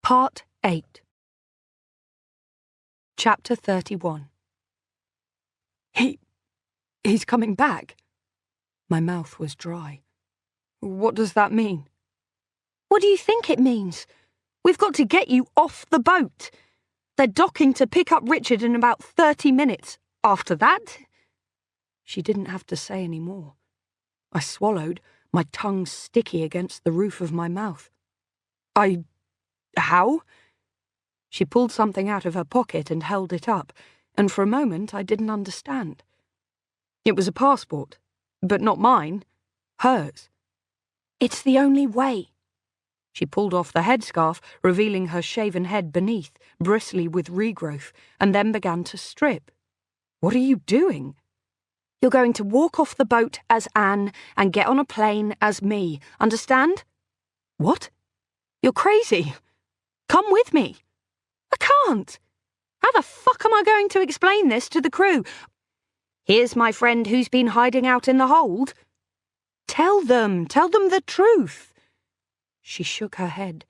Speaker 1: Part 8. Chapter 31. He's coming back? My mouth was dry. What does that mean? What do you think it means? We've got to get you off the boat. They're docking to pick up Richard in about 30 minutes. After that? She didn't have to say any more. I swallowed, my tongue sticky against the roof of my mouth. How? She pulled something out of her pocket and held it up, and for a moment I didn't understand. It was a passport, but not mine, hers. It's the only way. She pulled off the headscarf, revealing her shaven head beneath, bristly with regrowth, and then began to strip. What are you doing? You're going to walk off the boat as Anne and get on a plane as me, understand? What? You're crazy. Come with me. I can't. How the fuck am I going to explain this to the crew? Here's my friend who's been hiding out in the hold. Tell them the truth. She shook her head.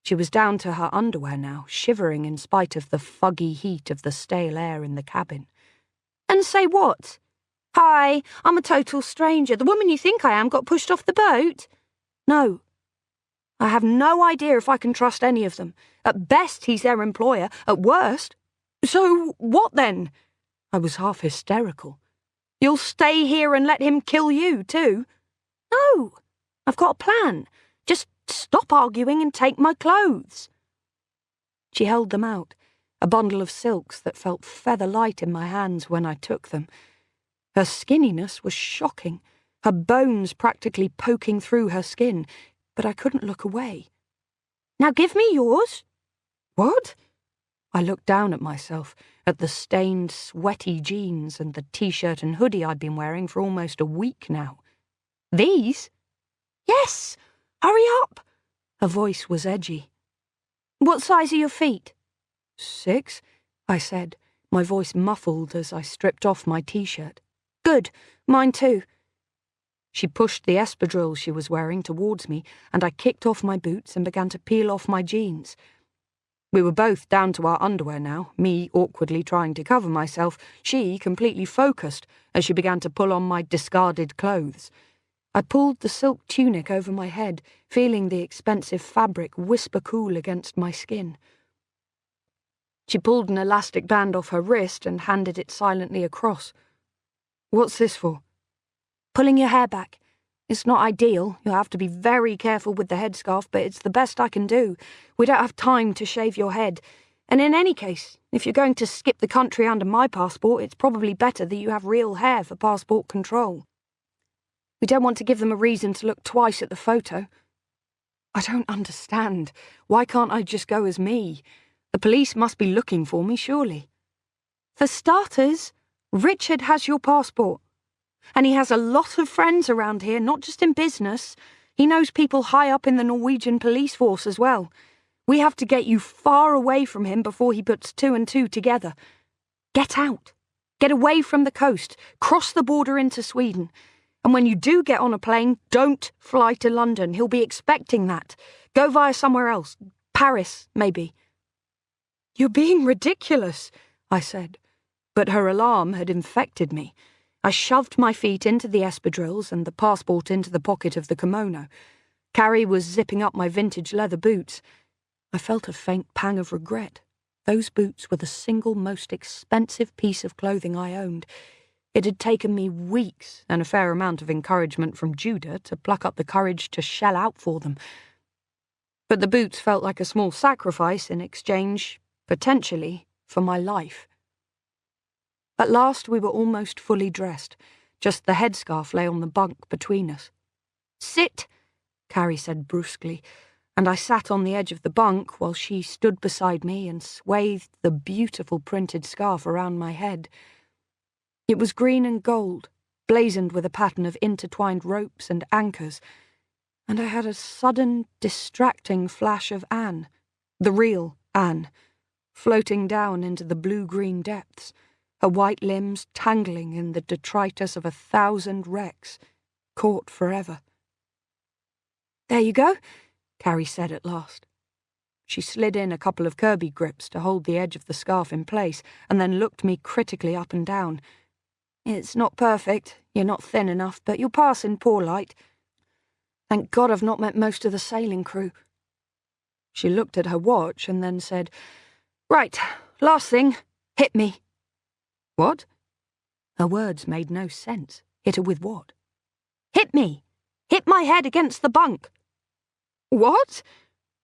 Speaker 1: She was down to her underwear now, shivering in spite of the foggy heat of the stale air in the cabin. And say what? Hi, I'm a total stranger. The woman you think I am got pushed off the boat. No. I have no idea if I can trust any of them. At best, he's their employer. At worst. So what then? I was half hysterical. You'll stay here and let him kill you too? No. I've got a plan. Just stop arguing and take my clothes. She held them out, a bundle of silks that felt feather-light in my hands when I took them. Her skinniness was shocking, her bones practically poking through her skin, but I couldn't look away. Now give me yours. What? I looked down at myself, at the stained, sweaty jeans and the t-shirt and hoodie I'd been wearing for almost a week now. These? Yes! Hurry up! Her voice was edgy. What size are your feet? 6, I said, my voice muffled as I stripped off my t-shirt. Good, mine too. She pushed the espadrille she was wearing towards me, and I kicked off my boots and began to peel off my jeans. We were both down to our underwear now, me awkwardly trying to cover myself, she completely focused as she began to pull on my discarded clothes. I pulled the silk tunic over my head, feeling the expensive fabric whisper cool against my skin. She pulled an elastic band off her wrist and handed it silently across. What's this for? Pulling your hair back. It's not ideal. You'll have to be very careful with the headscarf, but it's the best I can do. We don't have time to shave your head. And in any case, if you're going to skip the country under my passport, it's probably better that you have real hair for passport control. We don't want to give them a reason to look twice at the photo. I don't understand. Why can't I just go as me? The police must be looking for me, surely. For starters, Richard has your passport. And he has a lot of friends around here, not just in business. He knows people high up in the Norwegian police force as well. We have to get you far away from him before he puts 2 and 2 together. Get out. Get away from the coast. Cross the border into Sweden. And when you do get on a plane, don't fly to London. He'll be expecting that. Go via somewhere else. Paris, maybe. You're being ridiculous, I said. But her alarm had infected me. I shoved my feet into the espadrilles and the passport into the pocket of the kimono. Carrie was zipping up my vintage leather boots. I felt a faint pang of regret. Those boots were the single most expensive piece of clothing I owned. It had taken me weeks and a fair amount of encouragement from Judah to pluck up the courage to shell out for them. But the boots felt like a small sacrifice in exchange, potentially, for my life. At last we were almost fully dressed. Just the headscarf lay on the bunk between us. Sit, Carrie said brusquely, and I sat on the edge of the bunk while she stood beside me and swathed the beautiful printed scarf around my head. It was green and gold, blazoned with a pattern of intertwined ropes and anchors, and I had a sudden, distracting flash of Anne, the real Anne, floating down into the blue-green depths, her white limbs tangling in the detritus of 1,000 wrecks, caught forever. There you go, Carrie said at last. She slid in a couple of Kirby grips to hold the edge of the scarf in place and then looked me critically up and down. It's not perfect, you're not thin enough, but you'll pass in poor light. Thank God I've not met most of the sailing crew. She looked at her watch and then said, Right, last thing, hit me. What? Her words made no sense. Hit her with what? Hit me! Hit my head against the bunk! What?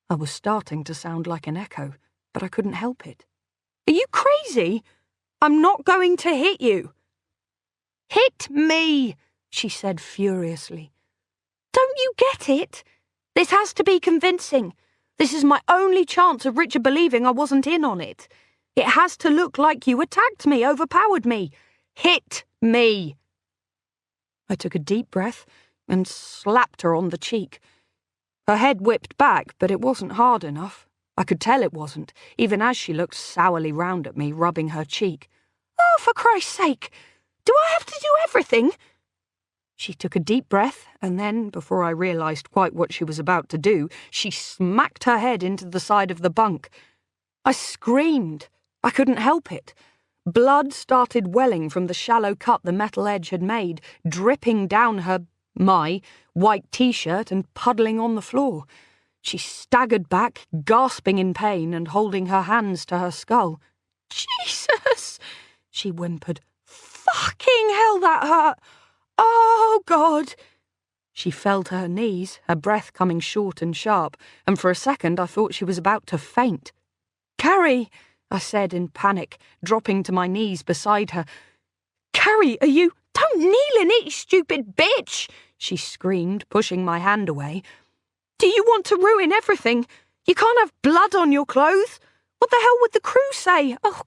Speaker 1: I was starting to sound like an echo, but I couldn't help it. Are you crazy? I'm not going to hit you. Hit me, she said furiously. Don't you get it? This has to be convincing. This is my only chance of Richard believing I wasn't in on it. It has to look like you attacked me, overpowered me. Hit me. I took a deep breath and slapped her on the cheek. Her head whipped back, but it wasn't hard enough. I could tell it wasn't, even as she looked sourly round at me, rubbing her cheek. "Oh, for Christ's sake! Do I have to do everything?" She took a deep breath, and then, before I realised quite what she was about to do, she smacked her head into the side of the bunk. I screamed. I couldn't help it. Blood started welling from the shallow cut the metal edge had made, dripping down my white t-shirt and puddling on the floor. She staggered back, gasping in pain and holding her hands to her skull. "Jesus!" she whimpered. "Fucking hell, that hurt! Oh, God!" She fell to her knees, her breath coming short and sharp, and for a second I thought she was about to faint. "Carrie!" I said in panic, dropping to my knees beside her. "Carrie, are you—" "Don't kneel in it, you stupid bitch!" she screamed, pushing my hand away. "Do you want to ruin everything? You can't have blood on your clothes. What the hell would the crew say? Oh,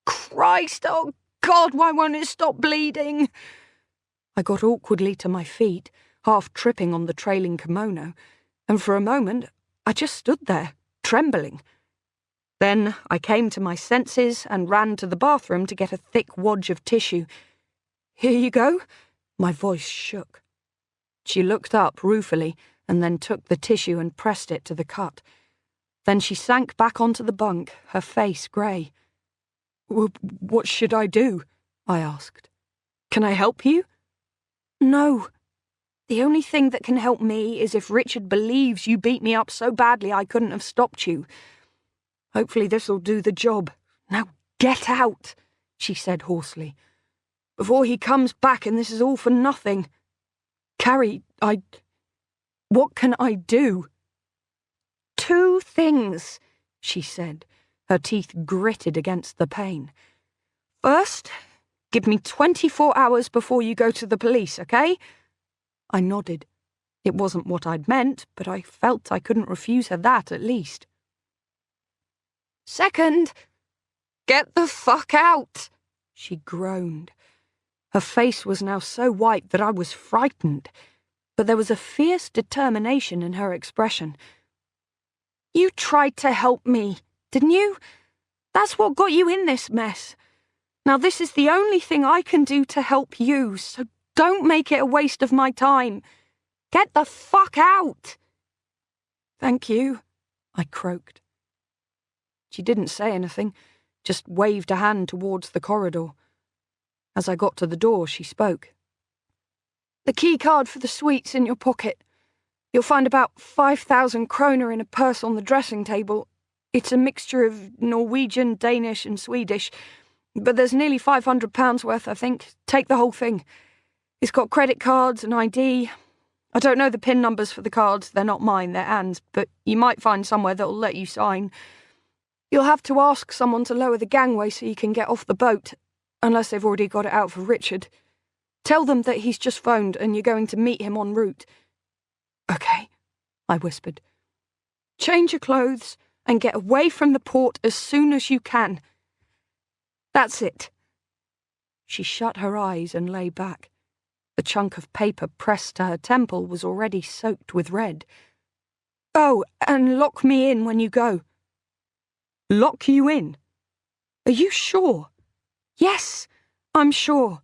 Speaker 1: Christ! Oh, God, why won't it stop bleeding?" I got awkwardly to my feet, half tripping on the trailing kimono, and for a moment I just stood there, trembling. Then I came to my senses and ran to the bathroom to get a thick wadge of tissue. "Here you go." My voice shook. She looked up ruefully and then took the tissue and pressed it to the cut. Then she sank back onto the bunk, her face grey. "What should I do?" I asked. "Can I help you?" "No. The only thing that can help me is if Richard believes you beat me up so badly I couldn't have stopped you. Hopefully this'll do the job. Now get out," she said hoarsely, "before he comes back and this is all for nothing. Carrie, what can I do?" "Two things," she said, her teeth gritted against the pain. "First, give me 24 hours before you go to the police, okay?" I nodded. It wasn't what I'd meant, but I felt I couldn't refuse her that, at least. "Second, get the fuck out," she groaned. Her face was now so white that I was frightened, but there was a fierce determination in her expression. "You tried to help me, didn't you? That's what got you in this mess. Now this is the only thing I can do to help you, so don't make it a waste of my time. Get the fuck out." "Thank you," I croaked. She didn't say anything, just waved a hand towards the corridor. As I got to the door, she spoke. "The key card for the suite's in your pocket. You'll find about 5,000 kroner in a purse on the dressing table. It's a mixture of Norwegian, Danish and Swedish, but there's nearly £500 worth, I think. Take the whole thing. It's got credit cards and ID. I don't know the PIN numbers for the cards. They're not mine, they're Anne's, but you might find somewhere that'll let you sign. You'll have to ask someone to lower the gangway so you can get off the boat, unless they've already got it out for Richard. Tell them that he's just phoned and you're going to meet him en route." "Okay," I whispered. "Change your clothes and get away from the port as soon as you can. That's it." She shut her eyes and lay back. The chunk of paper pressed to her temple was already soaked with red. "Oh, and lock me in when you go." "Lock you in? Are you sure?" "Yes, I'm sure.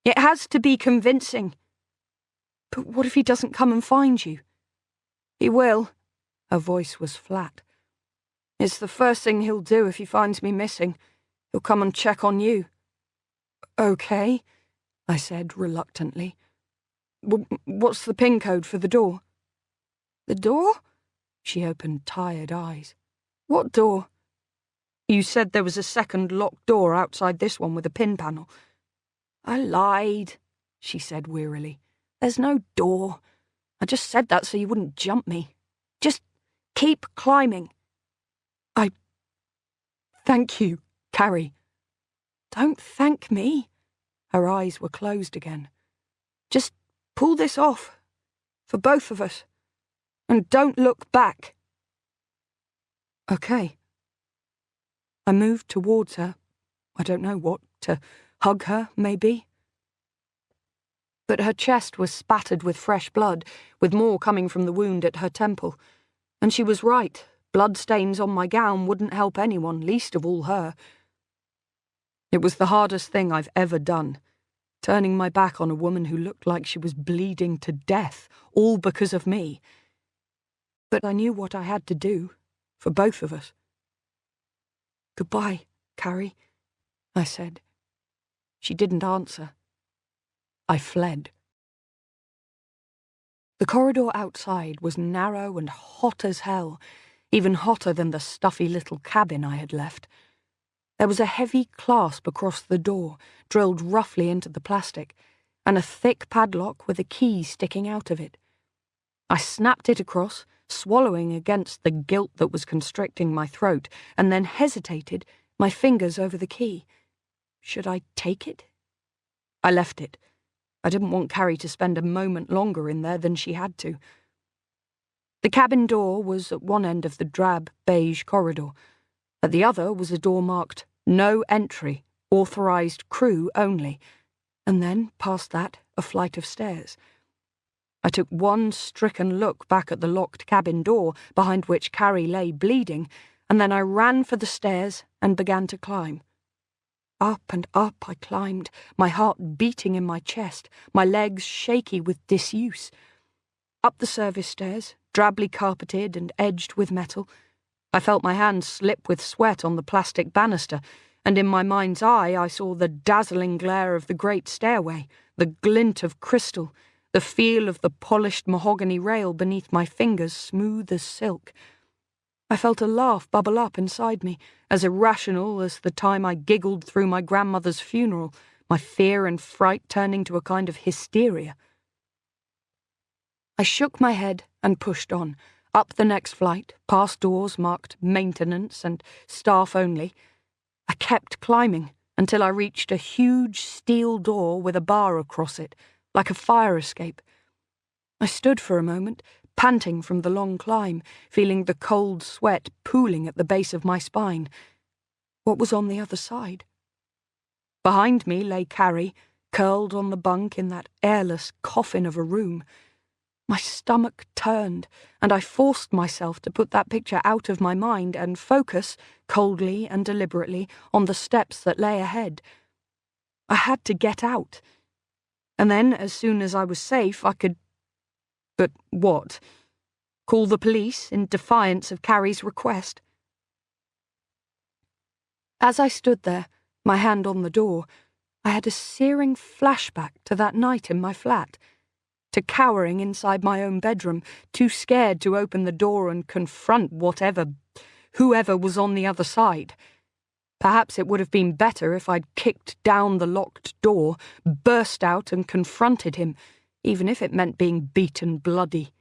Speaker 1: It has to be convincing." "But what if he doesn't come and find you?" "He will." Her voice was flat. "It's the first thing he'll do if he finds me missing. He'll come and check on you." "Okay," I said reluctantly. "What's the PIN code for the door?" "The door?" She opened tired eyes. "What door?" "You said there was a second locked door outside this one with a PIN panel." "I lied," she said wearily. "There's no door. I just said that so you wouldn't jump me. Just keep climbing." "Thank you, Carrie." "Don't thank me." Her eyes were closed again. "Just pull this off. For both of us. And don't look back." "Okay." I moved towards her. I don't know what, to hug her, maybe. But her chest was spattered with fresh blood, with more coming from the wound at her temple. And she was right. Bloodstains on my gown wouldn't help anyone, least of all her. It was the hardest thing I've ever done, turning my back on a woman who looked like she was bleeding to death, all because of me. But I knew what I had to do, for both of us. "Goodbye, Carrie," I said. She didn't answer. I fled. The corridor outside was narrow and hot as hell, even hotter than the stuffy little cabin I had left. There was a heavy clasp across the door, drilled roughly into the plastic, and a thick padlock with a key sticking out of it. I snapped it across, swallowing against the guilt that was constricting my throat, and then hesitated, my fingers over the key. Should I take it? I left it. I didn't want Carrie to spend a moment longer in there than she had to. The cabin door was at one end of the drab beige corridor. At the other was a door marked "No Entry, Authorized Crew Only," and then, past that, a flight of stairs. I took one stricken look back at the locked cabin door, behind which Carrie lay bleeding, and then I ran for the stairs and began to climb. Up and up I climbed, my heart beating in my chest, my legs shaky with disuse. Up the service stairs, drably carpeted and edged with metal. I felt my hands slip with sweat on the plastic banister, and in my mind's eye I saw the dazzling glare of the great stairway, the glint of crystal, the feel of the polished mahogany rail beneath my fingers smooth as silk. I felt a laugh bubble up inside me, as irrational as the time I giggled through my grandmother's funeral, my fear and fright turning to a kind of hysteria. I shook my head and pushed on, up the next flight, past doors marked maintenance and staff only. I kept climbing until I reached a huge steel door with a bar across it, like a fire escape. I stood for a moment, panting from the long climb, feeling the cold sweat pooling at the base of my spine. What was on the other side? Behind me lay Carrie, curled on the bunk in that airless coffin of a room. My stomach turned, and I forced myself to put that picture out of my mind and focus, coldly and deliberately, on the steps that lay ahead. I had to get out. And then, as soon as I was safe, I could... But what? Call the police in defiance of Carrie's request? As I stood there, my hand on the door, I had a searing flashback to that night in my flat, to cowering inside my own bedroom, too scared to open the door and confront whoever was on the other side. Perhaps it would have been better if I'd kicked down the locked door, burst out and confronted him, even if it meant being beaten bloody.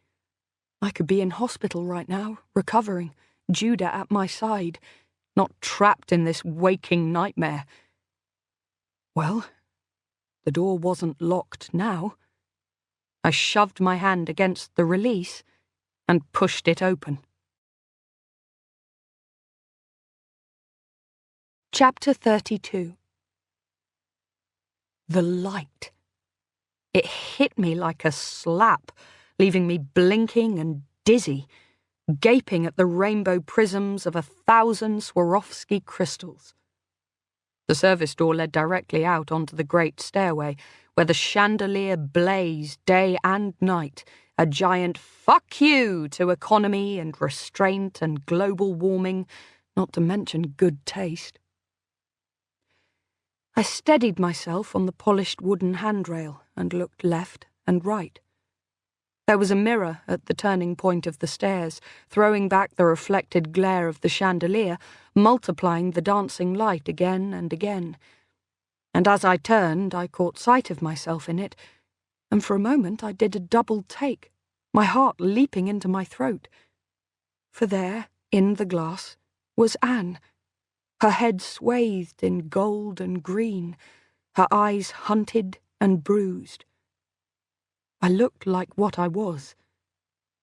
Speaker 1: I could be in hospital right now, recovering, Judah at my side, not trapped in this waking nightmare. Well, the door wasn't locked now. I shoved my hand against the release and pushed it open. Chapter 32. The light. It hit me like a slap, leaving me blinking and dizzy, gaping at the rainbow prisms of 1,000 Swarovski crystals. The service door led directly out onto the great stairway, where the chandelier blazed day and night, a giant fuck you to economy and restraint and global warming, not to mention good taste. I steadied myself on the polished wooden handrail and looked left and right. There was a mirror at the turning point of the stairs, throwing back the reflected glare of the chandelier, multiplying the dancing light again and again. And as I turned, I caught sight of myself in it, and for a moment I did a double take, my heart leaping into my throat. For there, in the glass, was Anne, her head swathed in gold and green, her eyes hunted and bruised. I looked like what I was,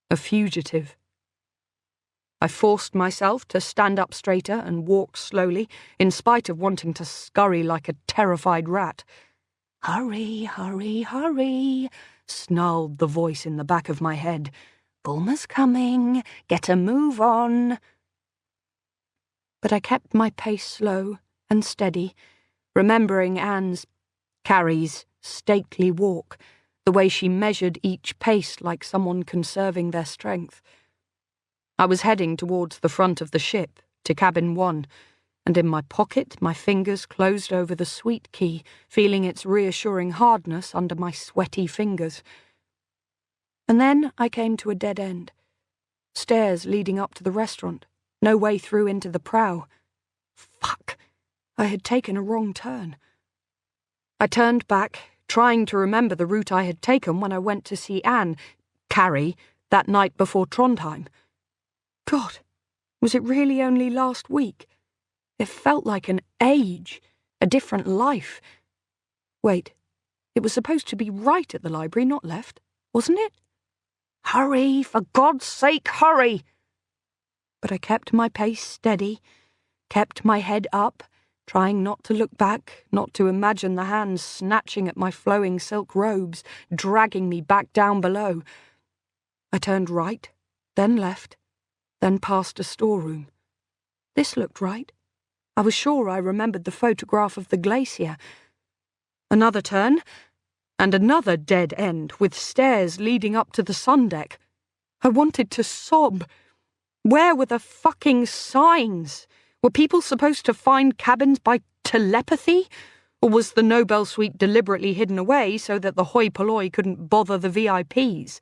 Speaker 1: a fugitive. I forced myself to stand up straighter and walk slowly, in spite of wanting to scurry like a terrified rat. "Hurry, hurry, hurry," snarled the voice in the back of my head. "Bulma's coming. Get a move on." But I kept my pace slow and steady, remembering Carrie's stately walk, the way she measured each pace like someone conserving their strength. I was heading towards the front of the ship, to cabin 1, and in my pocket my fingers closed over the sweet key, feeling its reassuring hardness under my sweaty fingers. And then I came to a dead end. Stairs leading up to the restaurant, no way through into the prow. Fuck! I had taken a wrong turn. I turned back, trying to remember the route I had taken when I went to see Carrie, that night before Trondheim. God, was it really only last week? It felt like an age, a different life. Wait, it was supposed to be right at the library, not left, wasn't it? Hurry, for God's sake, hurry! But I kept my pace steady, kept my head up, trying not to look back, not to imagine the hands snatching at my flowing silk robes, dragging me back down below. I turned right, then left, then past a storeroom. This looked right. I was sure I remembered the photograph of the glacier. Another turn, and another dead end, with stairs leading up to the sun deck. I wanted to sob. Where were the fucking signs? Were people supposed to find cabins by telepathy? Or was the Nobel suite deliberately hidden away so that the hoi polloi couldn't bother the VIPs?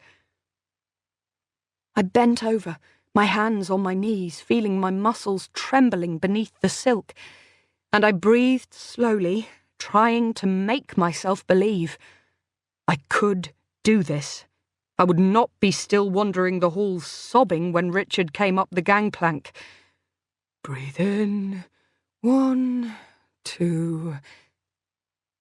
Speaker 1: I bent over, my hands on my knees, feeling my muscles trembling beneath the silk, and I breathed slowly, trying to make myself believe. I could do this. I would not be still wandering the halls sobbing when Richard came up the gangplank. Breathe in. 1, 2...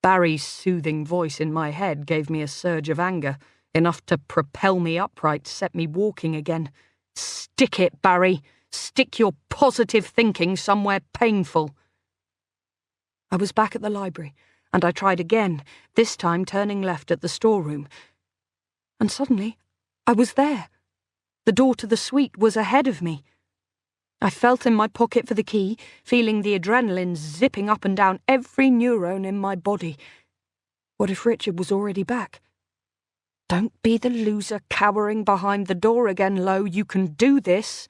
Speaker 1: Barry's soothing voice in my head gave me a surge of anger, enough to propel me upright, set me walking again. Stick it, Barry. Stick your positive thinking somewhere painful. I was back at the library, and I tried again, this time turning left at the storeroom. And suddenly, I was there. The door to the suite was ahead of me. I felt in my pocket for the key, feeling the adrenaline zipping up and down every neuron in my body. What if Richard was already back? Don't be the loser cowering behind the door again, Lo. You can do this.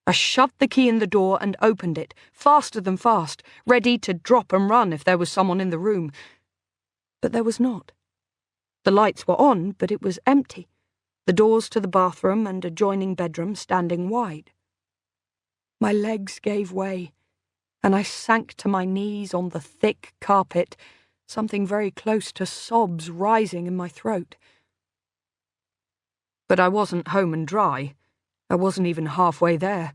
Speaker 1: I shoved the key in the door and opened it, faster than fast, ready to drop and run if there was someone in the room. But there was not. The lights were on, but it was empty, the doors to the bathroom and adjoining bedroom standing wide. My legs gave way, and I sank to my knees on the thick carpet, something very close to sobs rising in my throat. But I wasn't home and dry. I wasn't even halfway there.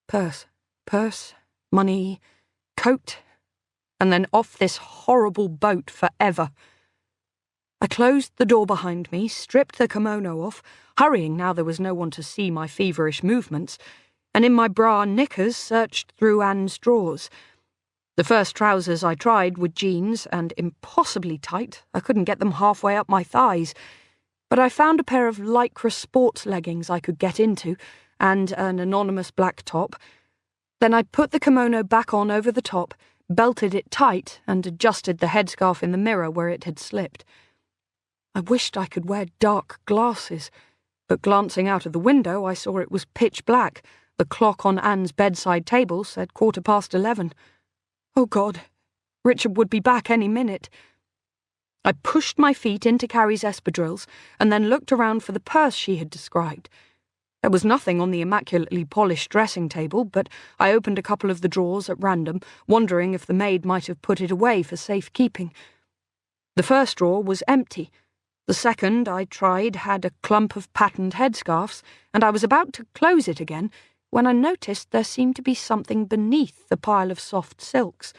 Speaker 1: Purse, money, coat, and then off this horrible boat forever. I closed the door behind me, stripped the kimono off, hurrying now there was no one to see my feverish movements, and in my bra and knickers searched through Anne's drawers. The first trousers I tried were jeans and impossibly tight. I couldn't get them halfway up my thighs. But I found a pair of lycra sports leggings I could get into, and an anonymous black top. Then I put the kimono back on over the top, belted it tight, and adjusted the headscarf in the mirror where it had slipped. I wished I could wear dark glasses, but glancing out of the window I saw it was pitch black. The clock on Anne's bedside table said 11:15. Oh God, Richard would be back any minute. I pushed my feet into Carrie's espadrilles and then looked around for the purse she had described. There was nothing on the immaculately polished dressing table, but I opened a couple of the drawers at random, wondering if the maid might have put it away for safekeeping. The first drawer was empty. The second I tried had a clump of patterned headscarves, and I was about to close it again when I noticed there seemed to be something beneath the pile of soft silks,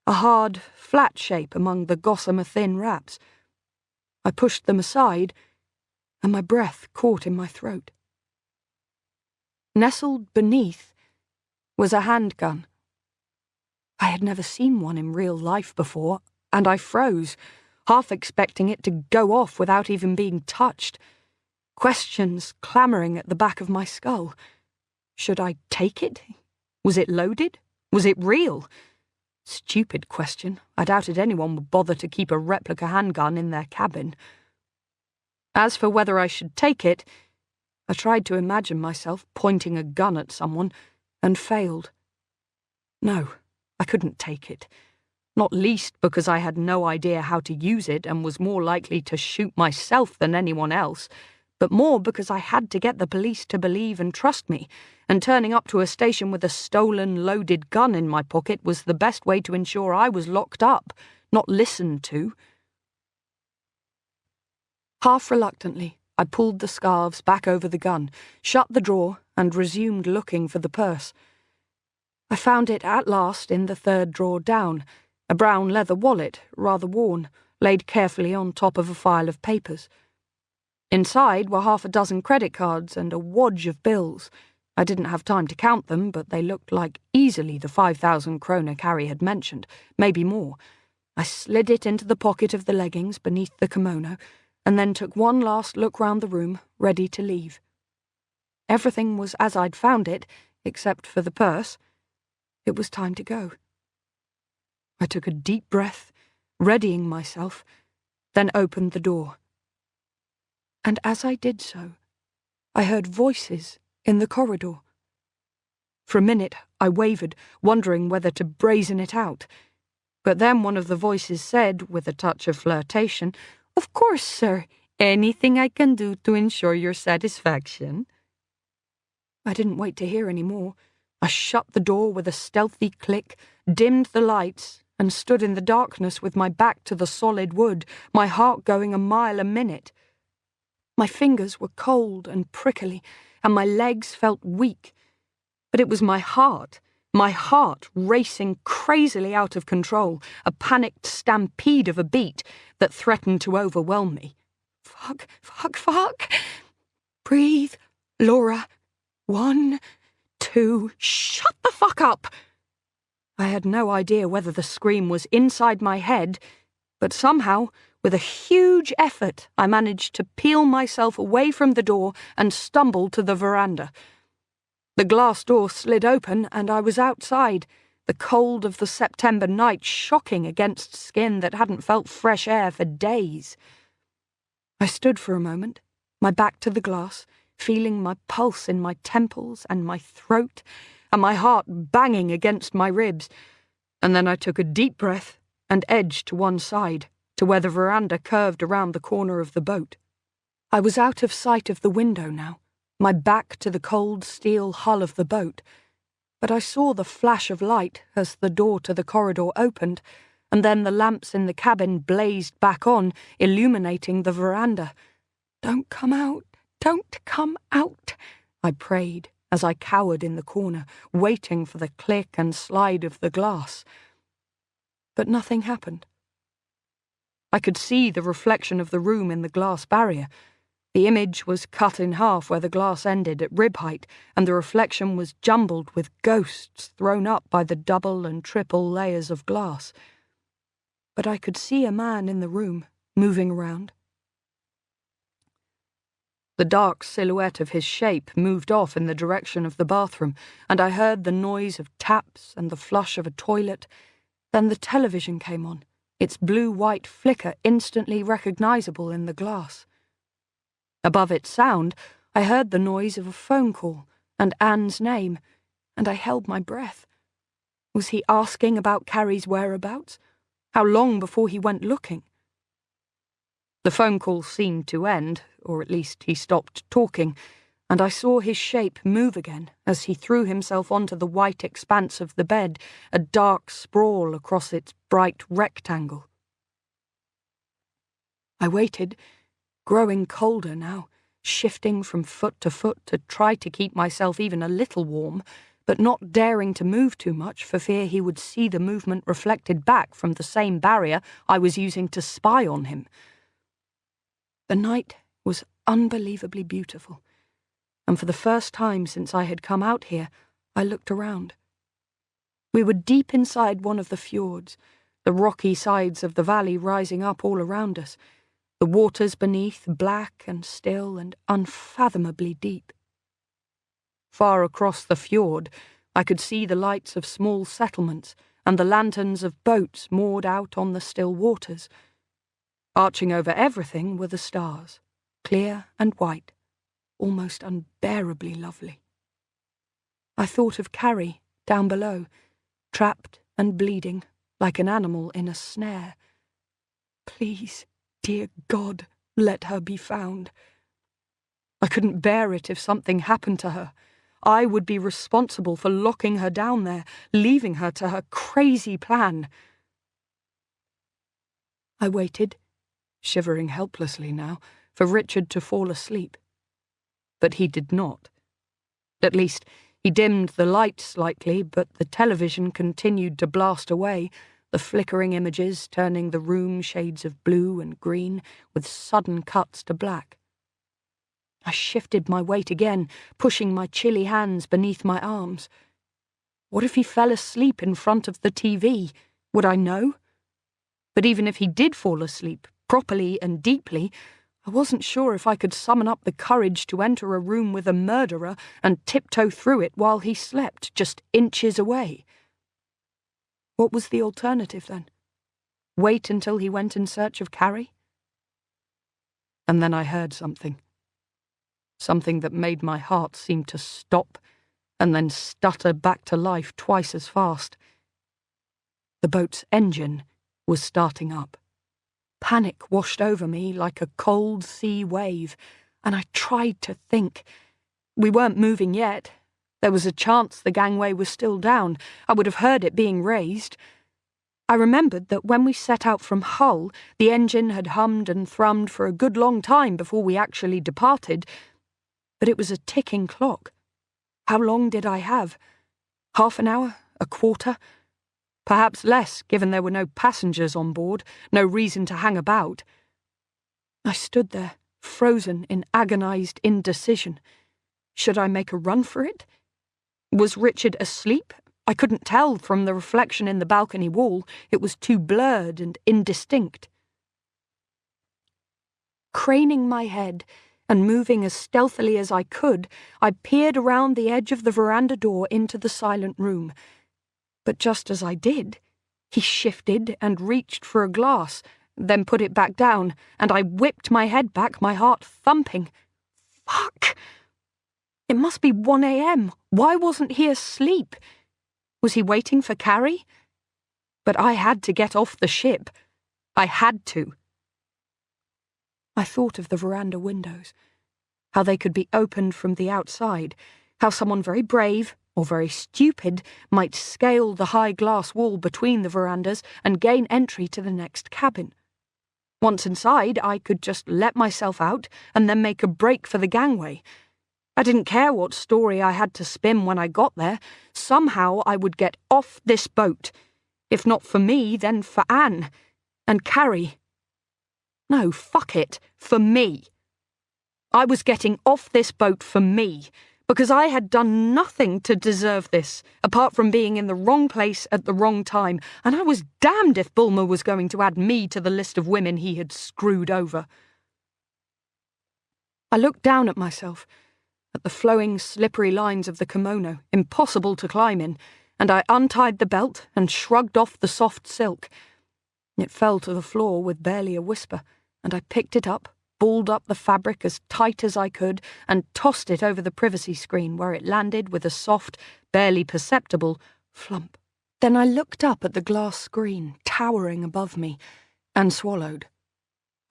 Speaker 1: a hard, flat shape among the gossamer thin wraps. I pushed them aside, and my breath caught in my throat. Nestled beneath was a handgun. I had never seen one in real life before, and I froze, half expecting it to go off without even being touched. Questions clamouring at the back of my skull. Should I take it? Was it loaded? Was it real? Stupid question. I doubted anyone would bother to keep a replica handgun in their cabin. As for whether I should take it, I tried to imagine myself pointing a gun at someone, and failed. No, I couldn't take it. Not least because I had no idea how to use it and was more likely to shoot myself than anyone else, but more because I had to get the police to believe and trust me, and turning up to a station with a stolen, loaded gun in my pocket was the best way to ensure I was locked up, not listened to. Half reluctantly, I pulled the scarves back over the gun, shut the drawer, and resumed looking for the purse. I found it at last in the third drawer down, a brown leather wallet, rather worn, laid carefully on top of a file of papers. Inside were 6 credit cards and a wodge of bills. I didn't have time to count them, but they looked like easily the 5,000 kroner Carrie had mentioned, maybe more. I slid it into the pocket of the leggings beneath the kimono, and then took one last look round the room, ready to leave. Everything was as I'd found it, except for the purse. It was time to go. I took a deep breath, readying myself, then opened the door. And as I did so, I heard voices in the corridor. For a minute I wavered, wondering whether to brazen it out. But then one of the voices said, with a touch of flirtation, "Of course, sir. Anything I can do to ensure your satisfaction." I didn't wait to hear any more. I shut the door with a stealthy click, dimmed the lights, and stood in the darkness with my back to the solid wood, my heart going a mile a minute. My fingers were cold and prickly, and my legs felt weak. But it was my heart racing crazily out of control, a panicked stampede of a beat that threatened to overwhelm me. Fuck. Breathe, Laura. 1, 2, shut the fuck up! I had no idea whether the scream was inside my head, but somehow, with a huge effort, I managed to peel myself away from the door and stumble to the veranda. The glass door slid open and I was outside, the cold of the September night shocking against skin that hadn't felt fresh air for days. I stood for a moment, my back to the glass, feeling my pulse in my temples and my throat, and my heart banging against my ribs, and then I took a deep breath and edged to one side, to where the veranda curved around the corner of the boat. I was out of sight of the window now, my back to the cold steel hull of the boat, but I saw the flash of light as the door to the corridor opened, and then the lamps in the cabin blazed back on, illuminating the veranda. "Don't come out, don't come out," I prayed as I cowered in the corner, waiting for the click and slide of the glass. But nothing happened. I could see the reflection of the room in the glass barrier. The image was cut in half where the glass ended at rib height, and the reflection was jumbled with ghosts thrown up by the double and triple layers of glass. But I could see a man in the room, moving around. The dark silhouette of his shape moved off in the direction of the bathroom, and I heard the noise of taps and the flush of a toilet. Then the television came on, its blue-white flicker instantly recognizable in the glass. Above its sound, I heard the noise of a phone call and Anne's name, and I held my breath. Was he asking about Carrie's whereabouts? How long before he went looking? The phone call seemed to end, or at least he stopped talking, and I saw his shape move again as he threw himself onto the white expanse of the bed, a dark sprawl across its bright rectangle. I waited, growing colder now, shifting from foot to try to keep myself even a little warm, but not daring to move too much for fear he would see the movement reflected back from the same barrier I was using to spy on him. The night was unbelievably beautiful, and for the first time since I had come out here, I looked around. We were deep inside one of the fjords, the rocky sides of the valley rising up all around us, the waters beneath black and still and unfathomably deep. Far across the fjord, I could see the lights of small settlements and the lanterns of boats moored out on the still waters. Arching over everything were the stars, clear and white, almost unbearably lovely. I thought of Carrie down below, trapped and bleeding like an animal in a snare. Please, dear God, let her be found. I couldn't bear it if something happened to her. I would be responsible for locking her down there, leaving her to her crazy plan. I waited, shivering helplessly now, for Richard to fall asleep. But he did not. At least, he dimmed the light slightly, but the television continued to blast away, the flickering images turning the room shades of blue and green, with sudden cuts to black. I shifted my weight again, pushing my chilly hands beneath my arms. What if he fell asleep in front of the TV? Would I know? But even if he did fall asleep, properly and deeply, I wasn't sure if I could summon up the courage to enter a room with a murderer and tiptoe through it while he slept, just inches away. What was the alternative, then? Wait until he went in search of Carrie? And then I heard something. Something that made my heart seem to stop and then stutter back to life twice as fast. The boat's engine was starting up. Panic washed over me like a cold sea wave, and I tried to think. We weren't moving yet. There was a chance the gangway was still down. I would have heard it being raised. I remembered that when we set out from Hull, the engine had hummed and thrummed for a good long time before we actually departed, but it was a ticking clock. How long did I have? Half an hour? A quarter? Perhaps less, given there were no passengers on board, no reason to hang about. I stood there, frozen in agonized indecision. Should I make a run for it? Was Richard asleep? I couldn't tell from the reflection in the balcony wall. It was too blurred and indistinct. Craning my head and moving as stealthily as I could, I peered around the edge of the veranda door into the silent room. But just as I did, he shifted and reached for a glass, then put it back down, and I whipped my head back, my heart thumping. Fuck! It must be 1 a.m. Why wasn't he asleep? Was he waiting for Carrie? But I had to get off the ship. I had to. I thought of the veranda windows, how they could be opened from the outside, how someone very brave, or very stupid, might scale the high glass wall between the verandas and gain entry to the next cabin. Once inside, I could just let myself out and then make a break for the gangway. I didn't care what story I had to spin when I got there. Somehow I would get off this boat. If not for me, then for Anne. And Carrie. No, fuck it. For me. I was getting off this boat for me, because I had done nothing to deserve this, apart from being in the wrong place at the wrong time, and I was damned if Bulmer was going to add me to the list of women he had screwed over. I looked down at myself, at the flowing, slippery lines of the kimono, impossible to climb in, and I untied the belt and shrugged off the soft silk. It fell to the floor with barely a whisper, and I picked it up, balled up the fabric as tight as I could, and tossed it over the privacy screen, where it landed with a soft, barely perceptible flump. Then I looked up at the glass screen, towering above me, and swallowed.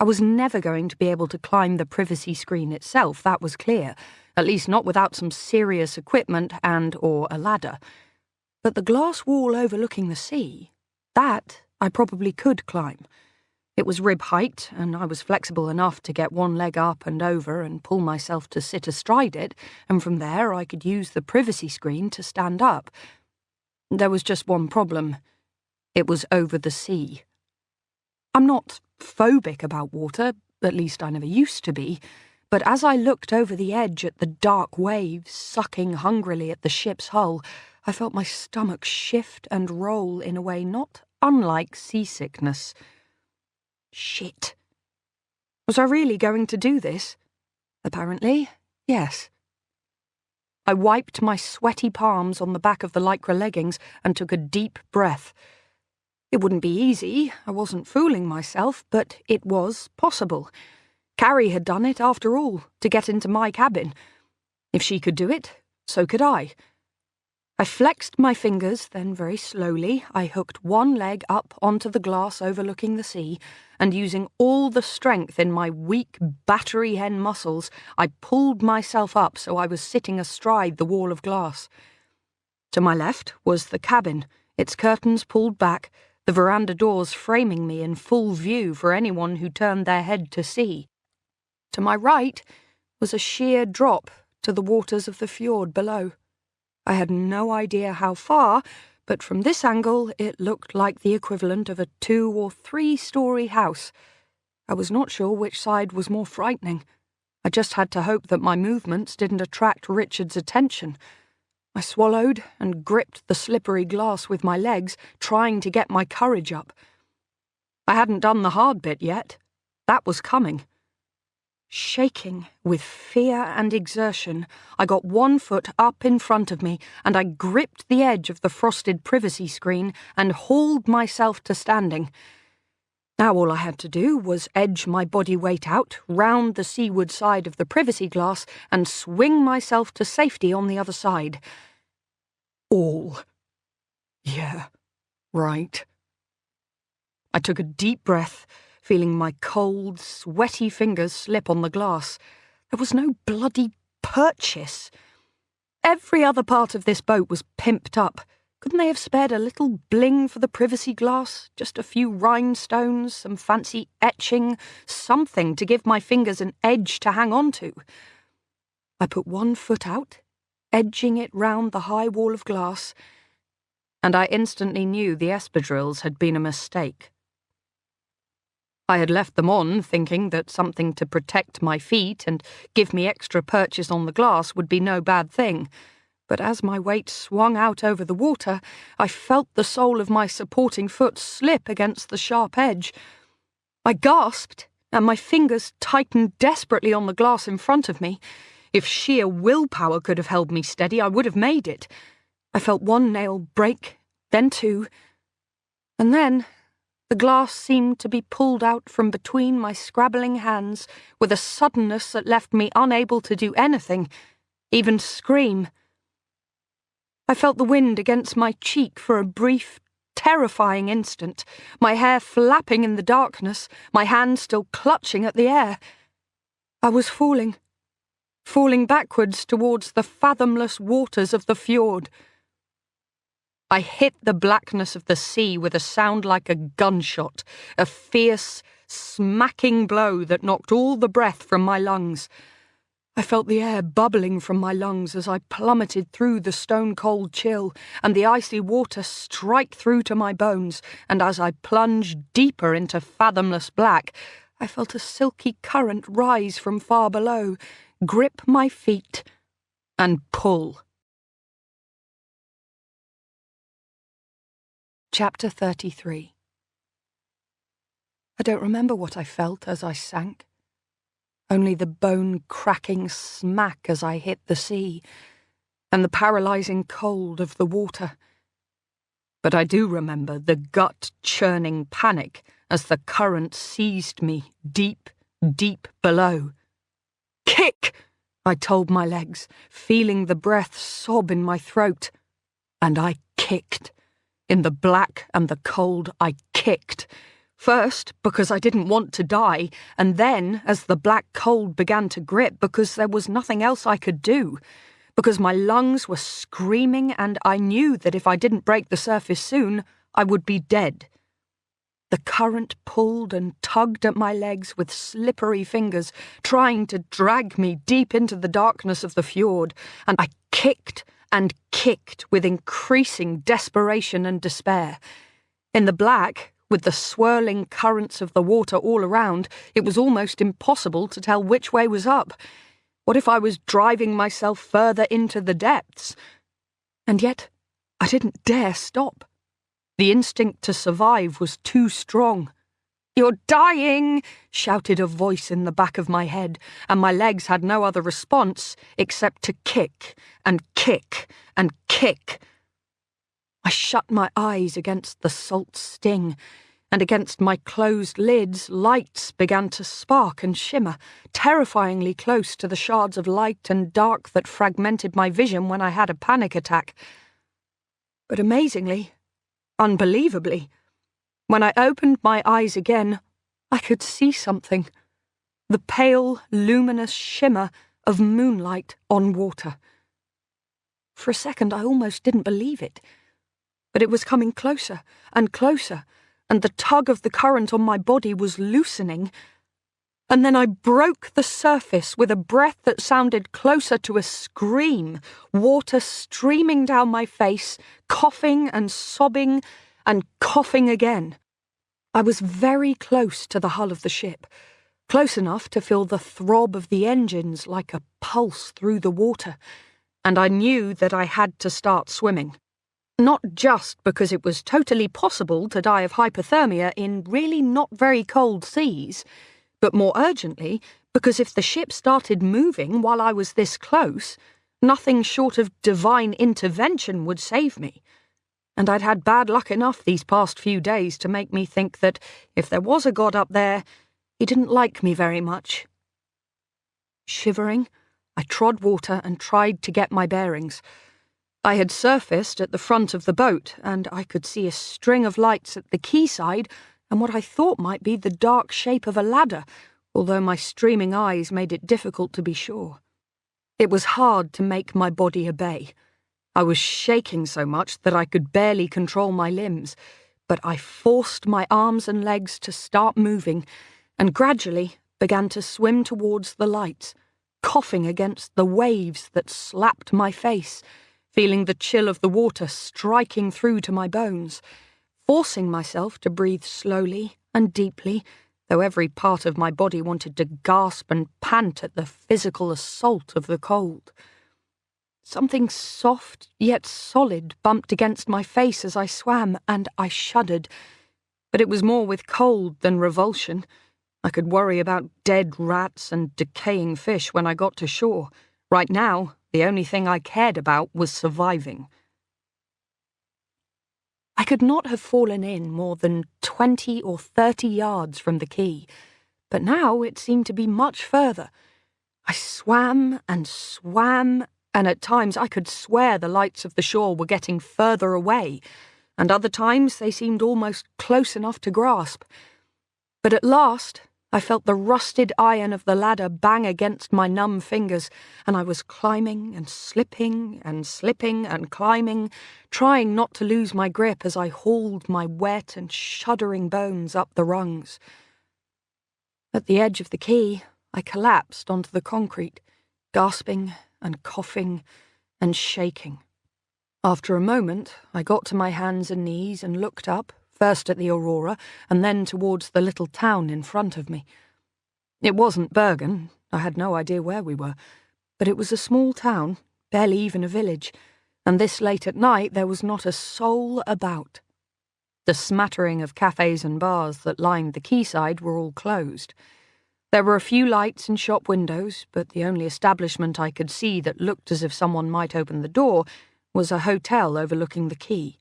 Speaker 1: I was never going to be able to climb the privacy screen itself, that was clear, at least not without some serious equipment or a ladder. But the glass wall overlooking the sea, that I probably could climb. It was rib height, and I was flexible enough to get one leg up and over and pull myself to sit astride it, and from there I could use the privacy screen to stand up. There was just one problem. It was over the sea. I'm not phobic about water, at least I never used to be, but as I looked over the edge at the dark waves sucking hungrily at the ship's hull, I felt my stomach shift and roll in a way not unlike seasickness. Shit. Was I really going to do this? Apparently, yes. I wiped my sweaty palms on the back of the lycra leggings and took a deep breath. It wouldn't be easy, I wasn't fooling myself, but it was possible. Carrie had done it, after all, to get into my cabin. If she could do it, so could I. I flexed my fingers, then very slowly I hooked one leg up onto the glass overlooking the sea, and using all the strength in my weak battery hen muscles, I pulled myself up so I was sitting astride the wall of glass. To my left was the cabin, its curtains pulled back, the veranda doors framing me in full view for anyone who turned their head to see. To my right was a sheer drop to the waters of the fjord below. I had no idea how far, but from this angle it looked like the equivalent of a 2- or 3-story house. I was not sure which side was more frightening. I just had to hope that my movements didn't attract Richard's attention. I swallowed and gripped the slippery glass with my legs, trying to get my courage up. I hadn't done the hard bit yet. That was coming. Shaking with fear and exertion, I got one foot up in front of me and I gripped the edge of the frosted privacy screen and hauled myself to standing. Now all I had to do was edge my body weight out, round the seaward side of the privacy glass, and swing myself to safety on the other side. All. Yeah, right. I took a deep breath, feeling my cold, sweaty fingers slip on the glass. There was no bloody purchase. Every other part of this boat was pimped up. Couldn't they have spared a little bling for the privacy glass? Just a few rhinestones, some fancy etching, something to give my fingers an edge to hang on to. I put one foot out, edging it round the high wall of glass, and I instantly knew the espadrilles had been a mistake. I had left them on, thinking that something to protect my feet and give me extra purchase on the glass would be no bad thing. But as my weight swung out over the water, I felt the sole of my supporting foot slip against the sharp edge. I gasped, and my fingers tightened desperately on the glass in front of me. If sheer willpower could have held me steady, I would have made it. I felt one nail break, then two, and then the glass seemed to be pulled out from between my scrabbling hands with a suddenness that left me unable to do anything, even scream. I felt the wind against my cheek for a brief, terrifying instant, my hair flapping in the darkness, my hands still clutching at the air. I was falling backwards towards the fathomless waters of the fjord. I hit the blackness of the sea with a sound like a gunshot, a fierce, smacking blow that knocked all the breath from my lungs. I felt the air bubbling from my lungs as I plummeted through the stone-cold chill, and the icy water strike through to my bones, and as I plunged deeper into fathomless black, I felt a silky current rise from far below, grip my feet, and pull. Chapter 33. I don't remember what I felt as I sank. Only the bone-cracking smack as I hit the sea, and the paralysing cold of the water. But I do remember the gut-churning panic as the current seized me deep, deep below. "Kick!" I told my legs, feeling the breath sob in my throat. And I kicked. In the black and the cold, I kicked. First, because I didn't want to die, and then, as the black cold began to grip, because there was nothing else I could do. Because my lungs were screaming, and I knew that if I didn't break the surface soon, I would be dead. The current pulled and tugged at my legs with slippery fingers, trying to drag me deep into the darkness of the fjord, and I kicked and kicked with increasing desperation and despair. In the black, with the swirling currents of the water all around, it was almost impossible to tell which way was up. What if I was driving myself further into the depths? And yet, I didn't dare stop. The instinct to survive was too strong. "You're dying!" shouted a voice in the back of my head, and my legs had no other response except to kick and kick and kick. I shut my eyes against the salt sting, and against my closed lids lights began to spark and shimmer, terrifyingly close to the shards of light and dark that fragmented my vision when I had a panic attack. But amazingly, unbelievably, when I opened my eyes again, I could see something. The pale, luminous shimmer of moonlight on water. For a second, I almost didn't believe it. But it was coming closer and closer, and the tug of the current on my body was loosening. And then I broke the surface with a breath that sounded closer to a scream, water streaming down my face, coughing and sobbing and coughing again. I was very close to the hull of the ship, close enough to feel the throb of the engines like a pulse through the water, and I knew that I had to start swimming. Not just because it was totally possible to die of hypothermia in really not very cold seas, but more urgently because if the ship started moving while I was this close, nothing short of divine intervention would save me. And I'd had bad luck enough these past few days to make me think that if there was a God up there, he didn't like me very much. Shivering, I trod water and tried to get my bearings. I had surfaced at the front of the boat, and I could see a string of lights at the quayside and what I thought might be the dark shape of a ladder, although my streaming eyes made it difficult to be sure. It was hard to make my body obey. I was shaking so much that I could barely control my limbs, but I forced my arms and legs to start moving, and gradually began to swim towards the lights, coughing against the waves that slapped my face, feeling the chill of the water striking through to my bones, forcing myself to breathe slowly and deeply, though every part of my body wanted to gasp and pant at the physical assault of the cold. Something soft yet solid bumped against my face as I swam, and I shuddered, but it was more with cold than revulsion. I could worry about dead rats and decaying fish when I got to shore. Right now, the only thing I cared about was surviving. I could not have fallen in more than 20 or 30 yards from the quay, but now it seemed to be much further. I swam, and at times I could swear the lights of the shore were getting further away, and other times they seemed almost close enough to grasp. But at last I felt the rusted iron of the ladder bang against my numb fingers, and I was climbing and slipping and climbing, trying not to lose my grip as I hauled my wet and shuddering bones up the rungs. At the edge of the quay, I collapsed onto the concrete, gasping and coughing and shaking. After a moment, I got to my hands and knees and looked up, first at the aurora, and then towards the little town in front of me. It wasn't Bergen, I had no idea where we were, but it was a small town, barely even a village, and this late at night there was not a soul about. The smattering of cafes and bars that lined the quayside were all closed. There were a few lights in shop windows, but the only establishment I could see that looked as if someone might open the door was a hotel overlooking the quay.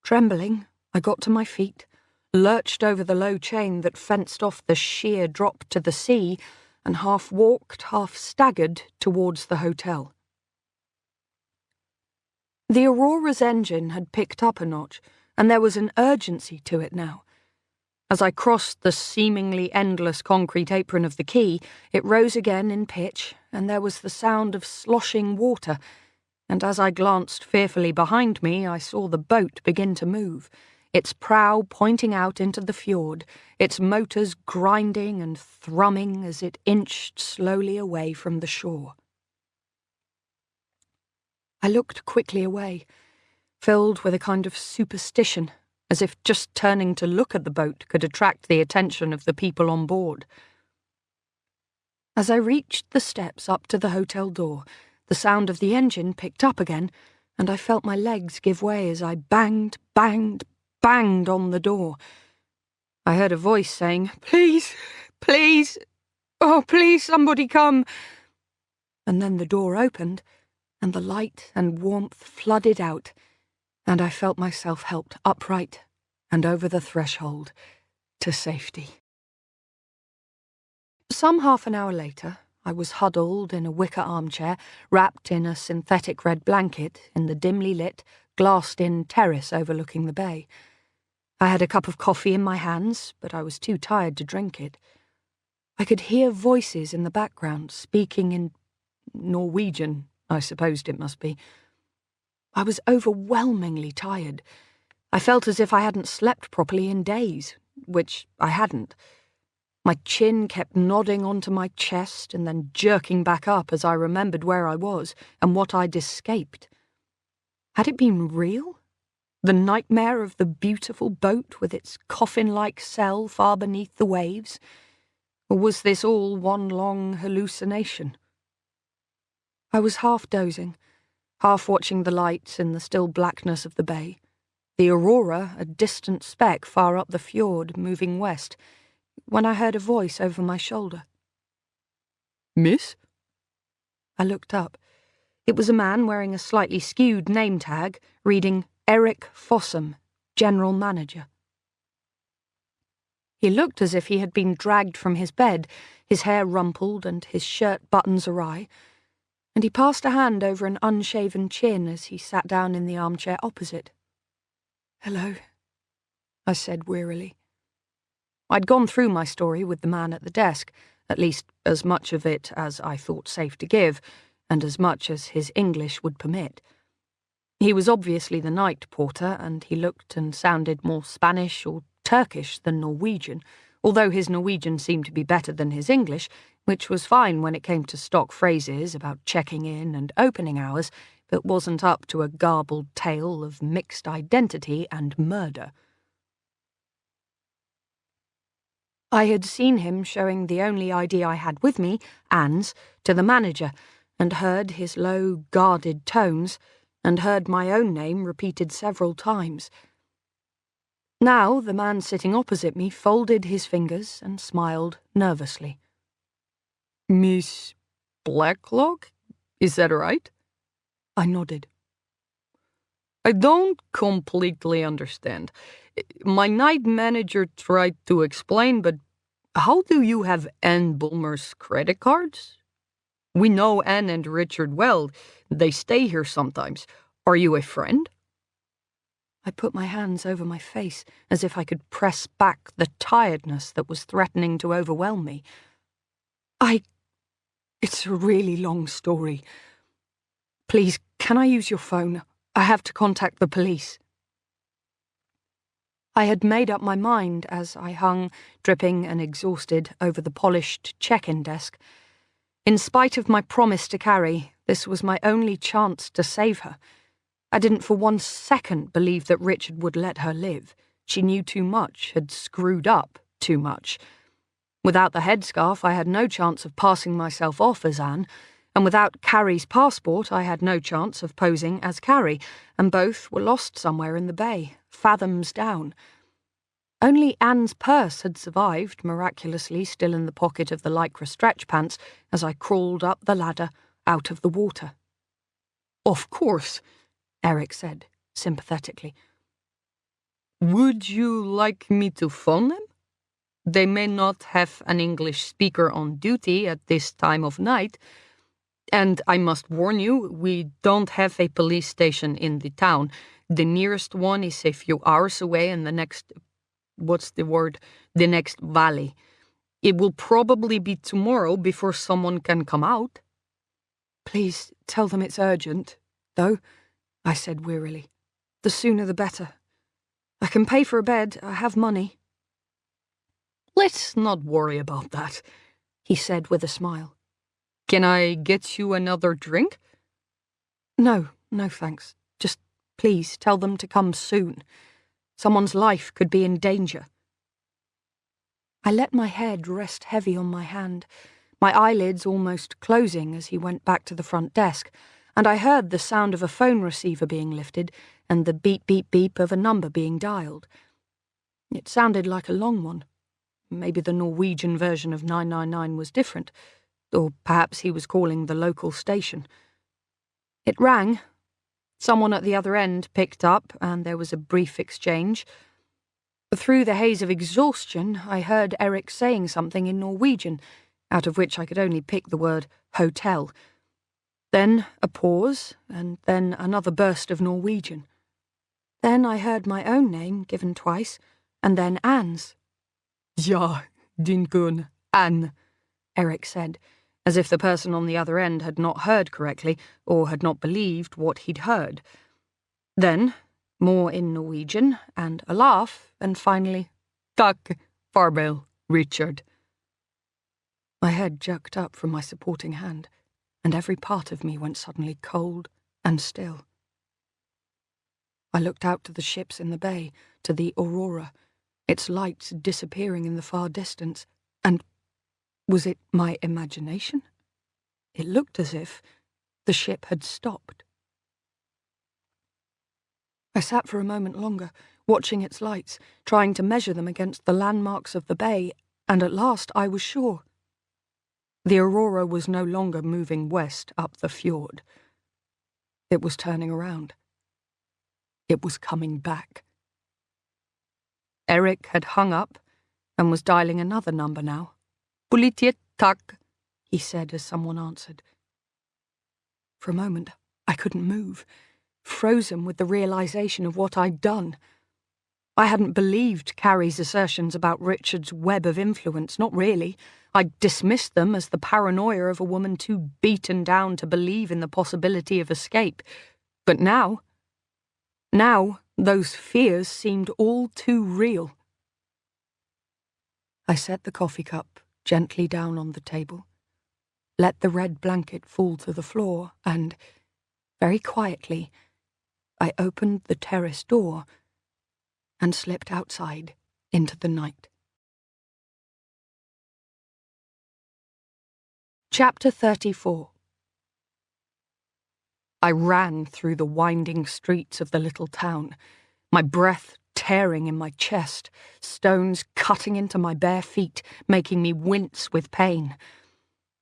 Speaker 1: Trembling, I got to my feet, lurched over the low chain that fenced off the sheer drop to the sea, and half walked, half staggered towards the hotel. The Aurora's engine had picked up a notch, and there was an urgency to it now. As I crossed the seemingly endless concrete apron of the quay, it rose again in pitch, and there was the sound of sloshing water, and as I glanced fearfully behind me, I saw the boat begin to move, its prow pointing out into the fjord, its motors grinding and thrumming as it inched slowly away from the shore. I looked quickly away, filled with a kind of superstition, as if just turning to look at the boat could attract the attention of the people on board. As I reached the steps up to the hotel door, the sound of the engine picked up again, and I felt my legs give way as I banged on the door. I heard a voice saying, "Please, please, oh, please, somebody come." And then the door opened, and the light and warmth flooded out, and I felt myself helped upright and over the threshold to safety. Some half an hour later, I was huddled in a wicker armchair, wrapped in a synthetic red blanket in the dimly lit, glassed-in terrace overlooking the bay. I had a cup of coffee in my hands, but I was too tired to drink it. I could hear voices in the background speaking in Norwegian, I supposed it must be. I was overwhelmingly tired. I felt as if I hadn't slept properly in days, which I hadn't. My chin kept nodding onto my chest and then jerking back up as I remembered where I was and what I'd escaped. Had it been real? The nightmare of the beautiful boat with its coffin-like cell far beneath the waves? Or was this all one long hallucination? I was half dozing, half watching the lights in the still blackness of the bay, the aurora a distant speck far up the fjord moving west, when I heard a voice over my shoulder. "Miss?" I looked up. It was a man wearing a slightly skewed name tag, reading Eric Fossum, General Manager. He looked as if he had been dragged from his bed, his hair rumpled and his shirt buttons awry, and he passed a hand over an unshaven chin as he sat down in the armchair opposite. "Hello," I said wearily. I'd gone through my story with the man at the desk, at least as much of it as I thought safe to give, and as much as his English would permit. He was obviously the night porter, and he looked and sounded more Spanish or Turkish than Norwegian, although his Norwegian seemed to be better than his English, which was fine when it came to stock phrases about checking in and opening hours, but wasn't up to a garbled tale of mixed identity and murder. I had seen him showing the only ID I had with me, Anne's, to the manager, and heard his low, guarded tones, and heard my own name repeated several times. Now the man sitting opposite me folded his fingers and smiled nervously. "Miss Blacklock? Is that right?" I nodded. "I don't completely understand. My night manager tried to explain, but how do you have Anne Bulmer's credit cards? We know Anne and Richard well. They stay here sometimes. Are you a friend?" I put my hands over my face as if I could press back the tiredness that was threatening to overwhelm me. It's a really long story. Please, can I use your phone? I have to contact the police." I had made up my mind as I hung, dripping and exhausted, over the polished check-in desk. In spite of my promise to Carrie, this was my only chance to save her. I didn't for 1 second believe that Richard would let her live. She knew too much, had screwed up too much. Without the headscarf, I had no chance of passing myself off as Anne, and without Carrie's passport, I had no chance of posing as Carrie, and both were lost somewhere in the bay, fathoms down. Only Anne's purse had survived, miraculously still in the pocket of the lycra stretch pants, as I crawled up the ladder, out of the water. "Of course," Eric said, sympathetically. "Would you like me to phone them? They may not have an English speaker on duty at this time of night, and I must warn you, we don't have a police station in the town. The nearest one is a few hours away in the next... the next valley. It will probably be tomorrow before someone can come out." "Please tell them it's urgent, though," I said wearily. "The sooner the better. I can pay for a bed. I have money." "Let's not worry about that," he said with a smile. "Can I get you another drink?" No, thanks. Just please tell them to come soon. Someone's life could be in danger." I let my head rest heavy on my hand, my eyelids almost closing as he went back to the front desk, and I heard the sound of a phone receiver being lifted and the beep, beep, beep of a number being dialed. It sounded like a long one. Maybe the Norwegian version of 999 was different, or perhaps he was calling the local station. It rang. Someone at the other end picked up, and there was a brief exchange. Through the haze of exhaustion, I heard Eric saying something in Norwegian, out of which I could only pick the word hotel. Then a pause, and then another burst of Norwegian. Then I heard my own name given twice, and then Anne's. Ja, din gun, Anne, Eric said, as if the person on the other end had not heard correctly, or had not believed what he'd heard. Then, more in Norwegian, and a laugh, and finally, Takk, farvel, Richard. My head jerked up from my supporting hand, and every part of me went suddenly cold and still. I looked out to the ships in the bay, to the aurora, its lights disappearing in the far distance, and was it my imagination? It looked as if the ship had stopped. I sat for a moment longer, watching its lights, trying to measure them against the landmarks of the bay, and at last I was sure. The aurora was no longer moving west up the fjord. It was turning around. It was coming back. Eric had hung up and was dialing another number now. Politiet takk, he said as someone answered. For a moment, I couldn't move, frozen with the realization of what I'd done. I hadn't believed Carrie's assertions about Richard's web of influence, not really. I'd dismissed them as the paranoia of a woman too beaten down to believe in the possibility of escape. But now, those fears seemed all too real. I set the coffee cup gently down on the table, let the red blanket fall to the floor, and, very quietly, I opened the terrace door and slipped outside into the night. Chapter 34. I ran through the winding streets of the little town, my breath tearing in my chest, stones cutting into my bare feet, making me wince with pain.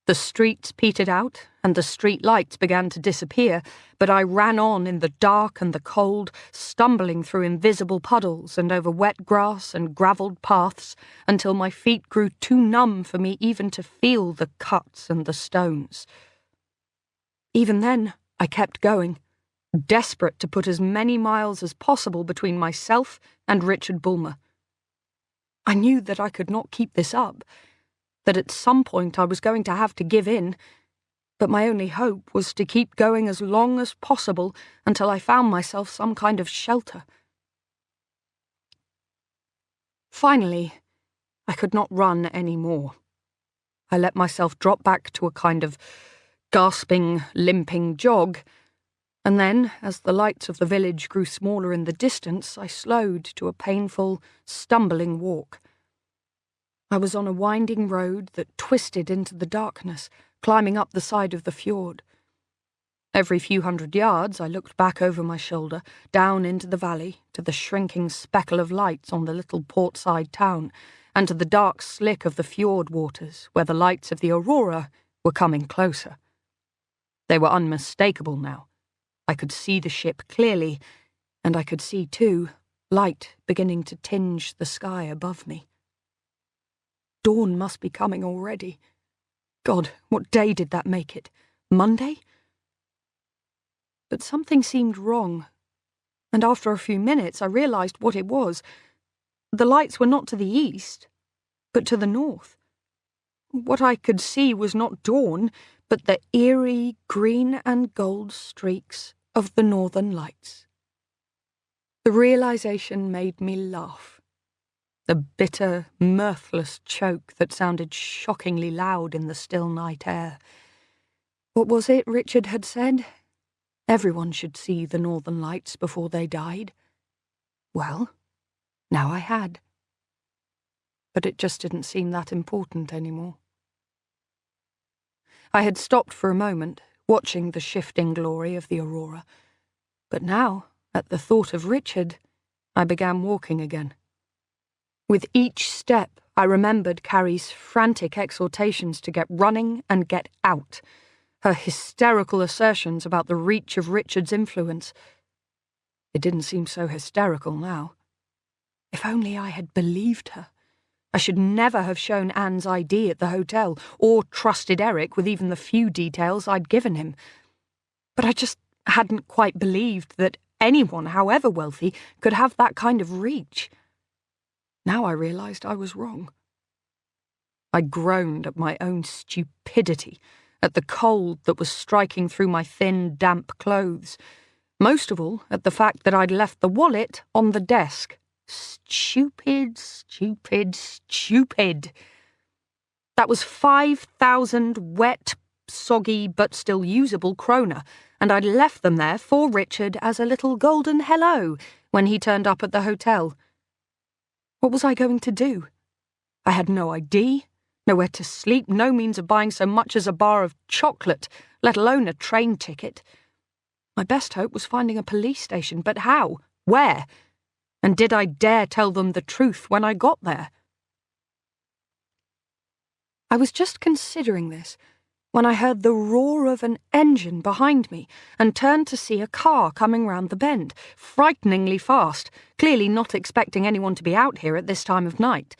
Speaker 1: The streets petered out, and the street lights began to disappear, but I ran on in the dark and the cold, stumbling through invisible puddles and over wet grass and gravelled paths, until my feet grew too numb for me even to feel the cuts and the stones. Even then, I kept going, desperate to put as many miles as possible between myself and Richard Bulmer. I knew that I could not keep this up, that at some point I was going to have to give in, but my only hope was to keep going as long as possible until I found myself some kind of shelter. Finally, I could not run any more. I let myself drop back to a kind of gasping, limping jog, and then, as the lights of the village grew smaller in the distance, I slowed to a painful, stumbling walk. I was on a winding road that twisted into the darkness, climbing up the side of the fjord. Every few hundred yards I looked back over my shoulder, down into the valley, to the shrinking speckle of lights on the little portside town, and to the dark slick of the fjord waters, where the lights of the aurora were coming closer. They were unmistakable now. I could see the ship clearly, and I could see, too, light beginning to tinge the sky above me. Dawn must be coming already. God, what day did that make it? Monday? But something seemed wrong, and after a few minutes I realized what it was. The lights were not to the east, but to the north. What I could see was not dawn, but the eerie green and gold streaks of the northern lights. The realization made me laugh. The bitter, mirthless choke that sounded shockingly loud in the still night air. What was it Richard had said? Everyone should see the northern lights before they died. Well, now I had. But it just didn't seem that important anymore. I had stopped for a moment, watching the shifting glory of the aurora, but now, at the thought of Richard, I began walking again. With each step, I remembered Carrie's frantic exhortations to get running and get out, her hysterical assertions about the reach of Richard's influence. It didn't seem so hysterical now. If only I had believed her. I should never have shown Anne's ID at the hotel, or trusted Eric with even the few details I'd given him. But I just hadn't quite believed that anyone, however wealthy, could have that kind of reach. Now I realized I was wrong. I groaned at my own stupidity, at the cold that was striking through my thin, damp clothes. Most of all, at the fact that I'd left the wallet on the desk. Stupid, stupid, stupid. That was 5,000 wet, soggy, but still usable kroner, and I'd left them there for Richard as a little golden hello when he turned up at the hotel. What was I going to do? I had no ID, nowhere to sleep, no means of buying so much as a bar of chocolate, let alone a train ticket. My best hope was finding a police station, but how? Where? And did I dare tell them the truth when I got there? I was just considering this when I heard the roar of an engine behind me and turned to see a car coming round the bend, frighteningly fast, clearly not expecting anyone to be out here at this time of night.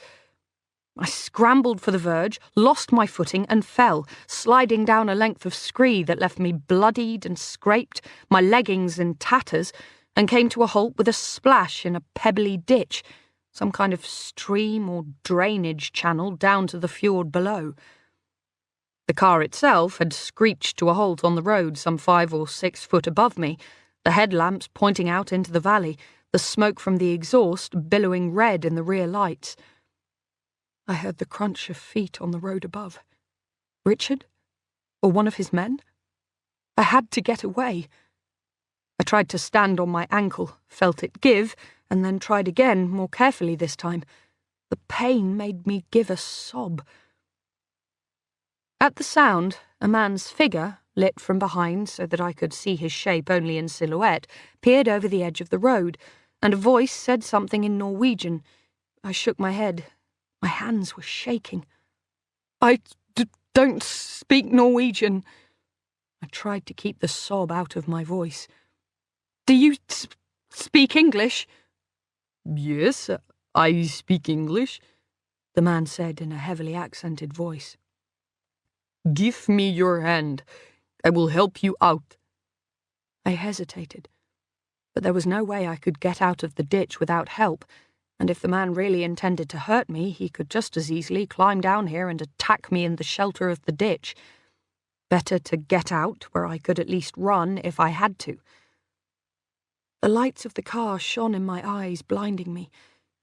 Speaker 1: I scrambled for the verge, lost my footing and fell, sliding down a length of scree that left me bloodied and scraped, my leggings in tatters, and came to a halt with a splash in a pebbly ditch, some kind of stream or drainage channel down to the fjord below. The car itself had screeched to a halt on the road some 5 or 6 foot above me, the headlamps pointing out into the valley, the smoke from the exhaust billowing red in the rear lights. I heard the crunch of feet on the road above. Richard? Or one of his men? I had to get away. I tried to stand on my ankle, felt it give, and then tried again, more carefully this time. The pain made me give a sob. At the sound, a man's figure, lit from behind so that I could see his shape only in silhouette, peered over the edge of the road, and a voice said something in Norwegian. I shook my head. My hands were shaking. I don't speak Norwegian. I tried to keep the sob out of my voice. Do you speak English? Yes, I speak English, the man said in a heavily accented voice. Give me your hand. I will help you out. I hesitated, but there was no way I could get out of the ditch without help, and if the man really intended to hurt me, he could just as easily climb down here and attack me in the shelter of the ditch. Better to get out, where I could at least run if I had to. The lights of the car shone in my eyes, blinding me,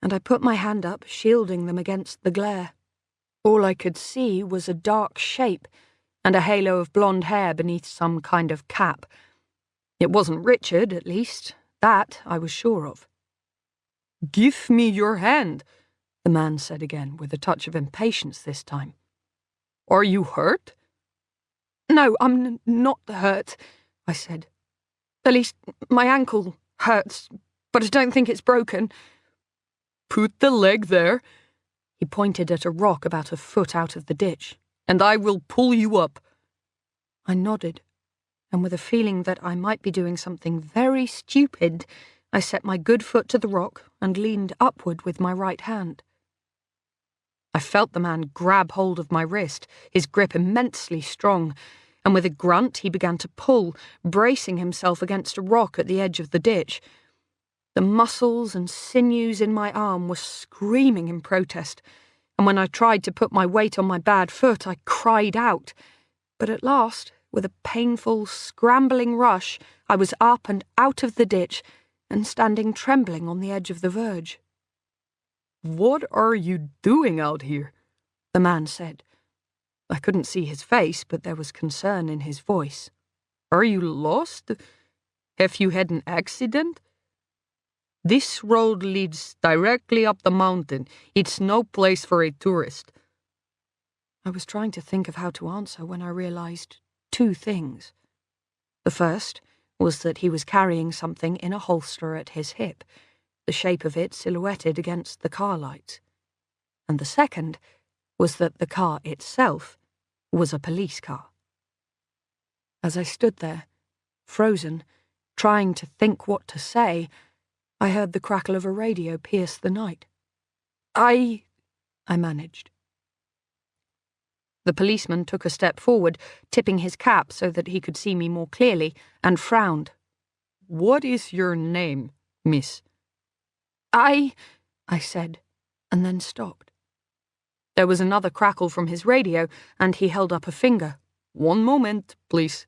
Speaker 1: and I put my hand up, shielding them against the glare. All I could see was a dark shape and a halo of blonde hair beneath some kind of cap. It wasn't Richard, at least. That I was sure of. Give me your hand, the man said again, with a touch of impatience this time. Are you hurt? No, I'm not hurt, I said. At least, my ankle hurts, but I don't think it's broken. Put the leg there. He pointed at a rock about a foot out of the ditch, and I will pull you up. I nodded, and with a feeling that I might be doing something very stupid, I set my good foot to the rock and leaned upward with my right hand. I felt the man grab hold of my wrist, his grip immensely strong, and with a grunt he began to pull, bracing himself against a rock at the edge of the ditch. The muscles and sinews in my arm were screaming in protest, and when I tried to put my weight on my bad foot, I cried out. But at last, with a painful, scrambling rush, I was up and out of the ditch and standing trembling on the edge of the verge. What are you doing out here? The man said. I couldn't see his face, but there was concern in his voice. Are you lost? Have you had an accident? This road leads directly up the mountain. It's no place for a tourist. I was trying to think of how to answer when I realized 2 things. The first was that he was carrying something in a holster at his hip, the shape of it silhouetted against the car lights. and the second was that the car itself was a police car. As I stood there, frozen, trying to think what to say, I heard the crackle of a radio pierce the night. I managed. The policeman took a step forward, tipping his cap so that he could see me more clearly, and frowned. "What is your name, miss?" I said, and then stopped. There was another crackle from his radio, and he held up a finger. "One moment, please."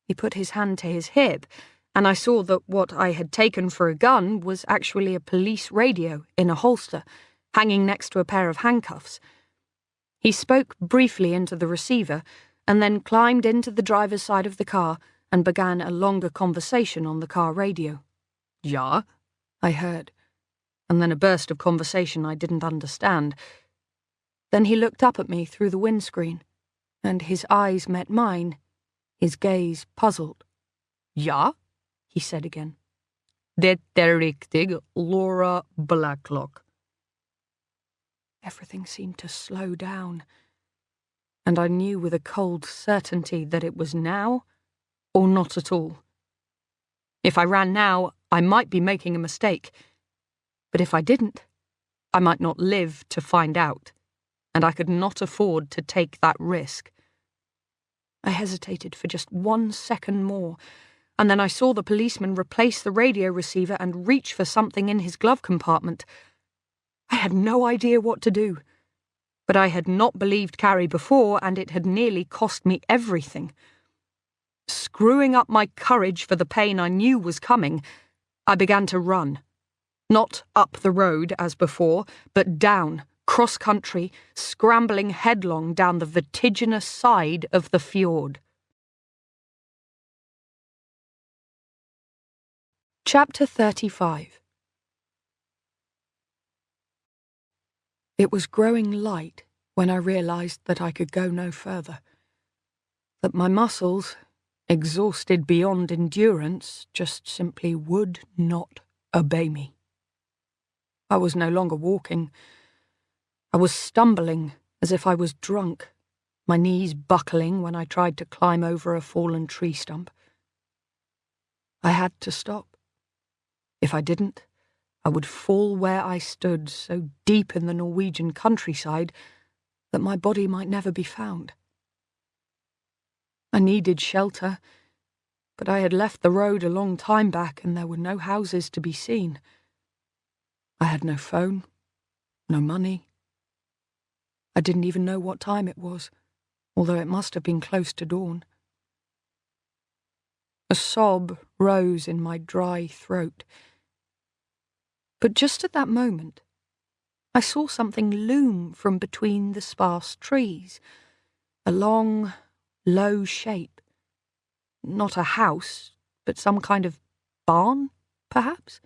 Speaker 1: He put his hand to his hip, and I saw that what I had taken for a gun was actually a police radio in a holster, hanging next to a pair of handcuffs. He spoke briefly into the receiver, and then climbed into the driver's side of the car and began a longer conversation on the car radio. "Ja?" I heard, and then a burst of conversation I didn't understand. Then he looked up at me through the windscreen, and his eyes met mine, his gaze puzzled. "Ja?" he said again. "Det är riktigt, Laura Blacklock." Everything seemed to slow down, and I knew with a cold certainty that it was now or not at all. If I ran now, I might be making a mistake, but if I didn't, I might not live to find out, and I could not afford to take that risk. I hesitated for just 1 second more, and then I saw the policeman replace the radio receiver and reach for something in his glove compartment. I had no idea what to do, but I had not believed Carrie before, and it had nearly cost me everything. Screwing up my courage for the pain I knew was coming, I began to run. Not up the road as before, but down, cross-country, scrambling headlong down the vertiginous side of the fjord. Chapter 35. It was growing light when I realized that I could go no further, that my muscles, exhausted beyond endurance, just simply would not obey me. I was no longer walking. I was stumbling as if I was drunk, my knees buckling when I tried to climb over a fallen tree stump. I had to stop. If I didn't, I would fall where I stood, so deep in the Norwegian countryside that my body might never be found. I needed shelter, but I had left the road a long time back and there were no houses to be seen. I had no phone, no money. I didn't even know what time it was, although it must have been close to dawn. A sob rose in my dry throat. But just at that moment, I saw something loom from between the sparse trees, a long, low shape. Not a house, but some kind of barn, perhaps?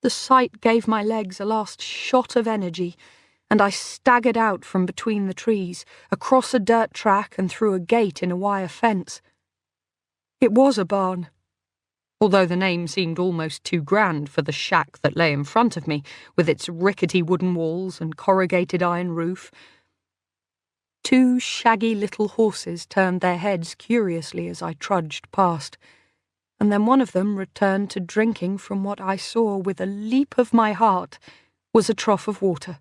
Speaker 1: The sight gave my legs a last shot of energy, and I staggered out from between the trees, across a dirt track and through a gate in a wire fence. It was a barn, although the name seemed almost too grand for the shack that lay in front of me, with its rickety wooden walls and corrugated iron roof. 2 shaggy little horses turned their heads curiously as I trudged past, and then one of them returned to drinking from what I saw with a leap of my heart was a trough of water,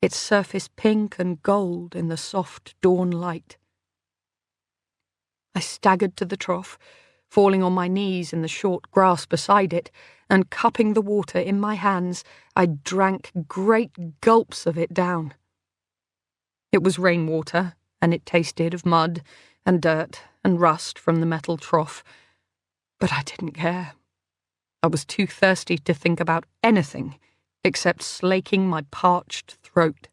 Speaker 1: its surface pink and gold in the soft dawn light. I staggered to the trough, falling on my knees in the short grass beside it, and cupping the water in my hands, I drank great gulps of it down. It was rainwater, and it tasted of mud and dirt and rust from the metal trough, but I didn't care. I was too thirsty to think about anything except slaking my parched throat.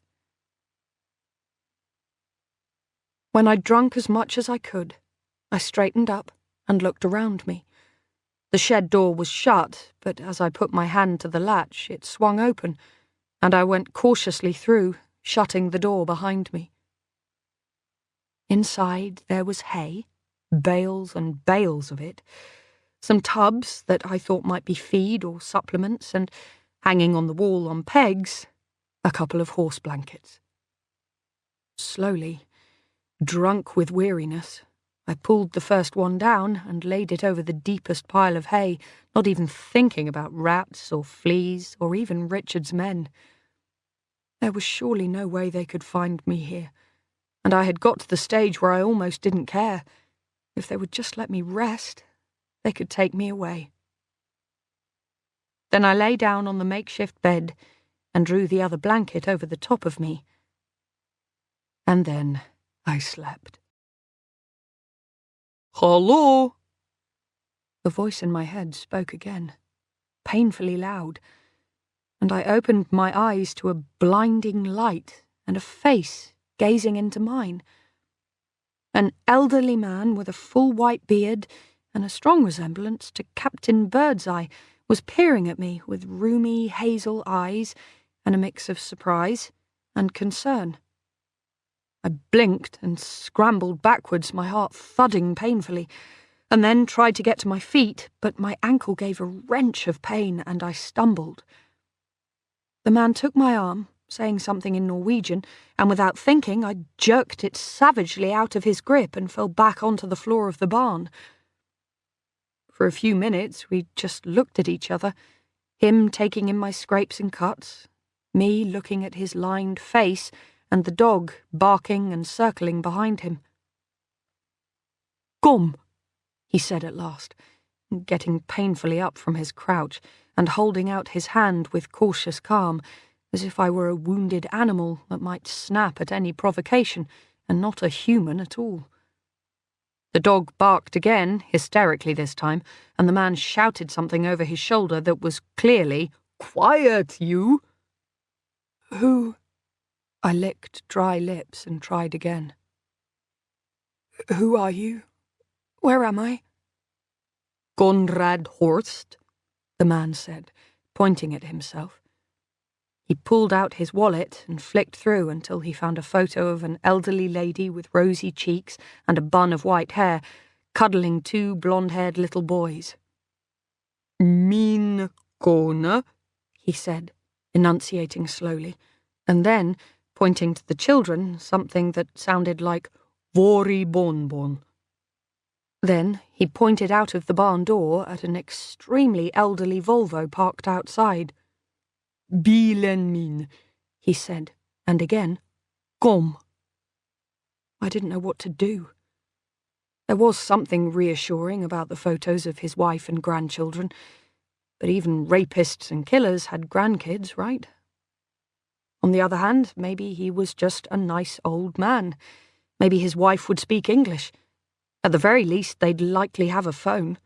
Speaker 1: When I'd drunk as much as I could, I straightened up and looked around me. The shed door was shut, but as I put my hand to the latch, it swung open, and I went cautiously through, shutting the door behind me. Inside there was hay, bales and bales of it, some tubs that I thought might be feed or supplements, and, hanging on the wall on pegs, a couple of horse blankets. Slowly, drunk with weariness, I pulled the first one down and laid it over the deepest pile of hay, not even thinking about rats or fleas or even Richard's men. There was surely no way they could find me here, and I had got to the stage where I almost didn't care. If they would just let me rest, they could take me away. Then I lay down on the makeshift bed and drew the other blanket over the top of me. And then I slept. "Hello?" The voice in my head spoke again, painfully loud, and I opened my eyes to a blinding light and a face gazing into mine. An elderly man with a full white beard and a strong resemblance to Captain Birdseye was peering at me with rheumy hazel eyes and a mix of surprise and concern. I blinked and scrambled backwards, my heart thudding painfully, and then tried to get to my feet, but my ankle gave a wrench of pain and I stumbled. The man took my arm, saying something in Norwegian, and without thinking, I jerked it savagely out of his grip and fell back onto the floor of the barn. For a few minutes, we just looked at each other, him taking in my scrapes and cuts, me looking at his lined face, and the dog barking and circling behind him. "Come," he said at last, getting painfully up from his crouch and holding out his hand with cautious calm, as if I were a wounded animal that might snap at any provocation, and not a human at all. The dog barked again, hysterically this time, and the man shouted something over his shoulder that was clearly, "Quiet, you!" "Who?" I licked dry lips and tried again. "Who are you? Where am I?" "Conrad Horst," the man said, pointing at himself. He pulled out his wallet and flicked through until he found a photo of an elderly lady with rosy cheeks and a bun of white hair, cuddling two blonde-haired little boys. "Min kone," he said, enunciating slowly, and then, pointing to the children, something that sounded like "Vori bonbon." Then he pointed out of the barn door at an extremely elderly Volvo parked outside. "Bilen min," he said, and again, "Kom." I didn't know what to do. There was something reassuring about the photos of his wife and grandchildren, but even rapists and killers had grandkids, right? On the other hand, maybe he was just a nice old man. Maybe his wife would speak English. At the very least, they'd likely have a phone.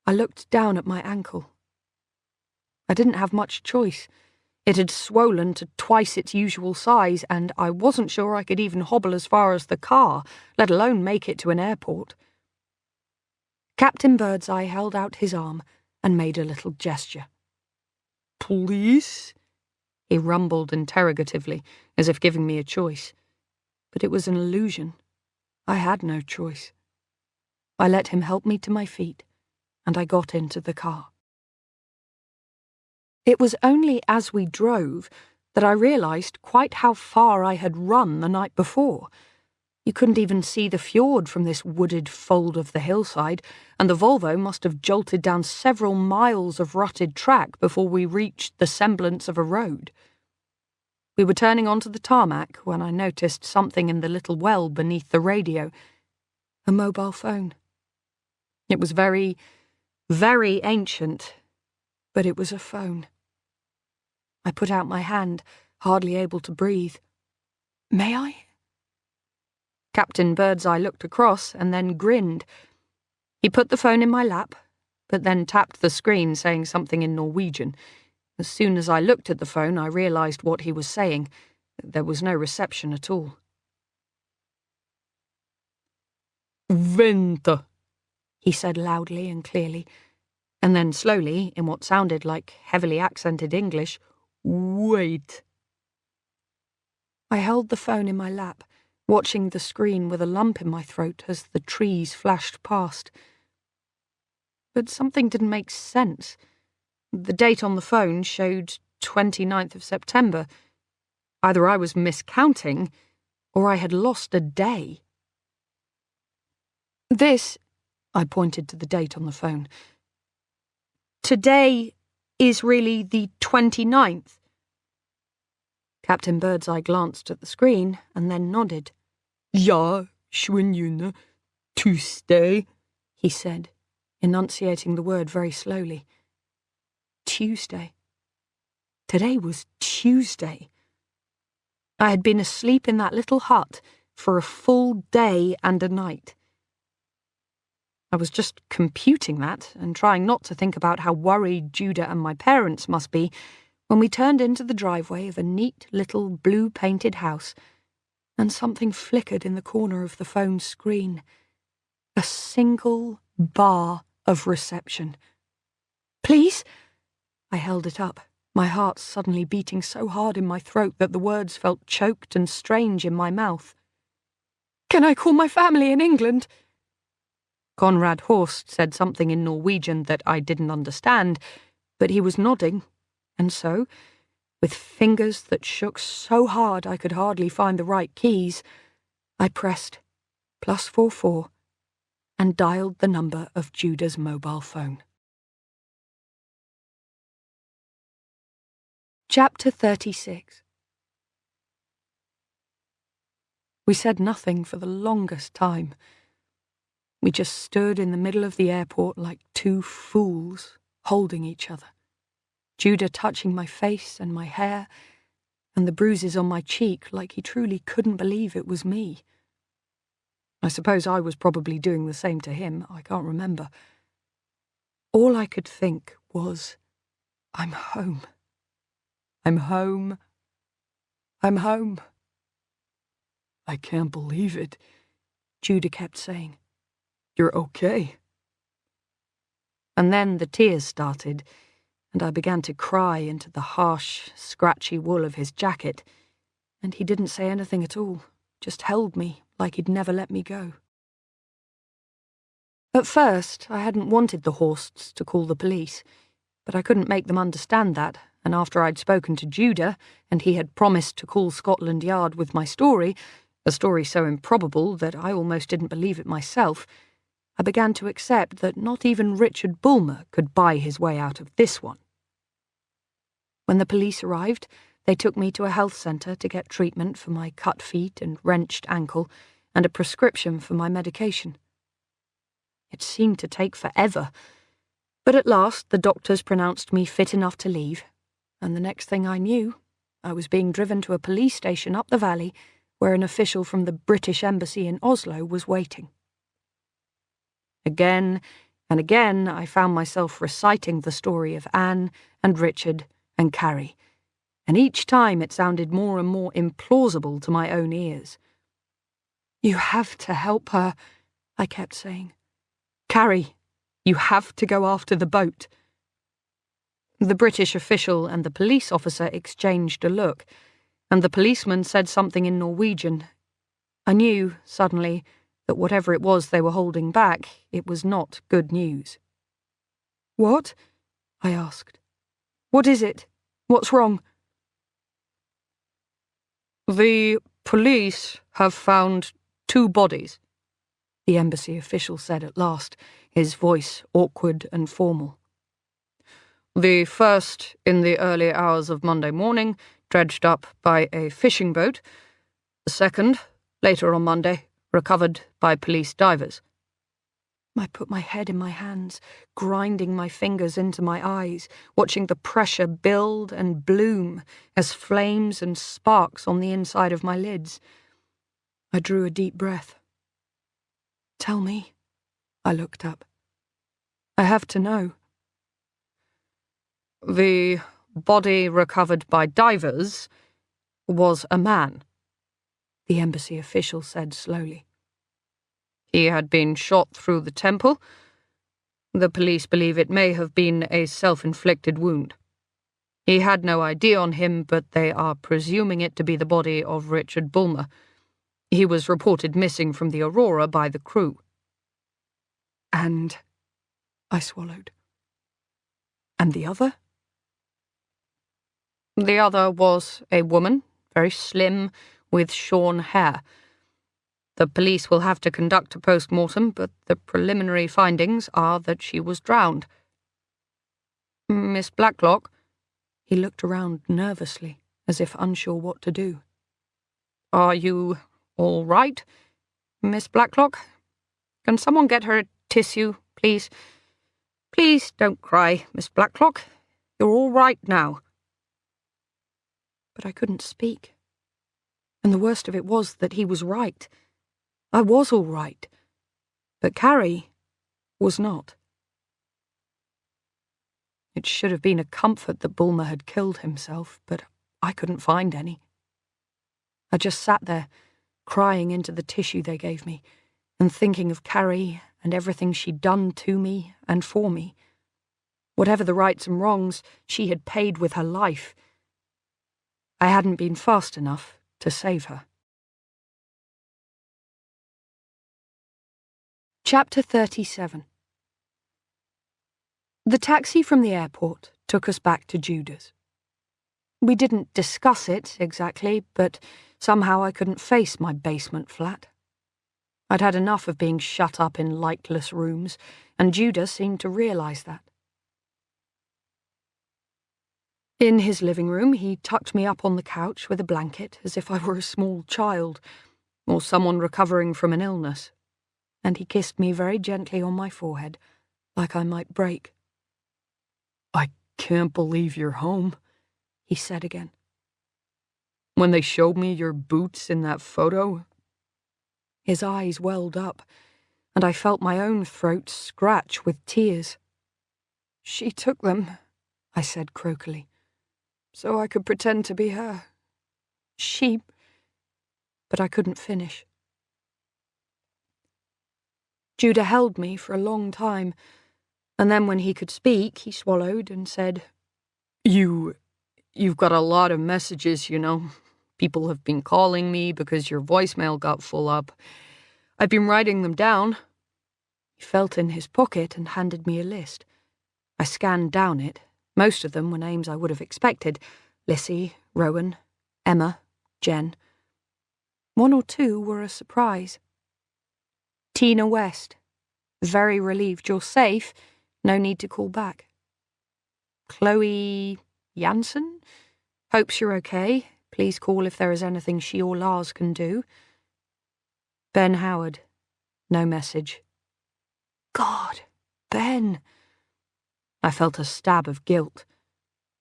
Speaker 1: I looked down at my ankle. I didn't have much choice. It had swollen to twice its usual size, and I wasn't sure I could even hobble as far as the car, let alone make it to an airport. Captain Birdseye held out his arm and made a little gesture. "Please?" he rumbled interrogatively, as if giving me a choice. But it was an illusion. I had no choice. I let him help me to my feet, and I got into the car. It was only as we drove that I realised quite how far I had run the night before. You couldn't even see the fjord from this wooded fold of the hillside, and the Volvo must have jolted down several miles of rutted track before we reached the semblance of a road. We were turning onto the tarmac when I noticed something in the little well beneath the radio. A mobile phone. It was very, very ancient, but it was a phone. I put out my hand, hardly able to breathe. "May I?" Captain Birdseye looked across and then grinned. He put the phone in my lap, but then tapped the screen saying something in Norwegian. As soon as I looked at the phone, I realised what he was saying. There was no reception at all. "Vente," he said loudly and clearly, and then slowly, in what sounded like heavily accented English, "Wait." I held the phone in my lap, watching the screen with a lump in my throat as the trees flashed past. But something didn't make sense. The date on the phone showed 29th of September. Either I was miscounting, or I had lost a day. This, I pointed to the date on the phone. Today is really the 29th. Captain Birdseye glanced at the screen and then nodded. Ja, schwinjune, Tuesday, he said, enunciating the word very slowly. Tuesday. Today was Tuesday. I had been asleep in that little hut for a full day and a night. I was just computing that and trying not to think about how worried Judah and my parents must be when we turned into the driveway of a neat little blue-painted house, and something flickered in the corner of the phone screen. A single bar of reception. Please? I held it up, my heart suddenly beating so hard in my throat that the words felt choked and strange in my mouth. Can I call my family in England? Conrad Horst said something in Norwegian that I didn't understand, but he was nodding, and so, with fingers that shook so hard I could hardly find the right keys, I pressed +44 and dialed the number of Judah's mobile phone. Chapter 36. We said nothing for the longest time. We just stood in the middle of the airport like two fools, holding each other. Judah touching my face and my hair, and the bruises on my cheek like he truly couldn't believe it was me. I suppose I was probably doing the same to him, I can't remember. All I could think was, I'm home. I'm home. I'm home. I can't believe it, Judah kept saying. You're okay. And then the tears started, and I began to cry into the harsh, scratchy wool of his jacket, and he didn't say anything at all, just held me like he'd never let me go. At first, I hadn't wanted the Horsts to call the police, but I couldn't make them understand that, and after I'd spoken to Judah, and he had promised to call Scotland Yard with my story, a story so improbable that I almost didn't believe it myself, I began to accept that not even Richard Bulmer could buy his way out of this one. When the police arrived, they took me to a health centre to get treatment for my cut feet and wrenched ankle, and a prescription for my medication. It seemed to take forever, but at last the doctors pronounced me fit enough to leave, and the next thing I knew, I was being driven to a police station up the valley where an official from the British Embassy in Oslo was waiting. Again and again I found myself reciting the story of Anne and Richard and Carrie, and each time it sounded more and more implausible to my own ears. You have to help her, I kept saying. Carrie, you have to go after the boat. The British official and the police officer exchanged a look, and the policeman said something in Norwegian. I knew, suddenly, that whatever it was they were holding back, it was not good news. What? I asked. What is it? What's wrong? The police have found 2 bodies, the embassy official said at last, his voice awkward and formal. The first in the early hours of Monday morning, dredged up by a fishing boat. The second, later on Monday, recovered by police divers. I put my head in my hands, grinding my fingers into my eyes, watching the pressure build and bloom as flames and sparks on the inside of my lids. I drew a deep breath. Tell me. I looked up. I have to know. The body recovered by divers was a man, the embassy official said slowly. He had been shot through the temple. The police believe it may have been a self-inflicted wound. He had no ID on him, but they are presuming it to be the body of Richard Bulmer. He was reported missing from the Aurora by the crew. And... I swallowed. And the other? The other was a woman, very slim, with shorn hair. The police will have to conduct a post-mortem, but the preliminary findings are that she was drowned. Miss Blacklock? He looked around nervously, as if unsure what to do. Are you all right, Miss Blacklock? Can someone get her a tissue, please? Please don't cry, Miss Blacklock. You're all right now. But I couldn't speak. And the worst of it was that he was right. I was all right. But Carrie was not. It should have been a comfort that Bulmer had killed himself, but I couldn't find any. I just sat there, crying into the tissue they gave me, and thinking of Carrie and everything she'd done to me and for me. Whatever the rights and wrongs, she had paid with her life. I hadn't been fast enough to save her. Chapter 37. The taxi from the airport took us back to Judah's. We didn't discuss it exactly, but somehow I couldn't face my basement flat. I'd had enough of being shut up in lightless rooms, and Judah seemed to realize that. In his living room, he tucked me up on the couch with a blanket as if I were a small child, or someone recovering from an illness, and he kissed me very gently on my forehead, like I might break. I can't believe you're home, he said again. When they showed me your boots in that photo... His eyes welled up, and I felt my own throat scratch with tears. She took them, I said croakily, so I could pretend to be her. She... But I couldn't finish. Judah held me for a long time, and then when he could speak, he swallowed and said, You've got a lot of messages, you know. People have been calling me because your voicemail got full up. I've been writing them down. He felt in his pocket and handed me a list. I scanned down it. Most of them were names I would have expected. Lissy, Rowan, Emma, Jen. One or two were a surprise. Tina West. Very relieved you're safe. No need to call back. Chloe Jansen. Hopes you're okay. Please call if there is anything she or Lars can do. Ben Howard. No message. God, Ben. I felt a stab of guilt.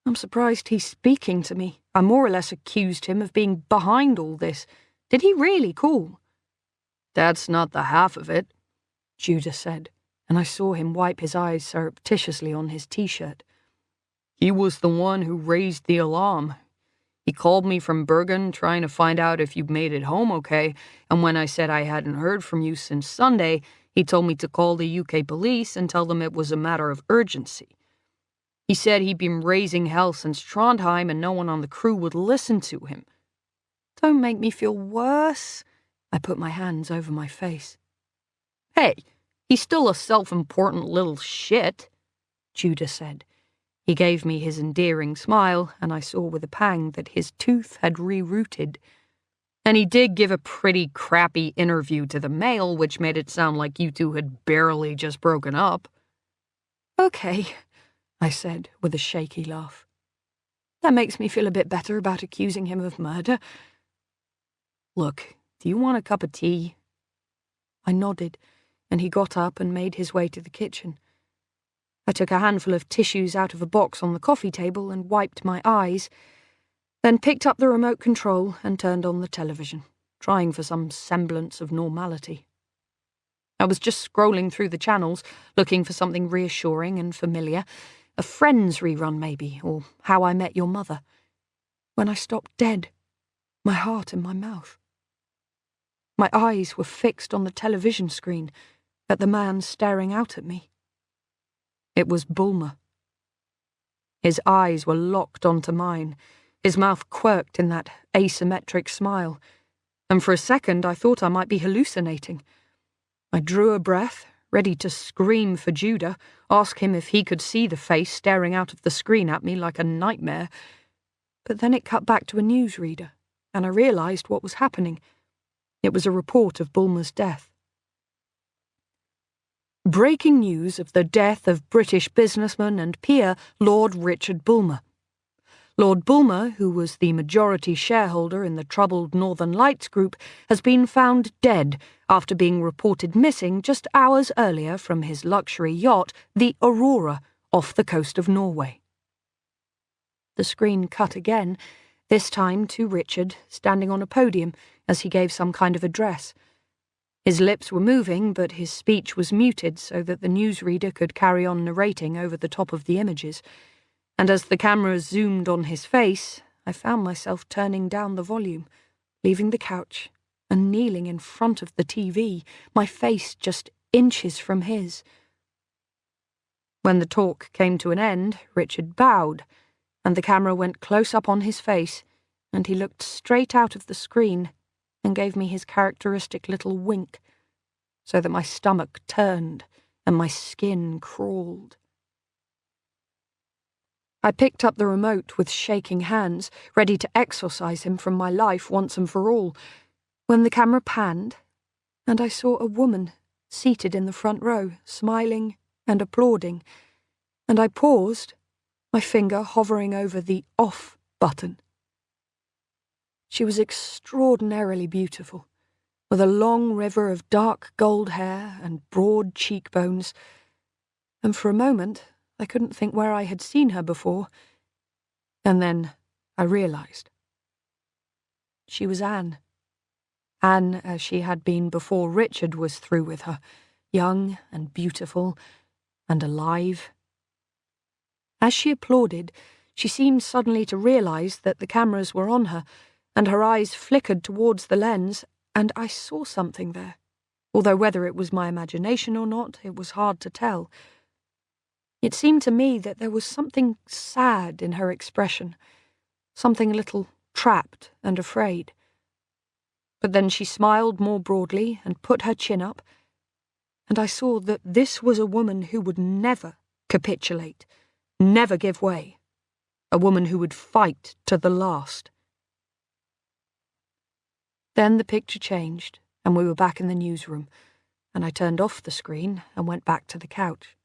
Speaker 1: I'm surprised he's speaking to me. I more or less accused him of being behind all this. Did he really call? That's not the half of it, Judah said, and I saw him wipe his eyes surreptitiously on his t-shirt. He was the one who raised the alarm. He called me from Bergen trying to find out if you'd made it home okay, and when I said I hadn't heard from you since Sunday, he told me to call the UK police and tell them it was a matter of urgency. He said he'd been raising hell since Trondheim and no one on the crew would listen to him. Don't make me feel worse. I put my hands over my face. Hey, he's still a self-important little shit, Judah said. He gave me his endearing smile, and I saw with a pang that his tooth had rerouted. And he did give a pretty crappy interview to the Mail, which made it sound like you two had barely just broken up. Okay, I said with a shaky laugh. That makes me feel a bit better about accusing him of murder. Look, do you want a cup of tea? I nodded, and he got up and made his way to the kitchen. I took a handful of tissues out of a box on the coffee table and wiped my eyes, then picked up the remote control and turned on the television, trying for some semblance of normality. I was just scrolling through the channels, looking for something reassuring and familiar, a Friends rerun maybe, or How I Met Your Mother, when I stopped dead, my heart in my mouth. My eyes were fixed on the television screen, at the man staring out at me. It was Bulmer. His eyes were locked onto mine, his mouth quirked in that asymmetric smile, and for a second I thought I might be hallucinating. I drew a breath, ready to scream for Judah, ask him if he could see the face staring out of the screen at me like a nightmare, But then it cut back to a newsreader, and I realised what was happening. It was a report of Bulmer's death. Breaking news of the death of British businessman and peer Lord Richard Bulmer. Lord Bulmer, who was the majority shareholder in the troubled Northern Lights Group, has been found dead after being reported missing just hours earlier from his luxury yacht, the Aurora, off the coast of Norway. The screen cut again, this time to Richard standing on a podium as he gave some kind of address. His lips were moving, but his speech was muted so that the newsreader could carry on narrating over the top of the images. And as the camera zoomed on his face, I found myself turning down the volume, leaving the couch, and kneeling in front of the TV, my face just inches from his. When the talk came to an end, Richard bowed, and the camera went close up on his face, and he looked straight out of the screen and gave me his characteristic little wink, so that my stomach turned and my skin crawled. I picked up the remote with shaking hands, ready to exorcise him from my life once and for all, when the camera panned, and I saw a woman seated in the front row, smiling and applauding, and I paused, my finger hovering over the off button. She was extraordinarily beautiful, with a long river of dark gold hair and broad cheekbones, and for a moment I couldn't think where I had seen her before, and then I realised. She was Anne. Anne as she had been before Richard was through with her, young and beautiful and alive. As she applauded, she seemed suddenly to realise that the cameras were on her, and her eyes flickered towards the lens, and I saw something there, although whether it was my imagination or not, it was hard to tell. It seemed to me that there was something sad in her expression, something a little trapped and afraid. But then she smiled more broadly and put her chin up, and I saw that this was a woman who would never capitulate, never give way, a woman who would fight to the last. Then the picture changed, and we were back in the newsroom, and I turned off the screen and went back to the couch.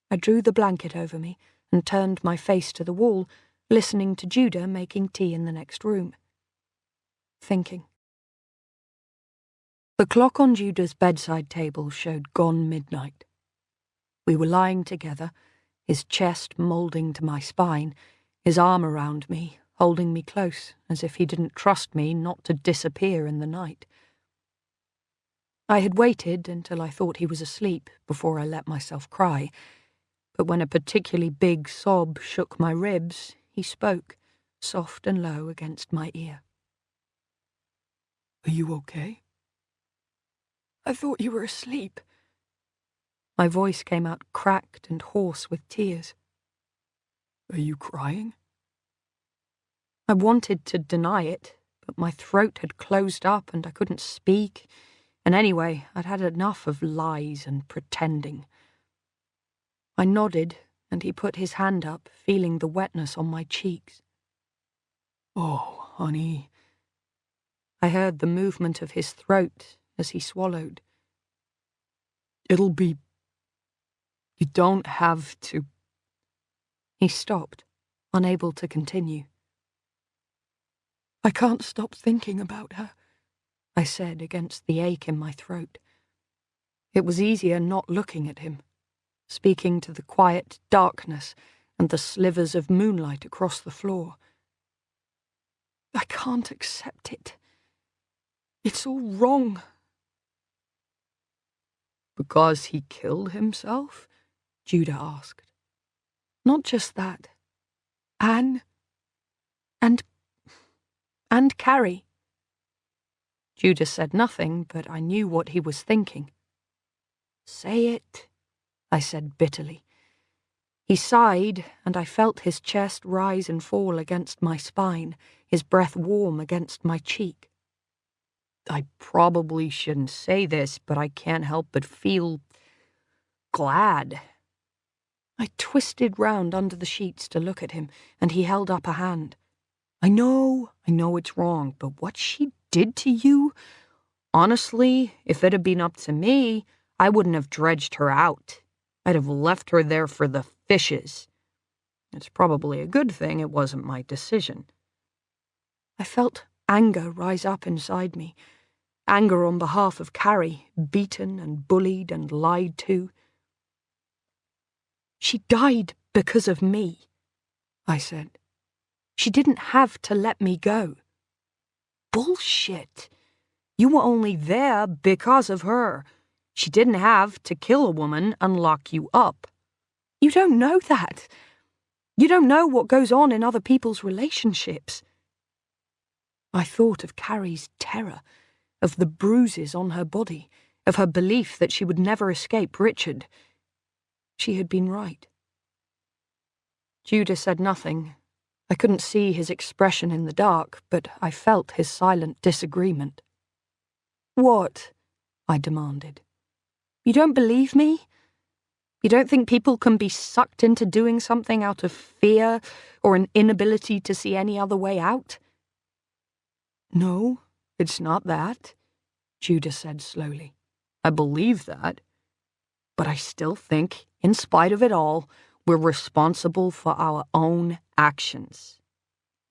Speaker 1: I drew the blanket over me and turned my face to the wall, listening to Judah making tea in the next room. Thinking. The clock on Judah's bedside table showed gone midnight. We were lying together, his chest moulding to my spine, his arm around me, holding me close, as if he didn't trust me not to disappear in the night. I had waited until I thought he was asleep before I let myself cry, but when a particularly big sob shook my ribs, he spoke, soft and low against my ear. "Are you okay?" "I thought you were asleep." My voice came out cracked and hoarse with tears. "Are you crying?" I wanted to deny it, but my throat had closed up and I couldn't speak, and anyway, I'd had enough of lies and pretending. I nodded, and he put his hand up, feeling the wetness on my cheeks. "Oh, honey." I heard the movement of his throat as he swallowed. "It'll be... You don't have to..." He stopped, unable to continue. "I can't stop thinking about her," I said against the ache in my throat. It was easier not looking at him, speaking to the quiet darkness and the slivers of moonlight across the floor. "I can't accept it. It's all wrong." "Because he killed himself?" Judah asked. "Not just that. Anne. And Carrie." Judah said nothing, but I knew what he was thinking. "Say it," I said bitterly. He sighed, and I felt his chest rise and fall against my spine, his breath warm against my cheek. "I probably shouldn't say this, but I can't help but feel... glad." I twisted round under the sheets to look at him, and he held up a hand. I know it's wrong, but what she did to you? Honestly, if it had been up to me, I wouldn't have dredged her out. I'd have left her there for the fishes. It's probably a good thing it wasn't my decision. I felt anger rise up inside me. Anger on behalf of Carrie, beaten and bullied and lied to. She died because of me, I said. She didn't have to let me go. Bullshit. You were only there because of her. She didn't have to kill a woman and lock you up. You don't know that. You don't know what goes on in other people's relationships. I thought of Carrie's terror, of the bruises on her body, of her belief that she would never escape Richard. She had been right. Judah said nothing. I couldn't see his expression in the dark, but I felt his silent disagreement. What? I demanded. You don't believe me? You don't think people can be sucked into doing something out of fear or an inability to see any other way out? No, it's not that, Judah said slowly. I believe that. But I still think, in spite of it all, we're responsible for our own actions.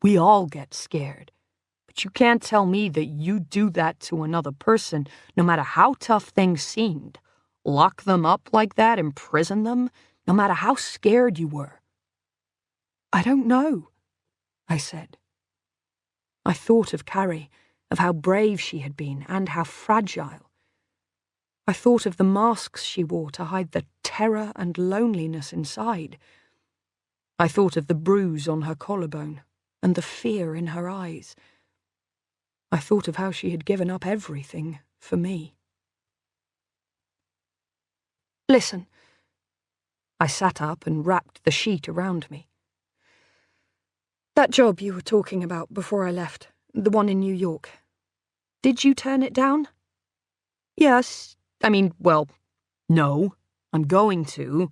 Speaker 1: We all get scared. But you can't tell me that you do that to another person, no matter how tough things seemed. Lock them up like that, imprison them, no matter how scared you were. I don't know, I said. I thought of Carrie, of how brave she had been and how fragile. I thought of the masks she wore to hide the terror and loneliness inside. I thought of the bruise on her collarbone and the fear in her eyes. I thought of how she had given up everything for me. Listen. I sat up and wrapped the sheet around me. That job you were talking about before I left, the one in New York. Did you turn it down? Yes. No. I'm going to.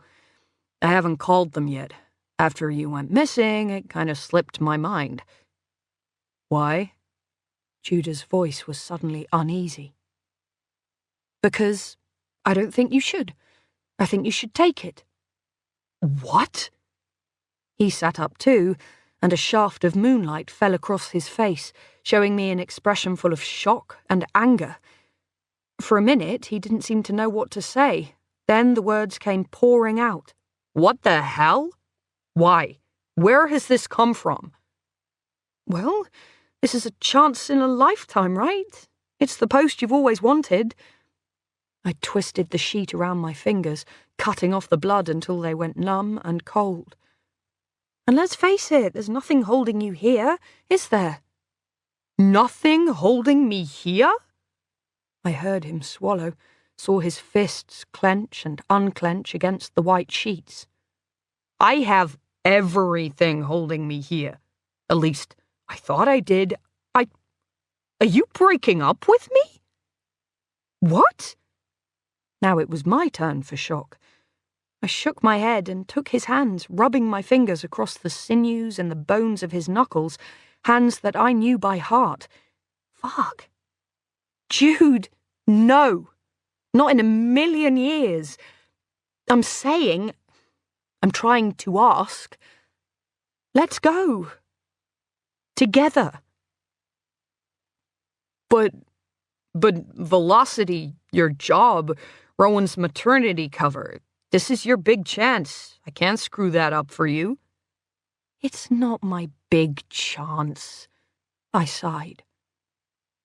Speaker 1: I haven't called them yet. After you went missing, it kind of slipped my mind. Why? Judah's voice was suddenly uneasy. Because I don't think you should. I think you should take it. What? He sat up too, and a shaft of moonlight fell across his face, showing me an expression full of shock and anger. For a minute, he didn't seem to know what to say. Then the words came pouring out. What the hell? Why? Where has this come from? Well, this is a chance in a lifetime, right? It's the post you've always wanted. I twisted the sheet around my fingers, cutting off the blood until they went numb and cold. And let's face it, there's nothing holding you here, is there? Nothing holding me here? I heard him swallow, saw his fists clench and unclench against the white sheets. I have everything holding me here. At least, I thought I did. Are you breaking up with me? What? Now it was my turn for shock. I shook my head and took his hands, rubbing my fingers across the sinews and the bones of his knuckles, hands that I knew by heart. Fuck. Jude, no. Not in a million years. I'm trying to ask. Let's go. Together. But Velocity, your job, Rowan's maternity cover. This is your big chance. I can't screw that up for you. It's not my big chance, I sighed.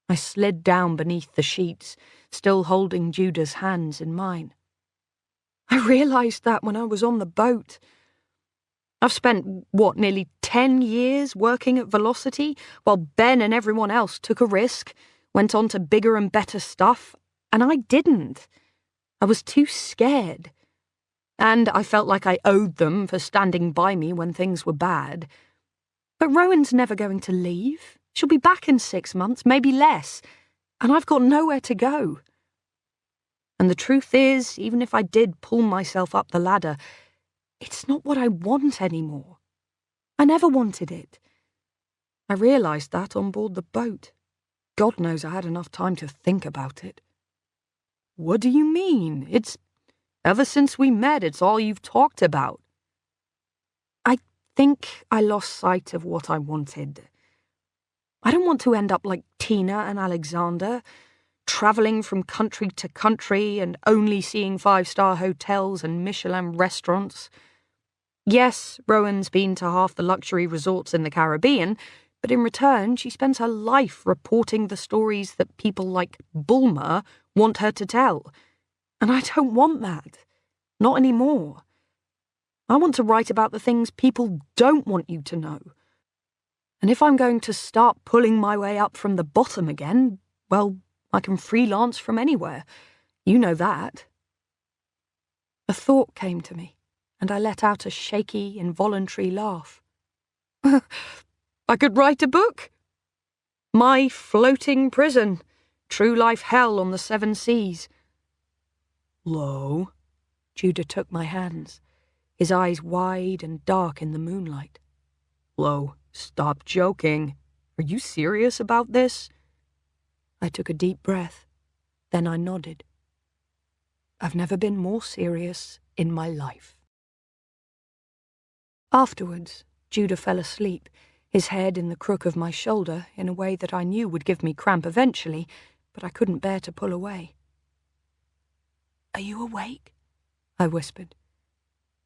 Speaker 1: I slid down beneath the sheets, still holding Judah's hands in mine. I realised that when I was on the boat. I've spent, nearly 10 years working at Velocity, while Ben and everyone else took a risk, went on to bigger and better stuff, and I didn't. I was too scared. And I felt like I owed them for standing by me when things were bad. But Rowan's never going to leave. She'll be back in 6 months, maybe less, and I've got nowhere to go. And the truth is, even if I did pull myself up the ladder, it's not what I want anymore. I never wanted it. I realised that on board the boat. God knows I had enough time to think about it. What do you mean? Ever since we met, it's all you've talked about. I think I lost sight of what I wanted. I don't want to end up like Tina and Alexander, travelling from country to country and only seeing 5-star hotels and Michelin restaurants. Yes, Rowan's been to half the luxury resorts in the Caribbean, but in return she spends her life reporting the stories that people like Bulmer want her to tell. And I don't want that. Not anymore. I want to write about the things people don't want you to know. And if I'm going to start pulling my way up from the bottom again, well, I can freelance from anywhere. You know that. A thought came to me, and I let out a shaky, involuntary laugh. I could write a book. My Floating Prison, True Life Hell on the Seven Seas. Lo. Judah took my hands, his eyes wide and dark in the moonlight. Lo, stop joking. Are you serious about this? I took a deep breath. Then I nodded. I've never been more serious in my life. Afterwards, Judah fell asleep, his head in the crook of my shoulder in a way that I knew would give me cramp eventually, but I couldn't bear to pull away. Are you awake? I whispered.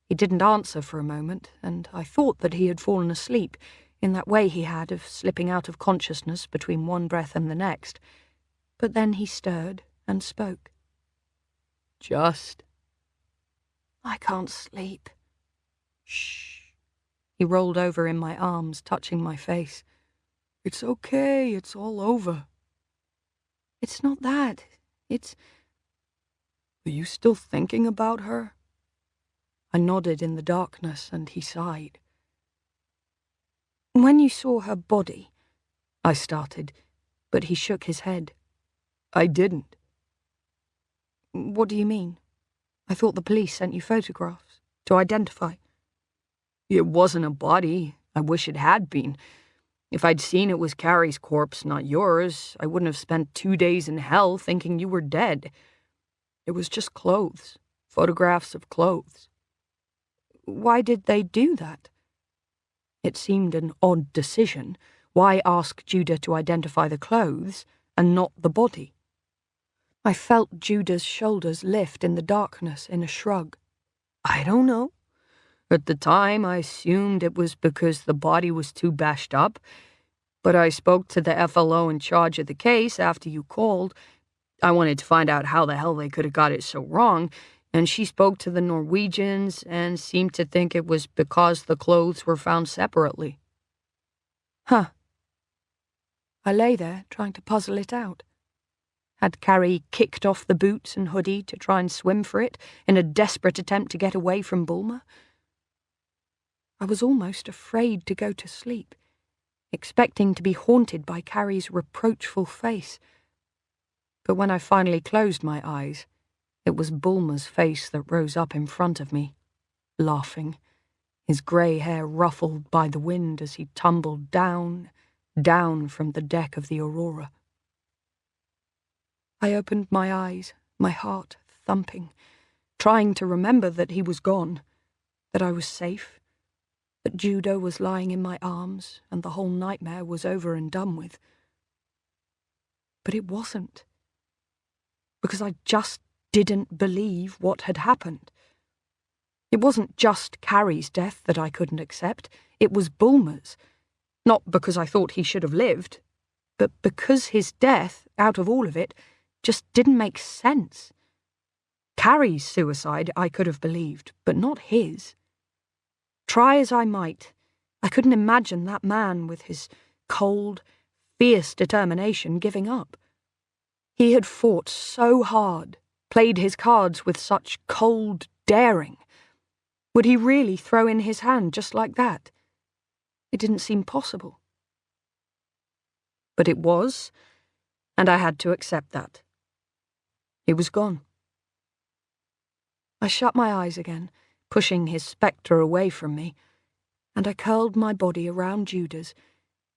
Speaker 1: He didn't answer for a moment, and I thought that he had fallen asleep, in that way he had of slipping out of consciousness between one breath and the next. But then he stirred and spoke. Just. I can't sleep. Shh. He rolled over in my arms, touching my face. It's okay, it's all over. It's not that. It's... Are you still thinking about her? I nodded in the darkness, and he sighed. When you saw her body, I started, but he shook his head. I didn't. What do you mean? I thought the police sent you photographs to identify. It wasn't a body. I wish it had been. If I'd seen it was Carrie's corpse, not yours, I wouldn't have spent 2 days in hell thinking you were dead. It was just clothes, photographs of clothes. Why did they do that? It seemed an odd decision. Why ask Judah to identify the clothes and not the body? I felt Judah's shoulders lift in the darkness in a shrug. I don't know. At the time, I assumed it was because the body was too bashed up, but I spoke to the FLO in charge of the case after you called. I wanted to find out how the hell they could have got it so wrong, and she spoke to the Norwegians and seemed to think it was because the clothes were found separately. Huh. I lay there, trying to puzzle it out. Had Carrie kicked off the boots and hoodie to try and swim for it in a desperate attempt to get away from Bulmer? I was almost afraid to go to sleep, expecting to be haunted by Carrie's reproachful face. But when I finally closed my eyes, it was Bulmer's face that rose up in front of me, laughing, his grey hair ruffled by the wind as he tumbled down from the deck of the Aurora. I opened my eyes, my heart thumping, trying to remember that he was gone, that I was safe, that Judah was lying in my arms and the whole nightmare was over and done with. But it wasn't, because I just didn't believe what had happened. It wasn't just Carrie's death that I couldn't accept, it was Bulmer's. Not because I thought he should have lived, but because his death, out of all of it, just didn't make sense. Carrie's suicide I could have believed, but not his. Try as I might, I couldn't imagine that man with his cold, fierce determination giving up. He had fought so hard, played his cards with such cold daring. Would he really throw in his hand just like that? It didn't seem possible. But it was, and I had to accept that. He was gone. I shut my eyes again, pushing his spectre away from me, and I curled my body around Judah's,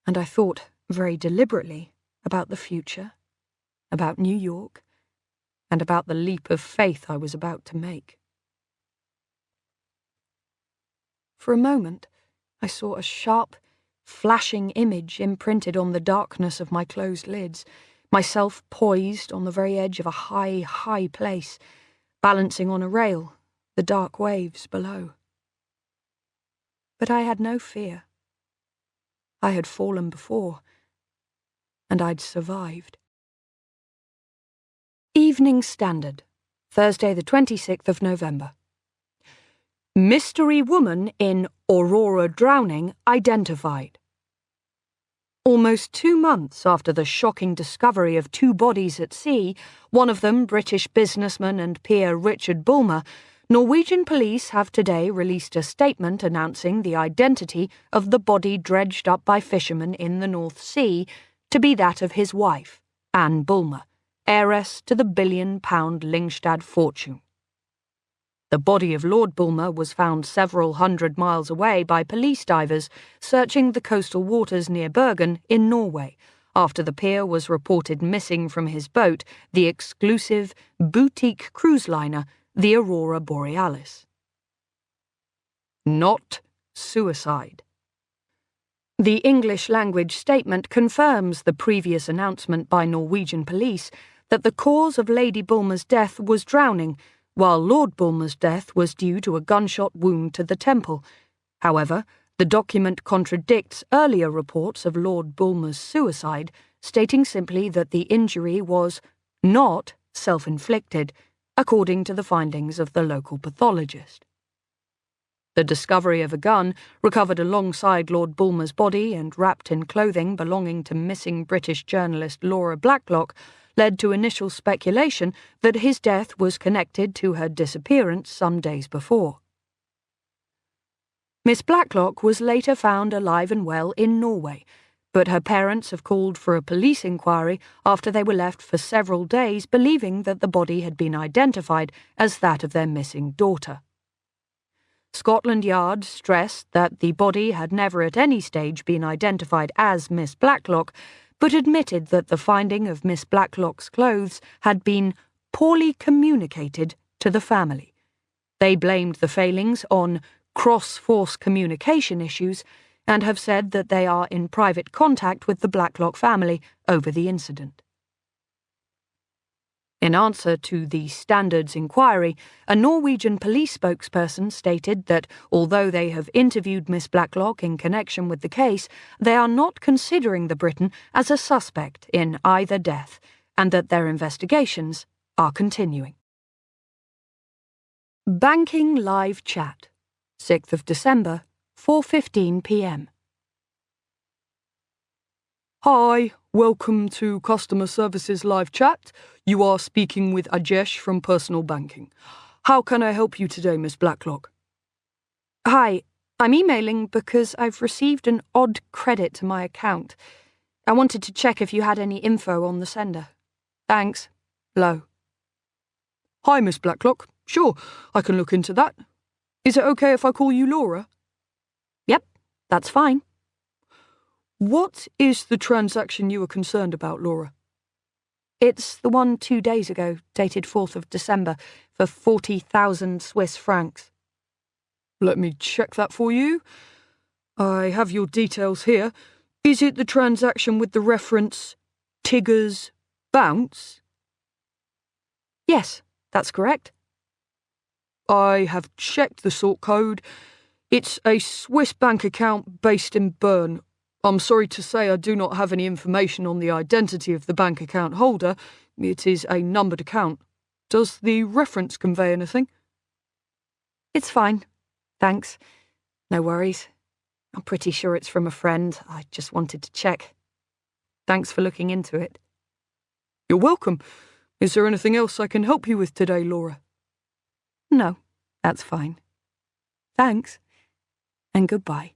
Speaker 1: and I thought very deliberately about the future, about New York, and about the leap of faith I was about to make. For a moment, I saw a sharp, flashing image imprinted on the darkness of my closed lids, myself poised on the very edge of a high, high place, balancing on a rail, the dark waves below. But I had no fear. I had fallen before, and I'd survived. Evening Standard, Thursday the 26th of November. Mystery woman in Aurora drowning identified. Almost 2 months after the shocking discovery of 2 bodies at sea, one of them British businessman and peer Richard Bulmer, Norwegian police have today released a statement announcing the identity of the body dredged up by fishermen in the North Sea to be that of his wife, Anne Bulmer, heiress to the £1 billion Lyngstad fortune. The body of Lord Bulmer was found several hundred miles away by police divers searching the coastal waters near Bergen in Norway, after the peer was reported missing from his boat, the exclusive, boutique cruise liner, the Aurora Borealis. Not suicide. The English-language statement confirms the previous announcement by Norwegian police that the cause of Lady Bulmer's death was drowning, while Lord Bulmer's death was due to a gunshot wound to the temple. However, the document contradicts earlier reports of Lord Bulmer's suicide, stating simply that the injury was not self-inflicted, according to the findings of the local pathologist. The discovery of a gun, recovered alongside Lord Bulmer's body and wrapped in clothing belonging to missing British journalist Laura Blacklock, led to initial speculation that his death was connected to her disappearance some days before. Miss Blacklock was later found alive and well in Norway, but her parents have called for a police inquiry after they were left for several days believing that the body had been identified as that of their missing daughter. Scotland Yard stressed that the body had never at any stage been identified as Miss Blacklock, but admitted that the finding of Miss Blacklock's clothes had been poorly communicated to the family. They blamed the failings on cross-force communication issues and have said that they are in private contact with the Blacklock family over the incident. In answer to the Standard's inquiry, a Norwegian police spokesperson stated that although they have interviewed Miss Blacklock in connection with the case, they are not considering the Briton as a suspect in either death, and that their investigations are continuing. Banking Live Chat, 6th of December, 4:15 p.m. Hi, welcome to Customer Services Live Chat. You are speaking with Ajesh from Personal Banking. How can I help you today, Miss Blacklock? Hi, I'm emailing because I've received an odd credit to my account. I wanted to check if you had any info on the sender. Thanks. Lo. Hi, Miss Blacklock. Sure, I can look into that. Is it okay if I call you Laura? Yep, that's fine. What is the transaction you were concerned about, Laura? It's the one 2 days ago, dated 4th of December, for 40,000 Swiss francs. Let me check that for you. I have your details here. Is it the transaction with the reference Tigger's Bounce? Yes, that's correct. I have checked the sort code. It's a Swiss bank account based in Bern. I'm sorry to say I do not have any information on the identity of the bank account holder. It is a numbered account. Does the reference convey anything? It's fine. Thanks. No worries. I'm pretty sure it's from a friend. I just wanted to check. Thanks for looking into it. You're welcome. Is there anything else I can help you with today, Laura? No, that's fine. Thanks, and goodbye.